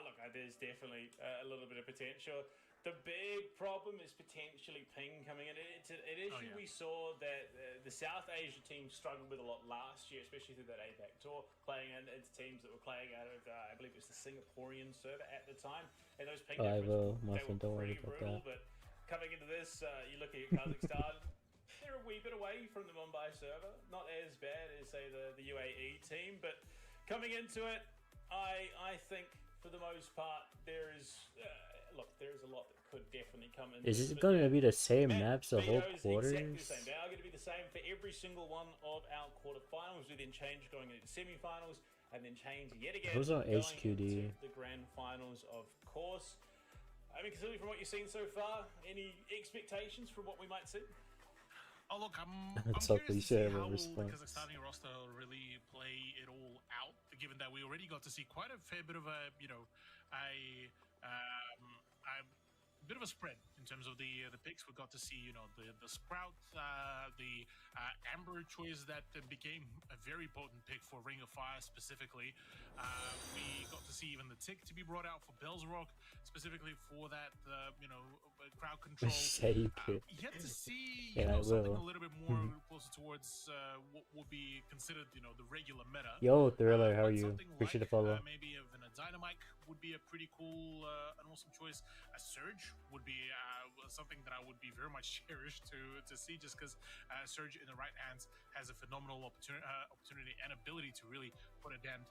Look, there's definitely a little bit of potential. The big problem is potentially ping coming in. It's an issue we saw that the South Asia team struggled with a lot last year, especially through that APAC tour, playing into teams that were playing out of, I believe it was the Singaporean server at the time. And those ping Muffin, don't worry about brutal, that. but coming into this, you look at Kazakhstan, they're a wee bit away from the Mumbai server. Not as bad as, say, the UAE team, but coming into it, I think, for the most part, there is... there's a lot that could definitely come in. Is it going to be the same maps the whole quarters? Exactly the same. They are going to be the same for every single one of our quarterfinals. We then change going into semifinals and then change yet again. Those are HQD. The grand finals, of course. I mean, considering from what you've seen so far, any expectations from what we might see? Oh look, I'm That's all curious to cliche see of a how will the response. Kazakhstani roster really play it all out, given that we already got to see quite a fair bit of a a bit of a spread in terms of the picks. We got to see the Sprout, the Amber choice that became a very potent pick for Ring of Fire specifically. We got to see even the Tick to be brought out for Bellsrock specifically for that crowd control. Say it. Yet to see Yeah, I something will. a little bit more closer towards what would be considered the regular meta. Yo, Thriller, how are But you? something Appreciate like, the follow. maybe even a Dynamite would be a pretty cool, an awesome choice. A Surge would be something that I would be very much cherished to see, just because Surge in the right hands has a phenomenal opportunity and ability to really put a dent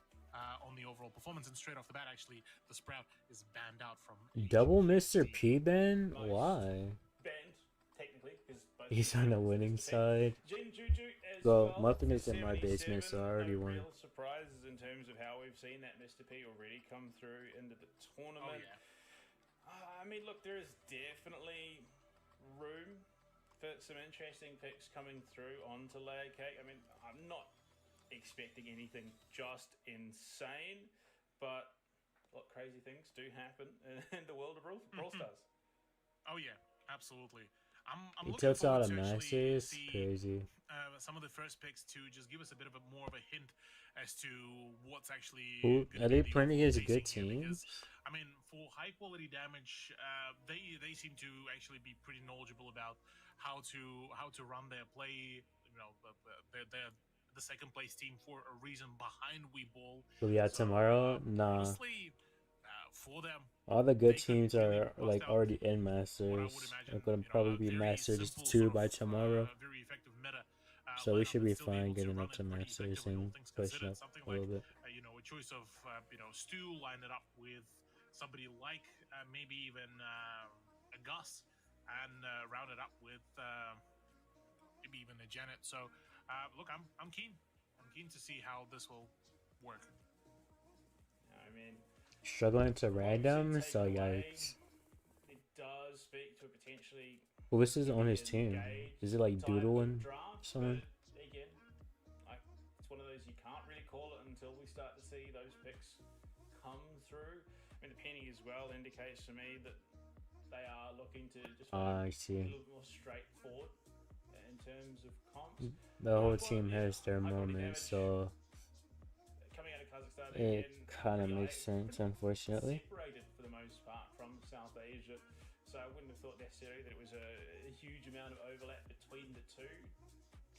on the overall performance. And straight off the bat, actually, the Sprout is banned out from Double Mr. HQD. P Ben? Why? Banned, technically, because He's on the winning side. Jin Juju as Well, well. Muffin is in my 77, basement, so I already no won. real surprises in terms of how we've seen that Mr. P already come through into the tournament. Oh, yeah. I mean, look, there is definitely room for some interesting picks coming through onto Layer Cake. I mean, I'm not expecting anything just insane, but look, crazy things do happen in the world of Brawl Stars. Oh yeah, absolutely. I'm He looking tilts out forward of to actually Masters. see Crazy. some of the first picks to just give us a bit of a more of a hint as to what's actually. Who gonna are they be the playing overall against good pacing here, teams? because, I mean, for high quality damage, they seem to actually be pretty knowledgeable about how to run their play. They're the second place team for a reason behind Weeball. Will we have So, tomorrow? Nah. Honestly, for them, All the good they could teams really are bust like out already in what I would Masters. imagine, They're gonna probably be very Masters simple 2 sort by of, tomorrow. very effective meta, So we lineup should and be still be fine able to getting run up it to pretty Masters effectively, all and things pushing considered. up Something a like little bit. a choice of Stu, line it up with somebody like maybe even a Gus, and round it up with maybe even a Janet. So look, I'm keen. I'm keen to see how this will work. I mean, Struggling to from what we've random, seen so take away, yikes. it does speak to potentially Who is this on his an team? engaged Is it like type of Doodle and draft, someone? but again, it's one of those you can't really call it until we start to see those picks come through. I mean, the penny as well indicates to me that they are looking to just I a see. little bit more straightforward in terms of comps. The whole team has their moments, so Coming out of Kazakhstan, it again, kind of pretty makes sense, pretty unfortunately. separated for the most part from South Asia, so I wouldn't have thought necessarily that it was a huge amount of overlap between the two,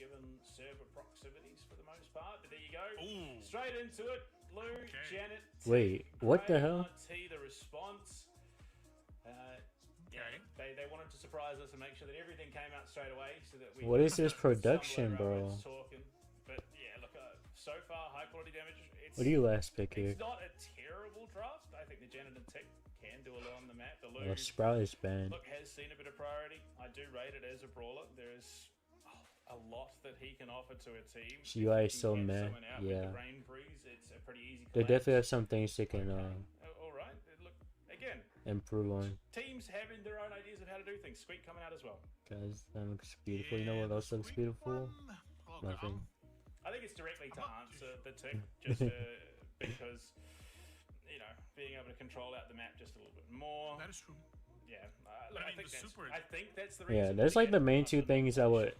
given server proximities for the most part. But there you go, Ooh. straight into it. Lou, Okay. Janet, Wait, what the Craig, hell? RT, the response. Yeah, Okay. they wanted to surprise us and make sure that everything came out straight away, so that we. What is this stumble production, around bro? Talking. But yeah, look, so far high quality damage. What do you last pick here? It's not a terrible draft. I think the Janet and Tick can do a lot on the map. The Lou, Sprout is banned. look, has seen a bit of priority. I do rate it as a brawler. There is a lot that he can offer to a team. UI If is he so can get meh, someone out with yeah. the Rain Breeze, it's a pretty easy They collapse. definitely have some things they can All right. Look, again, improve on. teams having their own ideas of how to do things. Squeak coming out as well. Guys, that looks beautiful. You know what Yeah, else the looks Squeak beautiful? one, look, Nothing. I think it's directly to I'm not answer too the tick, just because, being able to control out the map just a little bit more. That is true. Yeah, But I I mean, think the that's. super- I think that's the reason. Yeah, for that's like the main two other things I than would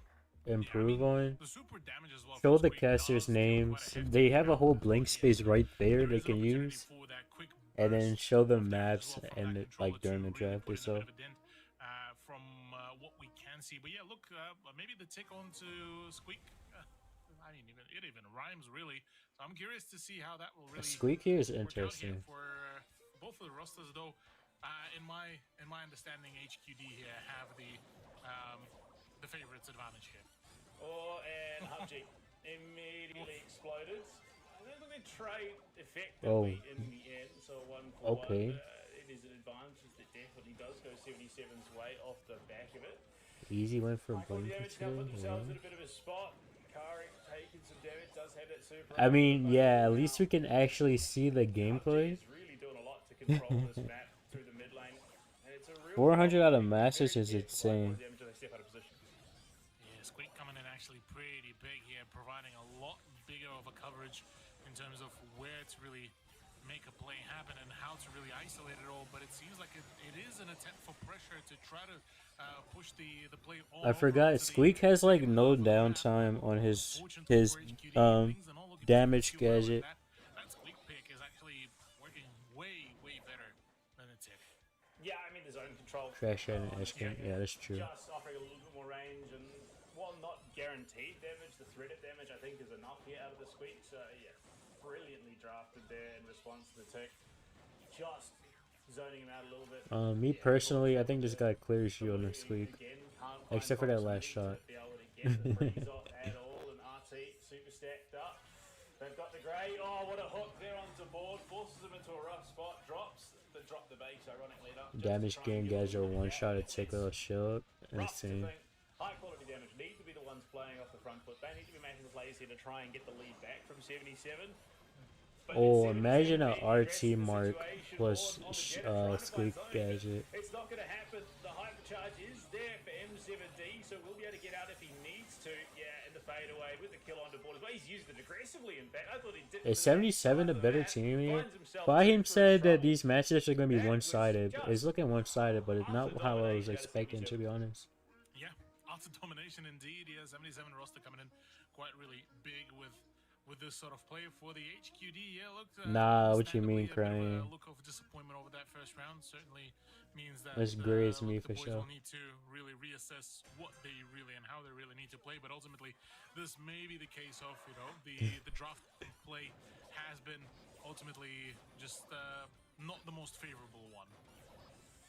improve on. The super damage as well. Show from the Squeak does casters' deal quite a names. hefty They have a amount whole of blank damage. space right there There they is an can opportunity use. for that quick And then burst show the of damage as maps well from and that it, controller like during to the really draft put in a itself. bit of a dent, from what we can see. But yeah, look, maybe the tick onto Squeak. I mean, it even rhymes really. So I'm curious to see how that will really Squeak here is work out here interesting. for both of the rosters, though. In my understanding, HQD here have the favorites advantage here. Oh, and HubG immediately exploded. I don't think they trade effectively in the end, so 1-for-1. Okay. It is an advantage that definitely does go 77's way off the back of it. Easy win for Michael Blanket damage can put today. themselves Yeah. in a bit of a spot. Kari taking some damage, does have that super. I mean, but yeah, at now least we can actually see the HubG gameplay. is really doing a lot to control this map through the mid lane. And it's a real 400 out of problem. Masters Very is careful insane. by damage as they step out of position. Yeah, Squeak providing a lot bigger of a coverage in terms of where to really make a play happen and how to really isolate it all. But it seems like it is an attempt for pressure to try to push the play all I over forgot onto the Squeak has like no second half. downtime on his Unfortunately for HQD, things are not looking damage too well, and gadget. that Squeak pick is actually working way better than the tick. Yeah, I mean the zone control. Trash and edge game. Yeah, that's true. Just offering a little bit more range and while not guaranteed damage, the threaded damage I think is enough here out of the Squeak. So yeah, brilliantly drafted there in response to the tick. Just zoning him out a little bit. Me personally, I think this guy clears shield on Squeak. Except for that last shot. Be able to get the freeze off at all, and RT super stacked up. They've got the grey. Oh, what a hook there onto board. Forces them into a rough spot. Drops the base, ironically enough. Damage gain guys are one shot at take with a shield. Insane. High quality damage need to be the ones playing off the front foot. They need to be making the plays here to try and get the lead back from 77. Oh, imagine a RT mark plus Squeak gadget. It's not going to happen. The hypercharge is there for M7D, so we'll be able to get out if he needs to. Yeah, and the fadeaway with the kill on the board as well. He's used it aggressively, in fact. I thought he did. Is 77 a better team here? By him said that these matches are going to be one-sided. It's looking one-sided, but it's not how I was expecting, to be honest. Yeah, utter domination indeed. Yeah, 77 roster coming in quite really big with this sort of play for the HQD. Yeah, look. Nah, what you mean, crying? crying? Look of disappointment over that first round certainly means that That's graze me the for boys sure. will need to really reassess what they really and how they really need to play. But ultimately, this may be the case of the draft play has been ultimately just not the most favorable one.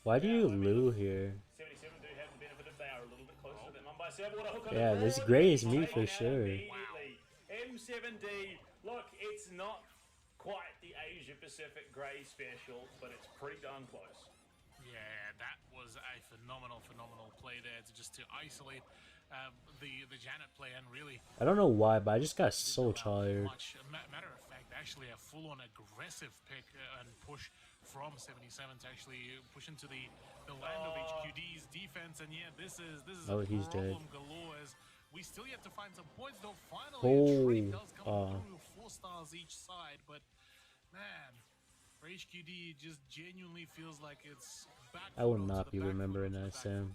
Why do you Lou here? 77 do have the benefit if they are a little bit closer to that one by 7. What a hook on Yeah, the this board. graze me Taken for out sure. immediately. M7D, look, it's not quite the Asia Pacific Grey special, but it's pretty darn close. Yeah, that was a phenomenal play there to isolate the Janet play and really. I don't know why, but I just got so tired. Matter of fact, actually a full-on aggressive pick and push from 77 to actually push into the land of HQD's defense, and yeah, this is Oh, a he's dead. problem galore as we still yet to find some points though. Finally, a trade does come through 4 stars each side, but man, for HQD, it just genuinely feels like it's back. I will not be remembering that, Sam.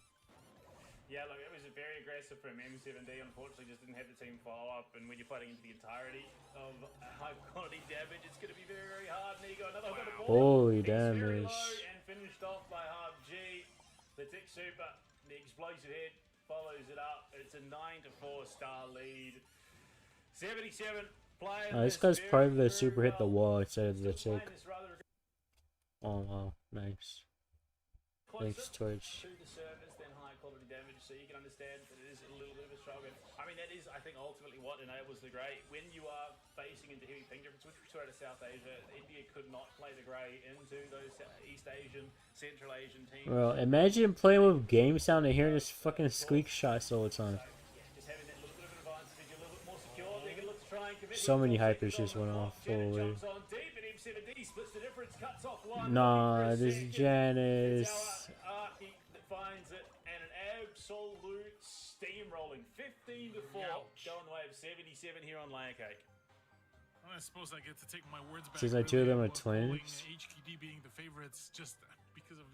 Yeah, look, it was very aggressive from M7D. Unfortunately, just didn't have the team follow up. And when you're fighting into the entirety of high quality damage, it's going to be very hard. And there you go, another hook on the board. Holy He's very damage. low and finished off by Hub G. The Tick Super, the explosive head follows it up. It's a 9-4 star lead. 77 players. This guy's part of the super hit the wall instead of the tick. Oh wow, nice. Thanks, Twitch. To the surface than high quality damage, so you can understand that it is a little bit of a struggle. I mean, that is, I think, ultimately what enables the Grey. When you are facing into heavy ping difference, which we saw out of South Asia, India could not play the Grey into those East Asian, Central Asian teams. Bro, imagine playing with game sound and hearing this fucking Squeak shots all the time. Just having that little bit of an advantage, you're a little bit more secure. They're going to look to try and commit. So many hypers just went off. Holy. Jumps on deep, and M7D splits the difference, cuts off one. Nah, this is Janice. It's our Arky that finds it, and an absolute steamrolling 15-4 going the way of 77 here on Layer Cake. I suppose I get to take my words back. Seems like two of them are calling twins. HQD being the favorites just because of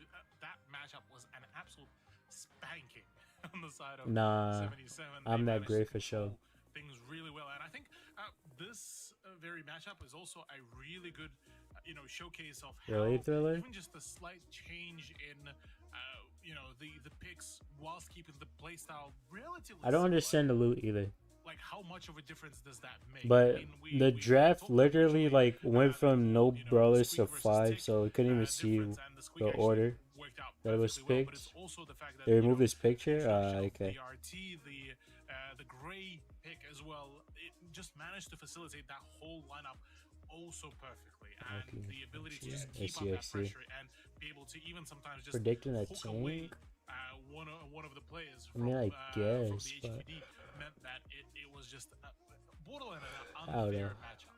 that matchup was an absolute spanking on the side of Nah, 77. I'm They that great managed for to sure. pull things really well, and I think this very matchup is also a really good, showcase of how Really, Thriller? even just a slight change in, the picks whilst keeping the playstyle relatively. I don't similar. understand the loot either. Like, how much of a difference does that make? But I mean, the we draft talked literally originally, went from no the brawlers Squeak to versus 5, Tick, so I couldn't even see difference, and the Squeak the actually order worked out that it was perfectly well, but picked. it's also the fact that, They removed this picture. introduction of Okay. The RT, the Grey pick as well. It just managed to facilitate that whole lineup also perfectly, and Okay. the ability to Yeah, just I keep see, I up that see. pressure and be able to even sometimes just Predicting a hook away tank? one of the players I mean, I from guess, the but HQD meant that it was just borderline an I don't unfair know. matchup.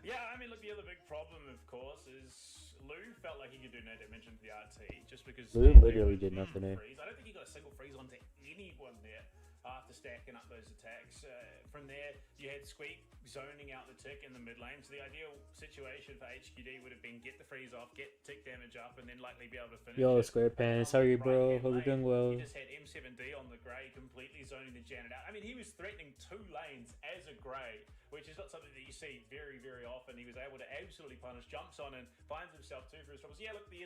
Yeah, I mean, look, the other big problem, of course, is Lou felt like he could do no damage into the RT just because Lou he literally did nothing there. freeze. I don't think he got a single freeze onto anyone there. after stacking up those attacks. From there, you had Squeak zoning out the tick in the mid lane. So the ideal situation for HQD would have been get the freeze off, get tick damage up, and then likely be able to finish Yo, it. SquarePants, On how are you, the bro? right-hand Hope you're lane, doing well. You just had M7D on the Grey completely zoning the Janet out. I mean, he was threatening 2 lanes as a Grey, which is not something that you see very, very often. He was able to absolutely punish, jumps on and finds himself 2 for his troubles. Yeah, look, the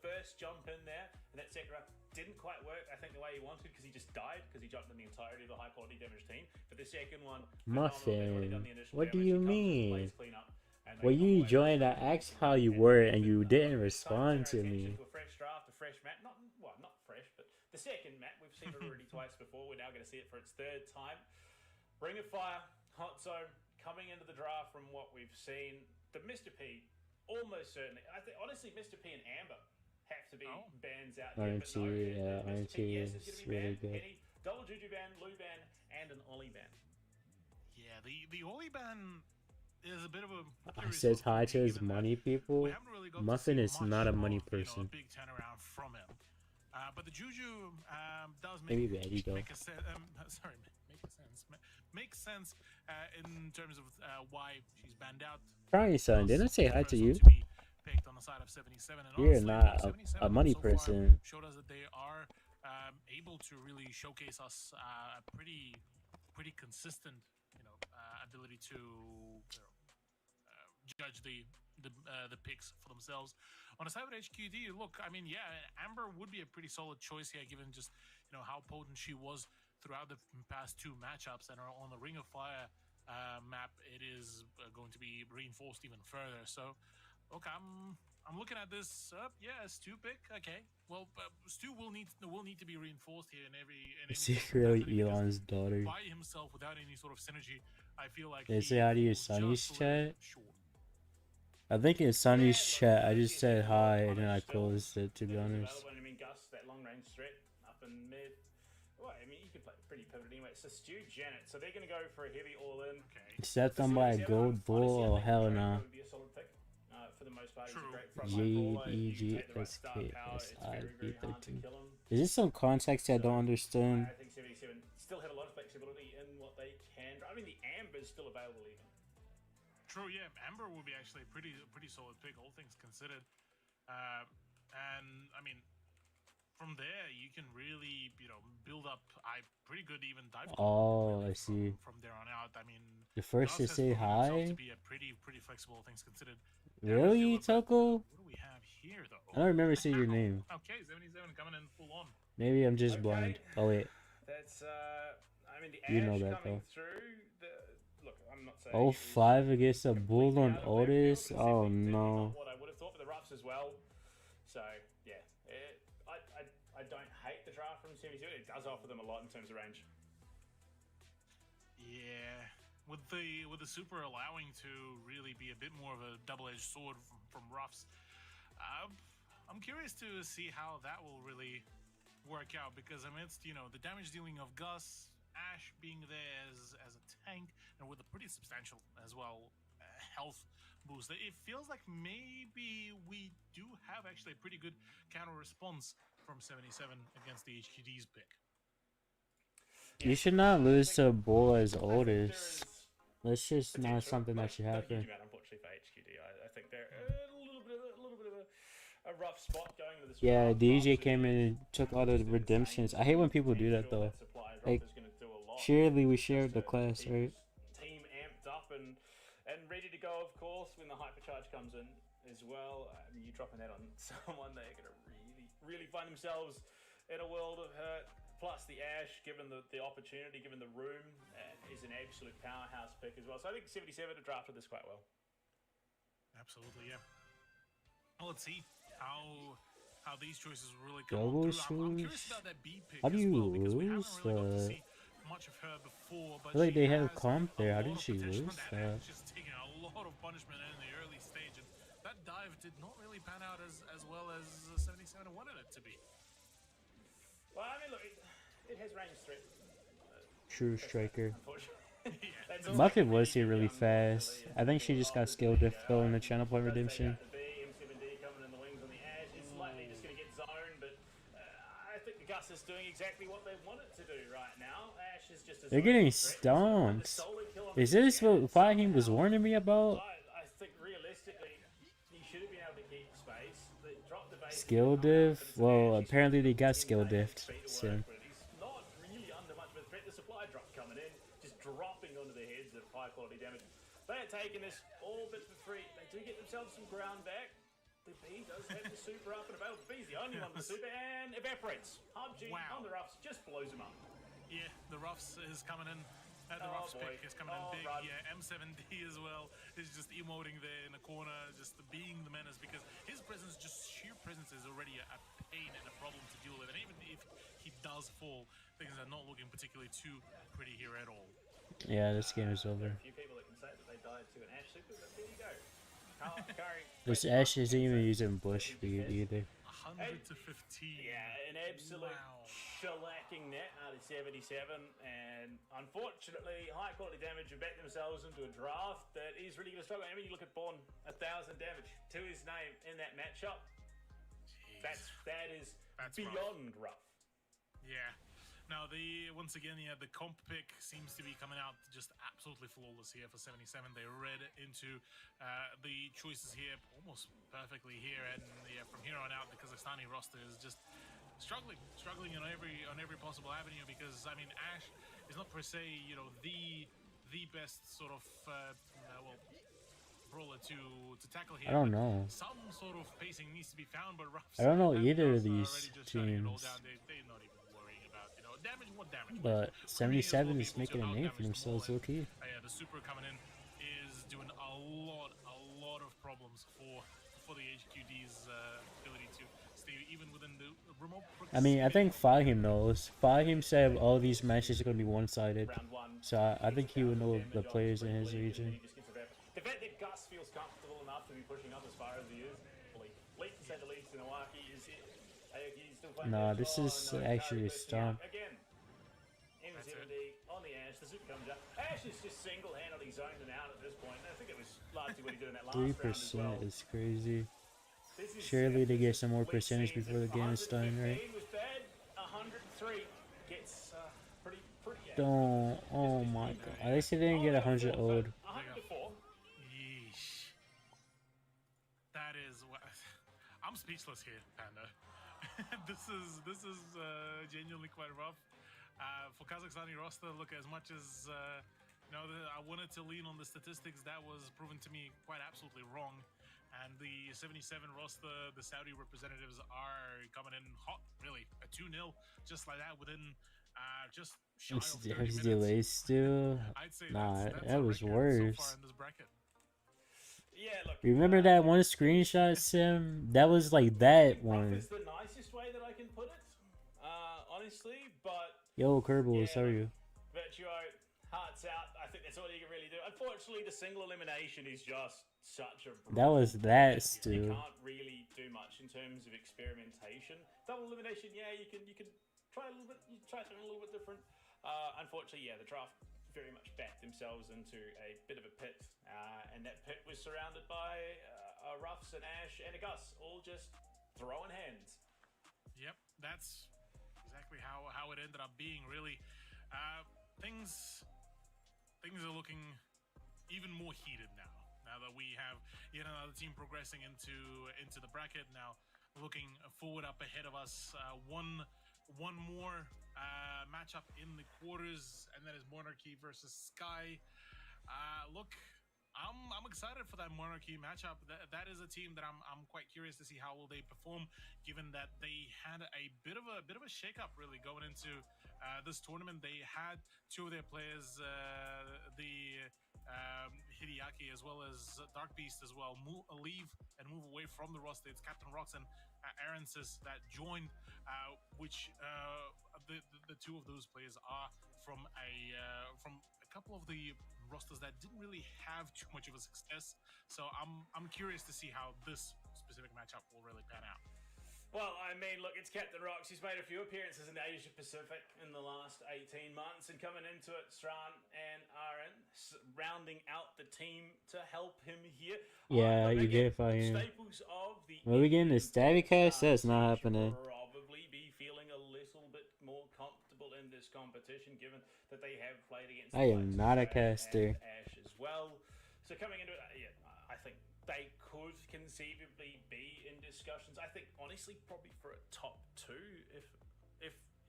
first jump in there, and that second round didn't quite work, I think, the way he wanted, because he just died, because he jumped in the entirety of the high-quality damage team. But the second one, Muffin, what do damage. you He comes in, mean? plays clean up, and they When come you away joined, I with a asked how you were, and you didn't respond to me. a fresh draft, a fresh map. Not fresh, but the second map. We've seen it already twice before. We're now going to see it for its 3rd time. Ring of Fire, Hot Zone, coming into the draft from what we've seen. The Mr. P, almost certainly. I think, honestly, Mr. P and Amber have to be bans out here. RNT, yeah, RNT is really good. Penny, double Juju ban, Lou ban, and an Ollie ban. Yeah, the Oli ban is a bit of a. I says hi to his money people. Muffin is not a money person. A big turnaround from him. But the Juju does Maybe Eddie though. make a sense. Makes sense in terms of why she's banned out. Probably son, didn't I say hi to you? Picked on the side of 77, and You're honestly, not 77 a money so far person. showed us that they are able to really showcase us a pretty consistent, ability to judge the picks for themselves. On the side of HQD, look, I mean, yeah, Amber would be a pretty solid choice here, given just how potent she was throughout the past 2 matchups, and on the Ring of Fire map, it is going to be reinforced even further. So, look, I'm looking at this. Yeah, Stu pick. Okay, well, Stu will need to be reinforced here in every. Secretly Elon's daughter. By himself without any sort of synergy, I feel like. They say hi to your Sonny's chat. I think in Sonny's chat, I just said hi and then I closed it. To be honest. I mean, Gus, that long range threat up in mid. Well, I mean, you can play pretty pivot anyway. So Stu, Janet. So they're going to go for a heavy all-in. Okay. Set them by a gold bull. Oh hell no. Would be a solid pick. For the most part, True. JEGSKSIB13. Is this some context I don't understand? I think 77 still had a lot of flexibility in what they can. I mean, the Amber's still available even. True, yeah. Amber would be actually a pretty solid pick, all things considered. And I mean, from there you can really build up a pretty good even dive. Oh, I see. From there on out, I mean, The first to say hi. to be a pretty flexible, all things considered. Really, Toko? What do we have here, though? I don't remember seeing your name. Okay, 77 coming in full on. Maybe I'm just blind. Oh wait. That's I mean, the You know Ash that, coming though. through. Look, I'm not saying. Oh, it was 5 against a bull completely on out of left field, Otis. but Oh certainly no. not what I would have thought for the Ruffs as well. So yeah, I don't hate the draft from 72. It does offer them a lot in terms of range. Yeah, with the super allowing to really be a bit more of a double-edged sword from Ruffs. I'm curious to see how that will really work out, because amidst the damage dealing of Gus, Ash being there as a tank, and with a pretty substantial as well health boost, it feels like maybe we do have actually a pretty good counter response from 77 against the HQD's pick. You should not lose to a bull as Otis. That's just not something that should happen. Unfortunately for HQD, I think they're a little bit of a rough spot going into this. Yeah, draft. DJ came in and took all the redemptions. I hate when people do that though. Like, surely we shared the class, right? Team amped up and ready to go, of course, when the hypercharge comes in as well. I mean, you dropping that on someone, they're going to really find themselves in a world of hurt. Plus, the Ash, given the opportunity, given the room, is an absolute powerhouse pick as well. So I think 77 have drafted this quite well. Absolutely, yeah. Well, let's see how these choices really come Double through. I'm curious shoes? about that B pick How do as you well, because we haven't lose really got to that? see much of her before. But I feel like she they have has comp there. a How did lot of she potential, lose and that? Ash just taking a lot of punishment in the early stage, and that dive did not really pan out as well as 77 wanted it to be. Well, I mean, look, it has range threat. True striker. Unfortunately. Yeah. Muffin was here really fast. I think she just got skill diff though in the channel point redemption. The M7D coming in the wings on the Ash is slightly just going to get zoned, but I think the Gus is doing exactly what they want it to do right now. Ash is just a They're solo getting threat. He's got the stomped. solo kill on Is the this what Gas Fahim was somehow. warning me about? I think realistically, he should have been able to keep space. They dropped the base. Skill diff? Well, apparently they got skill diffed. So. He's not really under much of a threat. The supply drop coming in, just dropping onto the heads of high quality damage. They are taking this all but for free. They do get themselves some ground back. The B does have the super up and about. The B's the only one with the super and evaporates. PUBG on the roughs just blows him up. Yeah, the roughs is coming in. The roughs pick is coming in big. Run. Yeah, M7D as well is just emoting there in the corner, just being the menace because his presence, just sheer presence, is already a pain and a problem to deal with. And even if he does fall, things are not looking particularly too pretty here at all. Yeah, this game is over. A few people that can say that they died to an Ash super, but there you go. Curry, This Ash isn't even using bush speed either. 100 to 15. Yeah, an absolute shellacking net out of 77, and unfortunately, high quality damage have backed themselves into a draft that is really going to struggle. I mean, you look at Born, 1,000 damage to his name in that matchup. That's beyond rough. Yeah. Now once again, the comp pick seems to be coming out just absolutely flawless here for 77. They read into the choices here almost perfectly here, and from here on out, the Kazakhstani roster is just struggling on every possible avenue because I mean Ash is not per se the best sort of brawler to tackle here. I don't know. Some sort of pacing needs to be found, but Ruffs I don't know and either Gus of are these already just shutting it all teams. down. They're not even worrying about damage. What damage? But Queen is 77 will be is able making to a name outdamage for them themselves, all, okay? and, yeah, the super coming in is doing a lot of problems for the HQD's ability to stay even within the remote. I mean, I think Fahim knows. Fahim said all these matches are going to be one-sided. Round one. So I think he would know the players in his region. The fact that Gus feels comfortable enough to be pushing up as far as he is, Leak to say the least, and Awaki is he's still playing. Nah, this is actually a stomp. Again, M70 on the Ash, the super comes up. Ash is just single-handedly zoned and out at this point. And I think it was largely what he did in that last round as 3% well. is crazy. This is, Surely they get some more Leak percentage sees before the it. game is done, right? 115 was bad. 103 gets pretty. Don't. Oh my god. At least they didn't get 100 old. 104. Yeesh. That is what I'm speechless here, Panda. this is genuinely quite rough. For Kazakhstani roster, look, as much as I wanted to lean on the statistics, that was proven to me quite absolutely wrong. And the 77 roster, the Saudi representatives are coming in hot, really. A 2-0, just like that, within just shy of 30 There's minutes. delays still. I'd say Nah, that's that a was record so far worse. in this bracket. Yeah, look. Remember that one screenshot, Sim? That was like that Rough one. is the nicest way that I can put it, honestly, but Yo, Kerbals, how are you? Virtuo, hearts out. I think that's all you can really do. Unfortunately, the single elimination is just such a. That was that, You Stu. can't really do much in terms of experimentation. Double elimination, yeah, you can try a little bit. You try something a little bit different. Unfortunately, yeah, the draft very much backed themselves into a bit of a pit, and that pit was surrounded by Ruffs and Ash and a Gus, all just throwing hands. Yep, that's exactly how it ended up being. Really, things are looking even more heated now. Now that we have yet another team progressing into the bracket, now looking forward up ahead of us, one more matchup in the quarters, and that is Monarchy versus Sky. Look, I'm excited for that Monarchy matchup. That is a team that I'm quite curious to see how will they perform, given that they had a bit of a shakeup really going into this tournament. They had two of their players, Hideaki as well as Dark Beast as well, leave and move away from the roster. It's Captain Rox and Aransis that joined, which the two of those players are from a couple of the rosters that didn't really have too much of a success. So I'm curious to see how this specific matchup will really pan out. Well, I mean, look, it's Captain Rox. He's made a few appearances in Asia Pacific in the last 18 months, and coming into it, Sran and Aaron rounding out the team to help him here. Yeah, you again, did Fahim. staples of the Are we getting a stabby cast? That's not happening. Probably be feeling a this competition, given that they have played against. I the am likes of not a Trash caster. and Ash as well. So coming into it, yeah, I think they could conceivably be in discussions. I think honestly, probably for a top 2,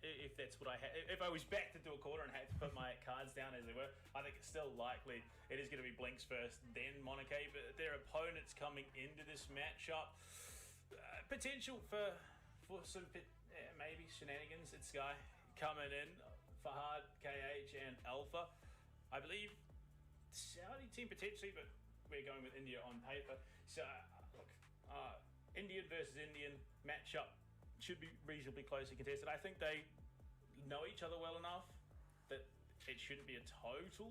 if that's what I had. If I was back to do a quarter and had to put my cards down as they were, I think it's still likely it is going to be Blinks first, then Monarchy. But their opponents coming into this matchup, potential for some maybe shenanigans. It's Sky coming in, Fahad, KH, and Alpha. I believe Saudi team potentially, but we're going with India on paper. So look, Indian versus Indian matchup should be reasonably closely contested. I think they know each other well enough that it shouldn't be a total,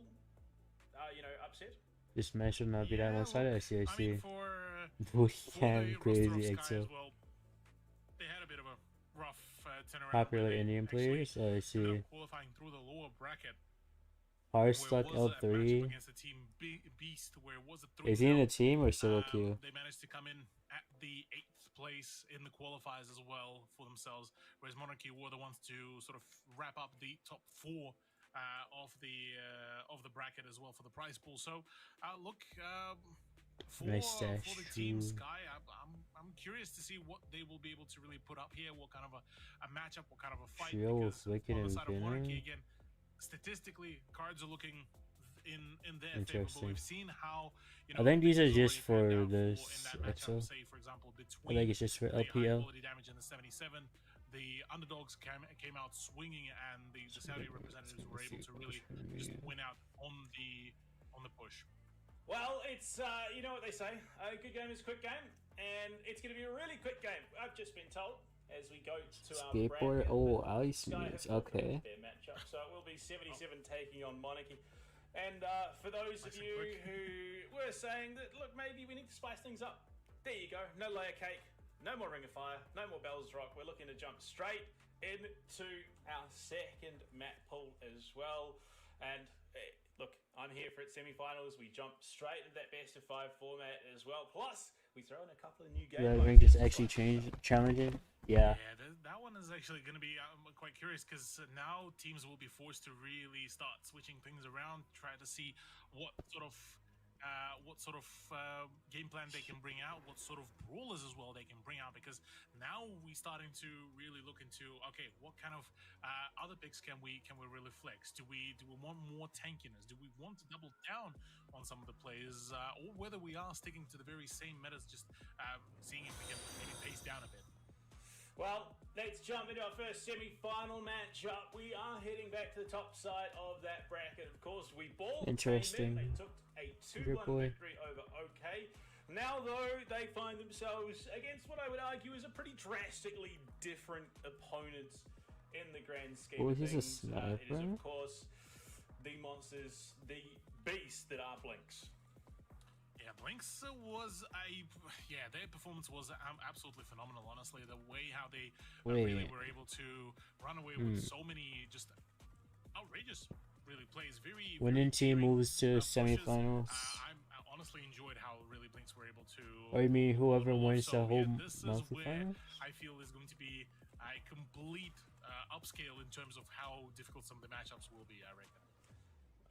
upset. This match should not be that one sided. I see. I mean, for Weekend the crazy roster of Sky Excel. as well, they had a bit of a rough turnaround. Popular where they Indian actually players. I ended see. up qualifying through the lower bracket. Hardstuck where it was a matchup L3. against the team Beast, where it was a 3-0. Is he in the team or solo queue? They managed to come in at the 8th place in the qualifiers as well for themselves, whereas Monarchy were the ones to sort of wrap up the top 4 of the bracket as well for the prize pool. So, look, for the team True. Sky, I'm curious to see what they will be able to really put up here. What kind of a matchup, what kind of a fight. Trio with Because Wicked on the and side of Monarchy Venom. again, statistically, cards are looking in their favor. But Interesting. we've seen how I think these are things just already for panned out this in that matchup, EXO. say for example I between think it's just for the high LPL. quality damage in the 77, the underdogs came out swinging, and the Saudi representatives were able to really just win out on the push. Well, it's you know what they say, a good game is a quick game, and it's going to be a really quick game. I've just been told as we go to our Skateboard. bracket Oh, that Ice Sky have Muse. forfeited Okay. their matchup, so it will be 77 taking on Monarchy. And for those of Nice and you quick. who were saying that, look, maybe we need to spice things up, there you go. No layer cake, no more Ring of Fire, no more Bells Rock. We're looking to jump straight into our second map pool as well. And look, I'm here for its semi-finals. We jump straight into that best of 5 format as well. Plus, we throw in a couple of new game The modes. rank is actually challenging. Yeah. That one is actually going to be quite curious, because now teams will be forced to really start switching things around, try to see what sort of game plan they can bring out, what sort of brawlers as well they can bring out, because now we're starting to really look into, okay, what kind of other picks can we really flex? Do we want more tankiness? Do we want to double down on some of the players, or whether we are sticking to the very same metas, just seeing if we can maybe pace down a bit? Well, let's jump into our first semi-final matchup. We are heading back to the top side of that bracket. Of course, we balled. Interesting. They took a 2-1 victory over OK. Now, though, they find themselves against what I would argue is a pretty drastically different opponent in the grand scheme Oh, of he's a things. It is, sniper? of course, the monsters, the beast that are Blinks. Yeah, Blinks their performance was absolutely phenomenal, honestly. The way how they really were able to run away with so many just outrageous, really, plays. Winning team moves to pushes. semifinals. I honestly enjoyed how really Blinks were able to... Or you mean whoever pull it off. wins the So, whole this is monthly where finals? I feel is going to be a complete upscale in terms of how difficult some of the matchups will be, I reckon.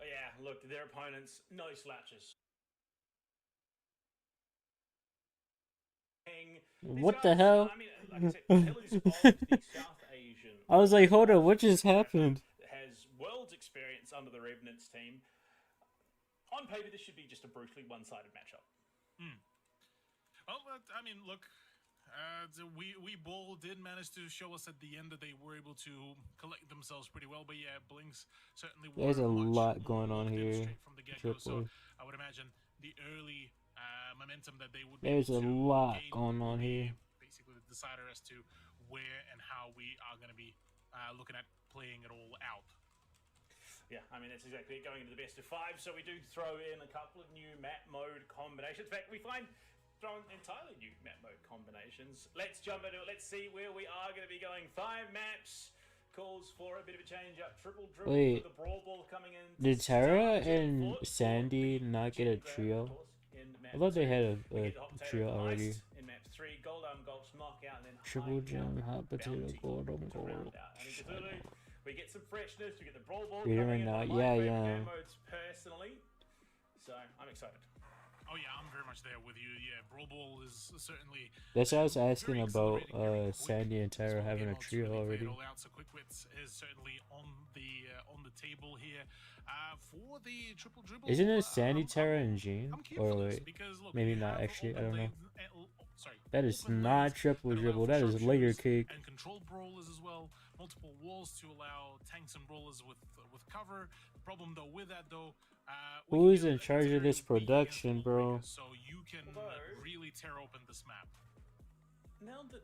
Oh, yeah, look, their opponents, no slouches. What the hell? I mean, like I said, pillars of the South Asian. I was like, hold on, what just happened? Has world experience under the Revenants team. On paper, this should be just a brutally one-sided matchup. Well, I mean, look, we Ball did manage to show us at the end that they were able to collect themselves pretty well, but yeah, Blinks certainly were There's a much lot more going on locked in here. straight from the get-go. So Triple. I would imagine the early momentum that they would be There's a able to lot gain going on will be here. basically the decider as to where and how we are going to be looking at playing it all out. Yeah, I mean, that's exactly it, going into the best of 5. So we do throw in a couple of new map mode combinations. In fact, we find throwing entirely new map mode combinations. Let's jump into it. Let's see where we are going to be going. 5 maps. Calls for a bit of a change up. Triple dribble Wait, for the Brawl Ball coming in. did Tara and Sandy not get a trio? I thought they had a trio already. In map 3, Gold Arm Gulch knockout, and then Triple High Gem, Count Hot Potato, Bounty Gold to round out. And in Cthulhu, We get some freshness. We get the Brawl Ball Reading coming right in. now. One of my Yeah, favorite yeah. game modes personally. So I'm excited. Oh yeah, I'm very much there with you. Yeah, Brawl Ball is certainly. That's what I was asking very about exhilarating, very quick. Sandy and Tara Small having a game modes trio really play already. it all out, so Quick Wits is certainly on the table here. For the triple dribble. Isn't it Sandy, I'm- Tara, and Jean? I'm keen Or for this wait, because, look, maybe you not have actually. I open don't know. lanes- sorry. That is open not lanes triple that allow dribble. for That is layer sharpshooters cake. and controlled brawlers as well. Multiple walls to allow tanks and brawlers with cover. The problem though with that though. we Who can is get in charge of very this weak against production, wall bro? breakers, So you can Although- really tear open this map. Now that,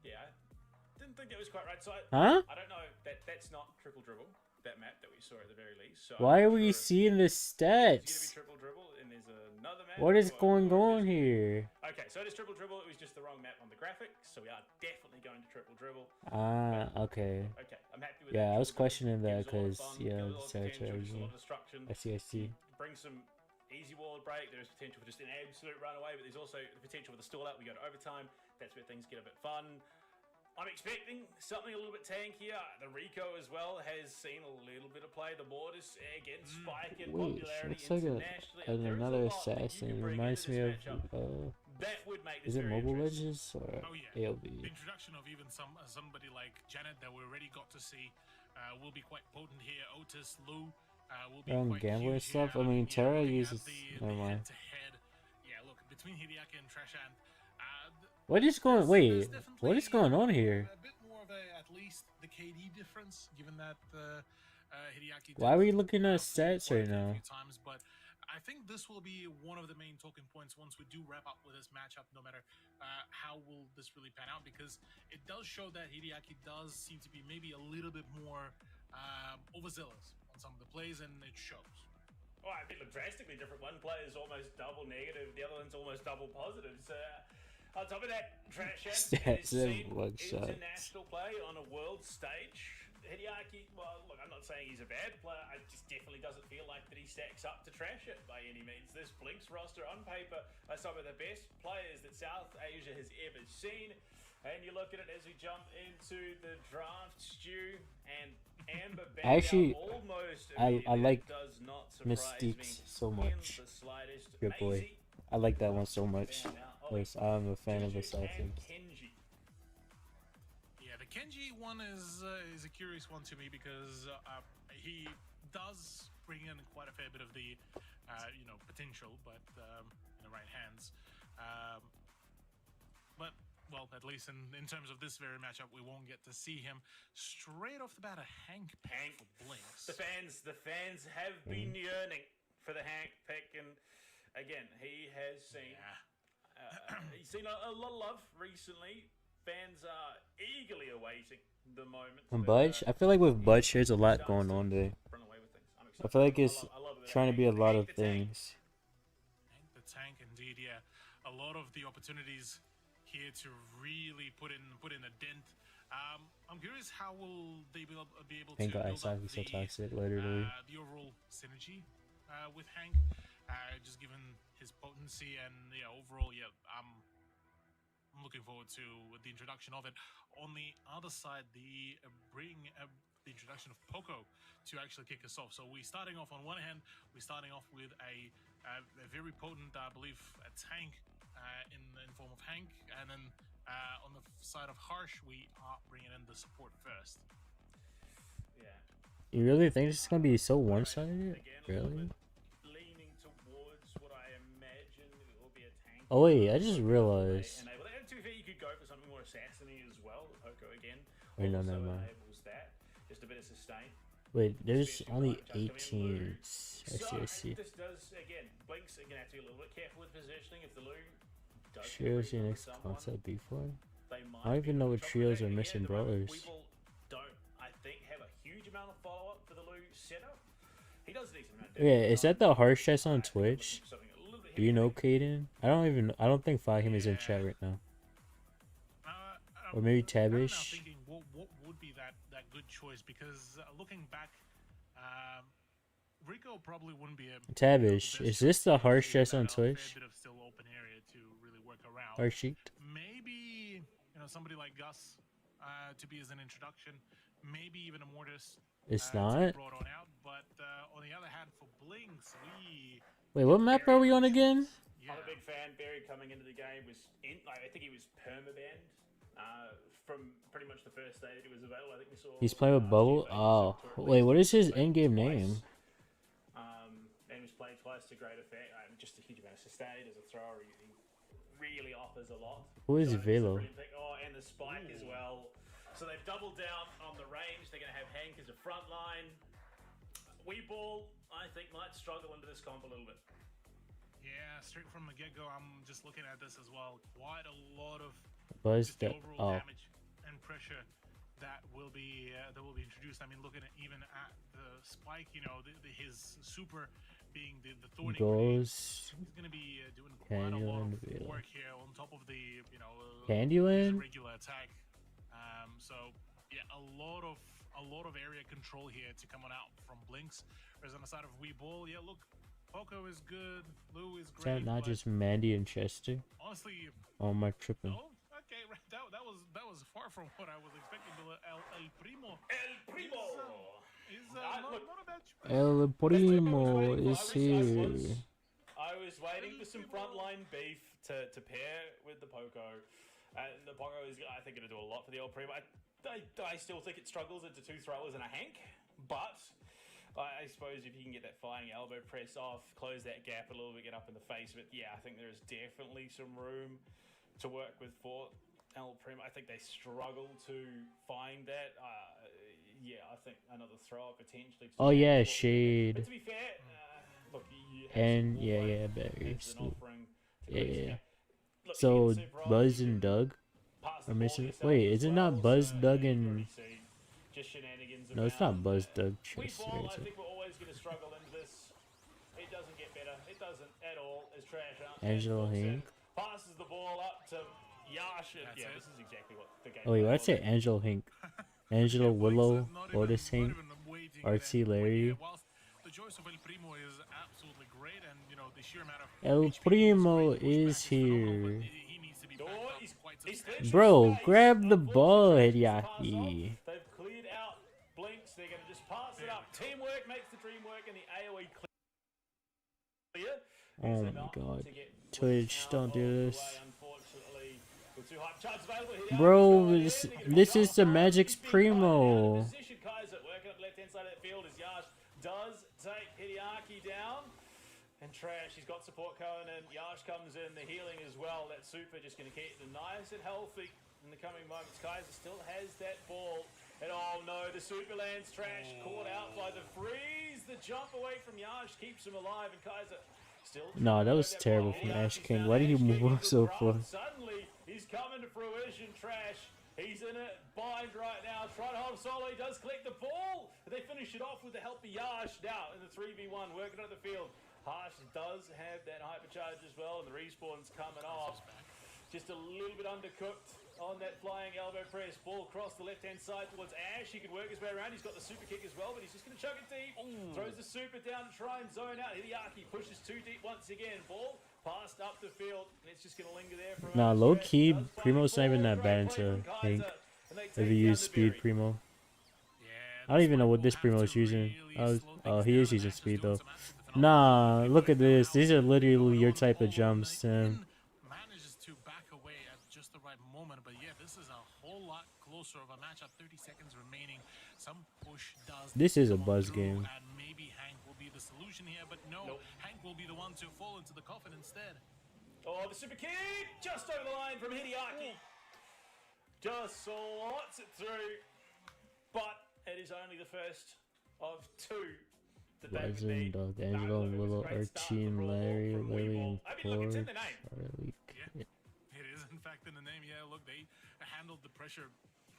yeah, I didn't think that was quite right. So Huh? I don't know that that's not triple dribble. That map that we saw at the very least. So Why I'm are not we sure if seeing the it's gonna be stats? triple dribble and there's another map. What is or- going or on if it's- here? Okay, so it is triple dribble. It was just the wrong map on the graphic, so we are definitely going to triple dribble. Ah, okay. Okay, I'm happy with Yeah, that. I was Triple dribble questioning that gives a lot of because fun, yeah, gives a the lot of potential, territory. just a lot of destruction. I see. I see. Brings some easy wall break. There is potential for just an absolute runaway, but there's also the potential for the stall out. We go to overtime. That's where things get a bit fun. I'm expecting something a little bit tankier. The Rico as well has seen a little bit of play. The Mortis again spike in Wait, popularity looks like internationally. There is another lot that you can assassin. bring Reminds into me this of matchup. That would make this is it very Mobile interesting. Legends or Oh, yeah. ALB? The introduction of even somebody like Janet that we already got to see will be quite potent here. Otis, Lou will be quite Gambler huge stuff. here. I mean, Yeah, Terra looking at uses. the Never mind. head-to-head. Yeah, look, between Hideaki and Trashant, What is going? there's Wait, what is definitely going on here? A bit more of a, at least the KD difference, given that Hideaki. Why are we did looking at fall stats quite right a now? few times, but I think this will be one of the main talking points once we do wrap up with this matchup. No matter how will this really pan out, because it does show that Hideaki does seem to be maybe a little bit more overzealous on some of the plays, and it shows. Oh, I mean, look, drastically different. One player is almost double negative, the other one's almost double positive. So, on top of that, Trashant Stats has seen and mugshots. international play on a world stage. Hideaki, well, look, I'm not saying he's a bad player. It just definitely doesn't feel like that he stacks up to Trashant by any means. This Blinks roster on paper are some of the best players that South Asia has ever seen. And you look at it as we jump into the draft, Stu, and Amber Actually, almost I immediately. like Does not surprise Mystiques me so in much. the slightest. Good boy. Maisie I like that one so much. found out. Oh, Because I'm a fan of Juju assassins. and Kenji. Yeah, the Kenji one is a curious one to me because he does bring in quite a fair bit of the potential, but in the right hands. But well, at least in terms of this very matchup, we won't get to see him straight off the bat. A Hank pick for Blinks. The fans have been yearning for the Hank pick, and again, he has seen he's seen a lot of love recently. Fans are eagerly awaiting the moment. And that, Budge, I feel like with he Budge, there's a lot starts going to on there. run away with things. I'm I excited. feel like it's I love that trying to be a Hank- lot of Hank the Tank. things. Hank the Tank, indeed, yeah. A lot of the opportunities here to really put in a dent. I'm curious how will they be able to Hank got build up Isaac so the, toxic, literally. the overall synergy with Hank, just given his potency and overall, I'm looking forward to the introduction of it. On the other side, the introduction of Poco to actually kick us off. So we're starting off on one hand, we're starting off with a very potent, I believe, a tank in form of Hank, and then on the side of Harsh, we are bringing in the support first. Yeah. You really think this is gonna be so Alright, one-sided? again, a little Really? bit leaning towards what I imagine it will be a tank. Oh wait, I just realized. Enable that. And to be fair, you could go for something more assassin-y as well. Poco again. Wait, no, also never mind. enables that. Just a bit of sustain. Wait, there's Especially only like just coming in 18. Lou. I see. This does, again, Blinks are going to have to be a little bit careful with positioning. If the Lou does get Trios your read on next someone, concept before? they might I don't be even know in what trouble trios with are that. missing At the moment, brawlers. Weevil don't, I think, have a huge amount of follow-up for the Lou setup. He does a decent amount of Yeah, is that the harsh chest I on think we're looking Twitch? for something a little bit Do you know heavier. Caden? I don't think Fahim is in Yeah. chat right now. Or Or maybe I'm now Tabish. thinking what would be that good choice, because looking back, Rico probably wouldn't be a Tabish, is this the harsh chest on fair Twitch? bit of still open area to really work around. Harsh sheet? Maybe somebody like Gus to be as an introduction. Maybe even a Mortis. It's To be not. brought on out. But on the other hand, for Blinks, Wait, what map are we on again? yeah. I'm a big fan. Barry coming into the game was I think he was permabanned from pretty much the first day that he was available. I think we saw He's playing with Bubble. Steve Oh, Baker to at wait, least what is his play in-game twice. name? And he was played twice to great effect. Just a huge amount of sustain as a thrower. He really offers a lot. Who is So it's a Velo? brilliant pick. Oh, and the spike as well. So they've doubled down on the range. They're going to have Hank as a front line. Weeball, I think, might struggle into this comp a little bit. Yeah, straight from the get-go, I'm just looking at this as well. Quite a lot of Buzz just the the overall oh, damage and pressure that will be introduced. I mean, looking at even at the spike, you know, his super being the thorny grenade, goes he's going to be doing quite a lot Candyland of Velo. work here on top of the his Candyland. regular attack. So yeah, a lot of area control here to come on out from Blinks. Whereas on the side of Weeball, yeah, look, Poco is good, Lou is Is that great. not but just Mandy and Chester? honestly, Oh, am I tripping? no. Okay, that was far from what I was expecting. But El Primo El Primo! is look, not a bad choice. El Primo is here. I was waiting for some frontline beef to pair with the Poco. And the Poco is, I think, going to do a lot for the El Primo. I still think it struggles into two throwers and a Hank, but I suppose if you can get that flying elbow press off, close that gap a little bit, get up in the face of it, yeah, I think there is definitely some room to work with for El Primo. I think they struggle to find that. Yeah, I think another throw potentially. Oh yeah, But Shade to be fair, look, you have and some yeah, Warlock yeah, as Barry. an offering to Yeah, Greece. yeah. Look, So you get Super Buzz you and can Doug pass the are ball missing. yourself Wait, as is it well, not Buzz, so, Doug, you and already see just shenanigans no? It's about. not Buzz, Doug, Chester. Weeball, Is I it? think we're always going to struggle into this. It doesn't get better. It doesn't at all. As trash out. Angelo Hink. Passes the ball up to Yash. And, That's yeah, it. this is exactly what the game. Oh wait, plan what'd I say? was. Angelo Hink, Angelo Blinks is Willow, not Otis even Hink. waiting Artsy that way. Larry. Whilst the choice of El Primo is absolutely great, and you know the sheer amount of El HP Primo pushback is phenomenal, but here. he needs to be Oh, backed up he's- quite he's substantially. Bro, Space. grab the ball, Unfortunately, pass off. Hideaki. They've cleared out Blinks. They're going to just pass it up. Teamwork makes the dream work, and the AOE clear. Oh Is my enough god. to get Twitch, out don't of do the this. way, unfortunately. With two hype charges available, Hideaki Bro, going this- in. They're gonna this go is the fast. Magic's He's been guided out Primo. of position. Kaiser working up the left-hand side of that field as Yash does take Hideaki down. And Trash, he's got support Cohen, and Yash comes in, the healing as well. That super just going to keep them nice and healthy in the coming moments. Kaiser still has that ball. And oh no, the super lands. Trash caught out by the freeze. The jump away from Yash keeps him alive, and Kaiser still. No, that was terrible from Ash King. Why did he move so far? Suddenly, he's coming to fruition. Trash. He's in a bind right now. Trying to hold solo. He does collect the ball. They finish it off with the help of Yash now in the 3v1, working on the field. Harsh does have that hypercharge as well, and the respawn's coming off. Just a little bit undercooked on that flying elbow press. Ball across the left-hand side towards Ash. He can work his way around. He's got the super kick as well, but he's just going to chuck it deep. Throws the super down to try and zone out. Hideaki pushes too deep once again. Ball passed up the field, and it's just going to linger there for a Nah, moment. low Trash key, does find Primo's not even ball. that bad Great play into from Hink. Kaiser, and they If take you down use the speed Berry. Primo. Yeah, I don't even know what this Primo is using. Oh, he is using speed though. Nah, look at this. These are literally your type of jumps, Tim. Manages to back away at just the right moment, but yeah, this is a whole lot closer of a matchup. 30 seconds remaining. Some push does. This is a come buzz through, game. And maybe Hank will be the solution here, but no, Nope. Hank will be the one to fall into the coffin instead. Oh, the super kick just over the line from Hideaki. Just slots it through, but it is only the first of two that they would Legend need. of No, Angelo, look, it was a Willow, great start Archie, and for Brawl Larry, from Lily, Weeball. and I mean, look, it's in the Porch, name. Charlie. Yeah, it is in fact in the name. Yeah, look, they handled the pressure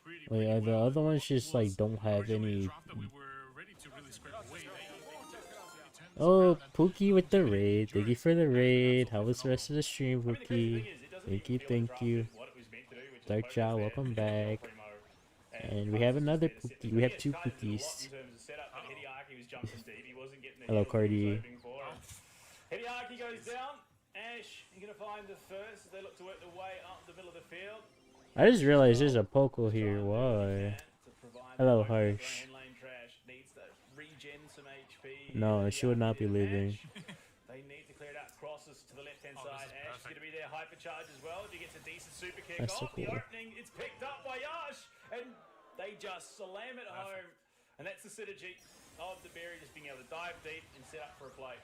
pretty. Wait, pretty are the well. other ones What just like was don't have originally a any? draft that we were ready to really scrape away. They turned this Oh, around and Pookie with the really raid. Thank you for the raid. How was the rest of the stream, I mean, the crazy Pookie? thing is, it doesn't Thank even you, feel thank drafted you. what it was meant to do, which is Dark focus Child, there, welcome focus on back. Primo, And we have another Kaiser's there to Pookie. set We the have pace. two Kaiser did a lot Pookies. in terms of setup, but Hideaki was jumping deep. He wasn't getting the Hello, heals he was Cardi. hoping for. Hideaki goes down. Ash, you're going to find the first as they look to work their way up the middle of the field. I just realized there's a Poco here. Why? Hello, Harsh. No, she would not be leaving. They need to clear it out. Crosses to the left-hand side. this is Ash is going to be there. Hypercharge as well. If he gets a decent super kick That's so off, the cool. opening, it's picked up by Yash. And they just slam it home. And that's the synergy of the Berry just being able to dive deep and set up for a play.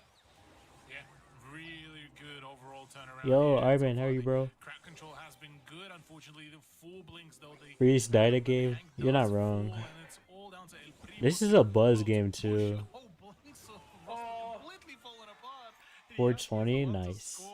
Yeah, really good overall turnaround. Yo, here. Ivan, how are you, bro? Crowd control has been good. Unfortunately, the full blinks though. Freeze died a game. You're not wrong. This is a buzz game too. 420, nice.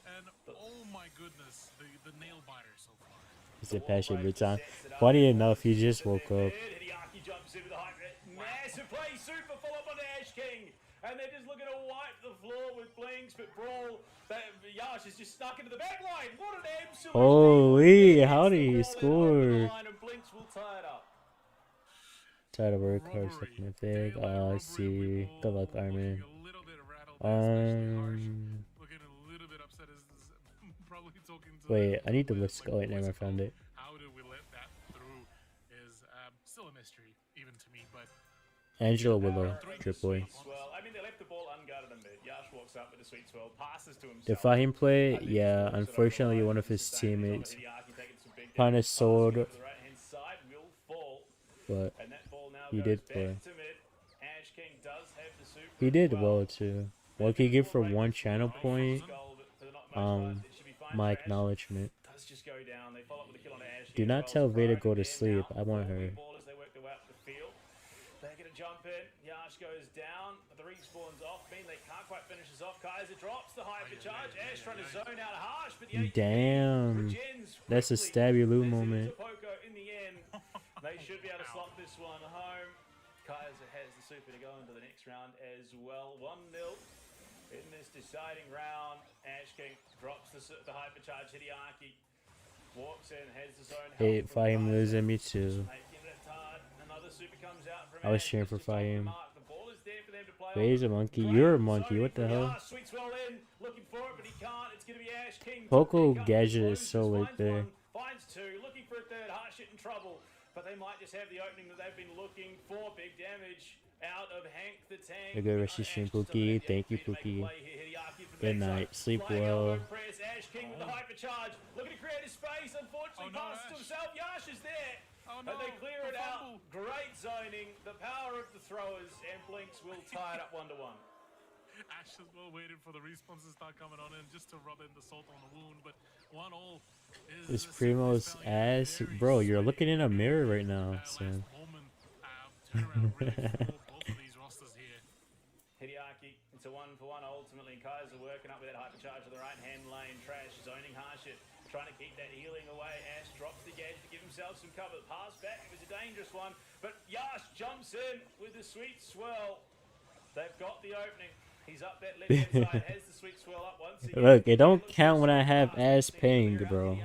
And oh my goodness, the nail biter so far. He's a passion every time. Funny enough, he just woke up. Hideaki jumps in with a high massive play, super follow up on Ash King. And they're just looking to wipe the floor with blinks, but Brawl, Yash is just stuck into the back line. What an absolute Holy, how did he score? Blinks will tie it up. Try to work hard, second and big. I see. Good luck, Armin. Looking a little bit upset as probably talking to Wait, I need to list. Oh, wait, never I found it. How did we let that through is still a mystery, even to me, but Angela Willow, drip boy. Well, I mean, they left the ball unguarded a bit. Yash walks up with a sweet swirl, passes to himself. Did Fahim play? Yeah, unfortunately, one of his teammates kind of sold, but he did play. He did well too. What can you give for one channel point? My acknowledgement. Do not tell Veda to go to sleep. I want her. They're going to jump in. Yash goes down. The respawns off. Mean they can't quite finish this off. Kaiser drops the hypercharge. Ash trying to zone out Harsh, but the Damn. That's a stabby Lou moment. In the end, they should be able to slot this one home. Kaiser has the super to go into the next round as well. 1-0 in this deciding round. Ash King drops the hypercharge. Hideaki walks in, has the zone. Hey, Fahim losing me too. I was cheering for Fahim. Wait, he's a monkey. You're a monkey. What the hell? Poco Gadget is so late there. Finds two, looking for a third. Harsh in trouble, but they might just have the opening that they've been looking for. Big damage out of Hank the Tank. A good rest of stream, Pookie. Thank you, Pookie. Good night. Sleep well. Ash King with the hypercharge, looking to create a space. Unfortunately, passes to himself. Yash is there. And they clear it out. Great zoning. The power of the throwers, and Blinks will tie it up 1-1. Ash as well waited for the respawns to start coming on in just to rub in the salt on the wound, but 1-1 is Primo's ass. Bro, you're looking in a mirror right now, so. Hideaki, it's a 1-for-1 ultimately. Kaiser working up with that hypercharge to the right hand lane. Trash zoning Harshit, trying to keep that healing away. Ash drops the gadget to give himself some cover. Pass back, it was a dangerous one, but Yash jumps in with the sweet swirl. They've got the opening. He's up that left hand side, has the sweet swirl up once again. Look, it don't count when I have ass ping, bro.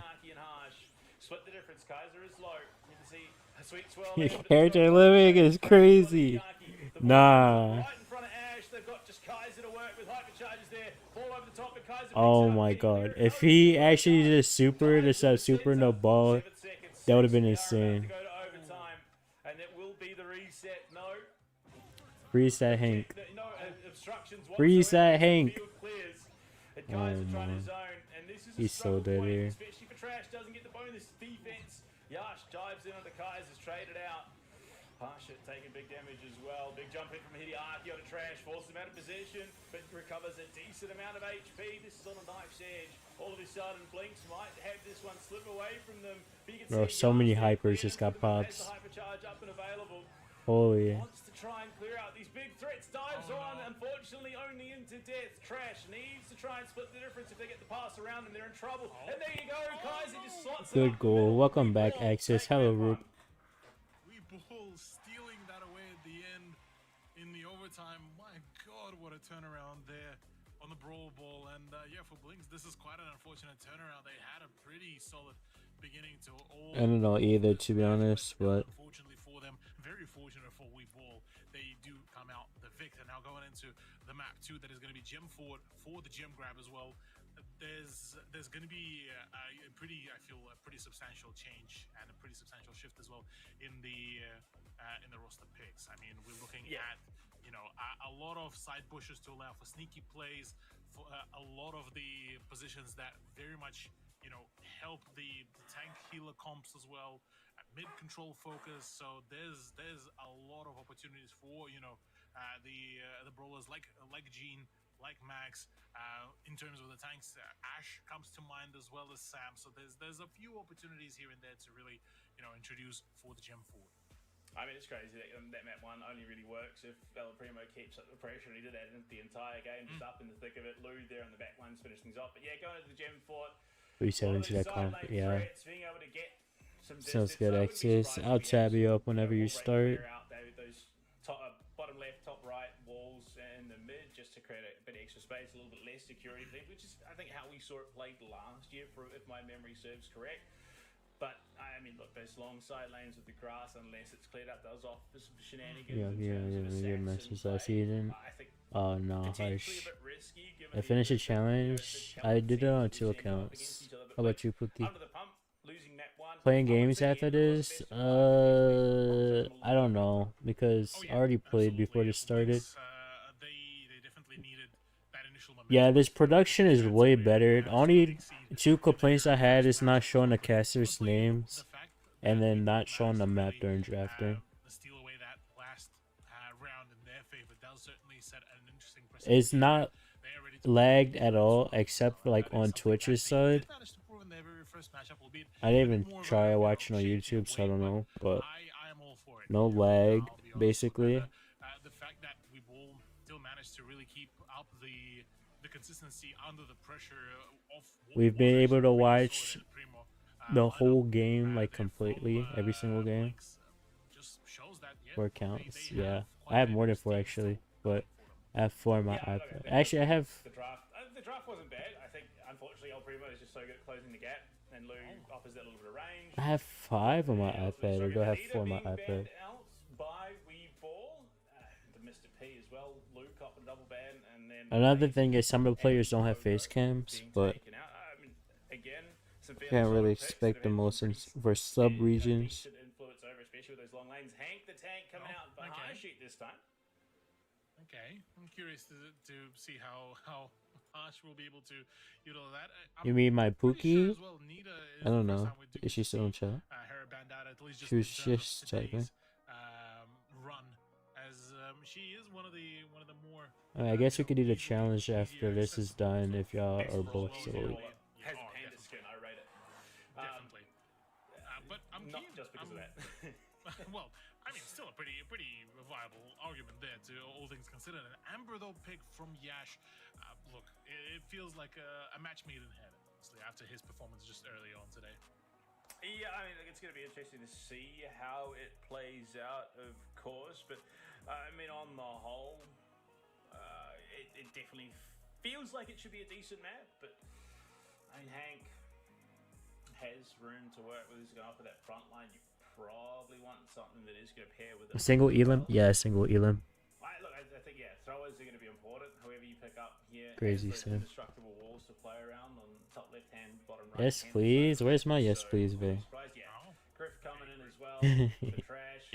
Split the difference. Kaiser is low. You can see a sweet swirl. Your character living is crazy. Nah. Oh my god. If he actually just super to set super no ball, that would have been insane. Freeze that Hank. Freeze that Hank. Oh man. He's so dead here. Yash dives in on the Kaiser's traded out. Harshit taking big damage as well. Big jump in from Hideaki on a Trash, forces him out of position, but recovers a decent amount of HP. This is on a knife's edge. All of a sudden, Blinks might have this one slip away from them. Bro, so many hypers just got pops. Holy. Wants to try and clear out these big threats. Dives on, unfortunately, only into death. Trash needs to try and split the difference. If they get the pass around them, they're in trouble. And there you go, Kaiser just slots it Good goal. Welcome back, Axis. Hello, Roop. Stealing that away at the end in the overtime. My god, what a turnaround there on the brawl ball. And yeah, for Blinks, this is quite an unfortunate turnaround. They had a pretty solid beginning to all. I don't know either, to be honest, but unfortunately for them, very fortunate for Weeball, they do come out the victor. Now going into the map 2, that is going to be Gem Fort for the gem grab as well. there's going to be a pretty, I feel, a pretty substantial change and a pretty substantial shift as well in the roster picks. I mean, we're looking at a lot of side pushes to allow for sneaky plays, for a lot of the positions that very much help the tank healer comps as well, mid control focus. So there's a lot of opportunities for the brawlers like Gene, like Max. In terms of the tanks, Ash comes to mind as well as Sam. So there's a few opportunities here and there to really introduce for the Gem 4. I mean, it's crazy that map one only really works if El Primo keeps up the pressure, and he did that in the entire game, just up in the thick of it. Lou there on the back ones finish things off. But yeah, going to the Gem Fort. 3-7 to that comp, yeah. Being able to get some Sounds distance. good, So I wouldn't be X's. surprised I'll if we tab actually, you up whenever you all break start. clear out those bottom left, top right walls in the mid, just to create a bit of extra space, a little bit less security, which is, I think, how we saw it played last year, if my memory serves correct. But I mean, look, those long side lanes with the grass, unless it's cleared up, those off for some shenanigans. Yeah, messages last season. I think Oh no, potentially harsh. a bit risky, given I the finished a addition, challenge. the I did it on challenges 2 we seem to go up accounts. against each other, but How about you, Pookie? under the pump, losing map one, Playing I would games say after Andrew was this? the best of the I don't know because Oh, I yeah, already played absolutely. before this started. Lynx, they definitely needed that initial momentum. Yeah, this production is That's way a big, better. The only succeed 2 in complaints I their had first is not match. showing the But casters' hopefully names the fact and that then people not showing the managed map to during really, drafting. steal away that last round in their favor, that'll certainly set an interesting precedent. It's not They are ready to lagged play at all, as well. except So like that is on something Twitch's that they side. did manage to prove in their very first matchup, albeit I in a didn't bit even more of try a, watching on shakier YouTube, so I way, don't know. But I am all for it. no lag, I'll be honest with basically. that. The fact that we've all still managed to really keep up the consistency under the pressure of what We've was been able actually to pretty watch solid Primo, the lineup. whole game, like Their completely, full, every single game. blanks, just shows that, yeah, 4 they counts. have Yeah, quite I have a more than diverse 4 team actually, still but going for them. I have 4 on my Yeah, look, I iPad. think Actually, I have. the draft wasn't bad. I think, unfortunately, El Primo is just so good at closing the gap, and Lou offers that little bit of range. I have 5 on my Yeah, iPad, or do I have 4 on my being iPad? banned out by Weeball, the Mr. P as well. Lou copped a double ban, and then Another thing is some of the players don't have face cams, being but taken out. I mean, again, some fairly can't really solid picks expect that the have most had for sub decent regions. influence over, especially with those long lanes. Hank the tank coming Oh, out behind okay. sheet this time. Okay, I'm curious to see how Harsh will be able to utilize that. You mean my pretty sure Pookie? as well, Nita is I don't the first know. time we do Is she still in see, chat? her band out, at least just She was in terms just of typing. today's run, as she is one of the more. I guess we could do the easily challenge after easier this is done if y'all are both Explosive sold. roller. Yeah, Has oh, panda definitely. skin, I rate it. Definitely. But I'm Not keen. just because of I'm- that. Well, I mean, still a pretty viable argument there, to all things considered. An Amber though pick from Yash. Look, it feels like a match made in heaven, honestly, after his performance just early on today. Yeah, I mean, it's going to be interesting to see how it plays out, of course. But I mean, on the whole, it definitely feels like it should be a decent map. But I mean, Hank has room to work with. He's going up for that front line. You probably want something that is going to pair with it. Single Elam? Yeah, single Elam. I think, yeah, throwers are going to be important. However you pick up here, Crazy, has those sir. indestructible walls to play around on top left hand, bottom right. Yes, please. Where's my yes, please, babe? Yeah, Oh. Griff coming in as well. The trash.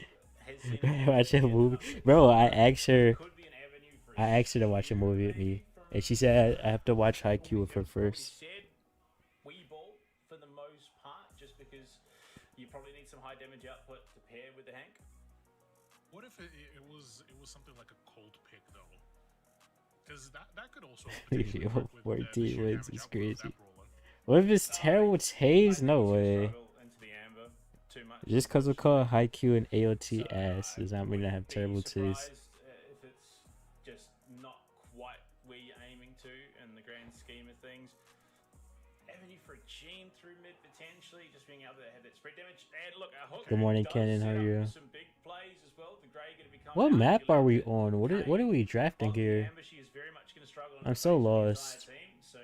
Has seen Watch a movie, bro. I asked her. Could be an avenue for I asked her to watch a movie with me, and she said I have to watch Haikyuu with her first. Said Weeball for the most part, just because you probably need some high damage output to pair with the Hank. What if it was something like a cold pick though? Because that could also potentially Yo, work with, 14 the sheer wins damage is output of crazy. that brawler. What if it's terrible Taze? No way. Into the amber too much. Just because we call Haikyuu and AOT ass does not mean I have terrible Taze. If it's just not quite where you're aiming to in the grand scheme of things. Avenue for a Gene through mid potentially, just being able to have that spread damage. And look, a hook Good morning, does Kenan, how set are up you? Some big plays as well. The Grey going to be coming What out. map You're are we looking at on? What are we drafting on the here? amber, she is very much going to struggle in I'm the so face of the lost. entire team, so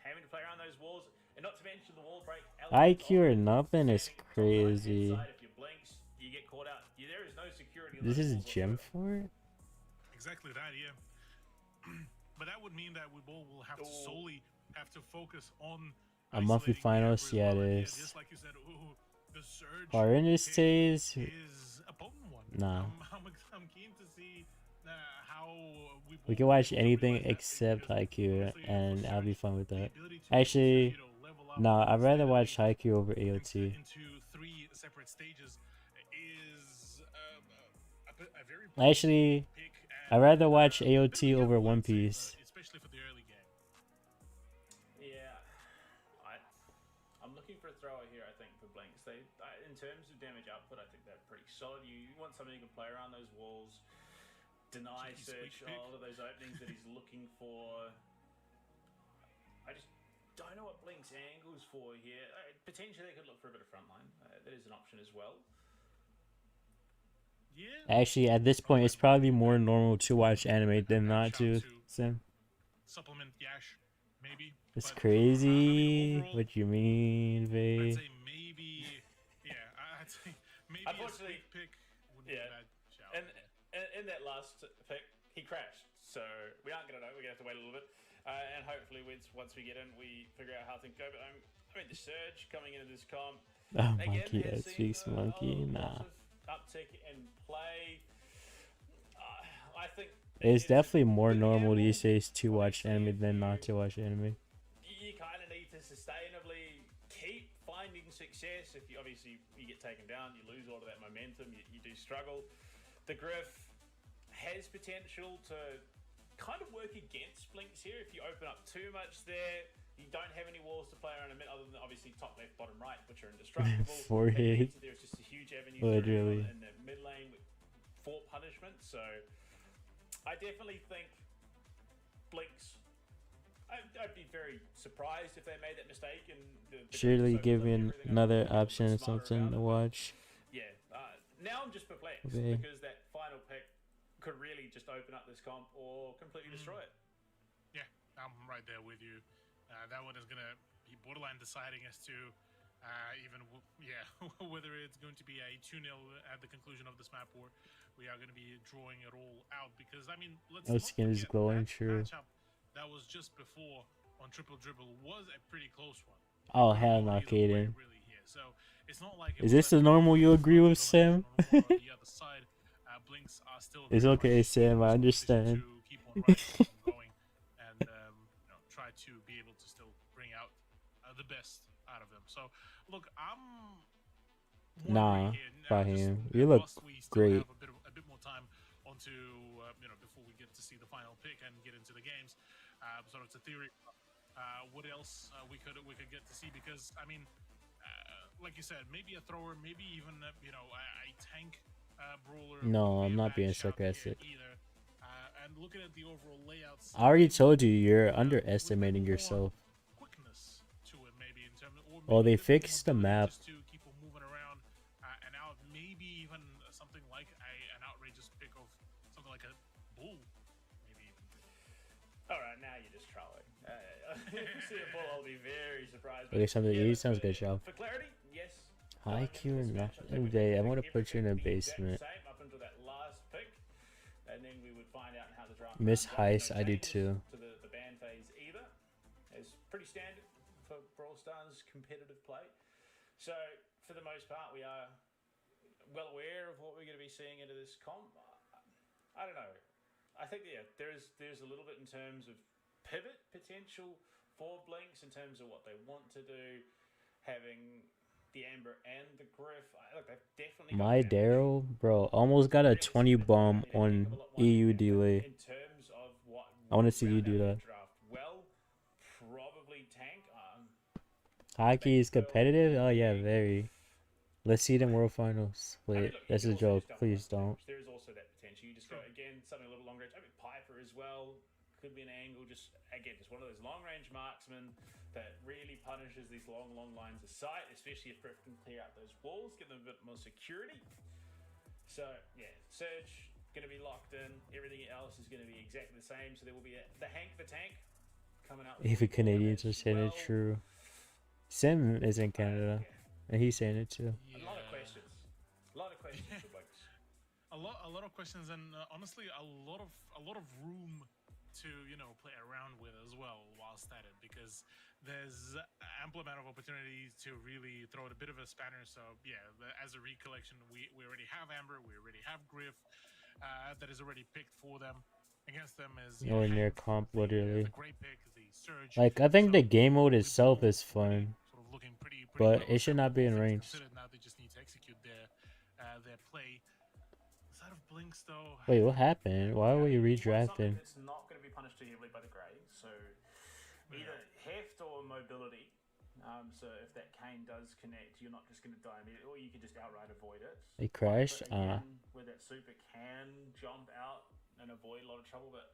having to play around those walls, and not to mention the wall break. IQ or nothing is Standing top right-hand crazy. side, if you blinks, you get caught out. There is no security. on This those is walls Gem whatsoever. 4? Exactly that, yeah. But that would mean that we both will have to Oh. solely have to focus on A monthly isolating the Ember finals? as Yeah, well. it And is. just like you said, ooh, the Surge Arena pick stays? is a potent one. Nah. I'm keen to see how we We both can watch able to anything realize that except because Haikyuu, honestly, for and I'll be Surge, fine with the that. ability to Actually, level up no, I'd rather steadily watch Haikyuu over into, AOT. into 3 separate stages is a very Actually, pick. I'd And, rather watch a bit of a AOT over gamble, One I'd say, Piece. especially for the early game. Yeah, I'm looking for a thrower here. I think for Blinks, in terms of damage output, I think they're pretty solid. You want somebody who can play around those walls, deny Cheeky Surge squeak pick. all of those openings that he's looking for. I just don't know what Blinks angles for here. Potentially, they could look for a bit of frontline. That is an option as well. Yeah. Actually, at this point, it's probably more normal to watch anime than not to. Sim. Supplement Yash, maybe. It's But, crazy. overall, What you mean, I'd Vay? say maybe. Yeah, I'd say maybe a Unfortunately, squeak pick would be yeah. a bad shout. And in that last pick, he crashed. So we aren't going to know. We're going to have to wait a little bit. And hopefully, once we get in, we figure out how things go. But I mean, the Surge coming into this comp, Oh, again, monkey has that seen speaks monkey. a Nah. lot of uptick in play. I think It's definitely more a bit of a normal gamble. these days to watch Obviously, anime if than not you- to watch anime. You kind of need to sustainably keep finding success. If you obviously you get taken down, you lose all of that momentum. You do struggle. The Griff has potential to kind of work against Blinks here. If you open up too much there, you don't have any walls to play around a mid other than obviously top left, bottom right, which are indestructible. Forehead. That means that there's just a huge avenue Literally. in the mid lane for punishment. So I definitely think Blinks. I'd be very surprised if they made that mistake. And the Surely Griffs give opened me up everything up another a little bit option or smarter something about to it. watch. Yeah. Now I'm just perplexed Okay. because that final pick could really just open up this comp or completely destroy it. Yeah, I'm right there with you. That one is gonna be borderline deciding as to whether it's going to be a 2-0 at the conclusion of this map or we are going to be drawing it all out. Because I mean, let's Oh, not skin is forget glowing, that true. matchup that was just before on Triple Dribble was a pretty close one. Oh, It could hell go no, either way, Kaden. really here. So it's not like it Is was this a the normal you close agree with, domination Sam? on one or the other side. Blinks are still It's very okay, much Sam, in I this understand. position to keep on running, keep on going, and try to be able to still bring out the best out of them. So, look, I'm Nah, wondering here, Fahim, just, you look whilst we still great. have a bit more time onto before we get to see the final pick and get into the games. Sort of it's a theory. What else we could get to see? Because I mean, like you said, maybe a thrower, maybe even a tank brawler. No, wouldn't be I'm a not bad being shout here sarcastic. either. And looking at the overall layouts, I already told you, you're with a bit underestimating more yourself. quickness to it, maybe in terms of, or Oh, maybe they a bit more fixed the ability map. just to keep on moving around and out. Maybe even something like an outrageous pick of something like a bull, maybe even. All right, now you're just trolling. If you see a bull, I'll be very surprised. Okay, something yeah, easy sounds good, Shao. For clarity, yes. High Going into Q this and match, I think nothing we day. I can want to make put you in a everything the exact basement. same up until that last pick, and then we would find out how the draft. Miss rounds out. Heist, I do changes too. To the ban phase either. It's pretty standard for Brawl Stars competitive play. So for the most part, we are well aware of what we're going to be seeing into this comp. I don't know. I think there's a little bit in terms of pivot potential for Blinks in terms of what they want to do, having the Amber and the Griff. Look, they've definitely got My the Daryl, bro, almost got a 20 bomb on EU delay. in terms of what I wanna would see you round do out that. Draft well, probably tank. Hockey is competitive? Oh, yeah, very. Let's see it in World Finals. I mean, Wait, look, you that's can a also joke. just double Please up don't. damage. There is also that potential. You just go again something a little longer range. I mean, Piper as well could be an angle. Just one of those long range marksmen that really punishes these long lines of sight, especially if Griff can clear out those walls, give them a bit more security. So yeah, Surge going to be locked in. Everything else is going to be exactly the same. So there will be the Hank the Tank coming out. Even Canadians are saying it true. Sim is in Canada, Yeah. and he's saying it too. A lot of questions. A lot of questions for Blinks. A lot of questions, and honestly, a lot of room to, you know, play around with as well whilst at it, because there's ample amount of opportunity to really throw it a bit of a spanner. So yeah, as a recollection, we already have Amber, we already have Griff, that is already picked for them. Against them is Nowhere near Hank, comp, the literally. great pick, the Surge. Like, I think the So game mode we itself both is already fun, sort of looking pretty but close, it should and not be all in things range. considered, now they just need to execute their play. Side of Blinks though. Wait, what happened? Why were you It's something redrafted? that's not going to be punished too heavily by the Grey. So either heft or mobility. So if that cane does connect, you're not just going to die immediately, or you can just outright avoid it. It crashed? But again, where that super can jump out and avoid a lot of trouble, but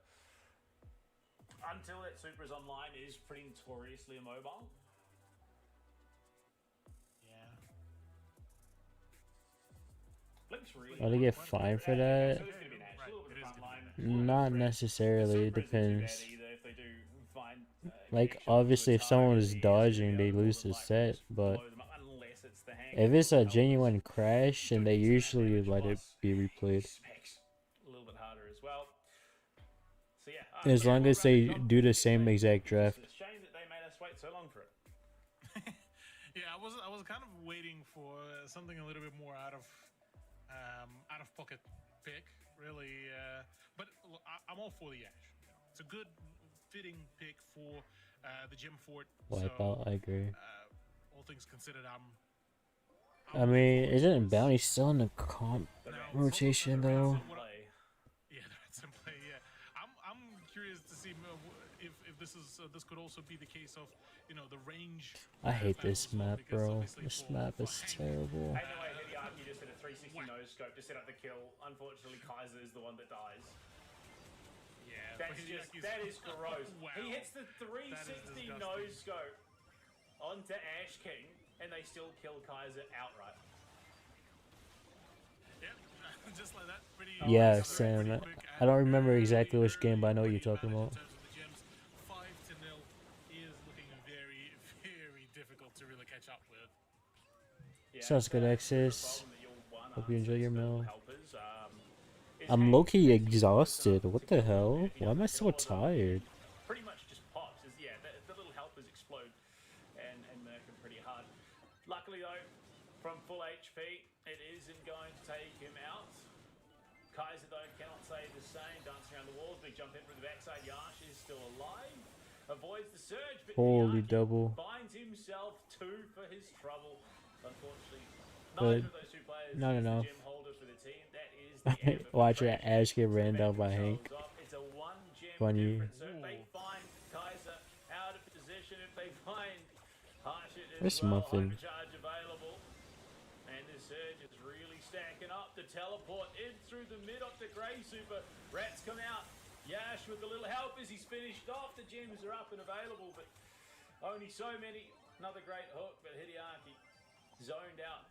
until that super is online, it is pretty notoriously immobile. Yeah. Blink's really. Oh, they get fined for that? So there's going to be an edge, a little bit of front line. Not necessarily, it Super isn't too bad depends. either if they do find, Like, connection to obviously, a if someone target, is it's dodging, easier they to more lose than the likely set, just but blow them up, unless it's the Hank if or it's the a Helpers. genuine crash, then they Doing some usually damage let it plus be replayed. specs a little bit harder as well. So yeah, As yeah, long we'll as wrap they it up. do the It's same a- exact draft. It's a shame that they made us wait so long for it. Yeah, I was kind of waiting for something a little bit more out of pocket pick, really. But look, I'm all for the Ash. It's a good fitting pick for the Gem Fort. Wipeout, I agree. All things considered, I'm I looking mean, forward to isn't this. Bounty still in the comp The Now, Reds- rotation, the Reds though? in play. Yeah, that's in play. Yeah, I'm curious to see if this could also be the case of, you know, the range. I hate battles this as well, map, because bro. obviously This for map is Hank, terrible. Hey, no way, Hideaki just did a 360 nose scope to set up the kill. Unfortunately, Kaiser is the one that dies. Yeah, That's but just, Hideaki's- that is gross. Wow. He hits the 360 disgusting. nose scope onto Ash King, and they still kill Kaiser outright. Yep, just like that. Pretty. Yeah, pretty Sam. quick I don't and remember early, exactly which game, but I know what early you're talking advantage about. in terms of the gems. 5-0 is looking very, very difficult to really catch up with. Yeah, Sounds good, that's the Exis. problem that you'll one Hope you enjoy answer your to meal. helpers, is I'm Hank low-key takes exhausted. some What to the kill hell? them. He Why am I doesn't so kill them. tired? Pretty much just pops. Yeah, the little helpers explode and murk him pretty hard. Luckily though, from full HP, it isn't going to take him out. Kaiser though cannot say the same. Dancing around the walls, big jump in from the backside. Yash is still alive. Avoids the surge, but Holy Hideaki double. finds himself 2 for his trouble. Unfortunately, But neither of those two players not is enough. the gem holder for the team. That is the end of Watch the that track. Ash get ran down by Themselves Hank. off. It's a 1 gem Funny. difference. So if they find Kaiser out of position, if they find Harshit as Where's well, Muffin? hypercharge available. And the surge is really stacking up. The teleport in through the mid of the Grey Super. Rats come out. Yash with the little help as he's finished off. The gems are up and available, but only so many. Another great hook, but Hideaki zoned out.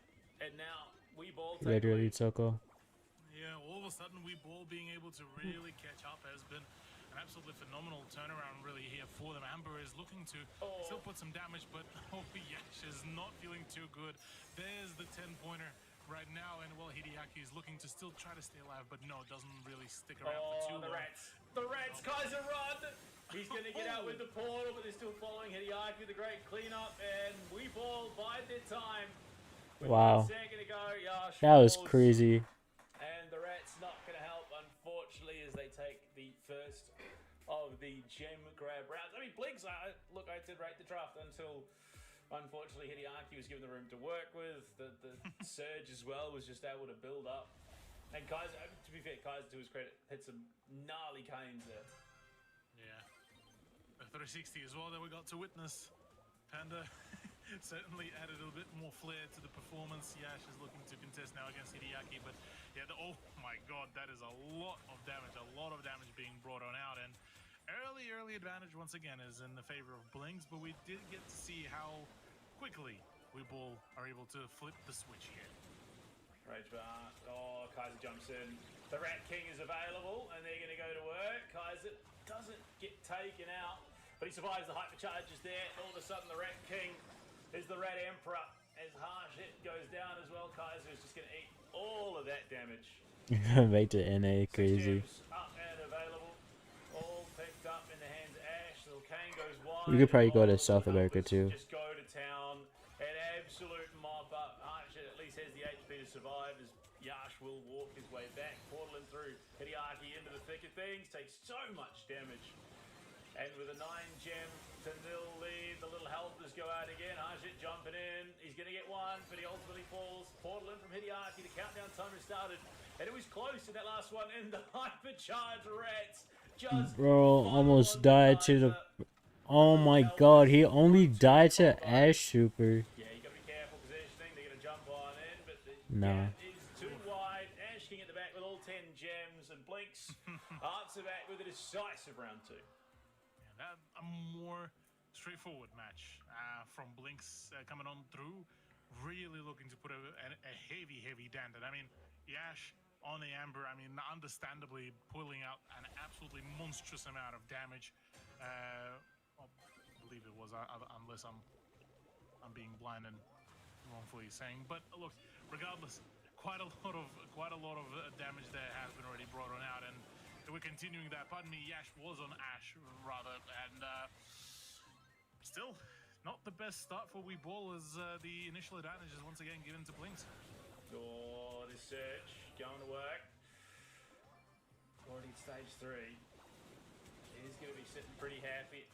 And now we ball take the Regularly, lead. Toko. Yeah, all of a sudden, we ball being able to really catch up has been an absolutely phenomenal turnaround, really, here for them. Amber is looking to still put some damage, but Yash is not feeling too good. There's the 10-pointer right now, and well, Hideaki is looking to still try to stay alive, but no, doesn't really stick around for too The long. Rats. The Rats, Kaiser run! He's going to get out with the portal, but they're still following Hideaki with a great cleanup, and we ball bide their time. With Wow. 1 second to go, Yash That was falls, crazy. And the Rats not going to help, unfortunately, as they take the first of the gem grab rounds. I mean, Blinks, look, I did rate the draft until, unfortunately, Hideaki was given the room to work with. The Surge as well was just able to build up. And Kaiser, to be fair, Kaiser, to his credit, hit some gnarly canes there. Yeah. A 360 as well that we got to witness. Panda certainly added a bit more flair to the performance. Yash is looking to contest now against Hideaki, but yeah, oh my god, that is a lot of damage being brought on out, and early advantage once again is in the favor of Blinks, but we did get to see how quickly we ball are able to flip the switch here. Rage bar. Oh, Kaiser jumps in. The Rat King is available, and they're going to go to work. Kaiser doesn't get taken out, but he survives the hypercharges there. All of a sudden, the Rat King is the Rat Emperor. As harsh hit goes down as well, Kaiser is just going to eat all of that damage. Make the NA 6 crazy. gems up and available. All picked You could probably go to of South America Compass too. just go to town. An absolute mop up. Archer at least has the HP to survive as Yash will walk his way back. Portland through. Hideaki into the thick of things. Takes so much damage. And with a 9-gem to 0 lead, the little helpers go out again. Arshit jumping in. He's going to get one, but he ultimately falls. Portland from Hideaki. The countdown timer started. And it was close in that last one. And the hypercharged Rats just Bro, almost died to the. Kaiser. Oh my god, he only died to Ash Super. Yeah, you got to be careful positioning. They're going to jump on in, but the Nah. gap is too wide. Ash King at the back with all 10 gems, and Blinks answer back with a decisive round 2. That a more straightforward match from Blinks coming on through, really looking to put a heavy dent. And I mean, Yash on the Amber, I mean, understandably pulling out an absolutely monstrous amount of damage. I believe it was, unless I'm being blind and wrongfully saying. But look, regardless, quite a lot of damage there has been already brought on out, and we're continuing that. Pardon me, Yash was on Ash rather, and still not the best start for Weeball as the initial advantage is once again given to Blinks. Oh, this search going to work. Already stage 3. He's going to be sitting pretty happy.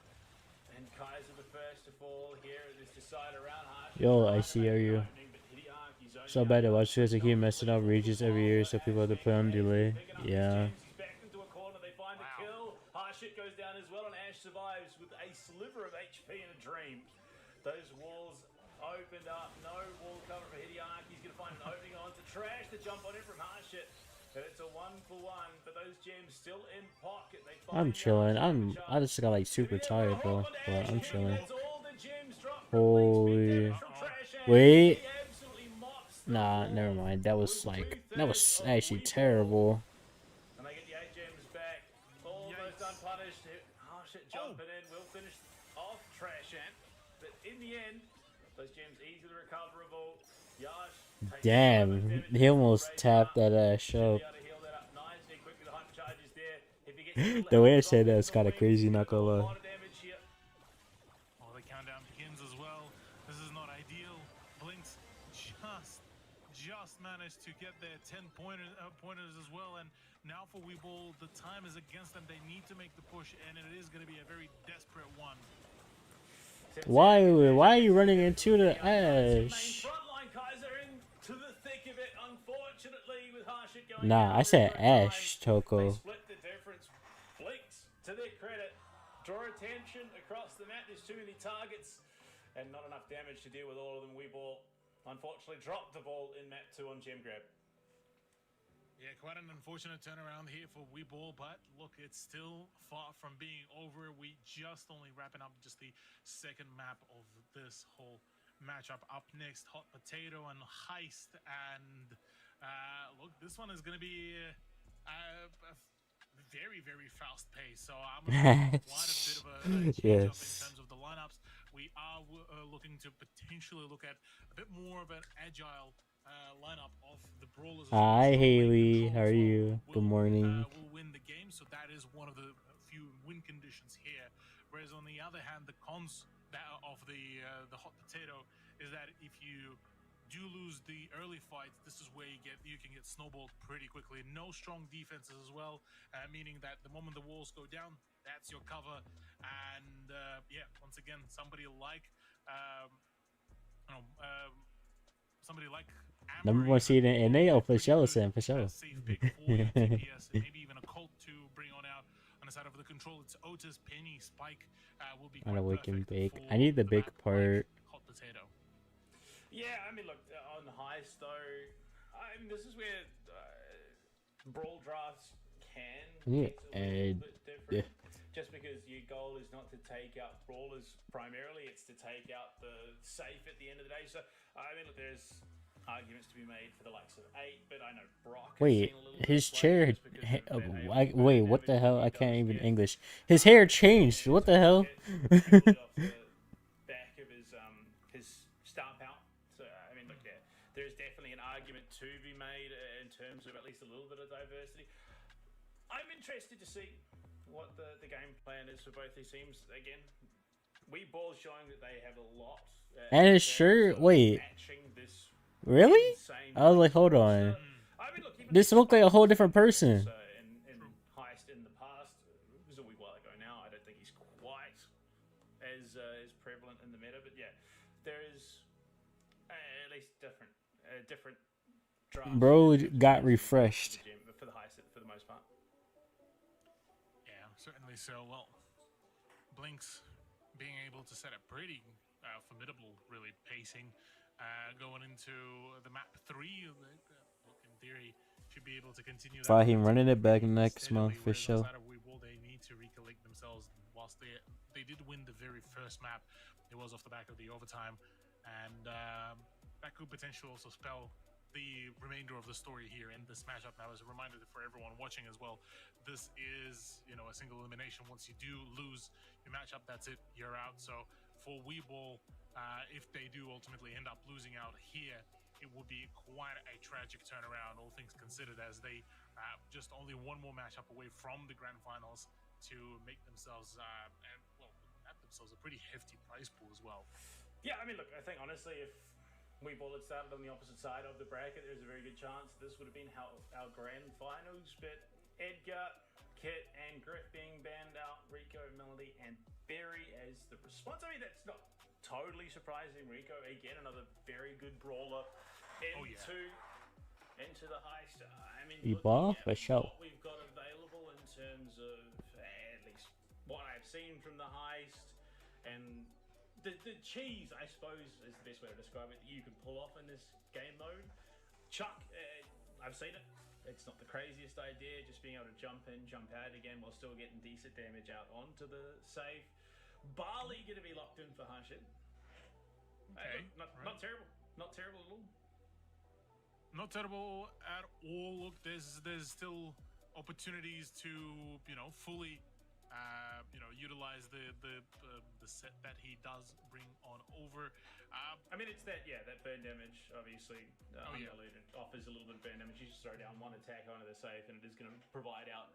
And Kaiser the first to fall here at this decider round. Yo, I see you. So bad to watch because I keep messing up regions every year, so people have to put on delay. Yeah. He's backed into a corner. They find a kill. Harshit goes down as well, and Ash survives with a sliver of HP and a dream. Those walls opened up. No wall cover for Hideaki. He's going to find an opening onto Trash to jump on in from Harshit. But it's a 1-for-1. But those gems still in pocket. They find I'm chilling. I just got like super tired, bro. But I'm chilling. Holy. Wait. Nah, never mind. That was actually terrible. And they get the 8 gems back. Almost unpunished. Harshit jumping in. Will finish off Trash Ant. But in the end, those gems easily recoverable. Yash takes Damn, he almost tapped that ass up. The way I said that is kind of crazy, not gonna lie. Well, the countdown begins as well. This is not ideal. Blinks just managed to get their 10 pointers as well, and now for Weeball, the time is against them. They need to make the push, and it is going to be a very desperate one. Why are you running into the Ash? Frontline Kaiser into the thick of it, unfortunately, with Harshit going Nah, down I said every Ash, time. Toko. They split the difference. Blinks, to their credit, draw attention across the map. There's too many targets and not enough damage to deal with all of them. Weeball unfortunately dropped the ball in map 2 on gem grab. Yeah, quite an unfortunate turnaround here for Weeball, but look, it's still far from being over. We just only wrapping up just the second map of this whole matchup. Up next, Hot Potato and Heist, and look, this one is going to be a very fast pace. So I'm going to quite a bit of a change up in terms of the lineups. We are looking to potentially look at a bit more of an agile lineup of the brawlers. Hi Haley, how are you? Good morning. Will win the game, so that is one of the few win conditions here. Whereas on the other hand, the cons of the Hot Potato is that if you do lose the early fights, this is where you can get snowballed pretty quickly. No strong defenses as well, meaning that the moment the walls go down, that's your cover. And yeah, once again, somebody like Number one seed in NA for sure, Sam, for sure. Safe pick for your TPS, and maybe even a Colt to bring on out on the side of the control. It's Otis, Penny, Spike will be On a quite Wicked perfect Bake. for I need the big map like part. Hot Potato. Yeah, I mean, look, on Heist, though, I mean, this is where brawl drafts can Yeah, get a little bit different. yeah. Just because your goal is not to take out brawlers primarily, it's to take out the safe at the end of the day. So, I mean, look, there's arguments to be made for the likes of 8, but I know Brock has Wait, seen a little bit his of chair. just because of that Wait, what the hell? I can't even English. His hair changed. What the hell? Get off the back of his stamp out. So I mean, look, there's definitely an argument to be made in terms of at least a little bit of diversity. I'm interested to see what the game plan is for both these teams. Again, We Ball showing that they have a lot. And in his terms shirt, of wait. matching this Really? insane I was like, hold roster. on. I mean, look, even This the looked like a whole different Xbox person. in Heist in the past, it was a wee while ago now. I don't think he's quite as prevalent in the meta, but yeah, there is at least different drafts. Bro in terms of got using refreshed. for the gym, for the Heist for the most part. Yeah, certainly so. Well, Blinks being able to set a pretty formidable, really, pacing going into the map 3. Look, in theory, should be able to continue that. Fahim running it back pretty next steadily, month for whereas sure. outside of Weeble, they need to recollect themselves. Whilst they did win the very first map, it was off the back of the overtime, and that could potentially also spell the remainder of the story here in this matchup. Now, as a reminder for everyone watching as well, this is, you know, a single elimination. Once you do lose your matchup, that's it, you're out. So for Weeble, if they do ultimately end up losing out here, it would be quite a tragic turnaround, all things considered, as they just only one more matchup away from the grand finals to make themselves and well, at themselves a pretty hefty prize pool as well. Yeah, I mean, look, I think honestly, if Weeble had started on the opposite side of the bracket, there's a very good chance this would have been our grand finals. But Edgar, Kit, and Griff being banned out, Rico, Melody, and Berry as the response. I mean, that's not totally surprising. Rico, again, another very good brawler into the Heist. I mean, Evolve looking for at sure. what we've got available in terms of at least what I've seen from the Heist, and the cheese, I suppose, is the best way to describe it, that you can pull off in this game mode. Chuck, I've seen it. It's not the craziest idea, just being able to jump in, jump out again while still getting decent damage out onto the safe. Barley going to be locked in for Hashid. Okay, Not terrible. Not terrible at all. Not terrible at all. Look, there's still opportunities to, you know, fully utilize the set that he does bring on over. I mean, it's that burn damage, obviously, undiluted, offers a little bit of burn damage. You just throw down one attack onto the safe, and it is going to provide out,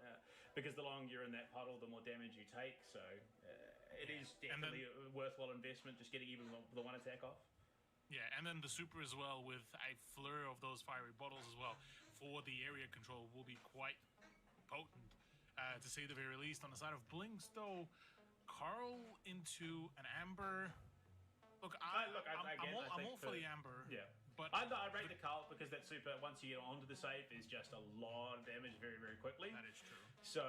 because the longer you're in that puddle, the more damage you take. So it is definitely a worthwhile investment, just getting even the one attack off. Yeah, and then the super as well, with a flurry of those fiery bottles as well for the area control, will be quite potent. To say the very least. On the side of Blinks, though, Carl into an Amber. Look, I'm all for the Amber. Yeah, but I rate the Carl because that super, once you get onto the safe, is just a lot of damage very, very quickly. That is true. So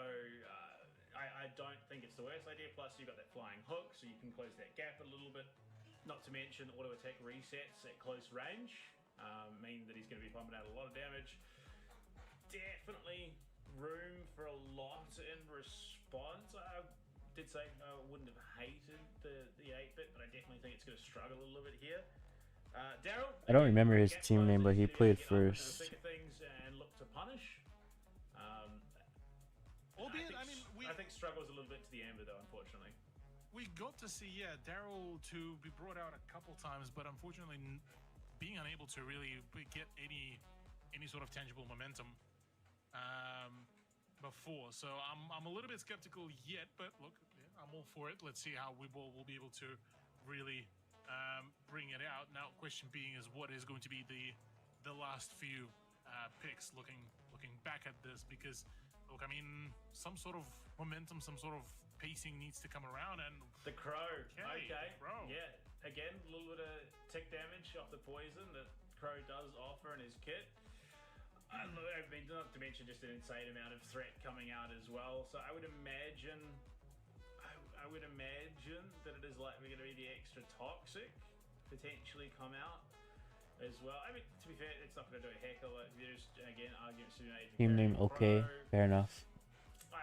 I don't think it's the worst idea. Plus, you've got that flying hook, so you can close that gap a little bit. Not to mention auto attack resets at close range, mean that he's going to be pumping out a lot of damage. Definitely room for a lot in response. I did say I wouldn't have hated the 8-bit, but I definitely think it's going to struggle a little bit here. Daryl, I don't remember his team name, but he played first. Things and look to punish. Albeit, I think struggles a little bit to the Amber though, unfortunately. We got to see Daryl to be brought out a couple times, but unfortunately, being unable to really get any sort of tangible momentum before. So I'm a little bit skeptical yet, but look, I'm all for it. Let's see how Weeble will be able to really bring it out. Now, question being is what is going to be the last few picks looking back at this, because look, I mean, some sort of momentum, some sort of pacing needs to come around. And the Crow, okay, Crow. Yeah, again, a little bit of tick damage off the poison that Crow does offer in his kit. I mean, not to mention just an insane amount of threat coming out as well. So I would imagine that it is likely going to be the extra toxic potentially come out as well. I mean, to be fair, it's not going to do a heck of a lot. There's again arguments to be made. Team name okay, fair enough.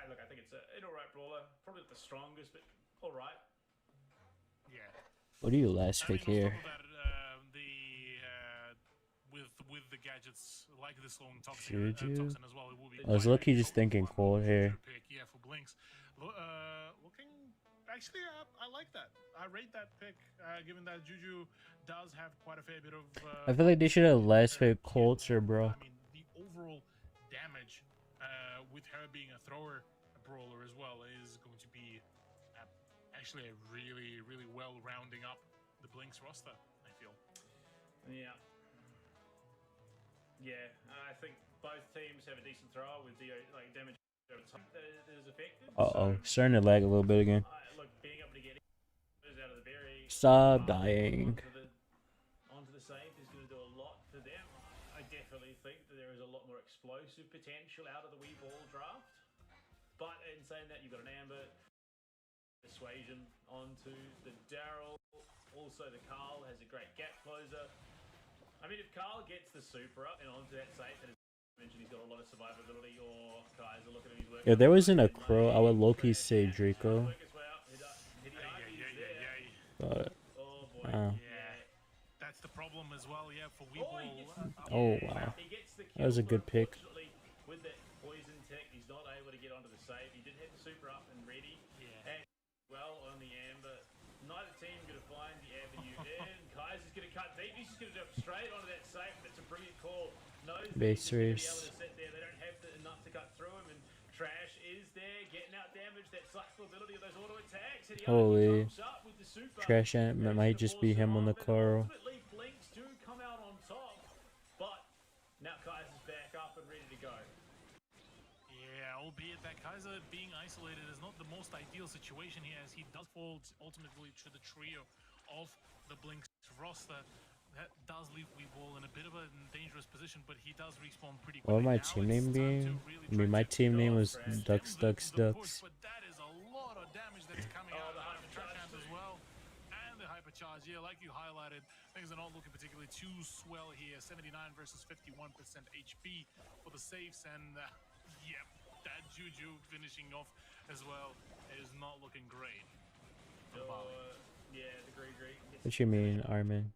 Look, I think it's an alright brawler, probably not the strongest, but alright. Yeah. What do you last pick here? With the gadgets like this long toxin as well, it will be I was lucky just thinking cold here. Yeah, for Blinks. Looking, actually, I like that. I rate that pick, given that Juju does have quite a fair bit of. I feel like they should have last picked Coulter, bro. I mean, the overall damage with her being a thrower, a brawler as well, is going to be actually a really, really well rounding up the Blinks roster, I feel. Yeah. Yeah, I think both teams have a decent thrower with the like damage over time that is affected. Uh-oh, So, starting to lag a little bit again. look, being able to get those out of the berry, Stop dying. onto the save is going to do a lot for them. I definitely think that there is a lot more explosive potential out of the wee ball draft. But in saying that, you've got an Amber persuasion onto the Daryl. Also, the Carl has a great gap closer. I mean, if Carl gets the super up and onto that safe, and as I mentioned, he's got a lot of survivability, or Kaiser looking at his work. If there wasn't a crow, I would low-key say Draco. But, Oh boy. uh, Yeah. That's the problem as well, yeah, for Weeble. oh, wow. He gets the That was a kill, good pick. unfortunately, with that poison tick, he's not able to get onto the save. He did have the super up and ready. Yeah. And well on the Amber. Neither team going to find the avenue in. Kaiser's going to cut deep. He's just going to jump straight onto that safe. That's a brilliant call. Knows that Base he's gonna be able race. to sit there. They don't have enough to cut through him. And Trash is there, getting out damage. That cycle ability of those auto attacks. And he Holy. jumps up with the super. Trash Ant might just be him on the Carl. Ultimately, Blinks do come out on top. But now Kaiser's back up and ready to go. Yeah, albeit that Kaiser being isolated is not the most ideal situation here, as he does fall ultimately to the trio of the Blinks roster. That does leave Weeble in a bit of a dangerous position, but he does respawn pretty quickly. What would my Now team it's name time be? to really I mean, try my to team name was extend Ducks, Ducks, the Ducks. push, but that is a lot of damage that's coming out of the Trash Ant as well. And the hypercharge, yeah, like you highlighted, things are not looking particularly too swell here. 79 versus 51% HP for the safes, and yep, that Juju finishing off as well is not looking great. Yeah, the Gree. What you mean, Armin?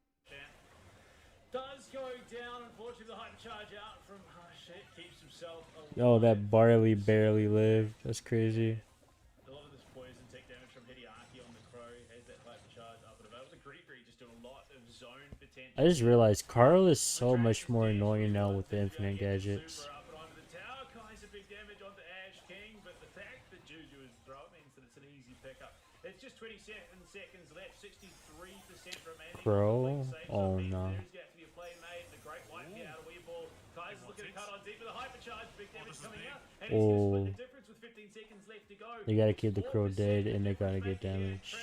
Does go down, unfortunately, the hypercharge out from shit, keeps himself alive. Oh, that Barley barely lived. That's crazy. A lot of this poison take damage from Hideaki on the Crow, has that hypercharge up and about. The Gree just doing a lot of zone potential. I just realized Carl is so much more annoying now with the infinite gadgets. Super up and onto the tower, Kaiser big damage onto Ash King, but the fact that Juju is throw means that it's an easy pickup. It's just 27 seconds left, 63% remaining. Bro, oh no. There's got to be a play made. The great wipe here out of Weeble. Kaiser's looking to cut on deep with a hypercharge. Big damage coming out. And he's going to split the difference with 15 seconds left to go. They gotta keep the Crow dead and they gotta get damage.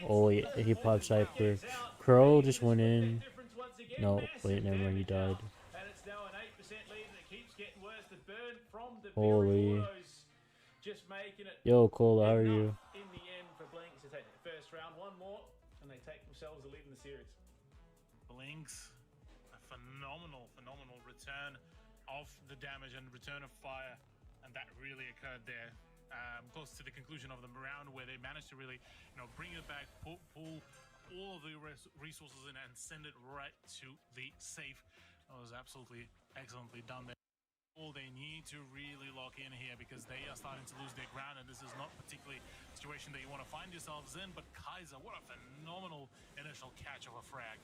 Oh, he pops Hyper. Crow just went in. No, wait, never mind, he died. And it's now an 8% lead that keeps getting worse. The burn from the Holy. autos just making it Yo, Cole, how are enough you? in the end for Blinks to take the first round. One more, and they take themselves the lead in the series. Blinks, a phenomenal return of the damage and return of fire, and that really occurred there, close to the conclusion of the round, where they managed to really, bring it back, pull all of the resources in and send it right to the safe. That was absolutely excellently done there. All they need to really lock in here, because they are starting to lose their ground, and this is not particularly a situation that you want to find yourselves in. But Kaiser, what a phenomenal initial catch of a frag.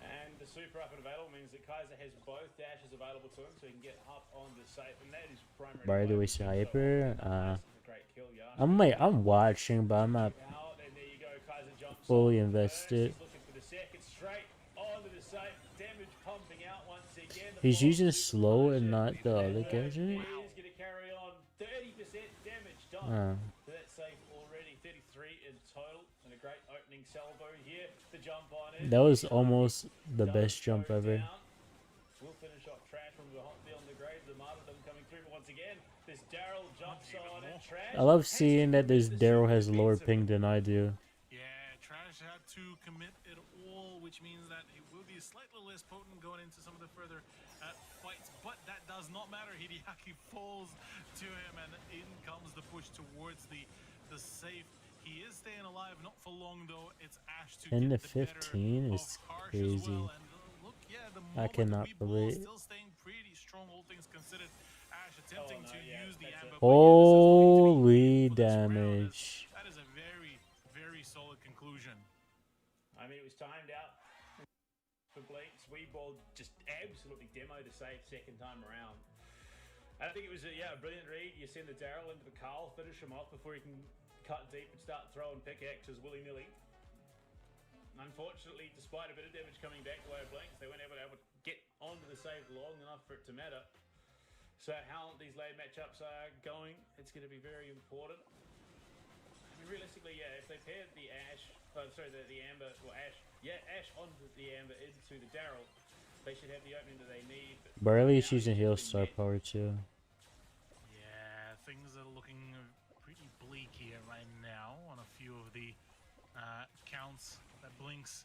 And the super up and available means that Kaiser has both dashes available to him, so he can get up on the safe, and that is primary. By the way, Hyper, great kill, yeah. I'm watching, but I'm not Out, and there you go, Kaiser jumps fully on invested. first. He's looking for the second straight onto the safe. Damage pumping out once again. He's using slow and not the other gadget. He is going to carry on. 30% damage done to that safe already. 33 in total, and a great opening salvo here. The jump on it. That was almost the best jump ever. We'll finish off Trash from beyond the grave. The martyrdom coming through once again. This Daryl jumps on it. Trash. I love seeing that this Daryl has lower ping than I do. Yeah, Trash had to commit it all, which means that it will be slightly less potent going into some of the further fights, but that does not matter. Hideaki falls to him, and in comes the push towards the safe. He is staying alive, not for long though. It's Ash to 10 to get the better 15 of is Harsh as crazy. well. And look, yeah, the I cannot believe. still staying pretty strong, all things considered. Ash attempting to use the amber. Holy damage. That is a very, very solid conclusion. I mean, it was timed out for Blinks. Weeball just absolutely demoed the save second time around. I think it was a brilliant read. You send the Daryl into the Carl, finish him off before he can cut deep and start throwing pickaxes willy-nilly. Unfortunately, despite a bit of damage coming back the way of Blinks, they weren't able to get onto the save long enough for it to matter. So how these lane matchups are going, it's going to be very important. I mean, realistically, yeah, if they paired the Amber, well, Ash onto the Amber into the Daryl, they should have the opening that they need. But Barley's using heal star power too. Yeah, things are looking pretty bleak here right now on a few of the counts that Blinks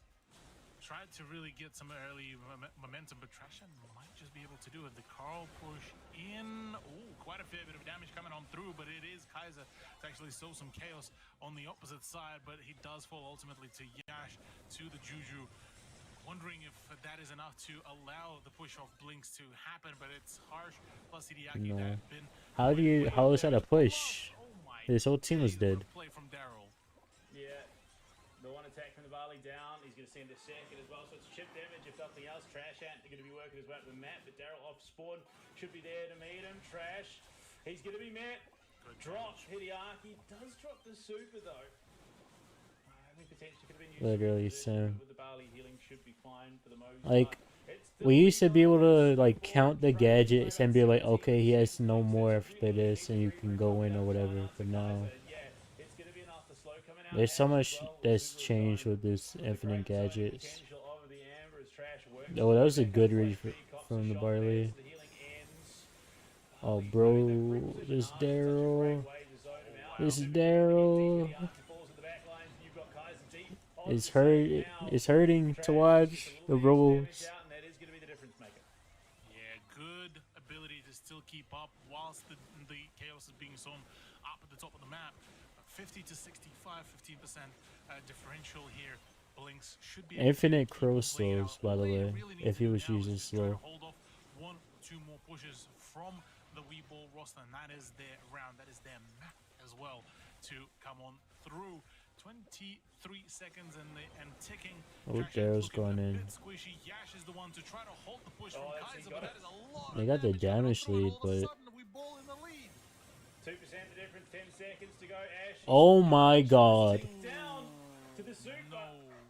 tried to really get some early momentum, but Trashan might just be able to do it. The Carl push in. Oh, quite a fair bit of damage coming on through, but it is Kaiser to actually sow some chaos on the opposite side, but he does fall ultimately to Yash, to the Juju. Wondering if that is enough to allow the push off Blinks to happen, but it's harsh. Plus Hideaki No. that had been How is that a push? Oh my His whole team was days, what dead. a play from Daryl. yeah, the one attack from the Barley down. He's going to send a second as well, so it's chip damage if nothing else. Trash Ant going to be working his way up the map, but Daryl off spawn should be there to meet him. Trash, he's going to be met. Drop Hideaki, does drop the super though. I mean, potentially could have been used. Literally, Sam. With the Barley healing should be fine for the most Like, part. It's still we used to be able to like for count the Trash, gadgets and be like, okay, he has no more after this, and you can go in or whatever. But now, there's so much that's changed with this infinite gadgets. Oh, that was a good read from the Barley. Oh, bro, this Daryl. This Daryl is hurt. It's hurting to watch the roles. Yeah, good ability to still keep up whilst the chaos is being sown up at the top of the map. 50 to 65, 15% differential here. Blinks should be Infinite able to crow play it out. slows, by the All they way, really need if to he do was now is using just try to slow. hold off 1 or 2 more pushes from the Weeball roster, and that is their round, that is their map as well to come on through. 23 seconds and ticking. Oh, Trash Daryl's looking going a in. bit squishy. Yash is the one to try to hold the push from he Kaiser, got but it. that is a lot They of got the damage coming damage through, and lead, all of a but sudden, we ball in the lead. 2% the difference, 10 seconds to go. Ash. oh my god. Down to the super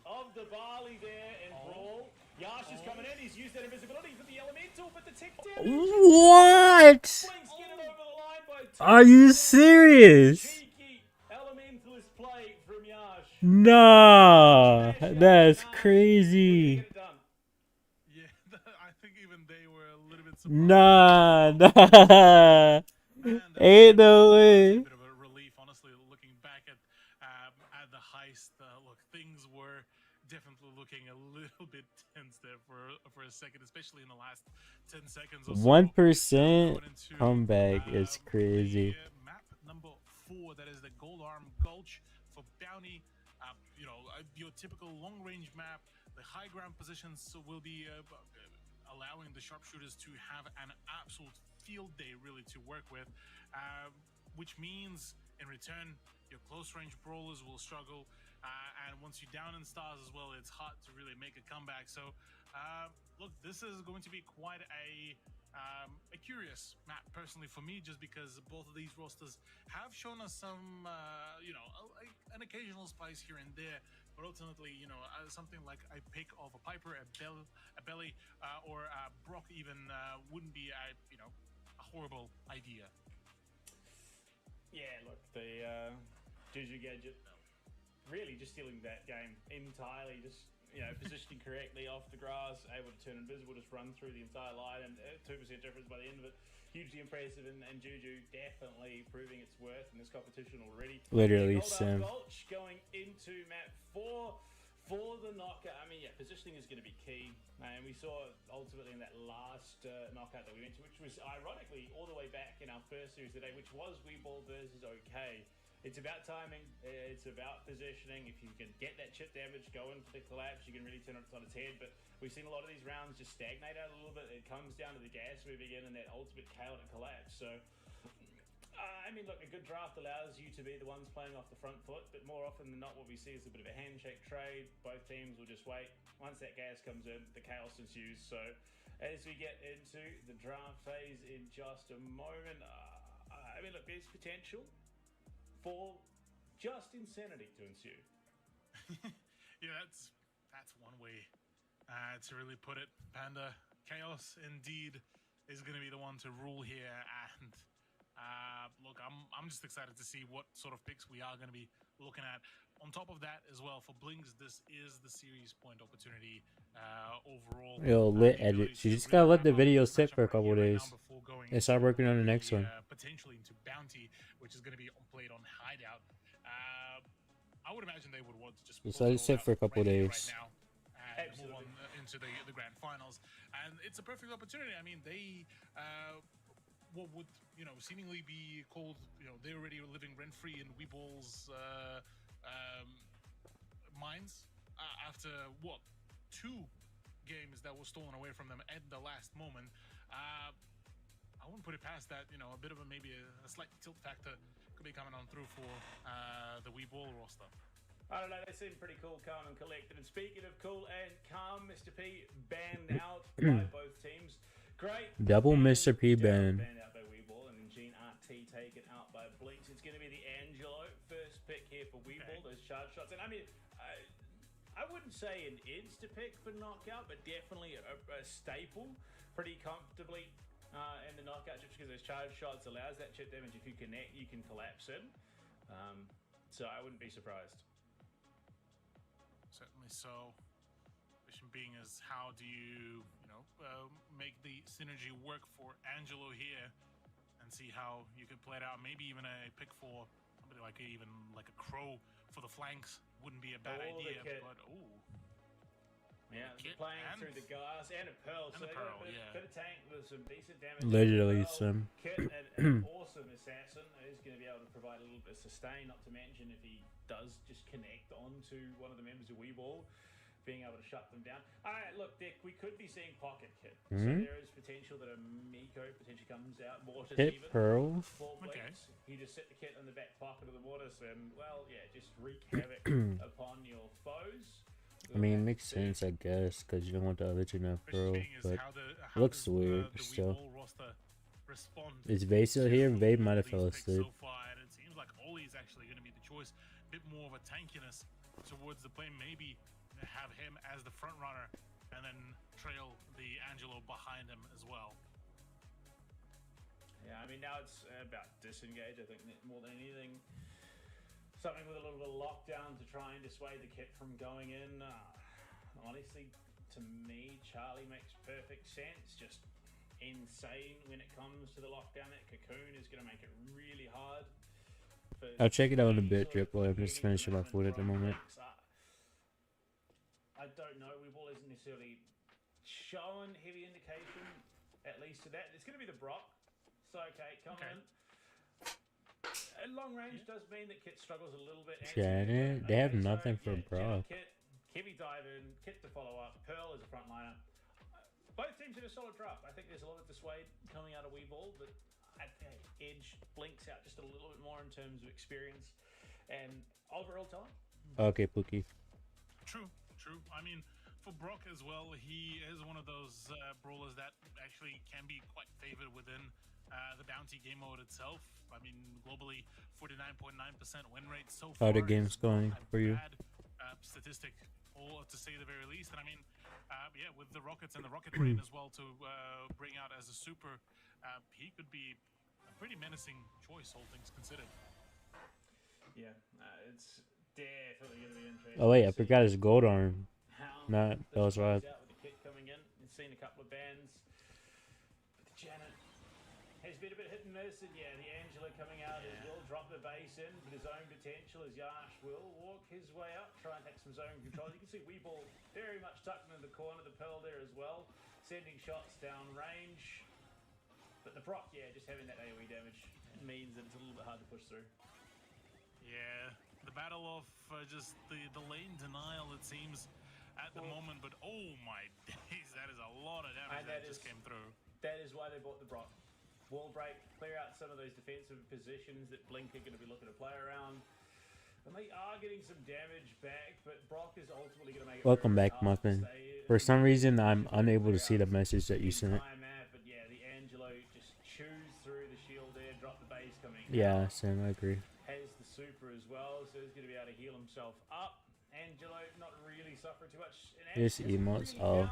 of the Barley there and Brawl. Yash is coming in. He's used that invisibility for the elemental, but the tick down. What? Blinks get it over the line by 2. Are you serious? Cheeky elementalist play from Yash. Nah, that's crazy. Get it done. Yeah, I think even they were a little bit surprised. Nah, nah. Man, that Ain't was no a way. bit of a relief, honestly, looking back at the heist. Look, things were definitely looking a little bit tense there for a second, especially in the last 10 seconds or so. 1% Going into, comeback is crazy. the, map number 4, that is the Gold Arm Gulch for Bounty. Your typical long-range map. The high ground positions will be allowing the sharpshooters to have an absolute field day really to work with, which means in return your close range brawlers will struggle, and once you're down in stars as well, it's hard to really make a comeback. So look, this is going to be quite a curious map personally for me, just because both of these rosters have shown us some an occasional spice here and there, but ultimately, something like a pick of a Piper, a Belly, or Brock even wouldn't be a horrible idea. Yeah, look, the Juju Gadget really just stealing that game entirely, just positioning correctly off the grass, able to turn invisible, just run through the entire line, and 2% difference by the end of it. Hugely impressive, and Juju definitely proving its worth in this competition already. Literally, Gold Arm Sam. Gulch going into map 4 for the knockout. I mean, yeah, positioning is going to be key, and we saw ultimately in that last knockout that we went to, which was ironically all the way back in our first series today, which was Weeball versus OK. It's about timing, it's about positioning. If you can get that chip damage going for the collapse, you can really turn it on its head. But we've seen a lot of these rounds just stagnate out a little bit. It comes down to the gas moving in and that ultimate chaotic collapse. So, look, a good draft allows you to be the ones playing off the front foot, but more often than not, what we see is a bit of a handshake trade. Both teams will just wait. Once that gas comes in, the chaos ensues. So, as we get into the draft phase in just a moment, look, there's potential for just insanity to ensue. Yeah, that's one way to really put it. Panda, chaos indeed is going to be the one to rule here, and look, I'm just excited to see what sort of picks we are going to be looking at. On top of that, as well, for Blinks, this is the series point opportunity overall. Yo, lit edit. You just gotta let the video sit for a couple days and start working on the next one. Potentially into Bounty, which is going to be played on Hideout. I would imagine they would want to just let it sit for a couple days. Right now and move on into the grand finals. And it's a perfect opportunity. I mean, they what would seemingly be called they're already living rent free in Weeball's minds after what 2 games that were stolen away from them at the last moment. I wouldn't put it past that a bit of maybe a slight tilt factor could be coming on through for the Weeball roster. I don't know, they seem pretty cool, calm and collected. And speaking of cool and calm, Mr. P banned out by both teams. Great. Double Mr. P ban. Banned out by Weeball, and then Gene RT taken out by Blinks. It's going to be the Angelo first pick here for Weeball, those charge shots. And I mean, I wouldn't say an insta pick for knockout, but definitely a staple pretty comfortably in the knockout chips, because those charge shots allows that chip damage. If you connect, you can collapse it. So I wouldn't be surprised. Certainly so. Question being is, how do you make the synergy work for Angelo here, and see how you could play it out? Maybe even a pick for somebody like a Crow for the flanks wouldn't be a bad idea. But yeah, playing through the glass and a Pearl. And so the Pearl, bit of tank with some decent damage. Literally Pearl, some. Kit, an awesome assassin who's going to be able to provide a little bit of sustain. Not to mention if he does just connect onto one of the members of Weeball, being able to shut them down. All right, look, Dick, we could be seeing Pocket Kit. So there is potential that a Miko potentially comes out. Mortis Hit even. Pearl. He just set the kit in the back pocket of the Mortis and, well, yeah, just wreak havoc upon your foes. I mean, it makes sense, I guess, because you don't want the other to know Pearl, but looks weird still. Is Vay still here? Vay might have fell asleep. So far, and it seems like Oli is actually going to be the choice. A bit more of a tankiness towards the play. Maybe have him as the front runner and then trail the Angelo behind him as well. Yeah, I mean, now it's about disengage, I think, more than anything. Something with a little bit of lockdown to try and dissuade the kit from going in. Honestly, to me, Charlie makes perfect sense. Just insane when it comes to the lockdown. That cocoon is going to make it really hard. I'll check it out in a bit, Triple. I'm just finishing my food at the moment. I don't know. Weeball isn't necessarily showing heavy indication, at least to that. It's going to be the Brock. So, okay, come in. Long range does mean that Kit struggles a little bit. Janet, they have nothing for Brock. Kibby dive in, Kit to follow up, Pearl is a frontliner. Both teams in a solid draft. I think there's a lot of dissuade coming out of Weeball, but I think Edge blinks out just a little bit more in terms of experience and overall time. Okay, Pookie. True. I mean, for Brock as well, he is one of those brawlers that actually can be quite favored within the Bounty game mode itself. I mean, globally, 49.9% win rate so far. How the game's going for you? Statistic, all to say the very least. And I mean, yeah, with the Rockets and the Rocket Brain as well to bring out as a super, he could be a pretty menacing choice, all things considered. Yeah, it's definitely going to be interesting. Oh wait, I forgot his gold arm. Not Bell's Rod. With the kit coming in, you've seen a couple of bands. But the Janet has been a bit hit and miss, and yeah, the Angela coming out as well, drop the base in, but his own potential as Yash will walk his way up, try and take some zone control. You can see Weeball very much tucked into the corner, the Pearl there as well, sending shots down range. But the proc, yeah, just having that AoE damage means that it's a little bit hard to push through. Yeah, the battle of just the lane denial, it seems, at the moment, but oh my days, that is a lot of damage that just came through. That is why they bought the Brock. Wall break, clear out some of those defensive positions that Blink are going to be looking to play around. And they are getting some damage back, but Brock is ultimately going to make it. Welcome back, Muffin. For some reason, I'm unable to see the message that you sent. But yeah, the Angelo just chews through the shield there, drop the base coming. Yeah, Sam, I agree. Has the super as well, so he's going to be able to heal himself up. Angelo not really suffering too much. This emotes, oh.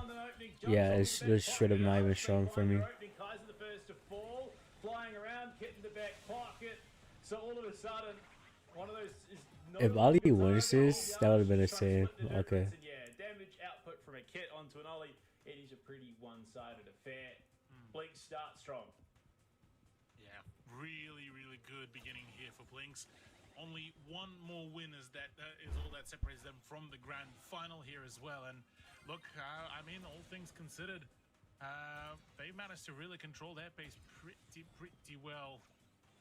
Yeah, this should have not even shown for me. Kaiser the first to fall, flying around, getting the back pocket. So all of a sudden, one of those is no If longer Ali wins target. this, that would have been a save. Split the Okay. difference, and yeah, damage output from a kit onto an Ollie. It is a pretty one-sided affair. Blink starts strong. Yeah, really, really good beginning here for Blinks. Only one more win is all that separates them from the grand final here as well. And look, I mean, all things considered, they managed to really control their pace pretty well.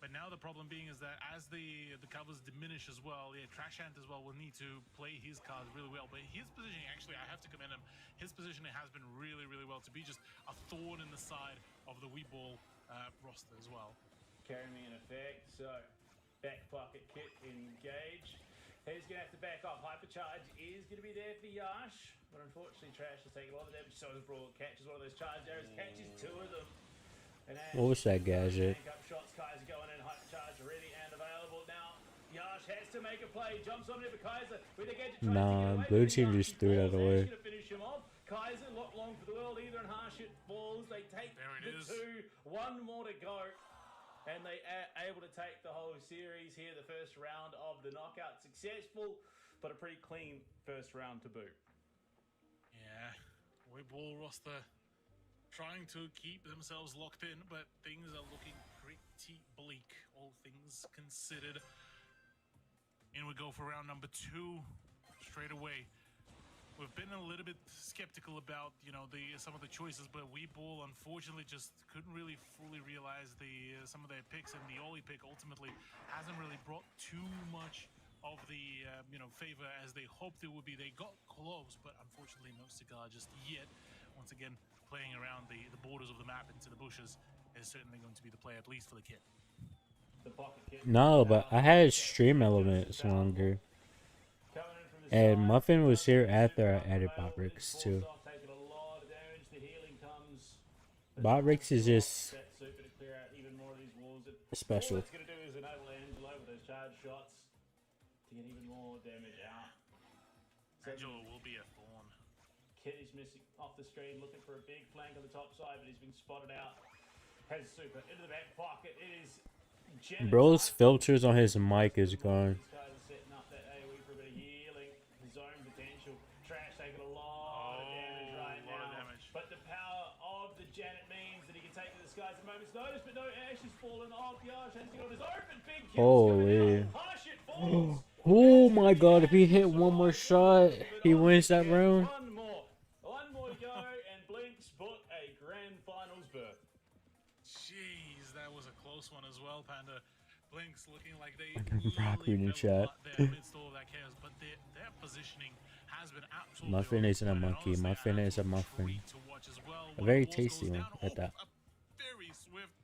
But now the problem being is that as the covers diminish as well, Trashant as well will need to play his cards really well. But his positioning, actually, I have to commend him. His positioning has been really, really well to be just a thorn in the side of the Weeball roster as well. Carrying me in effect, so back pocket kit engage. He's going to have to back off. Hypercharge is going to be there for Yash, but unfortunately Trash has taken a lot of damage. So is Brawl. Catches one of those charge arrows, catches two of them. And What was that gadget? Up shots, Kaiser going in, Hypercharge ready and available now. Yash has to make a play, jumps on over Kaiser with a gadget. Nah, blue team just threw that away. Going to finish him off. Kaiser not long for the world either, and Harshit falls. They take the two, one more to go. And they are able to take the whole series here. The first round of the knockout successful, but a pretty clean first round to boot. Yeah, Weeball roster trying to keep themselves locked in, but things are looking pretty bleak, all things considered. In we go for round number 2 straight away. We've been a little bit skeptical about, some of the choices, but Weeball unfortunately just couldn't really fully realize some of their picks, and the Oli pick ultimately hasn't really brought too much of the favor as they hoped it would be. They got close, but unfortunately no cigar just yet. Once again, playing around the borders of the map into the bushes is certainly going to be the play, at least for the kit. No, but I had stream elements longer. And Muffin was here after I added Botrix too. Botrix is just special. All it's going to do is enable Angelo with those charge shots to get even more damage out. Angelo will be a thorn. Kit is missing off the screen, looking for a big flank on the top side, but he's been spotted out. Has super into the back pocket. It is Bro's filters on his mic is gone. These guys are setting up that AoE for a bit of healing. His own potential. Trash taking a lot of damage right now. But the power of the Janet means that he can take to the skies at a moment's notice, but no, Ash has fallen off. Yash has to get on his open big kills. Holy. Harshit falls. Oh my god, if he hit one more shot, he wins that round. One more to go, and Blinks book a grand finals berth. Jeez, that was a close one as well, Panda. Blinks looking like they Brock in the chat. amidst all of that chaos, but their positioning has been absolutely Muffin isn't a rock-solid, and monkey. honestly, Muffin is a absolute muffin. treat to watch as well. A When very Walls tasty goes one down, at that. a very swift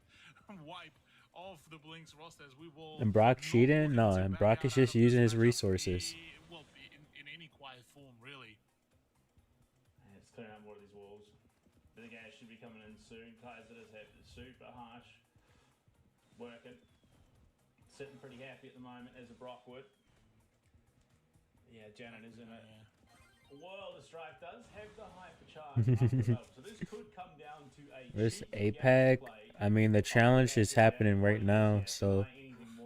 wipe of the Blinks roster as we will And Brock not cheating? looking No, to and back Brock out is out just of this using his matchup resources. well, in any quiet form, really. Let's clear out more of these walls. The guys should be coming in soon. Kaiser does have the super harsh. Working. Sitting pretty happy at the moment as a Brockwood. Yeah, Janet is in a world of strife. Does have the hypercharge. So this could come down to a This cheeky APAC, gameplay. I mean, the challenge is happening right now, so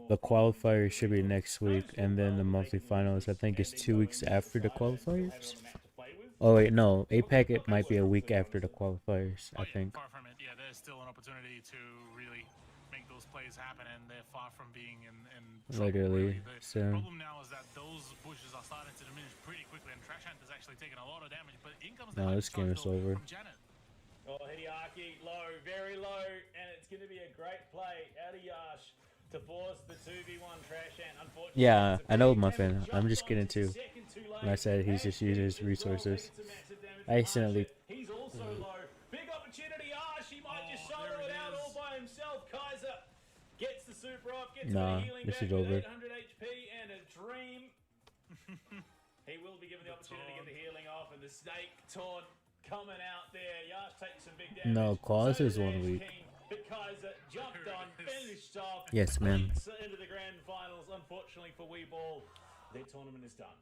the qualifiers should be next week, and then the monthly finals, I think, is 2 weeks after the qualifiers. Oh wait, no, APAC, it might be a week after the qualifiers, I think. Far from it. Yeah, there's still an opportunity to really make those plays happen, and they're far from being in trouble, Literally, really. The so problem now is that those bushes are starting to diminish pretty quickly, and Trashant is actually taking a lot of damage, but in comes the No, this game hypercharge is though over. from Janet. Oh, Hideaki, low, very low, and it's going to be a great play out of Yash to force the 2v1 Trashant. Unfortunately, yeah, it's a I know big Muffin. damage I'm jump just kidding onto too. second too late. When I said he's just using his resources. I accidentally. He's also low. Big opportunity. He might just solo there it it out is. all by himself. Kaiser gets the super off, gets Nah, a bit of healing this back is with over. 800 HP and a dream. He will be given the opportunity to get the healing off, and the snake taunt coming out there. Yash takes some big damage. No, Claus So is does 1 Ash week. King. but Kaiser jumped on, finished off. Yes, man. leads into the grand finals. Unfortunately for Weeball, their tournament is done.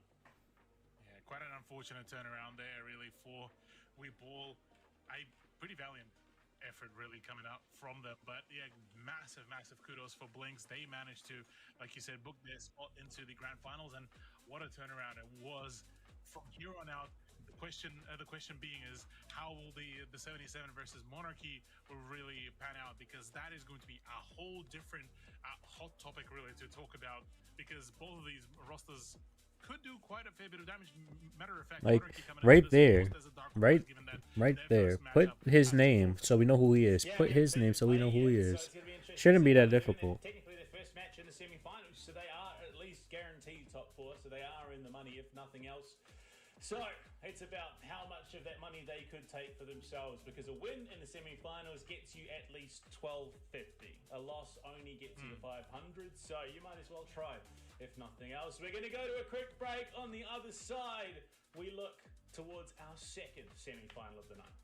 Yeah, quite an unfortunate turnaround there, really, for Weeball. A pretty valiant effort really coming out from them, but yeah, massive kudos for Blinks. They managed to, like you said, book their spot into the grand finals, and what a turnaround it was. From here on out, the question being is, how will the 77 versus Monarchy will really pan out, because that is going to be a whole different hot topic really to talk about, because both of these rosters could do quite a fair bit of damage. Matter of fact, Like, Monarchy coming right out of this there. almost as a dark Right, horse, given that right their there. first Put matchup his at name so we know who he is. Yeah, Put his big name so we know who he play, is. so it's gonna be interesting Shouldn't to be see that what they're doing. difficult. Technically, their first match in the semi-finals, so they are at least guaranteed top four, so they are in the money if nothing else. So it's about how much of that money they could take for themselves, because a win in the semi-finals gets you at least 1250. A loss only gets you to 500, so you might as well try. If nothing else, we're going to go to a quick break. On the other side, we look towards our second semi-final of the night.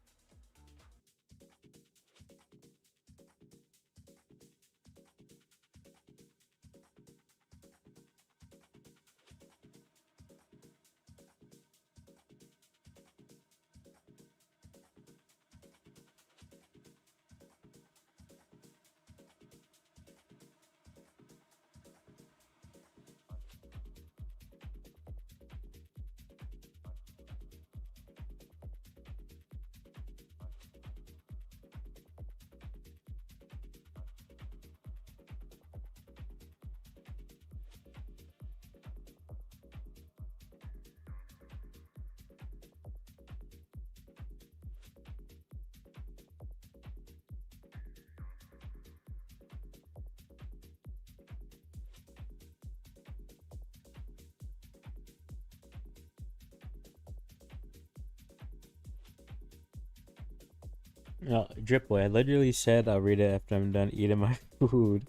No, Drip Boy, I literally said I'll read it after I'm done eating my food.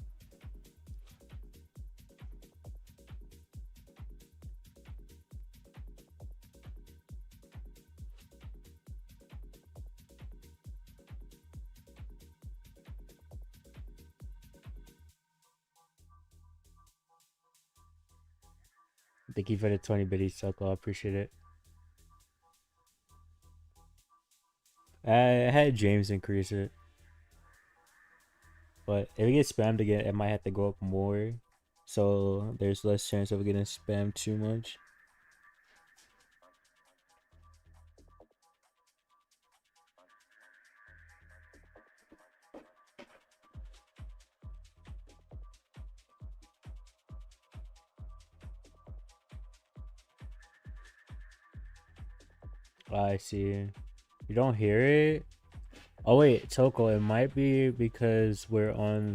Thank you for the 20 biddies, Circle. I appreciate it. I had James increase it. But if it gets spammed again, it might have to go up more. So there's less chance of getting spammed too much. I see. You don't hear it? Oh wait, Toko, it might be because we're on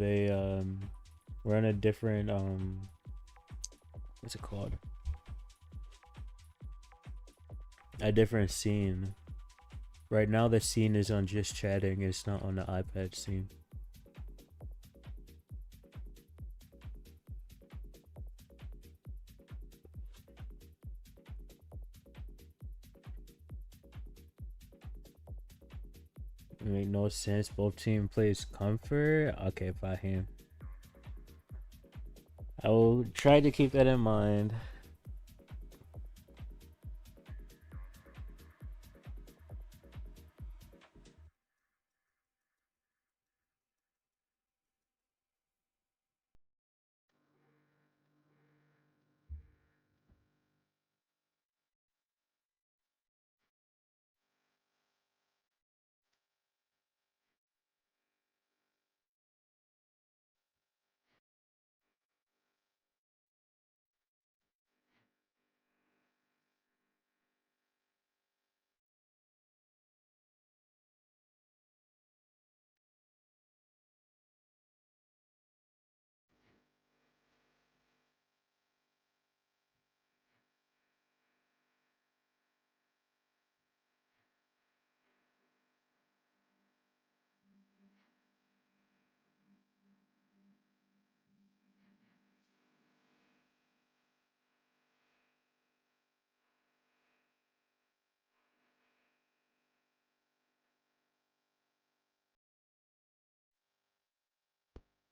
we're on a different what's it called? A different scene. Right now the scene is on just chatting, it's not on the iPad scene. It make no sense. Both team plays comfort. Okay, fine. I will try to keep that in mind.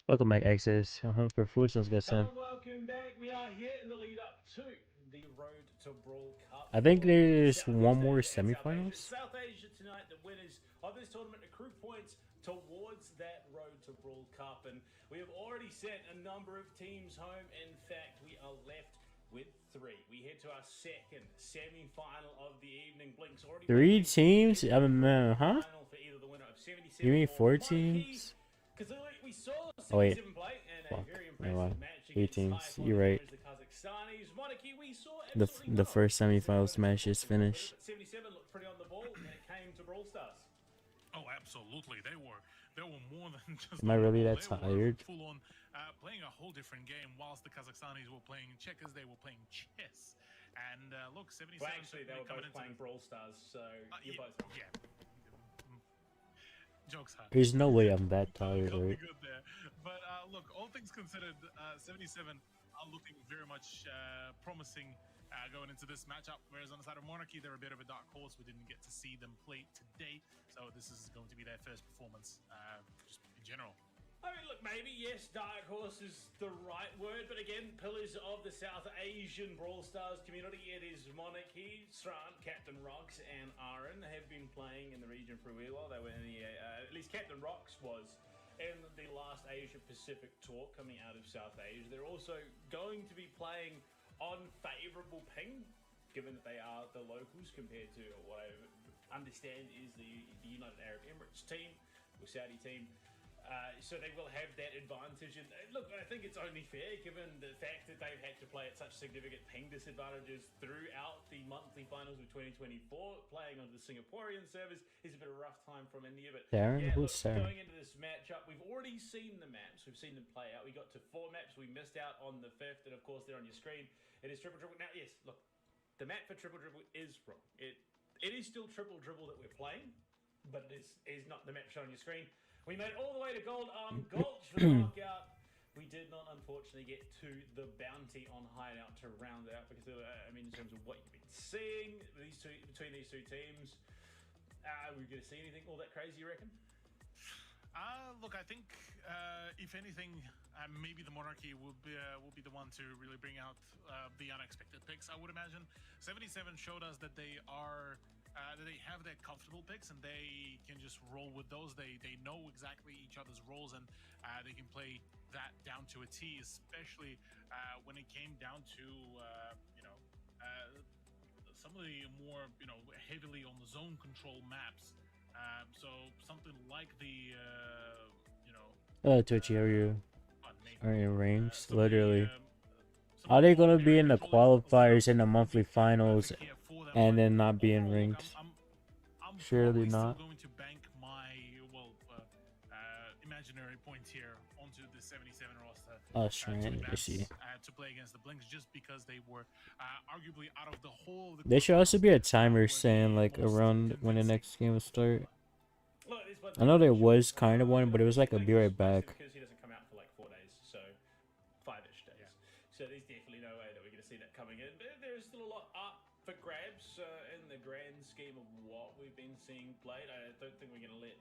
Welcome back, Exodus. For food, sounds good, Sam. Welcome back. We are here in the lead up to the Road to Brawl Cup. I think for there's Southeast one more Asia and South Asia. semifinals. South Asia tonight, the winners of this tournament accrue points towards that Road to Brawl Cup. And we have already sent a number of teams home. In fact, we are left with 3. We head to our second semi-final of the evening. Blink's already 3 teams? I don't know, huh? final for either the winner of 77 You mean or 4 Monarchy. teams? Because we saw Oh, wait. 77 play and Fuck. a very Never impressive mind. match 8 against teams. high You're right. qualifiers, the Kazakhstanis. Monarchy, we saw The absolutely the no. first semifinals match is finished. But 77 looked pretty on the ball when it came to Brawl Stars. Oh, absolutely. They were more than just. Am I really on the that ball. They were tired? full on playing a whole different game. Whilst the Kazakhstanis were playing checkers, they were playing chess. And look, 77. Well, actually, they were coming both playing into Brawl Stars, so you're both. yeah. Jokes hard. There's no way I'm that tired, Got me right? good there. But look, all things considered, 77 are looking very much promising going into this matchup. Whereas on the side of Monarchy, they're a bit of a dark horse. We didn't get to see them play today, so this is going to be their first performance, just in general. I mean, look, maybe, yes, Dark Horse is the right word, but again, pillars of the South Asian Brawl Stars community, it is Monarchy, Srant, Captain Rocks, and Aaron have been playing in the region for a wee while. They were in the, at least Captain Rocks was in the last Asia Pacific tour coming out of South Asia. They're also going to be playing on favourable ping, given that they are the locals compared to what I understand is the United Arab Emirates team, or Saudi team. So they will have that advantage. And look, I think it's only fair given the fact that they've had to play at such significant ping disadvantages throughout the monthly finals of 2024. Playing on the Singaporean servers is a bit of a rough time from India. But Darren? yeah, Who's look, Darren? going into this matchup, we've already seen the maps. We've seen them play out. We got to 4 maps. We missed out on the 5th. And of course, they're on your screen. It is Triple Dribble. Now, yes, look, the map for Triple Dribble is wrong. It is still Triple Dribble that we're playing, but it is not the map shown on your screen. We made it all the way to Gold Arm Gulch for the knockout. We did not, unfortunately, get to the bounty on Hideout to round it out because, I mean, in terms of what you've been seeing between these 2 teams, are we going to see anything all that crazy, you reckon? Look, I think if anything, maybe the Monarchy will be the one to really bring out the unexpected picks. I would imagine 77 showed us that they are. That they have their comfortable picks and they can just roll with those. They know exactly each other's roles and they can play that down to a T, especially when it came down to some of the more heavily on the zone control maps. So something like the Twitchy, are you are in range? some of the, Literally. some Are of they the gonna more be area in the control qualifiers stuff in the monthly finals here for them, and but then not be in overall, look, ranked? I'm Surely probably not. still going to bank my imaginary point here onto the 77 roster. Oh, to Shrant, I advance, see. to play against the Blinks just because they were arguably out of the whole. There should also be a timer were saying the like most around when the convincing. next game will start. Look, this one's I know there unfortunate. was kind of one, but it was like a be right back. Because he doesn't come out for like 4 days, so 5-ish days. Yeah. So there's definitely no way that we're going to see that coming in. But there is still a lot up for grabs in the grand scheme of what we've been seeing played. I don't think we're going to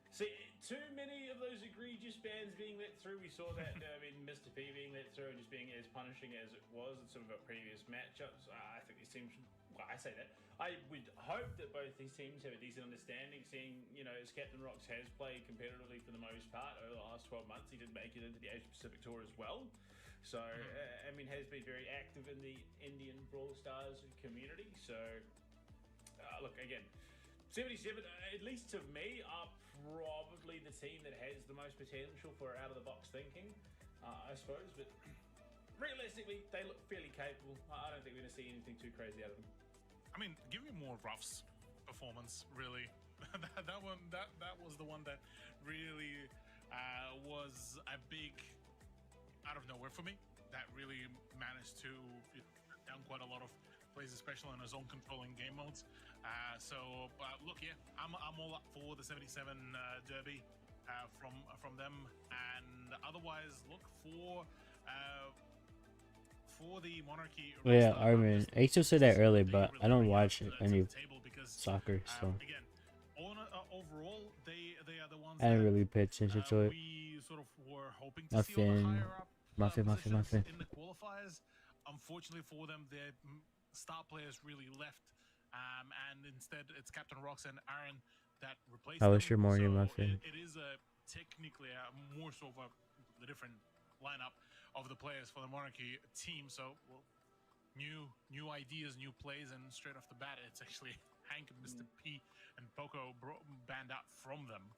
see too many of those egregious bans being let through. We saw that, Mr. P being let through and just being as punishing as it was in some of our previous matchups. I think these teams, well, I say that. I would hope that both these teams have a decent understanding, seeing, as Captain Rocks has played competitively for the most part over the last 12 months. He did make it into the Asia Pacific Tour as well. So, has been very active in the Indian Brawl Stars community. So, look, again, 77, at least to me, are probably the team that has the most potential for out-of-the-box thinking, I suppose. But realistically, they look fairly capable. I don't think we're going to see anything too crazy out of them. I mean, give me more Ruff's performance, really. that was the one that really was a big out of nowhere for me. That really managed to down quite a lot of plays, especially in his own controlling game modes. Look, yeah, I'm all up for the 77 derby from them, and otherwise look for the Monarchy. Yeah, Armin. I used to say that earlier, but I don't watch any soccer, so Again, overall, they are the ones I didn't that really pay attention to it. we sort of were hoping to see on the Muffin. higher up Muffin. positions in the qualifiers. Unfortunately for them, their star players really left, and instead it's Captain Rox and Aaron that replaced How them. was your morning, So Muffin? it is technically more so of a different lineup of the players for the Monarchy team. So well, new ideas, new plays, and straight off the bat, it's actually Hank and Mr. P and Poco banned out from them.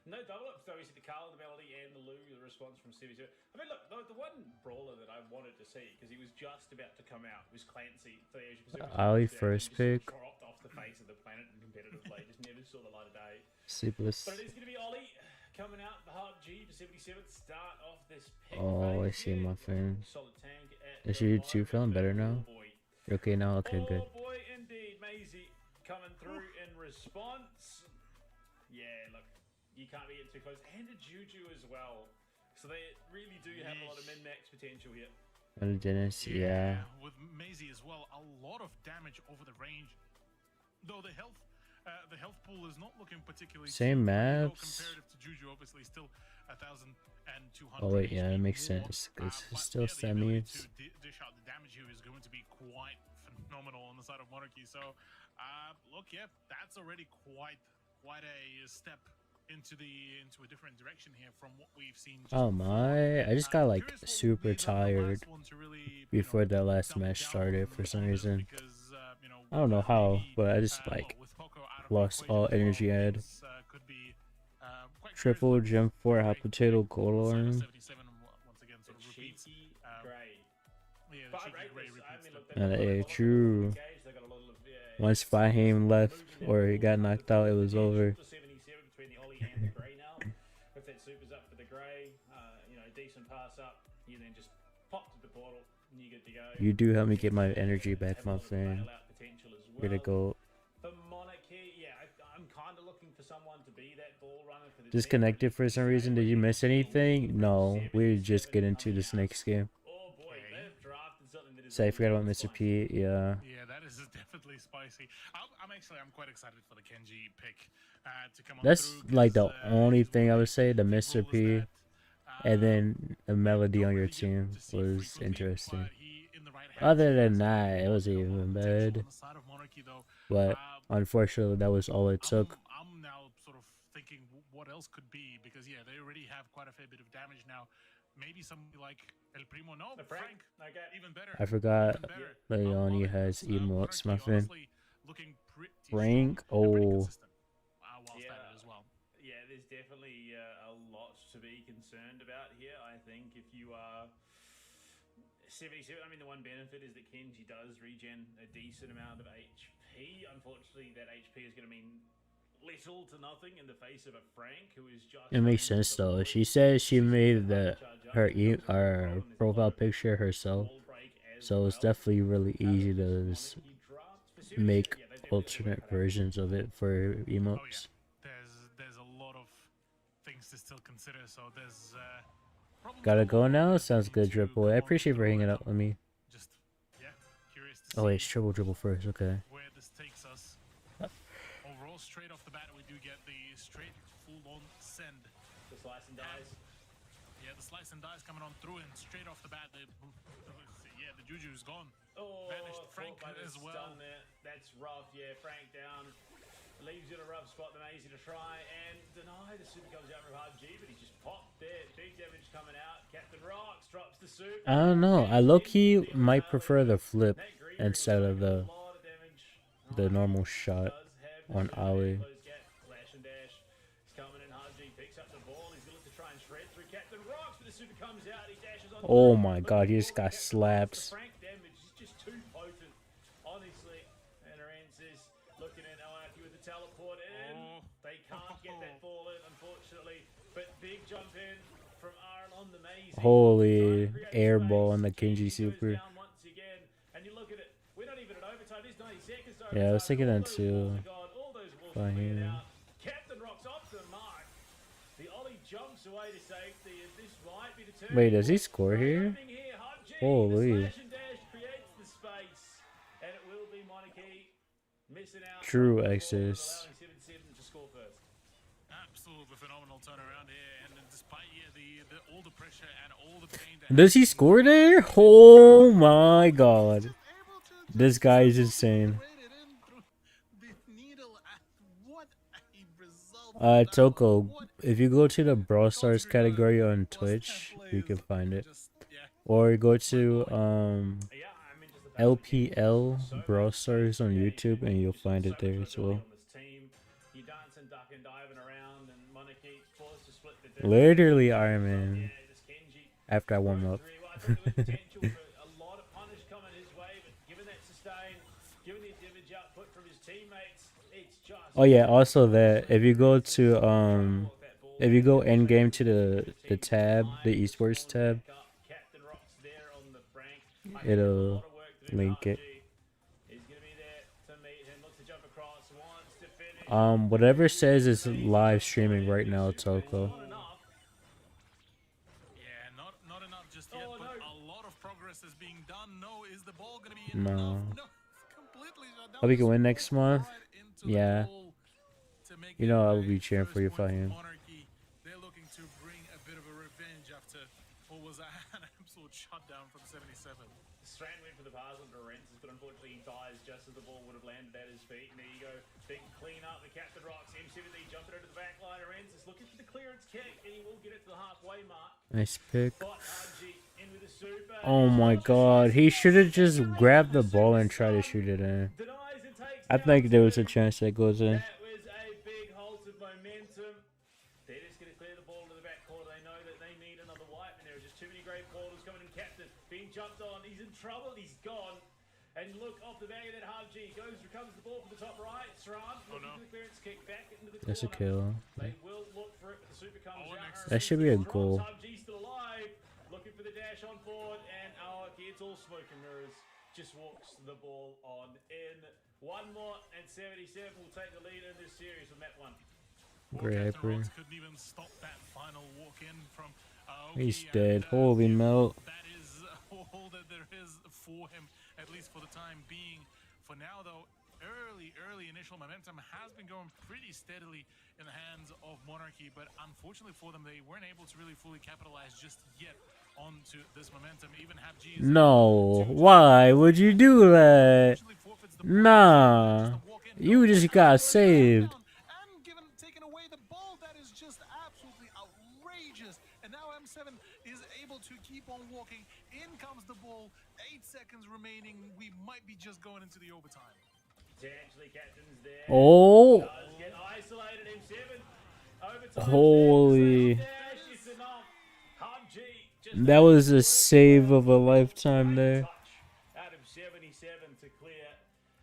No double ups though. We see the Carl, the Melody, and the Lou, the response from CB2. I mean, look, the one brawler that I wanted to see, because he was just about to come out, was Clancy for the Asia Pacific. Ali first pick. Dropped off the face of the planet in competitive play. Just never saw the light of day. Sleepless. But it is going to be Ollie coming out, the hard G for 77th start off this pick. Oh, I see Muffin. Solid tank at Is the you two moment, feeling but better now? boy. You're okay now? Okay, good. Oh boy, indeed. Maisie coming through in response. Yeah, look, you can't be getting too close. And a Juju as well. So they really do have a lot of min-max potential here. And Dennis, yeah. With Maisie as well, a lot of damage over the range. Though the health pool is not looking particularly Same low maps. comparative to Juju, obviously still 1,200. Oh wait, yeah, that HP makes more. sense. Because But it's still yeah, the ability semis. to dish out the damage here is going to be quite phenomenal on the side of Monarchy. So, look, yeah, that's already quite a step into a different direction here from what we've seen. Just Oh my! I just got like curious what will super be the tired last one to really, before the last dump match down started on for the some opponents reason. because, I don't know how, maybe, but I just well, like with Poco out of the lost equation all as well, energy I had. things, could be, quite Triple curious, gem 4 hot Gray, potato gold Silver alarm. 77 once again sort of repeats. Cheeky Um, Gray. Yeah, the But I cheeky rate Gray this. I repeats mean, them. look, they've got a lot Yeah, of true. engaged, they've got a lot of, Once Fahim left or he got knocked out, it was over. 77 between the Ollie and the Grey now. If that super's up for the Grey, decent pass up, you then just pop to the portal and you're good to go. You do help me get my energy back, Have a my lot of friend. bailout potential as You're the well. goat. For Monarchy, yeah, I'm kind of looking for someone to be that ball runner for the Disconnected for some reason. Did you miss anything? No, we just get into this next game. Oh boy, they've drafted something that is. So I forgot about Mr. P. Yeah. Yeah, that is definitely spicy. I'm quite excited for the Kenji pick to come on That's through, like the 'cause, only he's thing I one of would say. The big Mr. rollers P. that, And then a melody don't on your really get team to see was frequently, interesting. but he, in the right hands, Other than has a that, it lot wasn't of even potential bad. on the side of Monarchy, though. But unfortunately, that was all it took. I'm now sort of thinking what else could be, because yeah, they already have quite a fair bit of damage now. Maybe somebody like El Primo, no, The Frank, Okay. even better. I forgot Even better. Leone I'm has loving this. emotes, Monarchy my friend. honestly looking pretty Frank, strong and pretty oh. consistent, whilst Yeah. at it as well. Yeah, there's definitely a lot to be concerned about here. I think if you are 77, I mean, the one benefit is that Kenji does regen a decent amount of HP. Unfortunately, that HP is going to mean little to nothing in the face of a Frank who is just. It makes sense though. She says she made her profile picture herself, so it's definitely really easy to just make alternate versions of it for emotes. There's a lot of things to still consider. So there's problems Gotta go along now. that Sounds need good, to Drip come Boy. I on appreciate for through hanging and out with me. Just curious to Oh wait, it's see dribble first. Okay. where this takes us. Overall, straight off the bat, we do get the straight full-on send. The slice and dice. Yeah, the slice and dice coming on through, and straight off the bat, the Juju's gone. Oh, Vanished Frank caught by the as well. stun there. That's rough. Yeah, Frank down. Leaves you in a rough spot. Then easy to try and deny. The super comes out from hard G, but he just popped there. Big damage coming out. Captain Rocks drops the super. I don't know. I low-key might prefer the flip That Griever instead is of taking the a lot of damage. the normal shot Does have on the Ali. close gap. Flash and dash. He's coming in hard G. Picks up the ball. He's going to look to try and shred through Captain Rocks, but the super comes out. He dashes on. Oh through. my But god, he the just ball got Captain Rocks, slapped. the Frank damage is just too potent. Honestly, and Arances looking at Oaki with the teleport in. Oh. They can't get that ball in, unfortunately. But big jump in from Aaron on the Maisie. Holy Trying to create air space. ball on the Kenji goes super. down once again. And you look at it, we're not even at overtime. There's 90 seconds to Yeah, I was overtime. thinking All that those too. walls are gone, all those walls are cleared Fahim. out. Captain Rock's off the mark. The Ollie jumps away to safety, and this might be the turn. Wait, does he score here? Holy. The slash and dash creates the space, and it will be Monarchy missing out. True on the ball and access. allowing 7-7 to score first. Absolutely phenomenal turnaround here, and then despite the all the pressure and all the pain. That Does he score there? Oh my god. This guy is insane. Toko, if you go to the Brawl Stars category on Twitch, you can find it. Or go to Yeah, I mean, just the fact that LPL so Brawl much Stars on yeah, YouTube, and you'll just find so it there much as well. on this team. You dance and duck and diving around, and Monarchy forced to split the difference. Literally Iron Man. Yeah, just Kenji After I warm up. throws 3-1, but with potential for a lot of punish coming his way, but given that sustain, given the damage output from his teammates, it's just Oh yeah, also that if you go to if you go end game to the tab, the esports tab, Captain Rock's there on the Frank. it'll link it. He's gonna be there to meet him. Looks to jump across. Wants to finish. Whatever says it's live streaming right now, Toko. Not enough. Yeah, not enough just yet, Oh, but no. a lot of progress is being done. No, is the ball gonna be in? No. No, completely shut down. Hope you can Just win next month. right into the Yeah. goal to make You it know I a will be cheering for you if first I point am. for Monarchy. They're looking to bring a bit of a revenge after what was an absolute shutdown from 77. Strand went for the pass on Lorenz, but unfortunately he dies just as the ball would have landed at his feet. And there you go. Big clean up. The Captain Rocks. M70 jumping into the back line. Lorenz is looking for the clearance kick, and he will get it to the halfway mark. Nice pick. But RG in with a super. Oh my god, he should have just grabbed the ball and tried to shoot it in. Denies and takes I down think there was a two. chance that goes in. That was a big halt of momentum. They're just going to clear the ball to the back corner. They know that they need another wipe, and there are just too many great portals coming in. Captain being jumped on. He's in trouble. He's gone. And look off the back of that half G. Goes, recovers the ball from the top right. Saran looking no. for the clearance kick back into the That's a corner. kill. They will look for it, but the super comes Oh, out. next. That should be a goal. Hub G still alive. Looking for the dash on board, and our it's all smoke and mirrors. Just walks the ball on in. One more, and 77 will take the lead in this series from that one. Great, Captain bro. Rocks couldn't even stop that final walk in from He's Aoki, dead. and, Holy melt. that is all that there is for him, at least for the time being. For now, though, early initial momentum has been going pretty steadily in the hands of Monarchy, but unfortunately for them, they weren't able to really fully capitalize just yet onto this momentum. Even HapG is No, why would you do that? unfortunately forfeits the Nah, you just got saved. and taken away the ball. That is just absolutely outrageous. And now M7 is able to keep on walking. In comes the ball. 8 seconds remaining. We might be just going into the overtime. Potentially captain's there. Oh, Does get isolated. M7 overtime. holy. Dash is enough. Hub G just That was a save of a lifetime there. touch out of 77 to clear.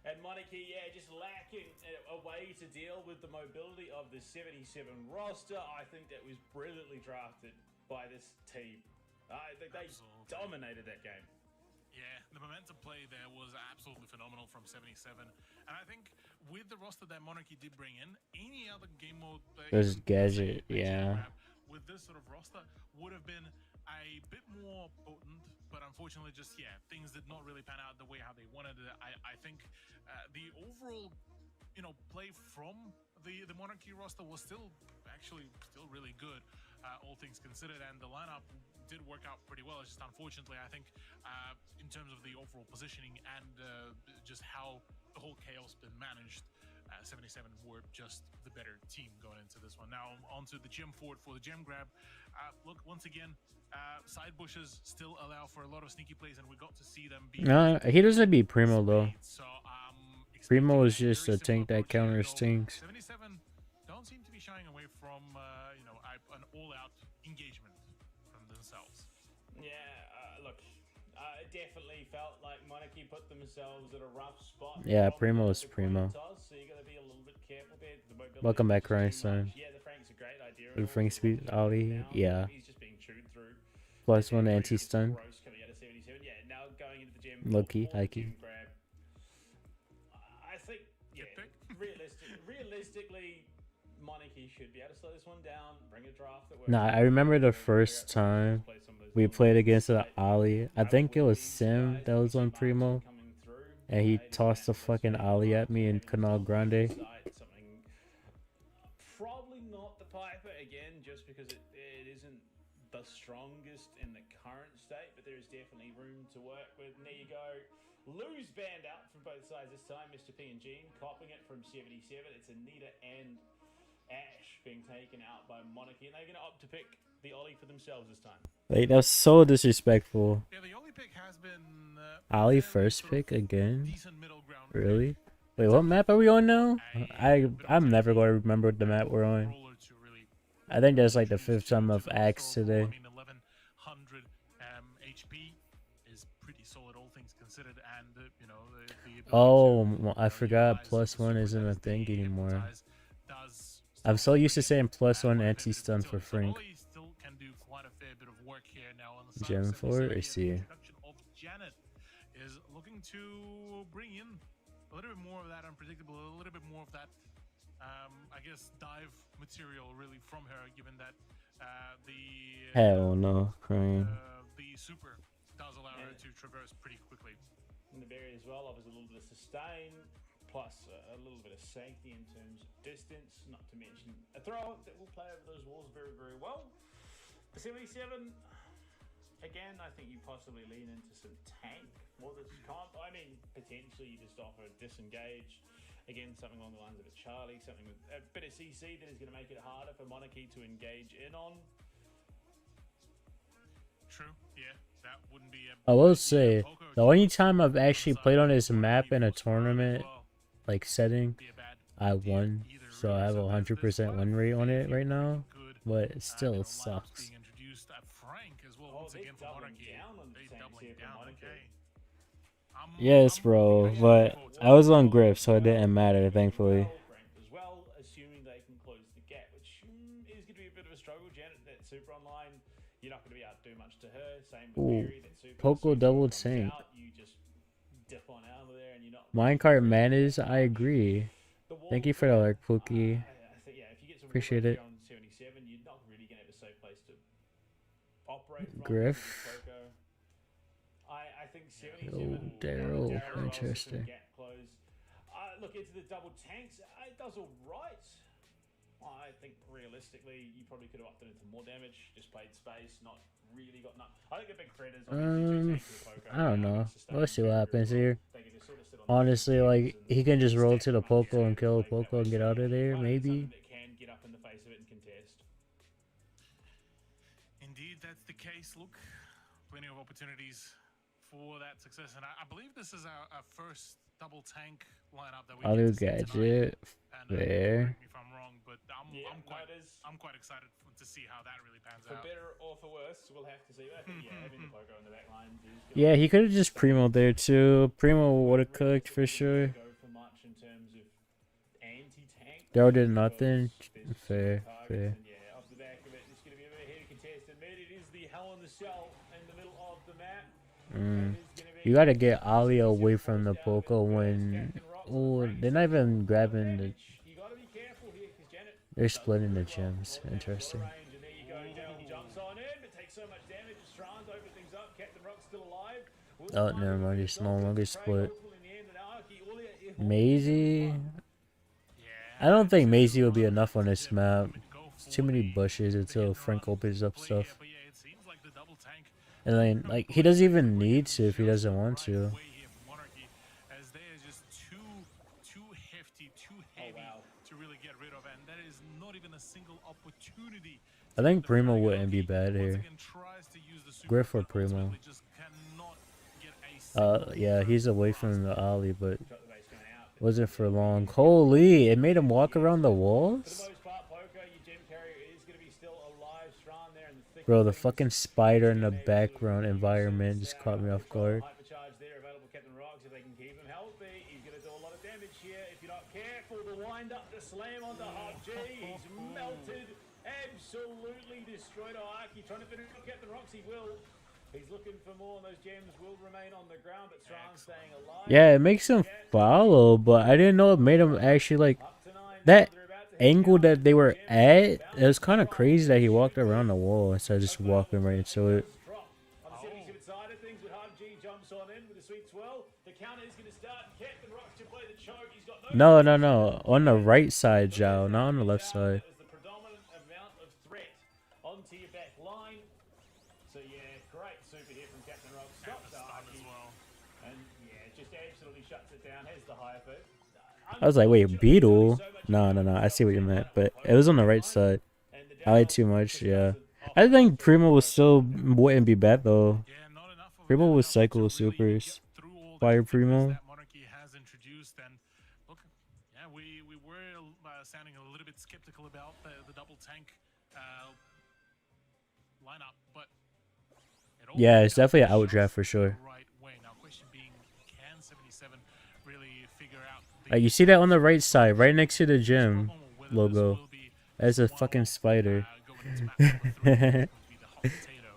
And Monarchy, yeah, just lacking a way to deal with the mobility of the 77 roster. I think that was brilliantly drafted by this team. I think they Absolutely. dominated that game. Yeah, the momentum play there was absolutely phenomenal from 77. And I think with the roster that Monarchy did bring in, any other game mode There's even, Gadget, say, yeah. Grab with this sort of roster would have been a bit more potent, but unfortunately just, yeah, things did not really pan out the way how they wanted it. I think the overall, play from the Monarchy roster was still really good, all things considered, and the lineup did work out pretty well. It's just unfortunately, I think, in terms of the overall positioning and just how the whole chaos been managed, 77 were just the better team going into this one. Now onto the gem forward for the gem grab. Look, once again, side bushes still allow for a lot of sneaky plays, and we got to see them be. Nah, he doesn't beat Primo though. So, Primo expecting is just very a tank similar that counters approach here, though. things. 77 don't seem to be shying away from an all-out engagement from themselves. Yeah, look, it definitely felt like Monarchy put themselves at a rough spot. Yeah, from Primo is the coin Primo. toss, so you got to be a little bit careful there. The mobility Welcome back, is too Ryan. much. Yeah, the Frank's a great idea. With Frank Speed, Ali, Now, yeah. He's just being chewed through. Plus one Very anti-stun. gross coming out of 77. Yeah, now going into the gym. Low-key, for the high-key. gym grab. I think, yeah, pick. realistically, Monarchy should be able to slow this one down, bring a draft that works. Nah, I remember the first time we played against the Ali. I think it was Sim that was on Primo, and he tossed the fucking Ali at me in Canal Grande. Probably not the Piper again, just because it isn't the the strongest in the current state, but there is definitely room to work with. And there you go. Lou's banned out from both sides this time. Mr. P and Gene copping it from 77. It's Anita and Ash being taken out by Monarchy, and they're going to opt to pick the Ollie for themselves this time. Like, that's so disrespectful. Yeah, the Ollie pick has been Ollie fairly first sort of pick again? decent middle ground. Really? Wait, what map are we on now? I'm never going to remember the map we're on. Roller to really I think that's like the 5th time I've asked today. I mean, 1100 HP is pretty solid, all things considered, and you know the ability Oh, to, well, I you know, forgot utilize plus the one super isn't a attacks, thing the anymore. hypnotize does I'm so used to saying plus one quite a bit anti-stun for versatility. So Frink. Ollie still can do quite a fair bit of work here now on the side Gem of 4 77. or C? The introduction of Janet is looking to bring in a little bit more of that unpredictable, a little bit more of that, I guess, dive material really from her, given that Hell no, crying. the super does allow her to traverse pretty quickly. And the berry as well offers a little bit of sustain, plus a little bit of safety in terms of distance, not to mention a throw that will play over those walls very, very well. The 77, again, I think you possibly lean into some tank for this comp. I mean, potentially you just offer a disengage. Again, something along the lines of a Charlie, something with a bit of CC that is going to make it harder for Monarchy to engage in on. True, yeah, that wouldn't be a I will say, the only time I've actually played on this map in a tournament like setting, I won. So I have a 100% win rate on it right now, but it still sucks. Frank as well, once they're again for doubling Monarchy. down on the They're tanks doubling here for down, Monarchy. okay. Yes, bro, but I was on Griff, so it didn't matter, thankfully. As well, assuming they can close the gap, which is going to be a bit of a struggle. Janet, that super online, you're not going to be able to do much to her. Same with Ooh, Mary, that super. Poco super double comes tank. out, you just dip on out of there, and you're not. Minecart Manas, I agree. The wall Thank you for the play, like, Pookie. I think, yeah, if you get some Appreciate wall it. on 77, you're not really going to have a safe place to operate from. Griff. Poco. I think 77. Oh, Daryl, Daryl interesting. Gap close. Look into the double tanks. It does all right. I think realistically, you probably could have opted into more damage. Just played space, not really got enough. I think the big threat is obviously two tanks with Poco. I don't know. Sustain Let's see what very, happens very well. here. They can just sort of sit on Honestly, the like, fence he and can just roll stack to the them up. Poco and kill Like that Poco and way, get out of there, something maybe? that can get up in the face of it and contest. Indeed, that's the case. Look, plenty of opportunities for that success, and I believe this is our first double tank lineup that we Other get to see tonight. gadget. And, Fair. correct me if I'm wrong, but Yeah, I'm quite excited to see how that really pans for out. better or for worse, we'll have to see. I think, yeah, having the Poco in the back line is gonna Yeah, he could have just Primo there too. Primo would have cooked for sure. go for much in terms of anti-tank. Daryl did because nothing. there's Fair, targets, fair. And yeah, off the back of it, it's going to be a very heavy contest. And mid, it is the Hell in the Cell in the middle of the map. You gotta get Ali away from the Poco when... Oh, they're not even grabbing the... You got to be careful here because Janet. They're splitting the gems. Interesting. And there you go, Daryl jumps on in, but takes so much damage. Strands open things up. Captain Rock's still alive. Oh, never mind. It's no longer split. Maisie... I don't think Maisie will be enough on this map. It's too many bushes until Frank opens up stuff. But yeah, it seems like the double tank And then, like, he doesn't even need to if he doesn't want to. way here for Monarchy, as they are just too hefty, too heavy to really get rid of, and that is not even a single opportunity. I think Primo wouldn't be bad Once here. again, tries to use the super, Griff or but Primo. ultimately just cannot get a single Yeah, he's away from the alley, but Got the base going out. wasn't for long. Holy, it made him walk around the For the walls? most part, Poco, your gem carrier is going to be still alive. Strand there in the thick Bro, of the things. fucking spider in the background environment just caught me off guard. Hypercharge there available, Captain Rocks, if they can keep him healthy. He's going to do a lot of damage here. If you're not careful, the wind up, the slam onto Hog G. He's melted, absolutely destroyed Oaki. Trying to finish off Captain Rocks, he will. He's looking for more, and those gems will remain on the ground, but Strand's staying alive. Yeah, it makes him follow, but I didn't know it made him actually, like, Up to 9. that They're about to hit angle down. that they were at, it was kind of crazy that he walked around the wall instead of just walking right into it. Drop. On the 77 side of things, with Hug G jumps on in with a sweet swirl. The counter is going to start. Captain Rocks to play the choke. He's got no. No. On the right side, Zhao, not on the left side. Is the predominant amount of threat onto your back line. Great super hit from Captain Rock. And Stops the stun as Arky. well. And yeah, just absolutely shuts it down. Here's the hyper. I was like, wait, Beetle? No, no, no. I see what you meant, but it was on the right side. I lied too much. Yeah, I think Primo was still wouldn't be bad though. Yeah, not enough of Primo an was effort cycle to really supers. get through all the Fire difficulties Primo. that Monarchy has introduced. And look, yeah, we were sounding a little bit skeptical about the double tank lineup, but it all Yeah, worked it's out definitely an just outdraft for sure. the right way. Now, question being, can 77 really figure out Like you see that on the right side, right next to the gym problem, or whether this logo. will be That's a one fucking off, spider. going into map number 3, which is going to be the hot potato.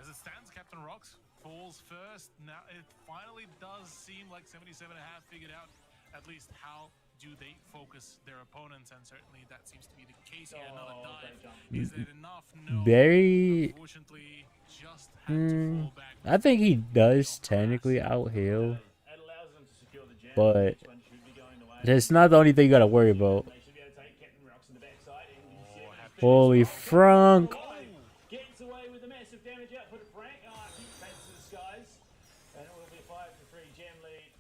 As it stands, Captain Rocks falls first. Now it finally does seem like 77 have figured out at least how do they focus their opponents, and certainly that seems to be the case here. Another dive. Is it enough? No. Very. Unfortunately, just had to fall back. I think he does technically out heal, It allows them to secure the gem. but This one should be going away. it's not the only thing you gotta worry about. They should be able to take Captain Rocks in the backside. Holy Frank! Gets away with a massive damage output of Frank. He takes to the skies. And it will be a 5-3 gem lead.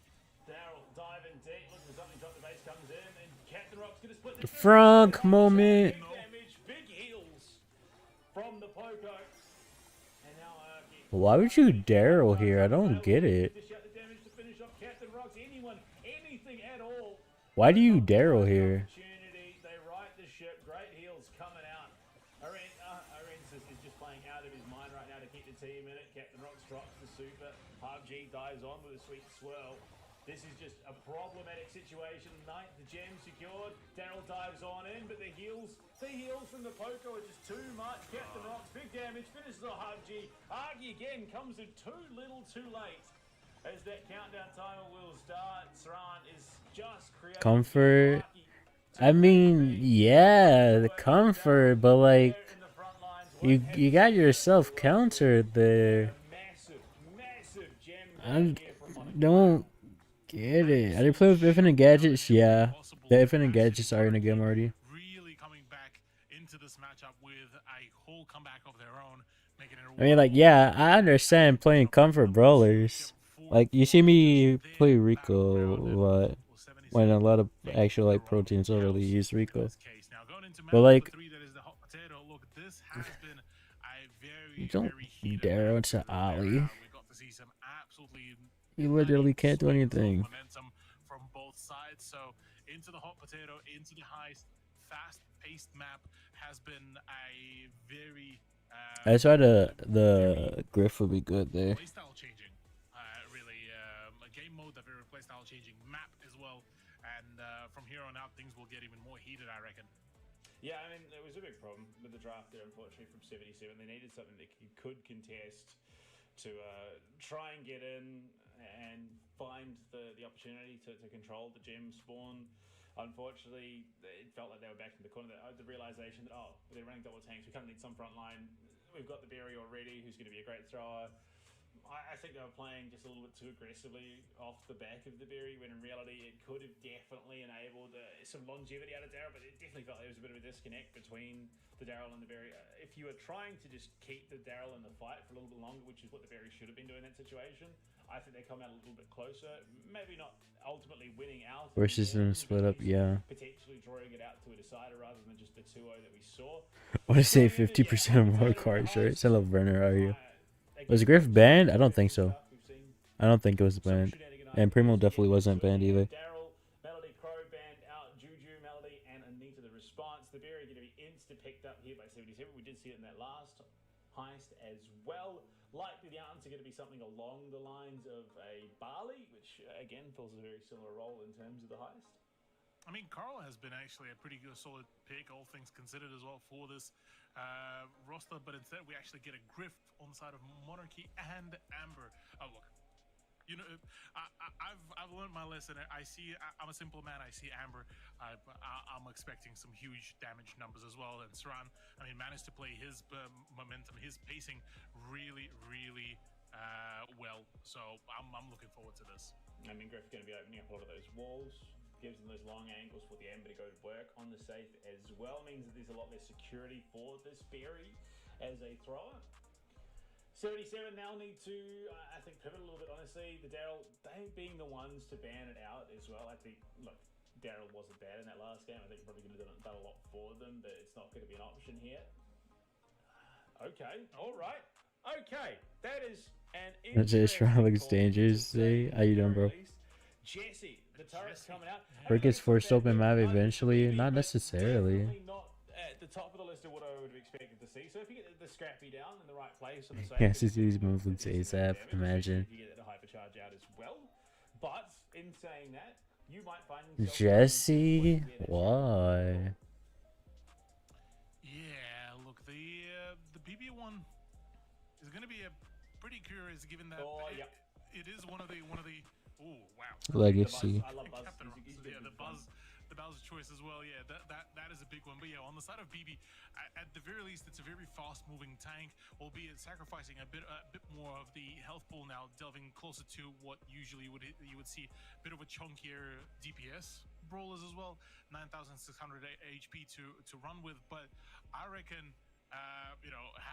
Daryl diving deep, looking for something, drop the base, comes in, and Captain Rock's going to split the Frank moment. Big damage, big heals from the Poco. And now Why would you Daryl here? I don't get it. to shut the damage to finish off Captain Rocks. Anyone, anything at all. Why do you Daryl here? Opportunity. They right the ship. Great heals coming out. Arens is just playing out of his mind right now to keep the team in it. Captain Rocks drops the super. PUBG dives on with a sweet swirl. This is just a problematic situation. Ninth, the gem secured. Daryl dives on in, but the heals from the Poco are just too much. Captain Rocks, big damage, finishes the PUBG. Argy again comes in too little, too late. As that countdown timer will start, Saran is just creating Comfort. I mean, yeah, the comfort, but like, you got yourself countered there. massive gem I don't get it. Are they playing with Infinite Gadgets? Yeah, the Infinite Gadgets are in the game already. Really coming back into this matchup with a whole comeback of their own, making it. I mean, like, yeah, I understand playing comfort brawlers. Like, you see me play Rico a lot, when a lot of actual like pro teams don't really use Rico. But like, you don't dare to Ollie. You literally can't do anything. Momentum from both sides. So into the hot potato, into the heist, fast-paced map has been a very. I just thought the Griff would be good there. Playstyle changing, really. A game mode that very playstyle changing map as well. And from here on out, things will get even more heated, I reckon. Yeah, I mean, it was a big problem with the draft there, unfortunately, from 77. They needed something that could contest to try and get in and find the opportunity to control the gem spawn. Unfortunately, it felt like they were back in the corner. The realization that, they're running double tanks. We kind of need some front line. We've got the Berry already, who's going to be a great thrower. I think they were playing just a little bit too aggressively off the back of the Berry, when in reality it could have definitely enabled some longevity out of Daryl, but it definitely felt like there was a bit of a disconnect between the Daryl and the Berry. If you were trying to just keep the Daryl in the fight for a little bit longer, which is what the Berry should have been doing in that situation, I think they come out a little bit closer. Maybe not ultimately winning out. Versus them split up, yeah. Potentially drawing it out to a decider rather than just the 2-0 that we saw. I want to say 50% more cards, right? I love Werner, are you? Was Griff banned? I don't think so. I don't think it was banned. And Primo definitely wasn't banned either. Daryl, Melody Crow banned out, Juju, Melody, and Anita the response. The Berry going to be insta-picked up here by 77. We did see it in that last heist as well. Likely the answer going to be something along the lines of a Barley, which again fills a very similar role in terms of the heist. I mean, Carl has been actually a pretty good, solid pick, all things considered as well, for this roster. But instead, we actually get a Griff on the side of Monarchy and Amber. Oh, look, you know, I've learned my lesson. I'm a simple man. I see Amber. I'm expecting some huge damage numbers as well. And Saran, I mean, managed to play his momentum, his pacing really, really well. So I'm looking forward to this. I mean, Griff's going to be opening up a lot of those walls. Gives them those long angles for the Amber to go to work on the safe as well. Means that there's a lot less security for this Berry as a thrower. 77 now need to, I think, pivot a little bit, honestly. The Daryl, they being the ones to ban it out as well. I think, look, Daryl wasn't bad in that last game. I think probably could have done a lot for them, but it's not going to be an option here. Okay, all right. Okay, that is an That's it, Strong looks dangerous. Say, how you doing, bro? Jesse, the turret's coming out. Rick is forced open map eventually? Not necessarily. Definitely not at the top of the list of what I would have expected to see. So if you get the Scrappy down in the right place on the side, Yeah, CC's move looks ASAP, imagine. You get the hypercharge out as well. But in saying that, you might find yourself Jesse? Why? Yeah, look, the BB one is going to be a pretty curious, given that Oh, yeah. it is one of the. Oh wow. Legacy. I love Buzz. Captain Rocks, yeah, the Buzz choice as well. Yeah, that is a big one. But yeah, on the side of BB, at the very least, it's a very fast-moving tank, albeit sacrificing a bit more of the health pool now, delving closer to what usually you would see a bit of a chunkier DPS brawlers as well. 9,600 HP to run with, but I reckon.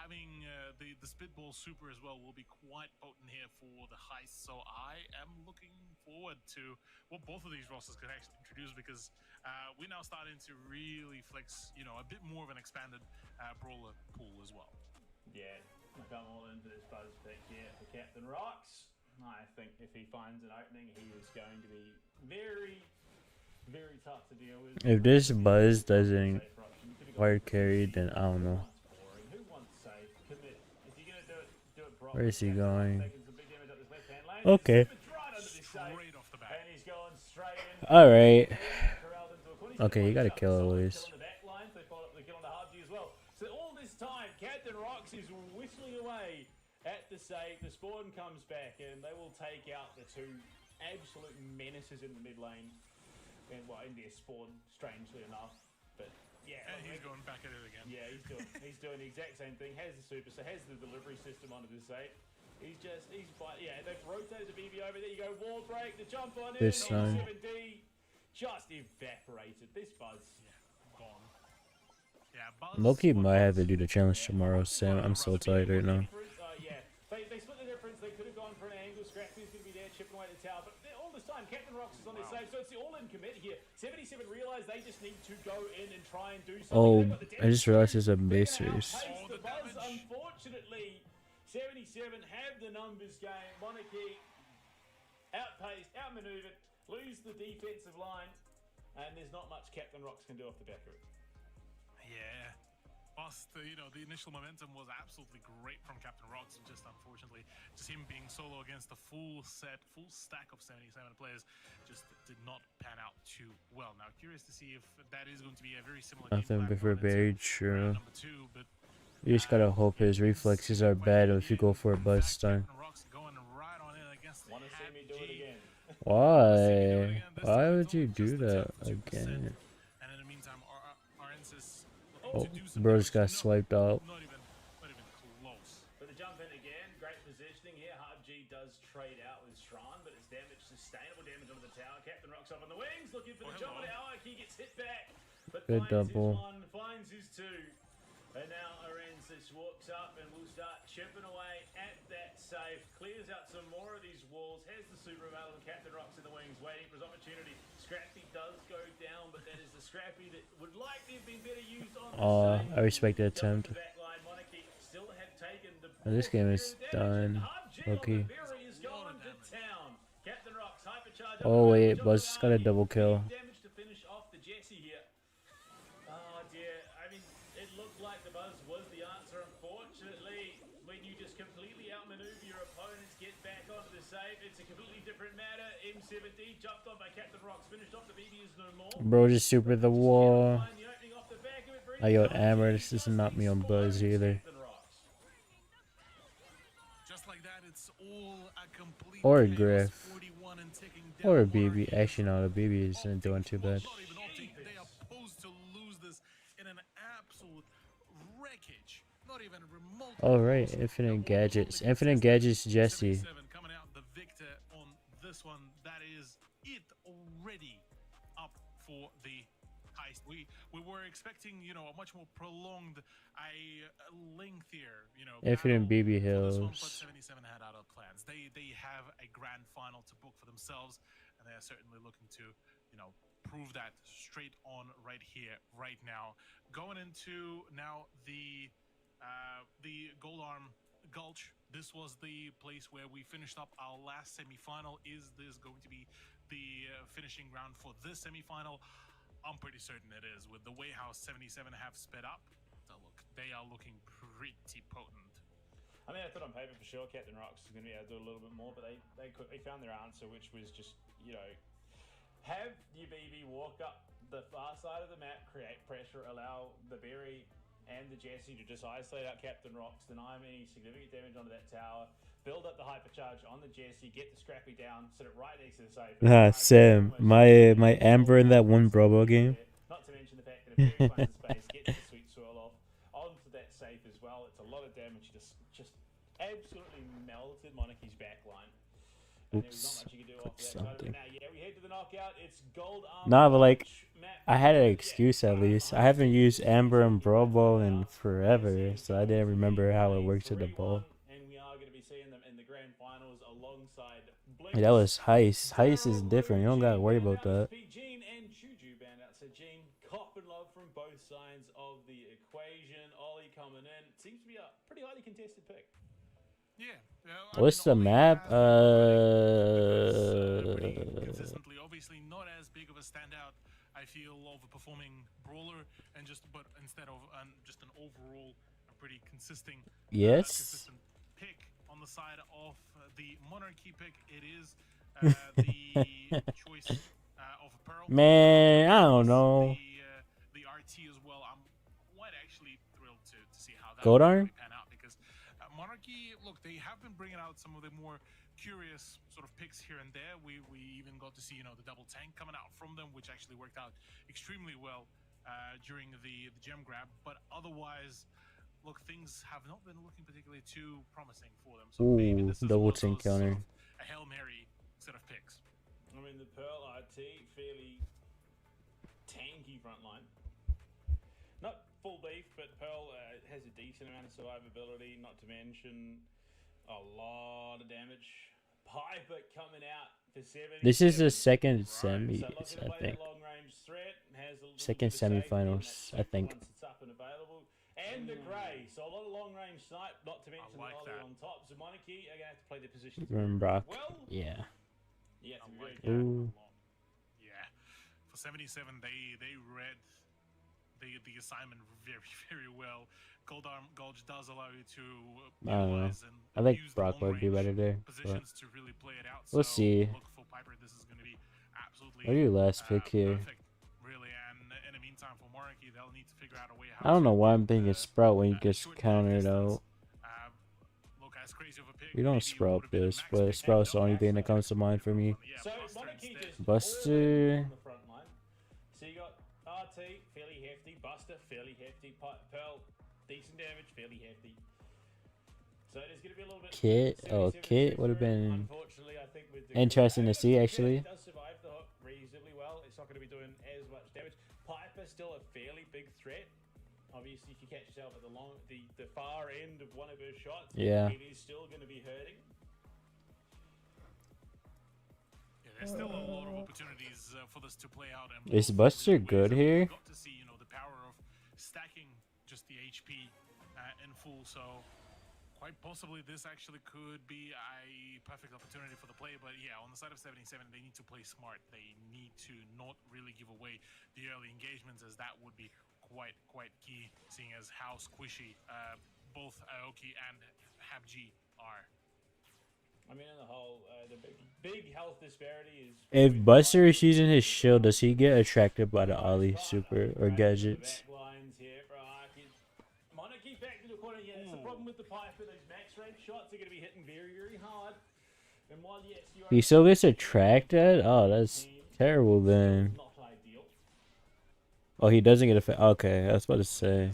Having the Spitball Super as well will be quite potent here for the heist. So I am looking forward to what both of these rosters can actually introduce, because we're now starting to really flex, a bit more of an expanded brawler pool as well. Yeah, look, I'm all into this Buzz pick here for Captain Rocks. I think if he finds an opening, he is going to be very, very tough to deal with. If this Buzz doesn't hard carry, then I don't know. Who wants safe? Commit. If you're gonna do it properly. Where is he going? Taking some big damage up this left-hand lane. Okay. It's right under this safe, Straight off the bat. and he's going straight in. Alright. Corralled into a corner. Okay, you gotta Shot kill at solid least. kill on the back line, so they follow up the kill on the hard G as well. So all this time, Captain Rocks is whistling away at the save. The spawn comes back, and they will take out the two absolute menaces in the mid lane. And in their spawn, strangely enough. But yeah, And he's going back at it again. yeah, he's doing the exact same thing. Has the super, so has the delivery system onto the site. They've rotated the BB over there. You go wall break, the jump on This it. time. 7D just evaporated. This Buzz. Gone. Yeah, Buzz. Loki might have to do the challenge tomorrow, Sam. I'm so tired right now. Yeah, they split the difference. They could have gone for an angle. Scrappy's going to be there, chipping away at the tower. But all this time, Captain Rocks is on their save, so it's the all-in commit here. 77 realize they just need to go in and try and do something. Oh, They've got the I just realized there's a They're base gonna race. outpace Oh, the the Buzz. damage. Unfortunately, 77 have the numbers game. Monarchy outpaced, outmaneuvered, lose the defensive line, and there's not much Captain Rocks can do off the back of it. Yeah. Plus, the initial momentum was absolutely great from Captain Rocks. Just unfortunately, just him being solo against the full stack of 77 players just did not pan out too well. Now, curious to see if that is going to be a very similar game Nothing plan before going into buried, true. round number 2, but You just gotta hope his reflexes are bad if you go for a buzz stun. Captain Rocks going right on in against the Want to see me do it again? Why? Why would you do that again? And in the meantime, Arensis Oh, bro just got swiped out. Not even close. For the jump in again, great positioning here. Hard G does trade out with Shran, but it's damage, sustainable damage onto the tower. Captain Rocks up on the wings, looking for the jump on the hour. He gets hit back, but Good finds double. his one, finds his two. And now Arensis walks up and will start chipping away at that safe. Clears out some more of these walls. Has the super available. Captain Rocks in the wings, waiting for his opportunity. Scrappy does go down, but that is the Scrappy that would likely have been better used on the safe. I respect the attempt. Backline, Monarchy still have taken the This game is done. Okay. Oh wait, Buzz got a double kill. Damage to finish off the Jesse here. Oh dear. I mean, it looked like the Buzz was the answer. Unfortunately, when you just completely outmaneuver your opponents, get back onto the save, it's a completely different matter. M7D jumped on by Captain Rocks, finished off the BB is no more. Bro just super the wall. Find the opening off the back of it. I got Amber, this doesn't knock me on Buzz either. Captain Rocks. Just like that, it's all a complete Or chaos, Griff. 41 and ticking Or a down. BB. Actually no, the BB isn't doing too bad. Not even opting. They are supposed to lose this in an absolute wreckage. Not even remotely. Alright, close. Infinite Now, Gadgets. all Infinite the Gadgets Jesse. 77 coming out the victor on this one. That is it already up for the heist. We were expecting, you know, a much more prolonged, lengthier, you know, If you're in battle BB for this one. But Hills. 77 had other plans. They have a grand final to book for themselves, and they are certainly looking to, you know, prove that straight on right here, right now. Going into now the Gold Arm Gulch. This was the place where we finished up our last semifinal. Is this going to be the finishing ground for this semifinal? I'm pretty certain it is. With the way how 77 have sped up, they are looking pretty potent. I mean, I thought on paper for sure Captain Rocks was going to be able to do a little bit more, but they found their answer, which was just, you know, have your BB walk up the far side of the map, create pressure, allow the Berry and the Jesse to just isolate out Captain Rocks, deny him any significant damage onto that tower, build up the hypercharge on the Jesse, get the Scrappy down, sit it right next to the safe. Sam, my Amber in that one Brobo game. Not to mention the fact that if Berry finds the space, gets the sweet swirl off onto that safe as well. It's a lot of damage. Just absolutely melted Monarchy's backline. Oops. Something. Now, yeah, we head to the knockout. It's Gold Arm Nah, but like, map. I had an excuse at least. I haven't used Amber and Brobo in forever, so I didn't remember how it works with the ball. And we are going to be seeing them in the grand finals alongside Hey, that was Heist. Heist is different. You don't gotta worry about that. Gene and Juju band out. So Gene, cop and love from both sides of the equation. Ollie coming in. Seems to be a pretty highly contested pick. Yeah. What's the map? Consistently, obviously not as big of a standout. I feel of a performing brawler, but instead of just an overall pretty consistent pick on the side of the Monarchy pick. It is the choice of Pearl. Man, I don't know. The RT as well. I'm quite actually thrilled to see how that Gold will Arm? really pan out, because Monarchy, look, they have been bringing out some of the more curious sort of picks here and there. We even got to see, you know, the double tank coming out from them, which actually worked out extremely well during the gem grab. But otherwise, look, things have not been looking particularly too promising for them. So maybe this is double one of tank those counter. sort of a Hail Mary set of picks. I mean, the Pearl RT, fairly tanky front line. Not full beef, but Pearl has a decent amount of survivability, not to mention a lot of damage. Piper coming out for 70. This is the second So semis, looking to I play think. that long-range threat, has a little Second bit of safety in that semifinals, I sweep think. once it's up and available. And the Grey, so a lot of long-range snipe, not to mention like the Ollie that. on top. So Monarchy are going to have to play their positions Brock. well. Yeah. Yeah, I to be like very that Ooh. a lot. Yeah, for 77, they read the assignment very, very well. Gold Arm Gulch does allow you to I don't know. utilize and I think use the Brock might be long-range better there. But positions to really play it out. we'll So see. look for Piper. This is going to be absolutely What are your last pick here? perfect, really. And in the meantime, for Monarchy, they'll need to figure out a way how I don't know to why I'm thinking uh, Sprout when you get shorten that countered distance. out. Look, as crazy of a pick, We don't maybe it Sprout would've been a this, max but pick. Sprout's the No, only thing that actually, comes to mind for me. yeah, So Buster Monarchy instead. just Buster. all on the front line. So you got RT, fairly hefty. Buster, fairly hefty. Pearl, decent damage, fairly hefty. So it is going to be a little bit. Kit. Oh, 77 Kit would have victory. been Unfortunately, I think with the interesting to see, Kit actually. does survive the hook reasonably well. It's not going to be doing as much damage. Piper still a fairly big threat. Obviously, if you catch yourself at the far end of one of her shots, Yeah. it is still going to be hurting. Yeah, there's still a lot of opportunities for this to play out. And Is both Buster really ways. good I mean, here? We got to see, you know, the power of stacking just the HP in full. So quite possibly this actually could be a perfect opportunity for the play. But yeah, on the side of 77, they need to play smart. They need to not really give away the early engagements, as that would be quite key, seeing as how squishy both Aoki and HabG are. I mean, in the whole, the big health disparity is. If Buster is using his shield, does he get attracted by the Ollie super or gadgets? Monarchy back to the corner. Yeah, that's the problem with the Piper. Those max range shots are going to be hitting very, very hard. And while yes, you are He still gets attracted? Oh, that's terrible then. not ideal. Oh, he doesn't get a. Okay, I was about to say.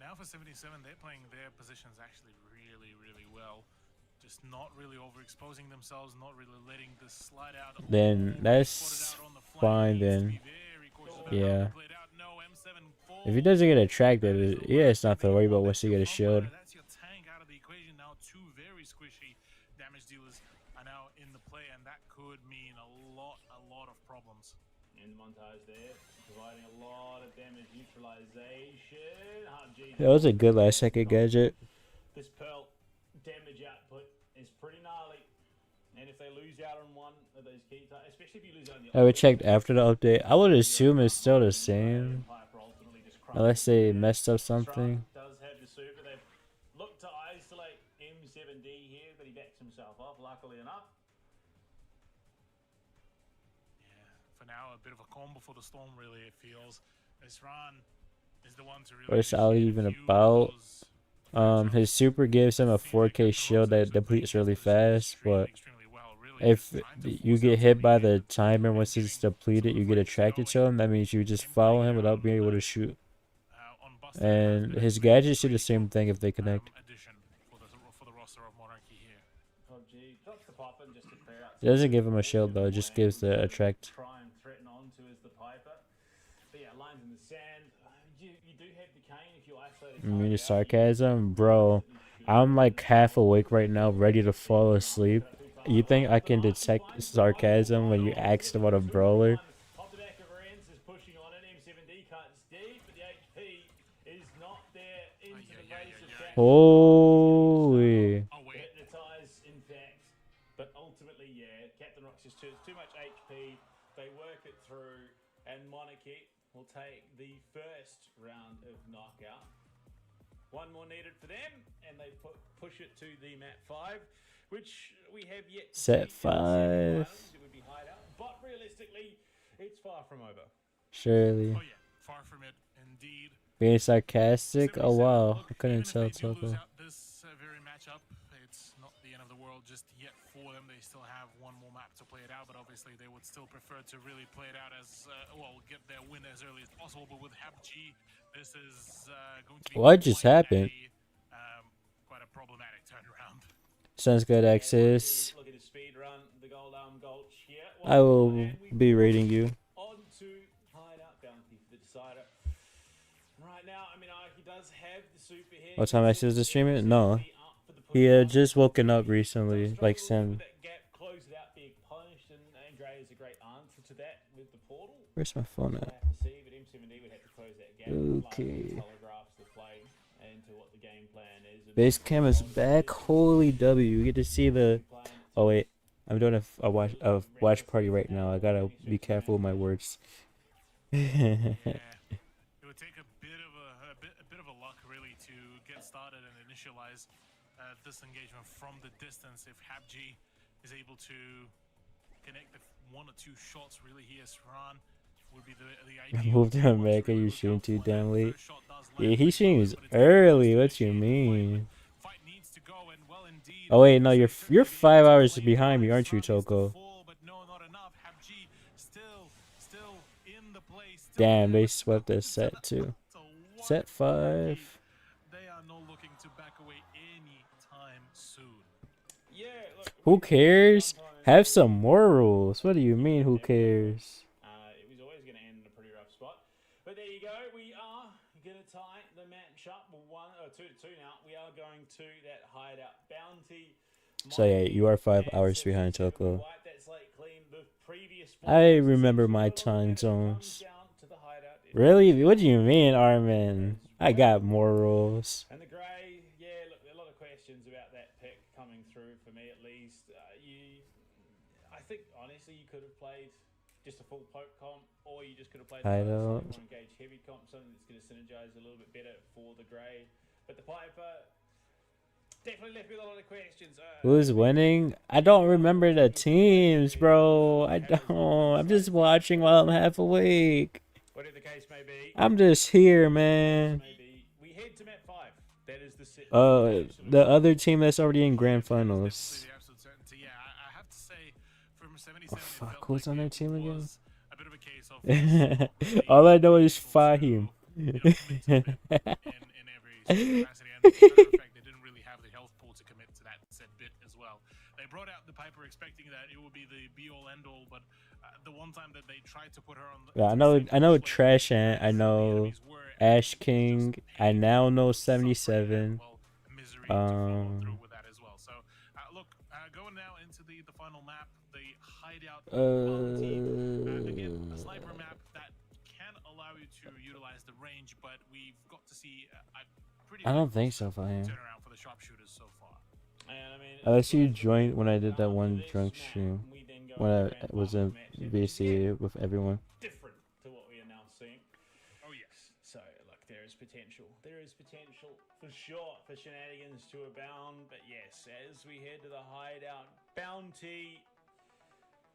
Now for 77, they're playing their positions actually really, really well. Just not really overexposing themselves, not really letting this slide out. Then Already that's spotted out on the flank. fine Needs to then. be very cautious of Yeah. Played out. No, M7 If he doesn't get attracted, yeah, it's not to worry about once he get a shield. That's your tank out of the equation now. Two very squishy damage dealers are now in the play, and that could mean a lot of problems. In the montage there, providing a lot of damage neutralization. That was a good last second gadget. This Pearl damage output is pretty gnarly. And if they lose out on one of those key types, especially if you lose out on the I would check after the update. I would assume it's still the same. Unless they messed up something. Does have the super. They've looked to isolate M7D here, but he backs himself off, luckily enough. Yeah, for now, a bit of a calm before the storm, really, it feels. Isran is the one to really... What is initiate Ali a even few of about? those His super gives him a 4K shield that depletes really fast, but if you get hit by the timer once it's depleted, you get attracted to him. That means you just follow him without being able to shoot. And his gadgets do the same thing if they connect. Addition for the roster of Monarchy here. PUBG drops the pop and just to clear out. It doesn't give him a shield though, it just gives the attract. Try and threaten onto as the Piper. But yeah, lines in the sand. You do have the cane if you isolate. You mean sarcasm? Bro, I'm like half awake right now, ready to fall asleep. You think I can detect sarcasm when you asked about a brawler? Off the back of Renz is pushing on it. M7D cuts deep, but the HP is not there into the base of Captain. Holy. Oh, wait. Hypnotize, in fact. But ultimately, yeah, Captain Rock's just too much HP. They work it through, and Monarchy will take the first round of knockout. One more needed for them, and they push it to the map 5, which we have yet to Set see. In the 5. Seven Islands, it would be hideout, but realistically, it's far from over. Surely. Oh, yeah. Far from it, indeed. Being sarcastic? Oh 77, wow, look, I couldn't even tell if they do lose Toko. out this very matchup, it's not the end of the world just yet for them. They still have one more map to play it out, but obviously they would still prefer to really play it out as well, get their win as early as possible. But with HapG, this is going to be What just happened? quite a problematic turnaround. Sounds good, Axis. Look at his speed run, the Gold Arm Gulch here. I will be rating you. On to hideout bounty for the decider. Right now, I mean, he does have the super here. What time Axis is streaming? No. He just woken up recently, like Sam. That gap, close it out, being punished, and Andre is a great answer to that with the portal. Where's my phone We'll at? have to see, but M7D would have to close that gap. Okay. Telegraphs the play into what the game plan is. Base cam is back. Holy W. You get to see the. Oh wait, I'm doing a watch party right now. I gotta be careful with my words. Yeah, it would take a bit of a luck really to get started and initialize this engagement from the distance. If HapG is able to connect the one or two shots really here, Sran would be the ideal. Move to America, you shooting too damn late. Yeah, he streams early. What you mean? Fight needs to go, and well indeed. Oh wait, no, you're 5 hours behind me, aren't you, Toko? But no, not enough. HapG still in the play. Damn, they swept this set too. Set 5. They are not looking to back away anytime soon. Yeah, look, Who cares? Have some morals. What do you mean? Who cares? it was always going to end in a pretty rough spot. But there you go. We are going to tie the match up 2-2 now. We are going to that hideout bounty. So yeah, you are 5 hours behind Toko. I remember my time zones. Really? What do you mean, Armin? I got morals. And the grey, yeah, look, a lot of questions about that pick coming through for me at least. I think honestly you could have played just a full poke comp, or you just could have played I a don't. more engaged heavy comp, something that's going to synergize a little bit better for the grey. But the Piper definitely left me with a lot of questions. Who's winning? I don't remember the teams, bro. I don't. I'm just watching while I'm half awake. Whatever the case may be. I'm just here, man. Maybe we head to map 5. That is the set. The other team that's already in grand finals. The absolute certainty. Yeah, I have to say, from 77, it fuck, felt who's on like their team it again? was a bit of a case of All I know is Fahim. in every capacity. And as a matter of fact, they didn't really have the health pool to commit to that said bit as well. They brought out the Piper expecting that it would be the be-all end-all, but the one time that they tried to put her on the Yeah, same I know slate, Trash Ant, I the know enemies were Ash just King, I pain, now know suffering, and, 77. well, misery to follow through with that as well. So, look, going now into the final map, the Hideout Bounty. Again, a sniper map that can allow you to utilize the range, but we've got to see a pretty I don't good think so, Fahim. turnaround for the sharpshooters so far. And I mean, Unless you as we joined when I move did that down to one this drunk map, stream. we then go When into I grand was finals in matchup, which is, again, VC with everyone. different to what we are now seeing. Oh yes. So, look, there is potential. There is potential for sure for shenanigans to abound. But yes, as we head to the Hideout Bounty,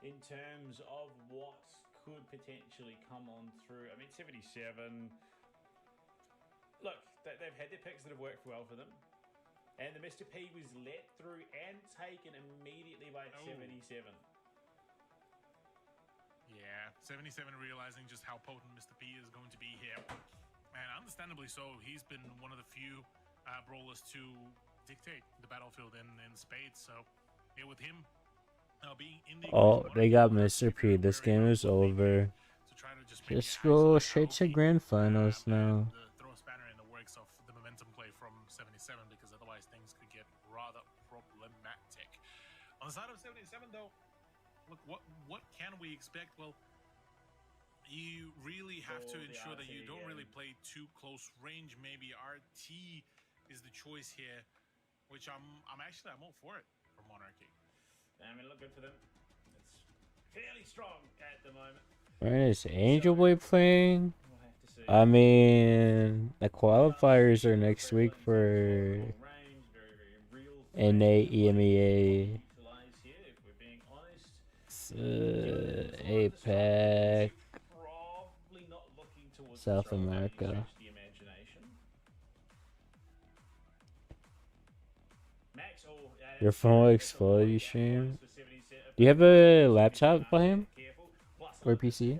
in terms of what could potentially come on through, I mean, 77. Look, they've had their picks that have worked well for them. And the Mr. P was let through and taken immediately by 77. Yeah, 77 realizing just how potent Mr. P is going to be here. And understandably so, he's been one of the few brawlers to dictate the battlefield in spades. So, yeah, with him being in the Oh, equation, they got Mr. P. This game is over. Just go straight to grand finals now. Throw a spanner in the works of the momentum play from 77, because otherwise things could get rather problematic. On the side of 77, though, look, what can we expect? Well, you really have to ensure that you don't really play too close range. Maybe RT is the choice here, which I'm all for it for Monarchy. I mean, look good for them. It's fairly strong at the moment. Where is Angel Boy playing? We'll have to see. I mean, the qualifiers are next week for NA, EMEA, APAC, South America. Your phone will explode, you stream. Do you have a laptop for him? Or PC?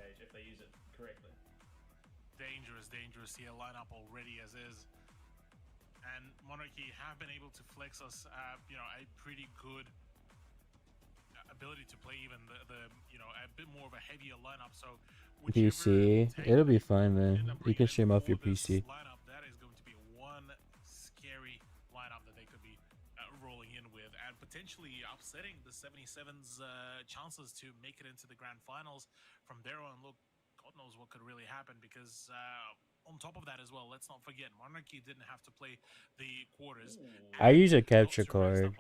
Dangerous here, lineup already as is. And Monarchy have been able to flex us, a pretty good ability to play even a bit more of a heavier lineup. So PC, it'll be fine then. You can stream off your PC. Lineup, that is going to be one scary lineup that they could be rolling in with, and potentially upsetting the 77's chances to make it into the grand finals. From there on, look, God knows what could really happen, because on top of that as well, let's not forget, Monarchy didn't have to play the quarters. I use a capture card.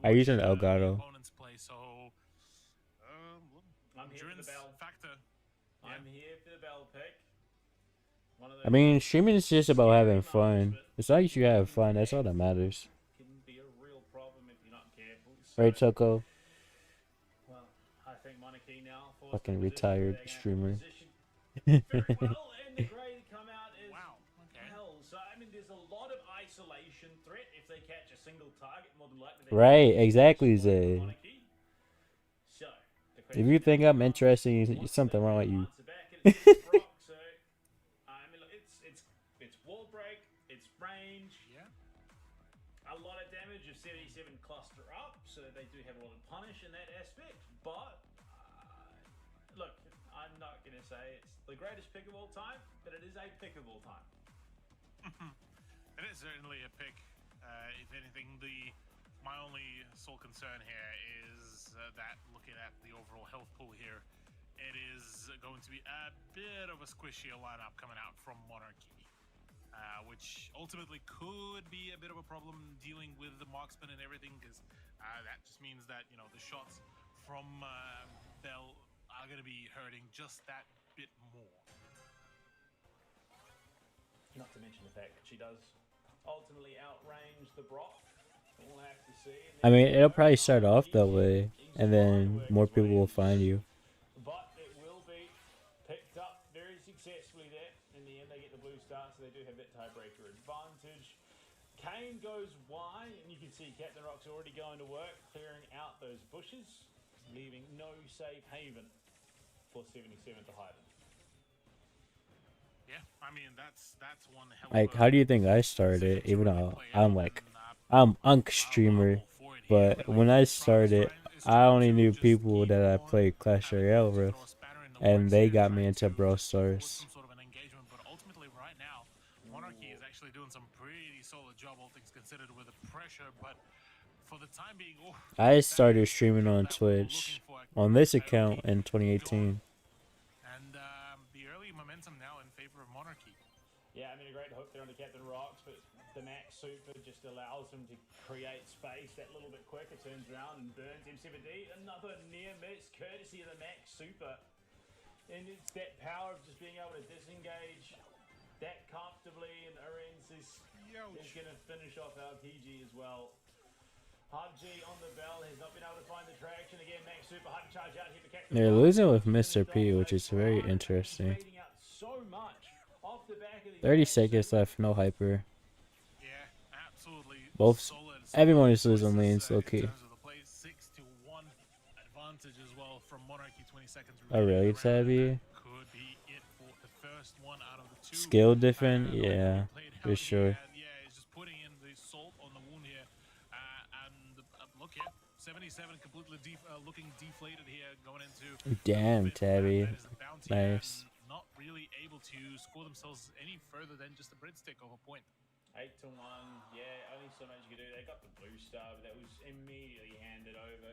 I use an Elgato. Play, so I'm here for the bell factor. I'm here for the bell pick. I mean, streaming is just about having fun. As long as you have fun, that's all that matters. Can be a real problem if you're not careful. So, Right, Toko? well, I think Monarchy now Fucking retired streamer. Very well, and the grade come out is hell. So I mean, there's a lot of isolation threat if they catch a single target. More than likely, they Right, exactly, Zay. So, If you think I'm interesting, there's something wrong with you. So, I mean, look, it's wall break, it's range. Yeah. A lot of damage if 77 cluster up, so they do have a lot of punish in that aspect. But look, I'm not going to say it's the greatest pick of all time, but it is a pick of all time. It is certainly a pick. If anything, my only sole concern here is that looking at the overall health pool here, it is going to be a bit of a squishier lineup coming out from Monarchy, which ultimately could be a bit of a problem dealing with the marksman and everything, because that just means that the shots from Bell are going to be hurting just that bit more. Not to mention the fact that she does ultimately outrange the Brock. We'll have to see. I mean, it'll probably start off that way, and then more people will find you. But it will be picked up very successfully there. In the end, they get the blue star, so they do have that tiebreaker advantage. Kane goes wide, and you can see Captain Rock's already going to work, clearing out those bushes, leaving no safe haven for 77 to hide in. Yeah, I mean that's one hell of Like, how do you think I started? Even though I'm like, I'm Unk streamer. destroyed here. But when I Progress started, is I trying only to knew just people keep that I on played Clash having Royale to with, throw a spanner in the and works they here, got me trying into to Brawl cause Stars. some sort of an engagement. But ultimately, right now, Monarchy is actually doing some pretty solid job, all things considered, with the pressure. But for the time being, oh, I that started is the streaming kill on that we were Twitch looking for. on this Aoki account in gone. 2018. And the early momentum now in favor of Monarchy. Yeah, I mean, a great hook there on the Captain Rocks, but the Max Super just allows him to create space that little bit quicker, turns around and burns M7D. Another near miss, courtesy of the Max Super. And it's that power of just being able to disengage that comfortably, and Arens is going to finish off LTG as well. HUBG on the bell has not been able to find the traction again. Max Super hard to charge out here for Captain They're Rocks. losing with Mr. P, which is very interesting. Trading out so much off the back of these 30 Max seconds Super. left, no hyper. Yeah, absolutely. Both, solid everyone is losing choices, lanes, low in key. terms of the play. 6-1 advantage as well from Monarchy. 20 seconds Oh, really, remaining around, and Tabby? that could be it for the first one out of the two. Skill different, Like yeah, we played for out sure. here, and yeah, it's just putting in the salt on the wound here. And look here, 77 completely looking deflated here, going into Damn, Tabby. that is a bounty, Nice. and not really able to score themselves any further than just a breadstick of a point. 8-1, yeah, only so much you could do. They got the blue star, but that was immediately handed over.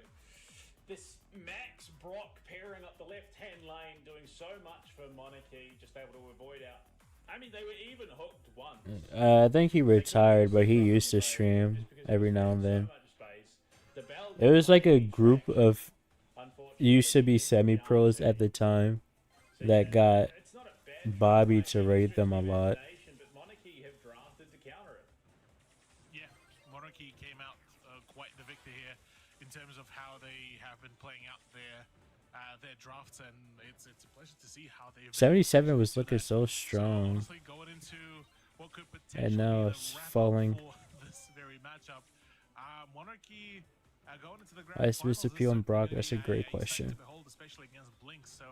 This Max Brock pairing up the left-hand lane, doing so much for Monarchy, just able to avoid out. I mean, they were even hooked once. I think he retired, but he used to stream every now and then. It was like a group of used to be semi-pros at the time that got Bobby to rate them a lot. Yeah, Monarchy came out quite the victor here in terms of how they have been playing out their drafts, and it's a pleasure to see how they've 77 was looking so strong, honestly, going into what could and potentially now be it's the wrap-up falling. for this very matchup. Monarchy going into the grand Why is finals Mr. P is on Brock? certainly That's a great exciting question. to behold, especially against Blink. So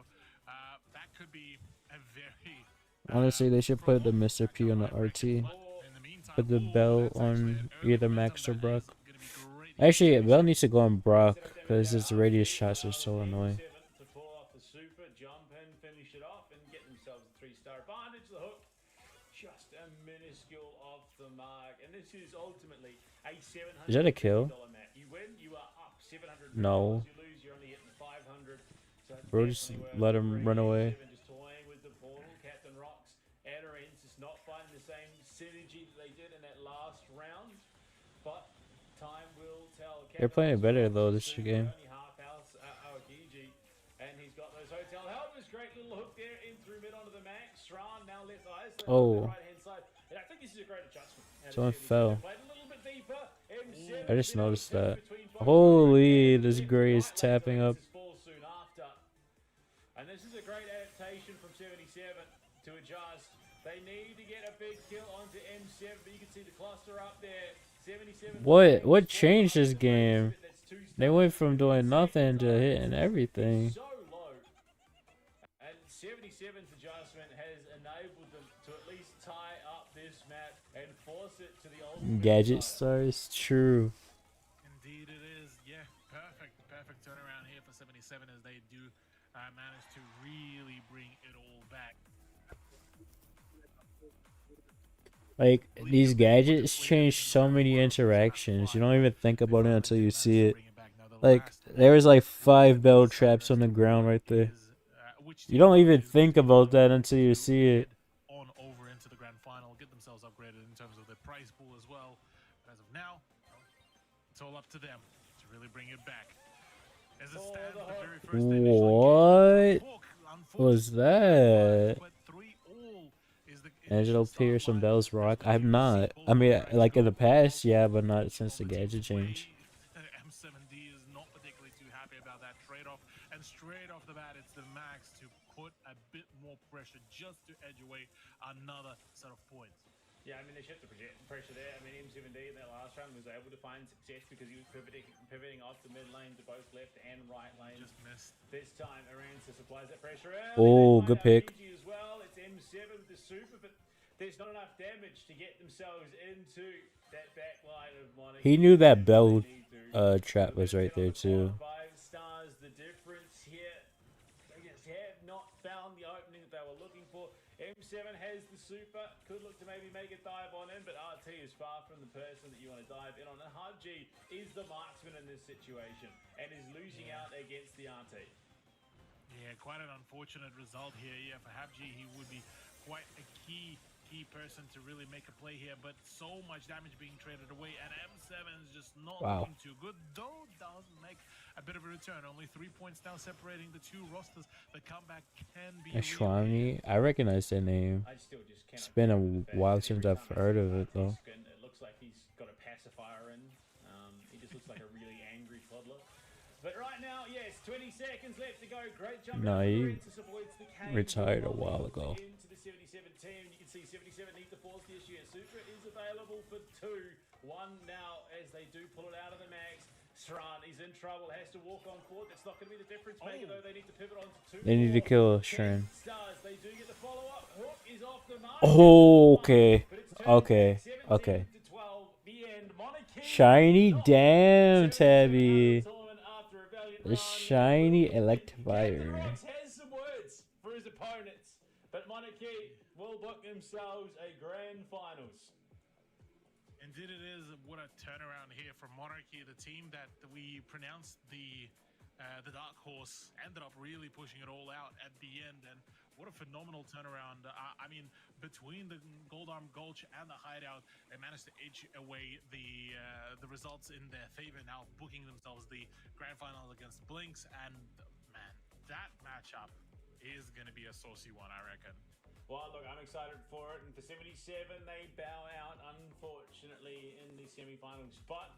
that could be a very Honestly, they should put the Mr. P on the RT. in the meantime, Put the Bell that's actually on an early either momentum Max or that Brock. is gonna be great. Actually, Bell needs to go on Brock because his radius shots are so annoying. To pull off the super, jump in, finish it off, and get themselves a 3-star advantage. The hook, just a minuscule off the mark, and this is ultimately a $700. Is that a kill? Map. You win, you are up $700. No. You lose, you're only hitting 500. So it's Bro, just definitely worth let it. him run away. Just toying with the portal. Captain Rocks, Adarins is not finding the same synergy that they did in that last round, but time will tell. They're playing better though this Super, game. only half house, Aokiji, and he's got those hotel helmets. Great little hook there in through mid onto the Max. Shran now left eyes. Oh. Right hand side. And I think this is a great adjustment. Someone fell. Played a little bit deeper. M7 I just been able to noticed switch that. between both Holy, players. this Left Gray to is right, tapping up. Latex is full soon after. And this is a great adaptation from 77 to adjust. They need to get a big kill onto M7, but you can see the cluster up there. 77. What changed this game? They went from doing nothing to hitting everything. So low. And 77's adjustment has enabled them to at least tie up this map and force it to the old Gadget stars, true. Indeed it is. Yeah, perfect turnaround here for 77 as they do manage to really bring it all back. Like, these gadgets change so many interactions. You don't even think about it until you see it. Like, there was like 5 bell traps on the ground right there. You don't even think about that until you see it. On over into the grand final, get themselves upgraded in terms of their prize pool as well. But as of now, it's all up to them to really bring it back. As it stands, the very first What Hawk, was that? but 3-all is the Angelo Pierce on Bell's Rock? I've not. I mean, like in the past, yeah, but not since the gadget change. M7D is not particularly too happy about that trade-off, and straight off the bat, it's the Max to put a bit more pressure just to edge away another set of points. Yeah, I mean, they shift the pressure there. I mean, M7D in that last round was able to find success because he was pivoting off the mid lane to both left and right lanes. Just missed. This time, Aranza supplies that pressure early. Oh, They good find pick. RPG as well. It's M7 with the super, but there's not enough damage to get themselves into that back line of Monarchy. He knew that That's what bell they need to. trap was right there too. 5 stars, the difference here. They just have not found the opening that they were looking for. M7 has the super, could look to maybe make a dive on in, but RT is far from the person that you want to dive in on. And HUBG is the marksman in this situation and is losing out against the RT. Yeah, quite an unfortunate result here. Yeah, for HUBG, he would be quite a key person to really make a play here, but so much damage being traded away, and M7 is just not looking too good, though does make a bit of a return. Only 3 points now separating the two rosters. The comeback can be Ashwami, I recognize that name. I still just cannot. It's been a while since I've heard of it though. Skin, it looks like he's got a pacifier in. He just looks like a really angry toddler. But right now, yes, 20 seconds left to go. Great jump. No, he avoids the cane. retired a while ago. Into the 77 team. You can see 77 need to force the issue. Super is available for 2. 1 now as they do pull it out of the max. Sran is in trouble, has to walk on forward. That's not going to be the difference maker, though. They need to pivot on to 2. They need to kill Shren. Stars. They do get the follow-up. Hook is off the mark. Oh, okay. Okay. Okay. Shiny, damn, Tabby. The shiny Electivire. Has some words for his opponents, but Monarchy will book themselves a grand finals. Indeed it is. What a turnaround here from Monarchy, the team that we pronounced the dark horse, ended up really pushing it all out at the end, and what a phenomenal turnaround. I mean, between the Goldarm Gulch and the Hideout, they managed to edge away the results in their favor, now booking themselves the grand final against Blinks, and man, that matchup is going to be a saucy one, I reckon. Well, look, I'm excited for it, and for 77, they bow out, unfortunately, in the semi-finals, but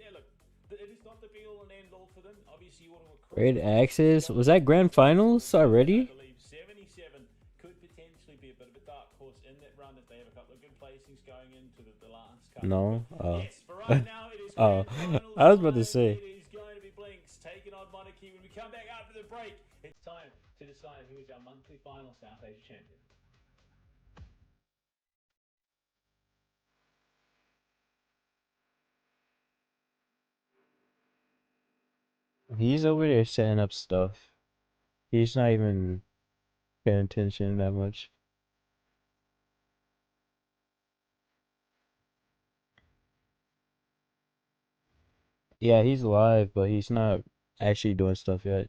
look, it is not the be-all and end-all for them. Obviously, you want to Red Axis, was that grand finals already? I believe 77 could potentially be a bit of a dark horse in that run if they have a couple of good placings going into the last couple. No. Yes, for right now, it is Oh, finals I was about to time. say. It is going to be Blinks taking on Monarchy. When we come back after the break, it's time to decide who is our monthly final South Asia champion. He's over there setting up stuff. He's not even paying attention that much. Yeah, he's live, but he's not actually doing stuff yet.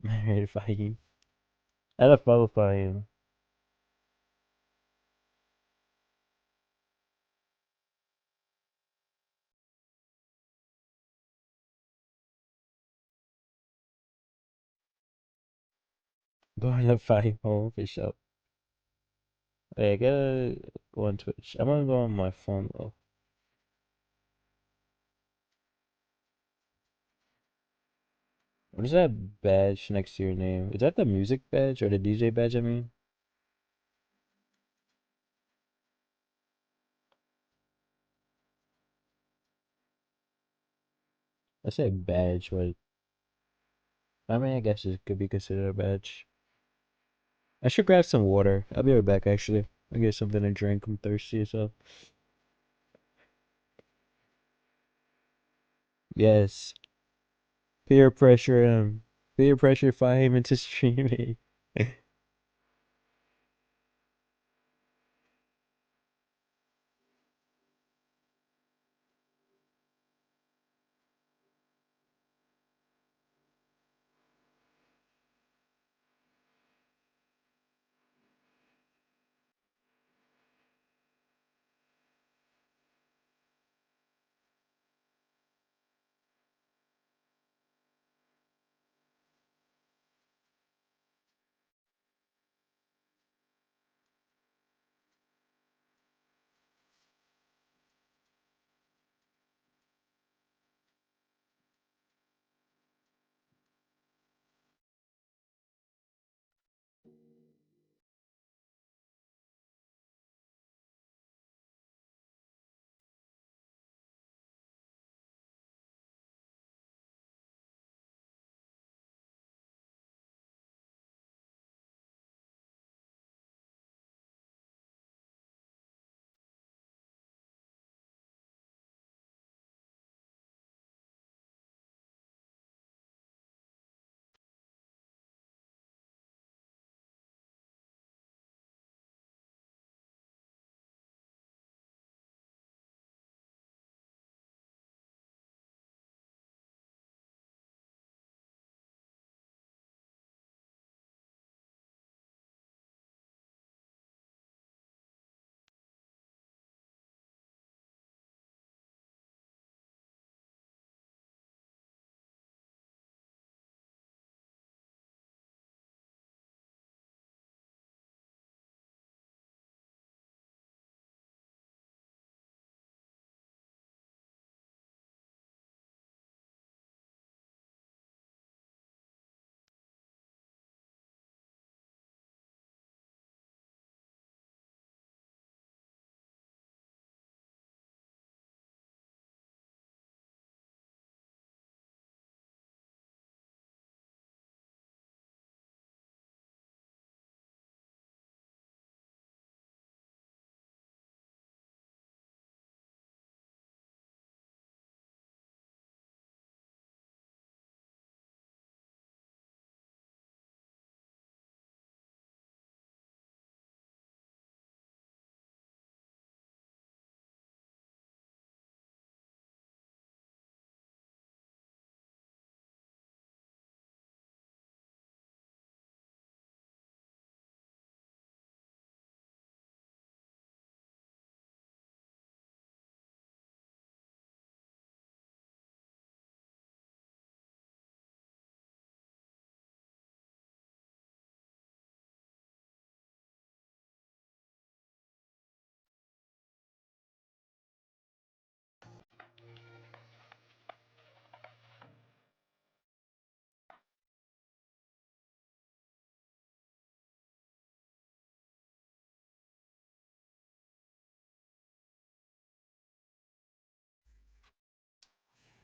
I'm ready to fight him. I had to follow him. Going to fight home for sure. Hey, I gotta go on Twitch. I'm gonna go on my phone though. What is that badge next to your name? Is that the music badge or the DJ badge, I mean? I say badge, but I mean, I guess it could be considered a badge. I should grab some water. I'll be right back, actually. I'll get something to drink. I'm thirsty, so. Yes. Peer pressure him. Peer pressure him into streaming.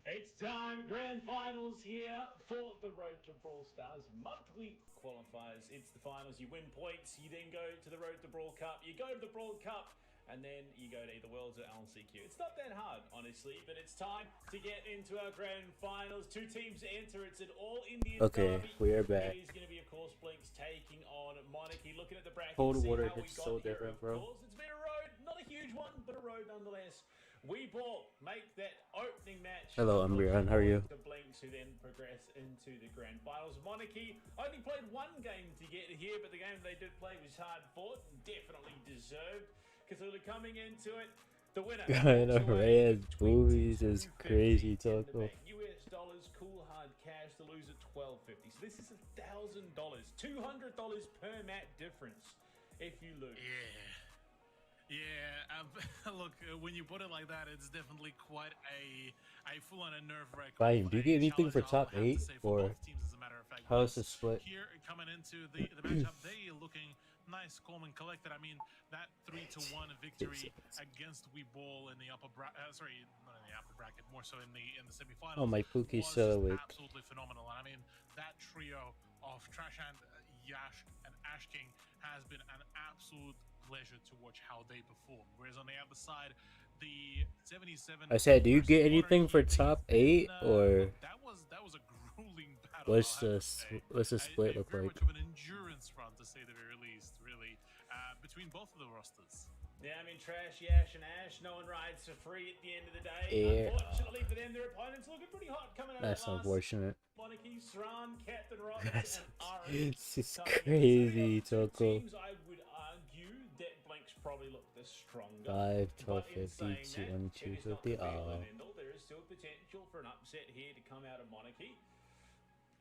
It's time, grand finals here for the Road to Brawl Stars monthly qualifiers. It's the finals, you win points, you then go to the Road to Brawl Cup, you go to the Brawl Cup, and then you go to either Worlds or LCQ. It's not that hard, honestly, but it's time to get into our grand finals. 2 teams enter, it's an all-Indian Okay, derby. we are back. It is going to be, of course, Blinks taking on Monarchy. Looking at the bracket, Cold see water how we hits got so here, different, of bro. course. It's been a road, not a huge one, but a road nonetheless. We ball make that opening match. Hello, I'm Rian. How are you? The Blinks who then progress into the grand finals. Monarchy only played 1 game to get here, but the game they did play was hard fought and definitely deserved. Cthulhu coming into it. The winner. God, Reyes boobies is crazy, Toko. US dollars, cool hard cash. The loser $12.50. So this is $1,000, $200 per mat difference if you lose. Yeah. Look, when you put it like that, it's definitely quite a full-on a nerve wreck. Ryan, do you get anything for top 8 or how is the split? Here coming into the matchup, they looking nice, calm, and collected. I mean, that 3-1 victory against Weeball in the upper sorry, not in the upper bracket, more so in the semifinals. Oh, my Pookie's was so just awake. absolutely phenomenal. And I mean, that trio of Trashhand, Yash, and Ash King has been an absolute pleasure to watch how they perform. Whereas on the other side, the 77. I said, do you get anything for versus top 8 or that was a grueling battle. what's I the have to say. what's the split look Very like? much of an endurance run, to say the very least, really, between both of the rosters. Yeah, I mean, Trash, Yash, and Ash, no one rides for free at the end of the day. Yeah. Unfortunately for them, their opponents looking pretty hot coming out That's of the last. unfortunate. Monarchy, Sran, Captain Rock, That's and Ari. this is coming in. crazy, So the Toko. teams, I would argue that Blinks probably look the stronger. 5, 12, But in 50, saying 2, that, 1, it 2, is not 50. the be-all and end-all. There is still potential for an upset here to come out of Monarchy.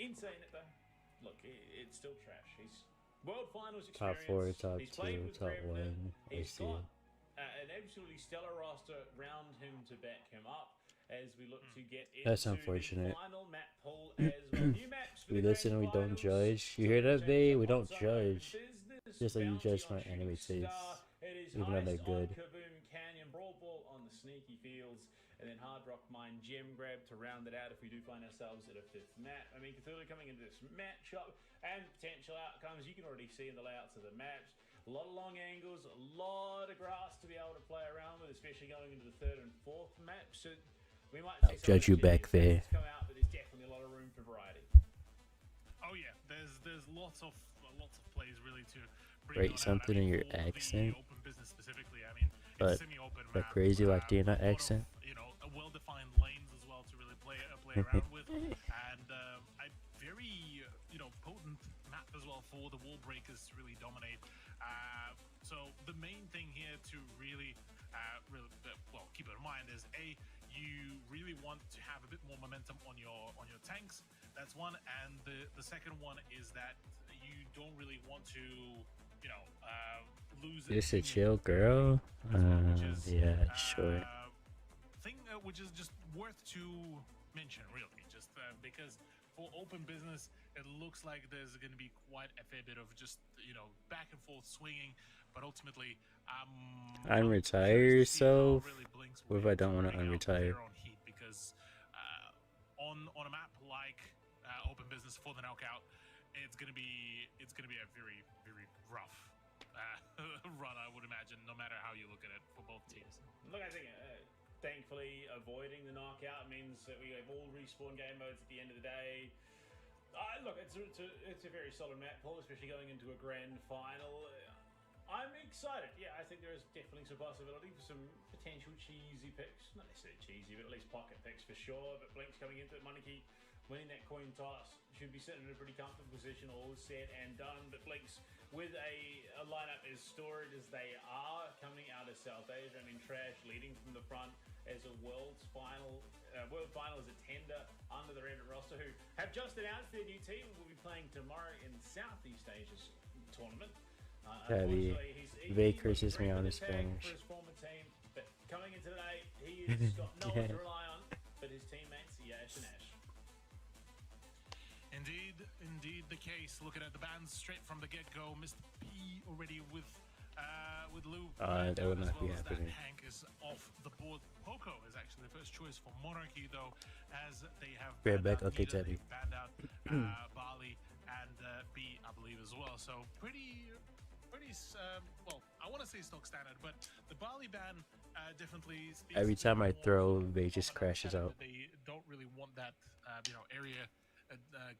In saying it though, look, it's still Trash. He's World Finals Top experience. 4, top He's played 2, with top Grevlin. 1. I He's see got it. an absolutely stellar roster round him to back him up as we look to get into That's unfortunate. the final map pool as well. New maps for We the listen, grand we don't finals. judge. You So hear in that, terms babe? of We don't on-site judge. business, Just like you bounty judge on my anime Shooting tastes, Star. It is even though they're Heist good. on Kaboom Canyon, Brawl Ball on the Sneaky Fields, and then Hard Rock Mine Gem Grab to round it out if we do find ourselves at a 5th map. I mean, Cthulhu coming into this matchup and potential outcomes you can already see in the layouts of the match. A lot of long angles, a lot of grass to be able to play around with, especially going into the 3rd and 4th map. So we might see I'll judge you back there. come out, but there's definitely a lot of room for variety. Oh yeah, there's lots of plays really to bring Write on out. something I in mean, your for the accent. open business specifically, I mean, But it's a semi-open that map, crazy Latina with a lot of, accent. a well-defined lanes as well to really play around with, and a very potent map as well for the wall breakers to really dominate. So the main thing here to really keep in mind is you really want to have a bit more momentum on your tanks. That's one, and the second one is that you don't really want to lose. This a too chill many girl? as well, which is, Yeah, sure. thing which is just worth to mention, really, just because for open business, it looks like there's going to be quite a fair bit of just back and forth swinging, but ultimately, Unretire curious to see how yourself? really Blinks What if will I don't wanna bring out unretire? their own heat, because on a map like open business for the knockout, it's gonna be a very, very rough run, I would imagine, no matter how you look at it for both teams. Look, I think thankfully avoiding the knockout means that we have all respawn game modes at the end of the day. Look, it's a very solid map pool, especially going into a grand final. I'm excited. Yeah, I think there is definitely some possibility for some potential cheesy picks. Not necessarily cheesy, but at least pocket picks for sure. But Blinks coming into it, Monarchy winning that coin toss, should be sitting in a pretty comfortable position, all said and done. But Blinks, with a lineup as storied as they are coming out of South Asia, I mean, Trash leading from the front as a world final as a tender under the Reddit roster, who have just announced their new team and will be playing tomorrow in the Southeast Asia's tournament. Tabby, Vey curses me on his Spanish. For his former team, but coming into today, he has got no one to rely on but his teammates, Yash and Ash. Indeed the case. Looking at the bands straight from the get-go, Mr. P already with with Lou. That would as not be well as that, happening. Hank is off the board. Poco is actually the first choice for Monarchy, though, as they have Right banned back. out Okay, Nita, Teddy. they've banned out Bali and B, I believe, as well. So pretty, well, I want to say stock standard, but the Bali ban definitely speaks Every a bit time I more throw, of they an just crashes understanding out. that they don't really want that, area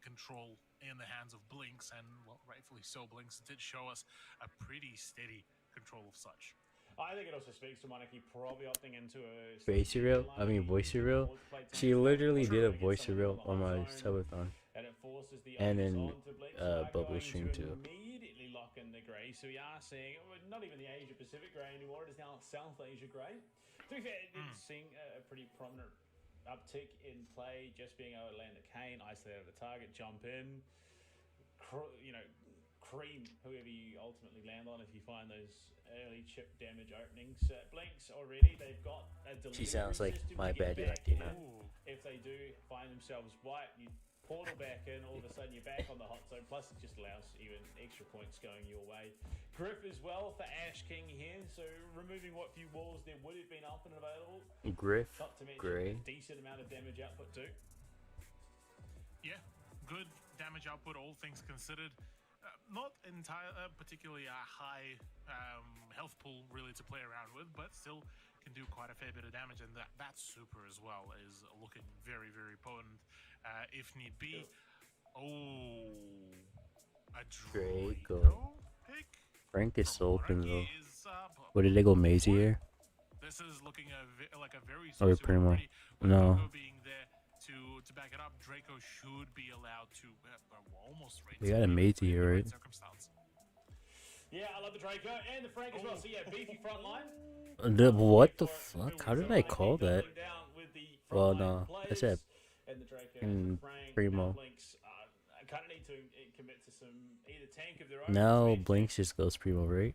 control in the hands of Blinks, and well, rightfully so. Blinks did show us a pretty steady control of such. I think it also speaks to Monarchy probably opting into a Voice real? I mean, voice real? She literally did a voice real on my subathon. And it forces the And onus in, onto Blitz, who are Bubble going Stream to too. immediately lock in the grey. So we are seeing not even the Asia Pacific grey anymore. It is now South Asia grey. To be fair, it's seeing a pretty prominent uptick in play, just being able to land a cane, isolate the target, jump in, cream whoever you ultimately land on if you find those early chip damage openings. Blinks already, they've got a delivery She sounds like system my to get baddie back Latina. in. If they do find themselves wiped, you portal back in, all of a sudden you're back on the hot zone, plus it just allows even extra points going your way. Griff as well for Ash King here, so removing what few walls there would have been up and available. Griff, Not to mention Gray. a decent amount of damage output too. Yeah, good damage output, all things considered. Not particularly a high health pool really to play around with, but still can do quite a fair bit of damage, and that super as well is looking very, very potent if need be. Oh, a Draco. Draco pick? Frank is so open though. Monarchy is up. What did they go Maisie here? This is looking like a very Or soon Primo? already, with No. Draco being there to back it up. Draco should be allowed to almost right. We got a Maisie here, right? Circumstance. Yeah, I love the Draco and the Frank as well. So yeah, beefy front line. What the fuck? How did I call that? Well, no, I said and the Draco in and Frank, Primo. Blinks kind of need to commit to some either tank of their own. Now Blinks just goes Primo, right?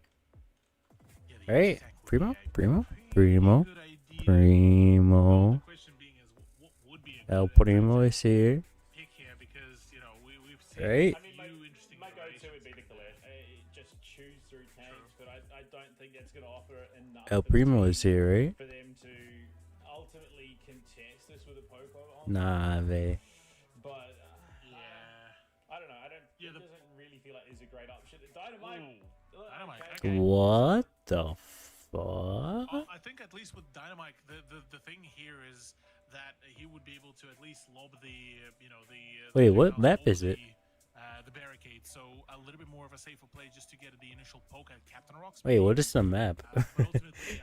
Yeah, the Right? attack would Primo? be a Primo? pretty Primo? good idea. Primo. The question being is, what would be a El good Primo is here. pick here? Because we've seen Right? I mean, few interesting my go-to iterations. would be the Colette. Just choose through tanks, but I don't think that's going to offer enough. El for the Primo team is here, right? for them to ultimately contest this with a Popo on. Nah, they. But Yeah. I don't know. Yeah, it the- doesn't really feel like there's a great option. Dynamite. Ooh, Dynamite, Okay. okay. What the fuck? Well, I think at least with Dynamite, the thing here is that he would be able to at least lob the Wait, the what Jackals map over is it? The barricade, so a little bit more of a safer play just to get the initial poke at Captain Rock's. Wait, what is the map? But ultimately,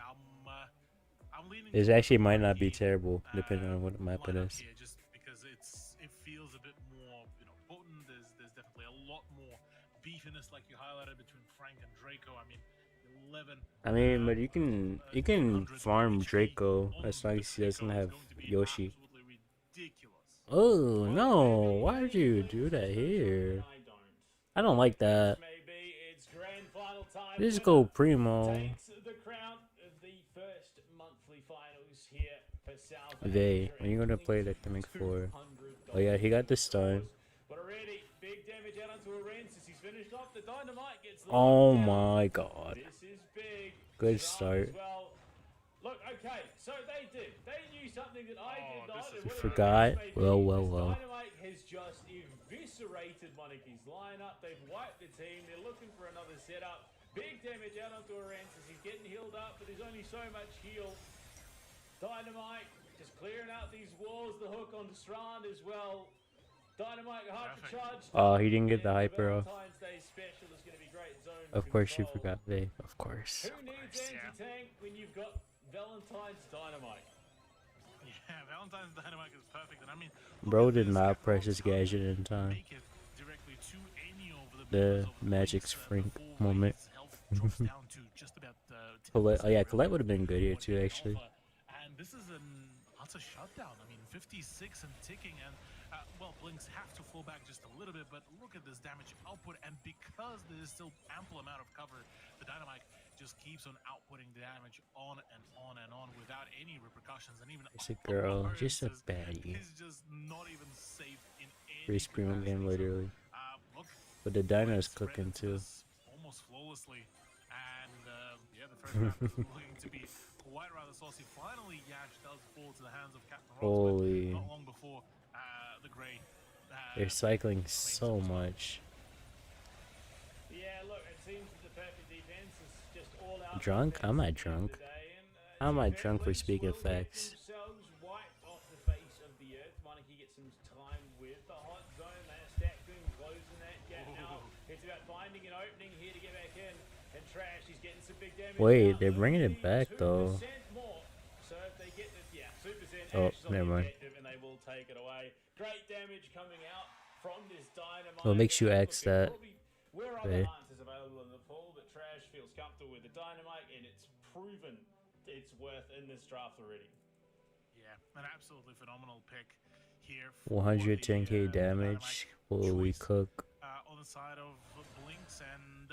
I'm leaning. It actually might not be terrible, uh, depending on what map it lineup is. here, just because it feels a bit more potent. There's definitely a lot more beefiness, like you highlighted, between Frank and Draco. I mean, 11. I mean, but you can 100 farm HP Draco on as long the as he doesn't Draco is have going to be Yoshi. absolutely ridiculous. Oh no! Why would you do that here? I don't like that. Maybe it's grand final time. Just Winner go Primo. takes the crown of the first monthly finals here for South They. Asia, When you gonna play that including Mech 4? $200. Oh yeah, he got the stun. But already, big damage out onto Arena since he's finished off. The Dynamite gets the Oh lockdown. my god. This is big. Good Strong as start. well. Look, okay, so they did. They knew something that I did not. this is and whatever forgot? it may be, Well, this Dynamite has just eviscerated Monarchy's lineup. They've wiped the team. They're looking for another setup. Big damage out onto Arances. He's getting healed up, but there's only so much heal. Dynamite just clearing out these walls. The hook on Strand as well. Dynamite hypercharged. Oh, he didn't get the And hyper off. Valentine's Day special is going to be great zone Of course you control. forgot they. Of course. Who needs yeah. anti-tank when you've got Valentine's Dynamite? Yeah, Valentine's Dynamite is perfect, and I mean, Bro did not press his gadget in time. make it directly to any of the The members of Magic's Blinks, Frank before moment. his health drops down to just about, 10% Colette, oh yeah, really Colette would have been good here what too, he can actually. offer. And this is an utter shutdown. I mean, 56 and ticking, and well, Blinks have to fall back just a little bit, but look at this damage output, and because there is still ample amount of cover, the Dynamite just keeps on outputting damage on and on and on without any repercussions, and even It's a girl, just a occurrences baddie. is just not even safe in any First Primo game, capacity. So, literally. look, But the Dino is Blinks ran cooking into too. this almost flawlessly, and yeah, the first round is looking to be quite rather saucy. Finally, Yash does fall to the hands of Captain Ross, Holy. but not long before the Grey. They're cycling so much. Yeah, look, it seems that the perfect defense is just all out. Drunk? I'm not defense at the end drunk. of the day, and, How am I Japan drunk for Blinks speaking will get facts? themselves wiped off the face of the earth. Monarchy gets some time with the hot zone. They are stacked in, closing that gap now. It's about finding an opening here to get back in. And Trash, he's getting some big damage. Wait, now. they're bringing it Only back, though. 2% more. So if they get the, yeah, 2%, Oh, Ash is on never the mind. objective and they will take it away. Great damage coming out from this Dynamite. What makes you And X look, that? probably where other Okay. answers available in the pool, but Trash feels comfortable with the Dynamite, and it's proven its worth in this draft already. Yeah, an absolutely phenomenal pick here. For 110k the damage. Dynamite Holy choice, cook. on the side of Blinks, and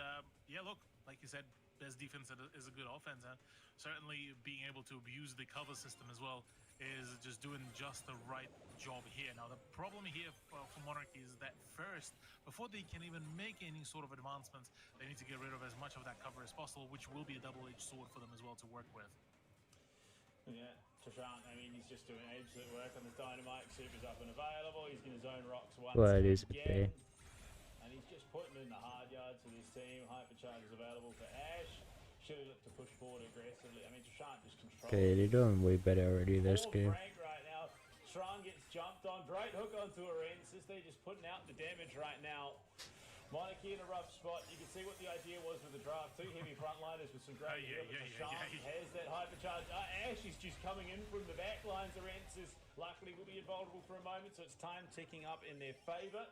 yeah, look, like you said, best defense is a good offense, and certainly being able to abuse the cover system as well is just doing just the right job here. Now, the problem here for Monarchy is that first, before they can even make any sort of advancements, they need to get rid of as much of that cover as possible, which will be a double-edged sword for them as well to work with. Yeah, Trashant, I mean, he's just doing absolute work on the Dynamite. Super's up and available. He's going to zone rocks once What is it again. there? And he's just putting in the hard yards for this team. Hypercharge is available for Ash. Should have looked to push forward aggressively. I mean, Trashant just controls. Okay, they're doing way better already this Poor game. Frank right now. Shran gets jumped on. Great hook onto Arensis. They're just putting out the damage right now. Monarchy in a rough spot. You can see what the idea was with the draft. Two heavy frontliners with some great Yeah. has that hypercharge. Ash is just coming in from the back lines. Arensis luckily will be invulnerable for a moment, so it's time ticking up in their favour.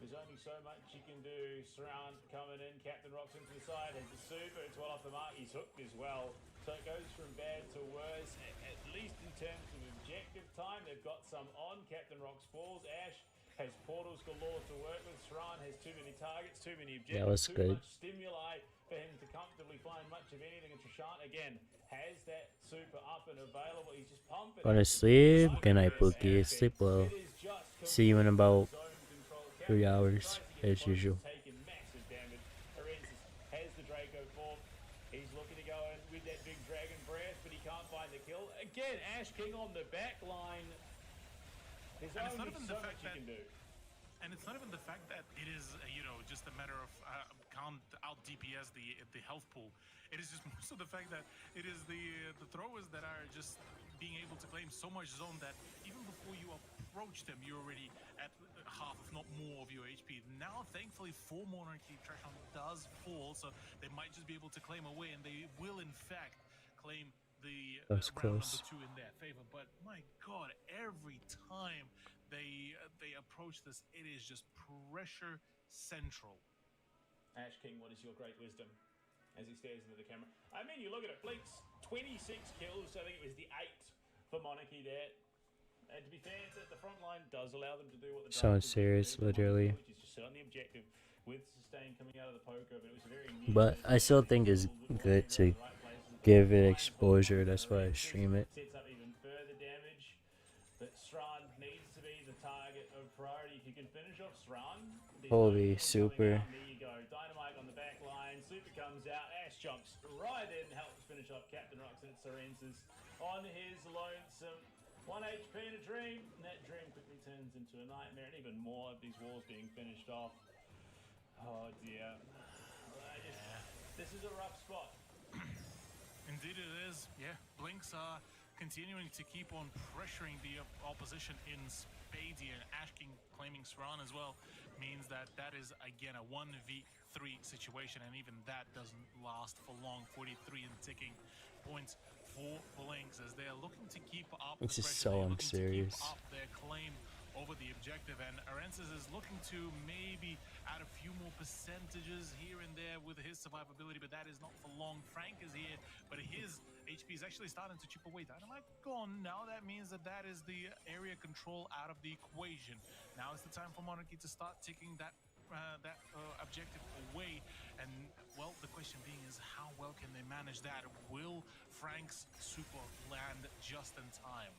There's only so much you can do. Surround coming in. Captain rocks into the side. Has the super. It's well off the mark. He's hooked as well. So it goes from bad to worse, at least in terms of objective time. They've got some on. Captain Rocks falls. Ash has portals galore to work with. Shran has too many targets, too many objectives, That was too good. much stimuli for him to comfortably find much of anything. And Trashant, again, has that super up and available. He's just pumping. Gonna it. sleep. Good night, It Pookie. is Sleep well. just See you in about zone control. 3 Captain hours, tries to get as close, usual. taking massive damage. Arensis has the Draco form. He's looking to go in with that big dragon breath, but he can't find the kill. Again, Ash King on the back line. There's And it's not only even so the much fact you that- can do. And it's not even the fact that it is, just a matter of can't out DPS the health pool. It is just more so the fact that it is the throwers that are just being able to claim so much zone that even before you approach them, you're already at half, if not more, of your HP. Now, thankfully, for Monarchy, Trashon does fall, so they might just be able to claim away, and they will, in fact, claim the That's round close. number 2 in their favor. But my God, every time they approach this, it is just pressure central. Ash King, what is your great wisdom? As he stares into the camera. I mean, you look at it, Blinks, 26 kills. I think it was the 8 for Monarchy there. And to be fair, the front line does allow them to do what the Sounds draft serious, is, literally. which is just sit on the objective with sustain coming out of the poker, but it was a very But I still think it's good to give it exposure. That's why I stream it. Sets up even further damage. But Strand needs to be the target of priority. If you can finish off Strand, there's Holy no killing super. out. There you go. Dynamite on the back line. Super comes out. Ash jumps right in, helps finish off Captain Rocks, and it's Sorensis on his lonesome. 1 HP in a dream, and that dream quickly turns into a nightmare, and even more of these walls being finished off. Oh dear. This is a rough spot. Indeed it is. Yeah, Blinks are continuing to keep on pressuring the opposition in Spady, and Ash King claiming Sran as well means that is again a 1v3 situation, and even that doesn't last for long. 43 and ticking points for Blinks as they're looking to keep up This the is pressure. so They're looking to unserious. keep up their claim over the objective, and Arensis is looking to maybe add a few more percentages here and there with his survivability, but that is not for long. Frank is here, but his HP is actually starting to chip away. Dynamite gone. Now that means that is the area control out of the equation. Now is the time for Monarchy to start ticking that objective away, and well, the question being is how well can they manage that? Will Frank's super land just in time?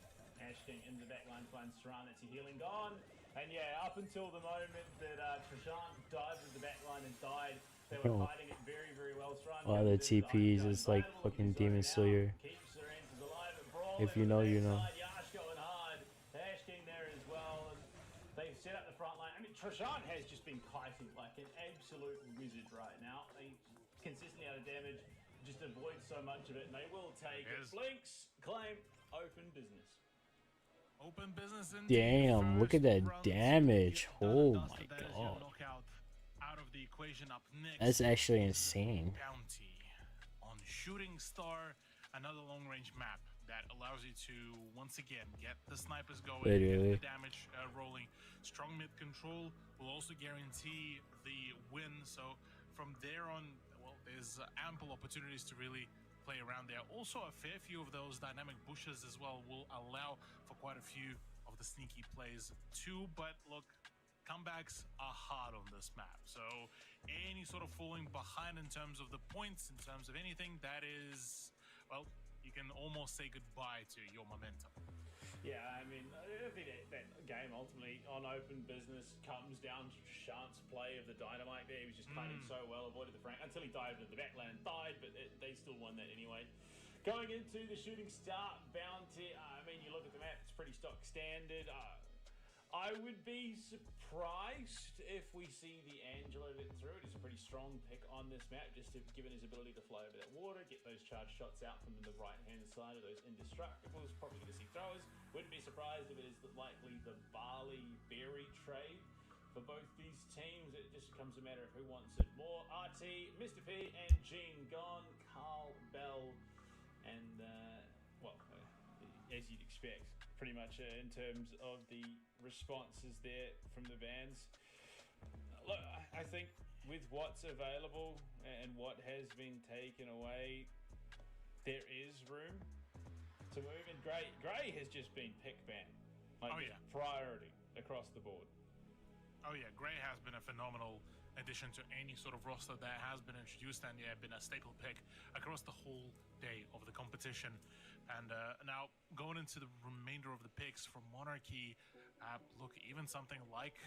Ash King in the back line finds Sran. It's a healing gone. And yeah, up until the moment that Trashant dived in the back line and died, They were Oh. hiding it very, very well. Strand Wow, the comes in, TP is gun just like available, fucking he's got Demon it now, Slayer. keeps the Rangers alive and brawling If you with know, the you know. backside. Yash going hard, Ash King there as well, and they've set up the front line. I mean, Trishant has just been kiting like an absolute wizard right now. He's consistently out of damage, just avoids so much of it, and they will take it. Yes. Blinks claim open business. Open business indeed. Damn, look at First that round damage. done and Oh dusted. my That is your god. knockout out of the equation. Up next, That's actually is insane. Bounty on Shooting Star, another long-range map that allows you to once again get the snipers going, Literally. get the damage rolling. Strong mid control will also guarantee the win. So from there on, well, there's ample opportunities to really play around there. Also, a fair few of those dynamic bushes as well will allow for quite a few of the sneaky plays too. But look, comebacks are hard on this map. So any sort of falling behind in terms of the points, in terms of anything, that is, well, you can almost say goodbye to your momentum. Yeah, I mean, I think that game ultimately on open business comes down to Shant's play of the dynamite there. He was just kiting so well, avoided the Frank until he dived into the backland, died, but they still won that anyway. Going into the Shooting Star Bounty, I mean, you look at the map, it's pretty stock standard. I would be surprised if we see the Angelo let through. It is a pretty strong pick on this map, just given his ability to fly over that water, get those charged shots out from the right-hand side of those indestructibles. Probably going to see throwers. Wouldn't be surprised if it is likely the Barley Berry trade for both these teams. It just becomes a matter of who wants it more. RT, Mr. P, and Gene gone. Carl Bell, and as you'd expect, pretty much in terms of the responses there from the Vans. Look, I think with what's available and what has been taken away, there is room to move. And Gray has just been pick ban, priority across the board. Oh yeah, Gray has been a phenomenal addition to any sort of roster that has been introduced, and yeah, been a staple pick across the whole day of the competition. And now going into the remainder of the picks from Monarchy, look, even something like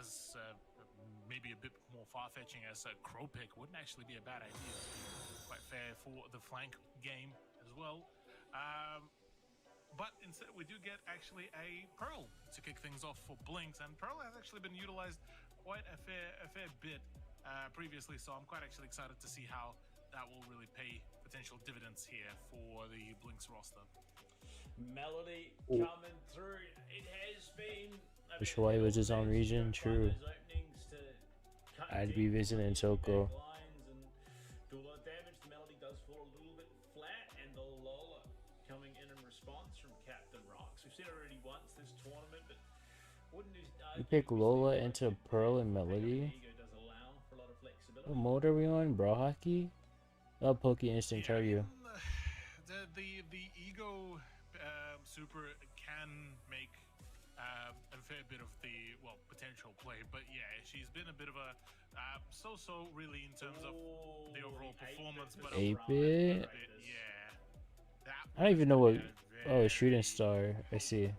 as maybe a bit more far-fetching as a Crow pick wouldn't actually be a bad idea. Quite fair for the flank game as well. But instead, we do get actually a Pearl to kick things off for Blinks, and Pearl has actually been utilized quite a fair bit previously, so I'm quite actually excited to see how that will really pay potential dividends here for the Blinks roster. Melody coming through. It has been Ushuaia was his own region, true. I'd be visiting Toko. Do a lot of damage. The Melody does fall a little bit flat, and the Lola coming in response from Captain Rocks. We've seen it already once this tournament, but wouldn't You pick Lola into Pearl and Melody? Ego does allow for a lot of flexibility. What mode are we on? Bro hockey? I'll Poke Instinct tell you. The Ego super can make a fair bit of the potential play, but yeah, she's been a bit of a so-so really in terms of the overall performance. But 8-bit? Yeah, I don't even know what. Oh, Shooting Star. I see.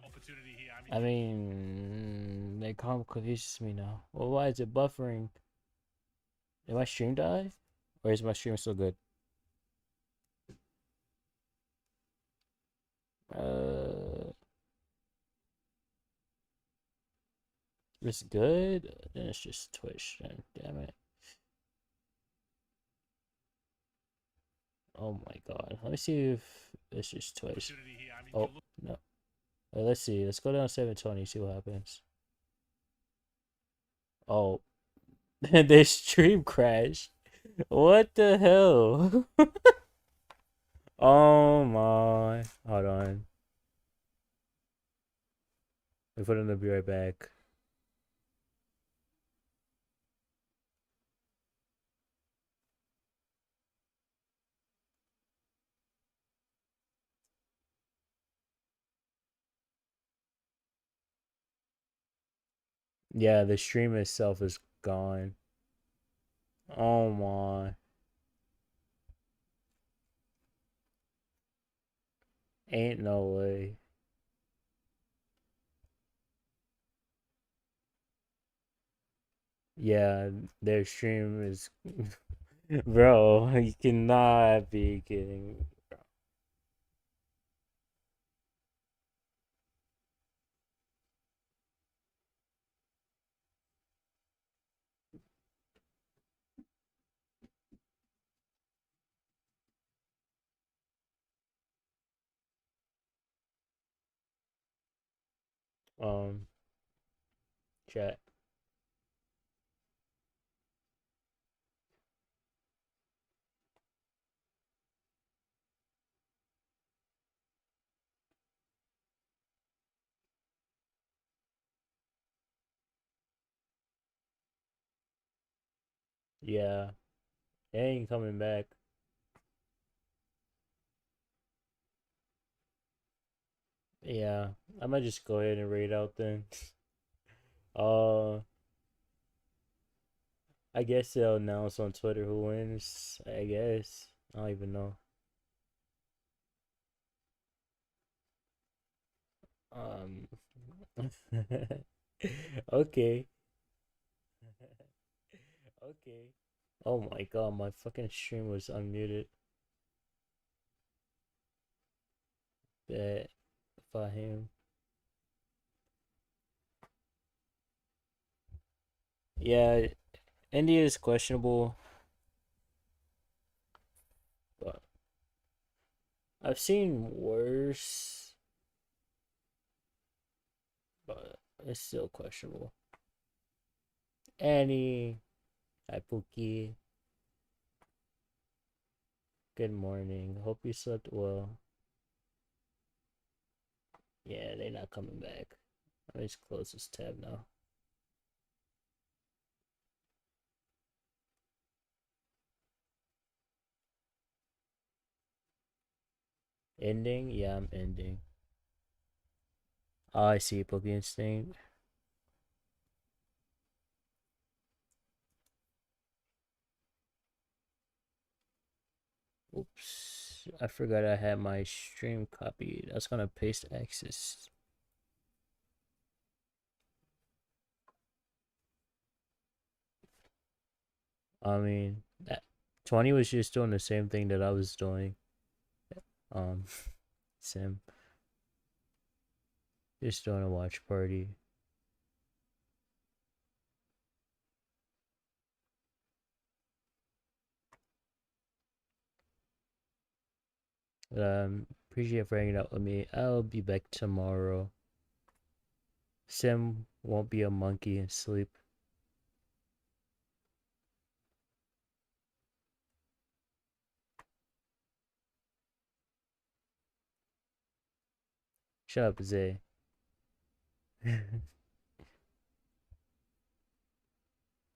Opportunity here. I mean, they confuses me now. Well, why is it buffering? Did my stream die? Or is my stream still good? It's good? Then it's just Twitch then. Damn it. Oh my god. Let me see if it's just Twitch. Oh, no. Let's see. Let's go down 720, see what happens. Oh. Their stream crashed. What the hell? Oh my. Hold on. Wait for them to be right back. Yeah, the stream itself is gone. Oh my. Ain't no way. Yeah, their stream is bro, you cannot be kidding. Um chat. Yeah. They ain't coming back. Yeah. I might just go ahead and raid out then. uh I guess they'll announce on Twitter who wins. I guess. I don't even know. Um okay. Okay. Oh my god, my fucking stream was unmuted. Bet Fahim. Yeah, India is questionable, but I've seen worse, but it's still questionable. Annie, hi Pookie. Good morning. Hope you slept well. Yeah, they're not coming back. Let me just close this tab now. Ending? Yeah, I'm ending. Oh, I see Pookie Instinct. Oops. I forgot I had my stream copied. I was gonna paste access. I mean, that 20 was just doing the same thing that I was doing. Um, Sim. Just doing a watch party. Appreciate for hanging out with me. I'll be back tomorrow. Sim won't be a monkey and sleep. Shut up, Zay.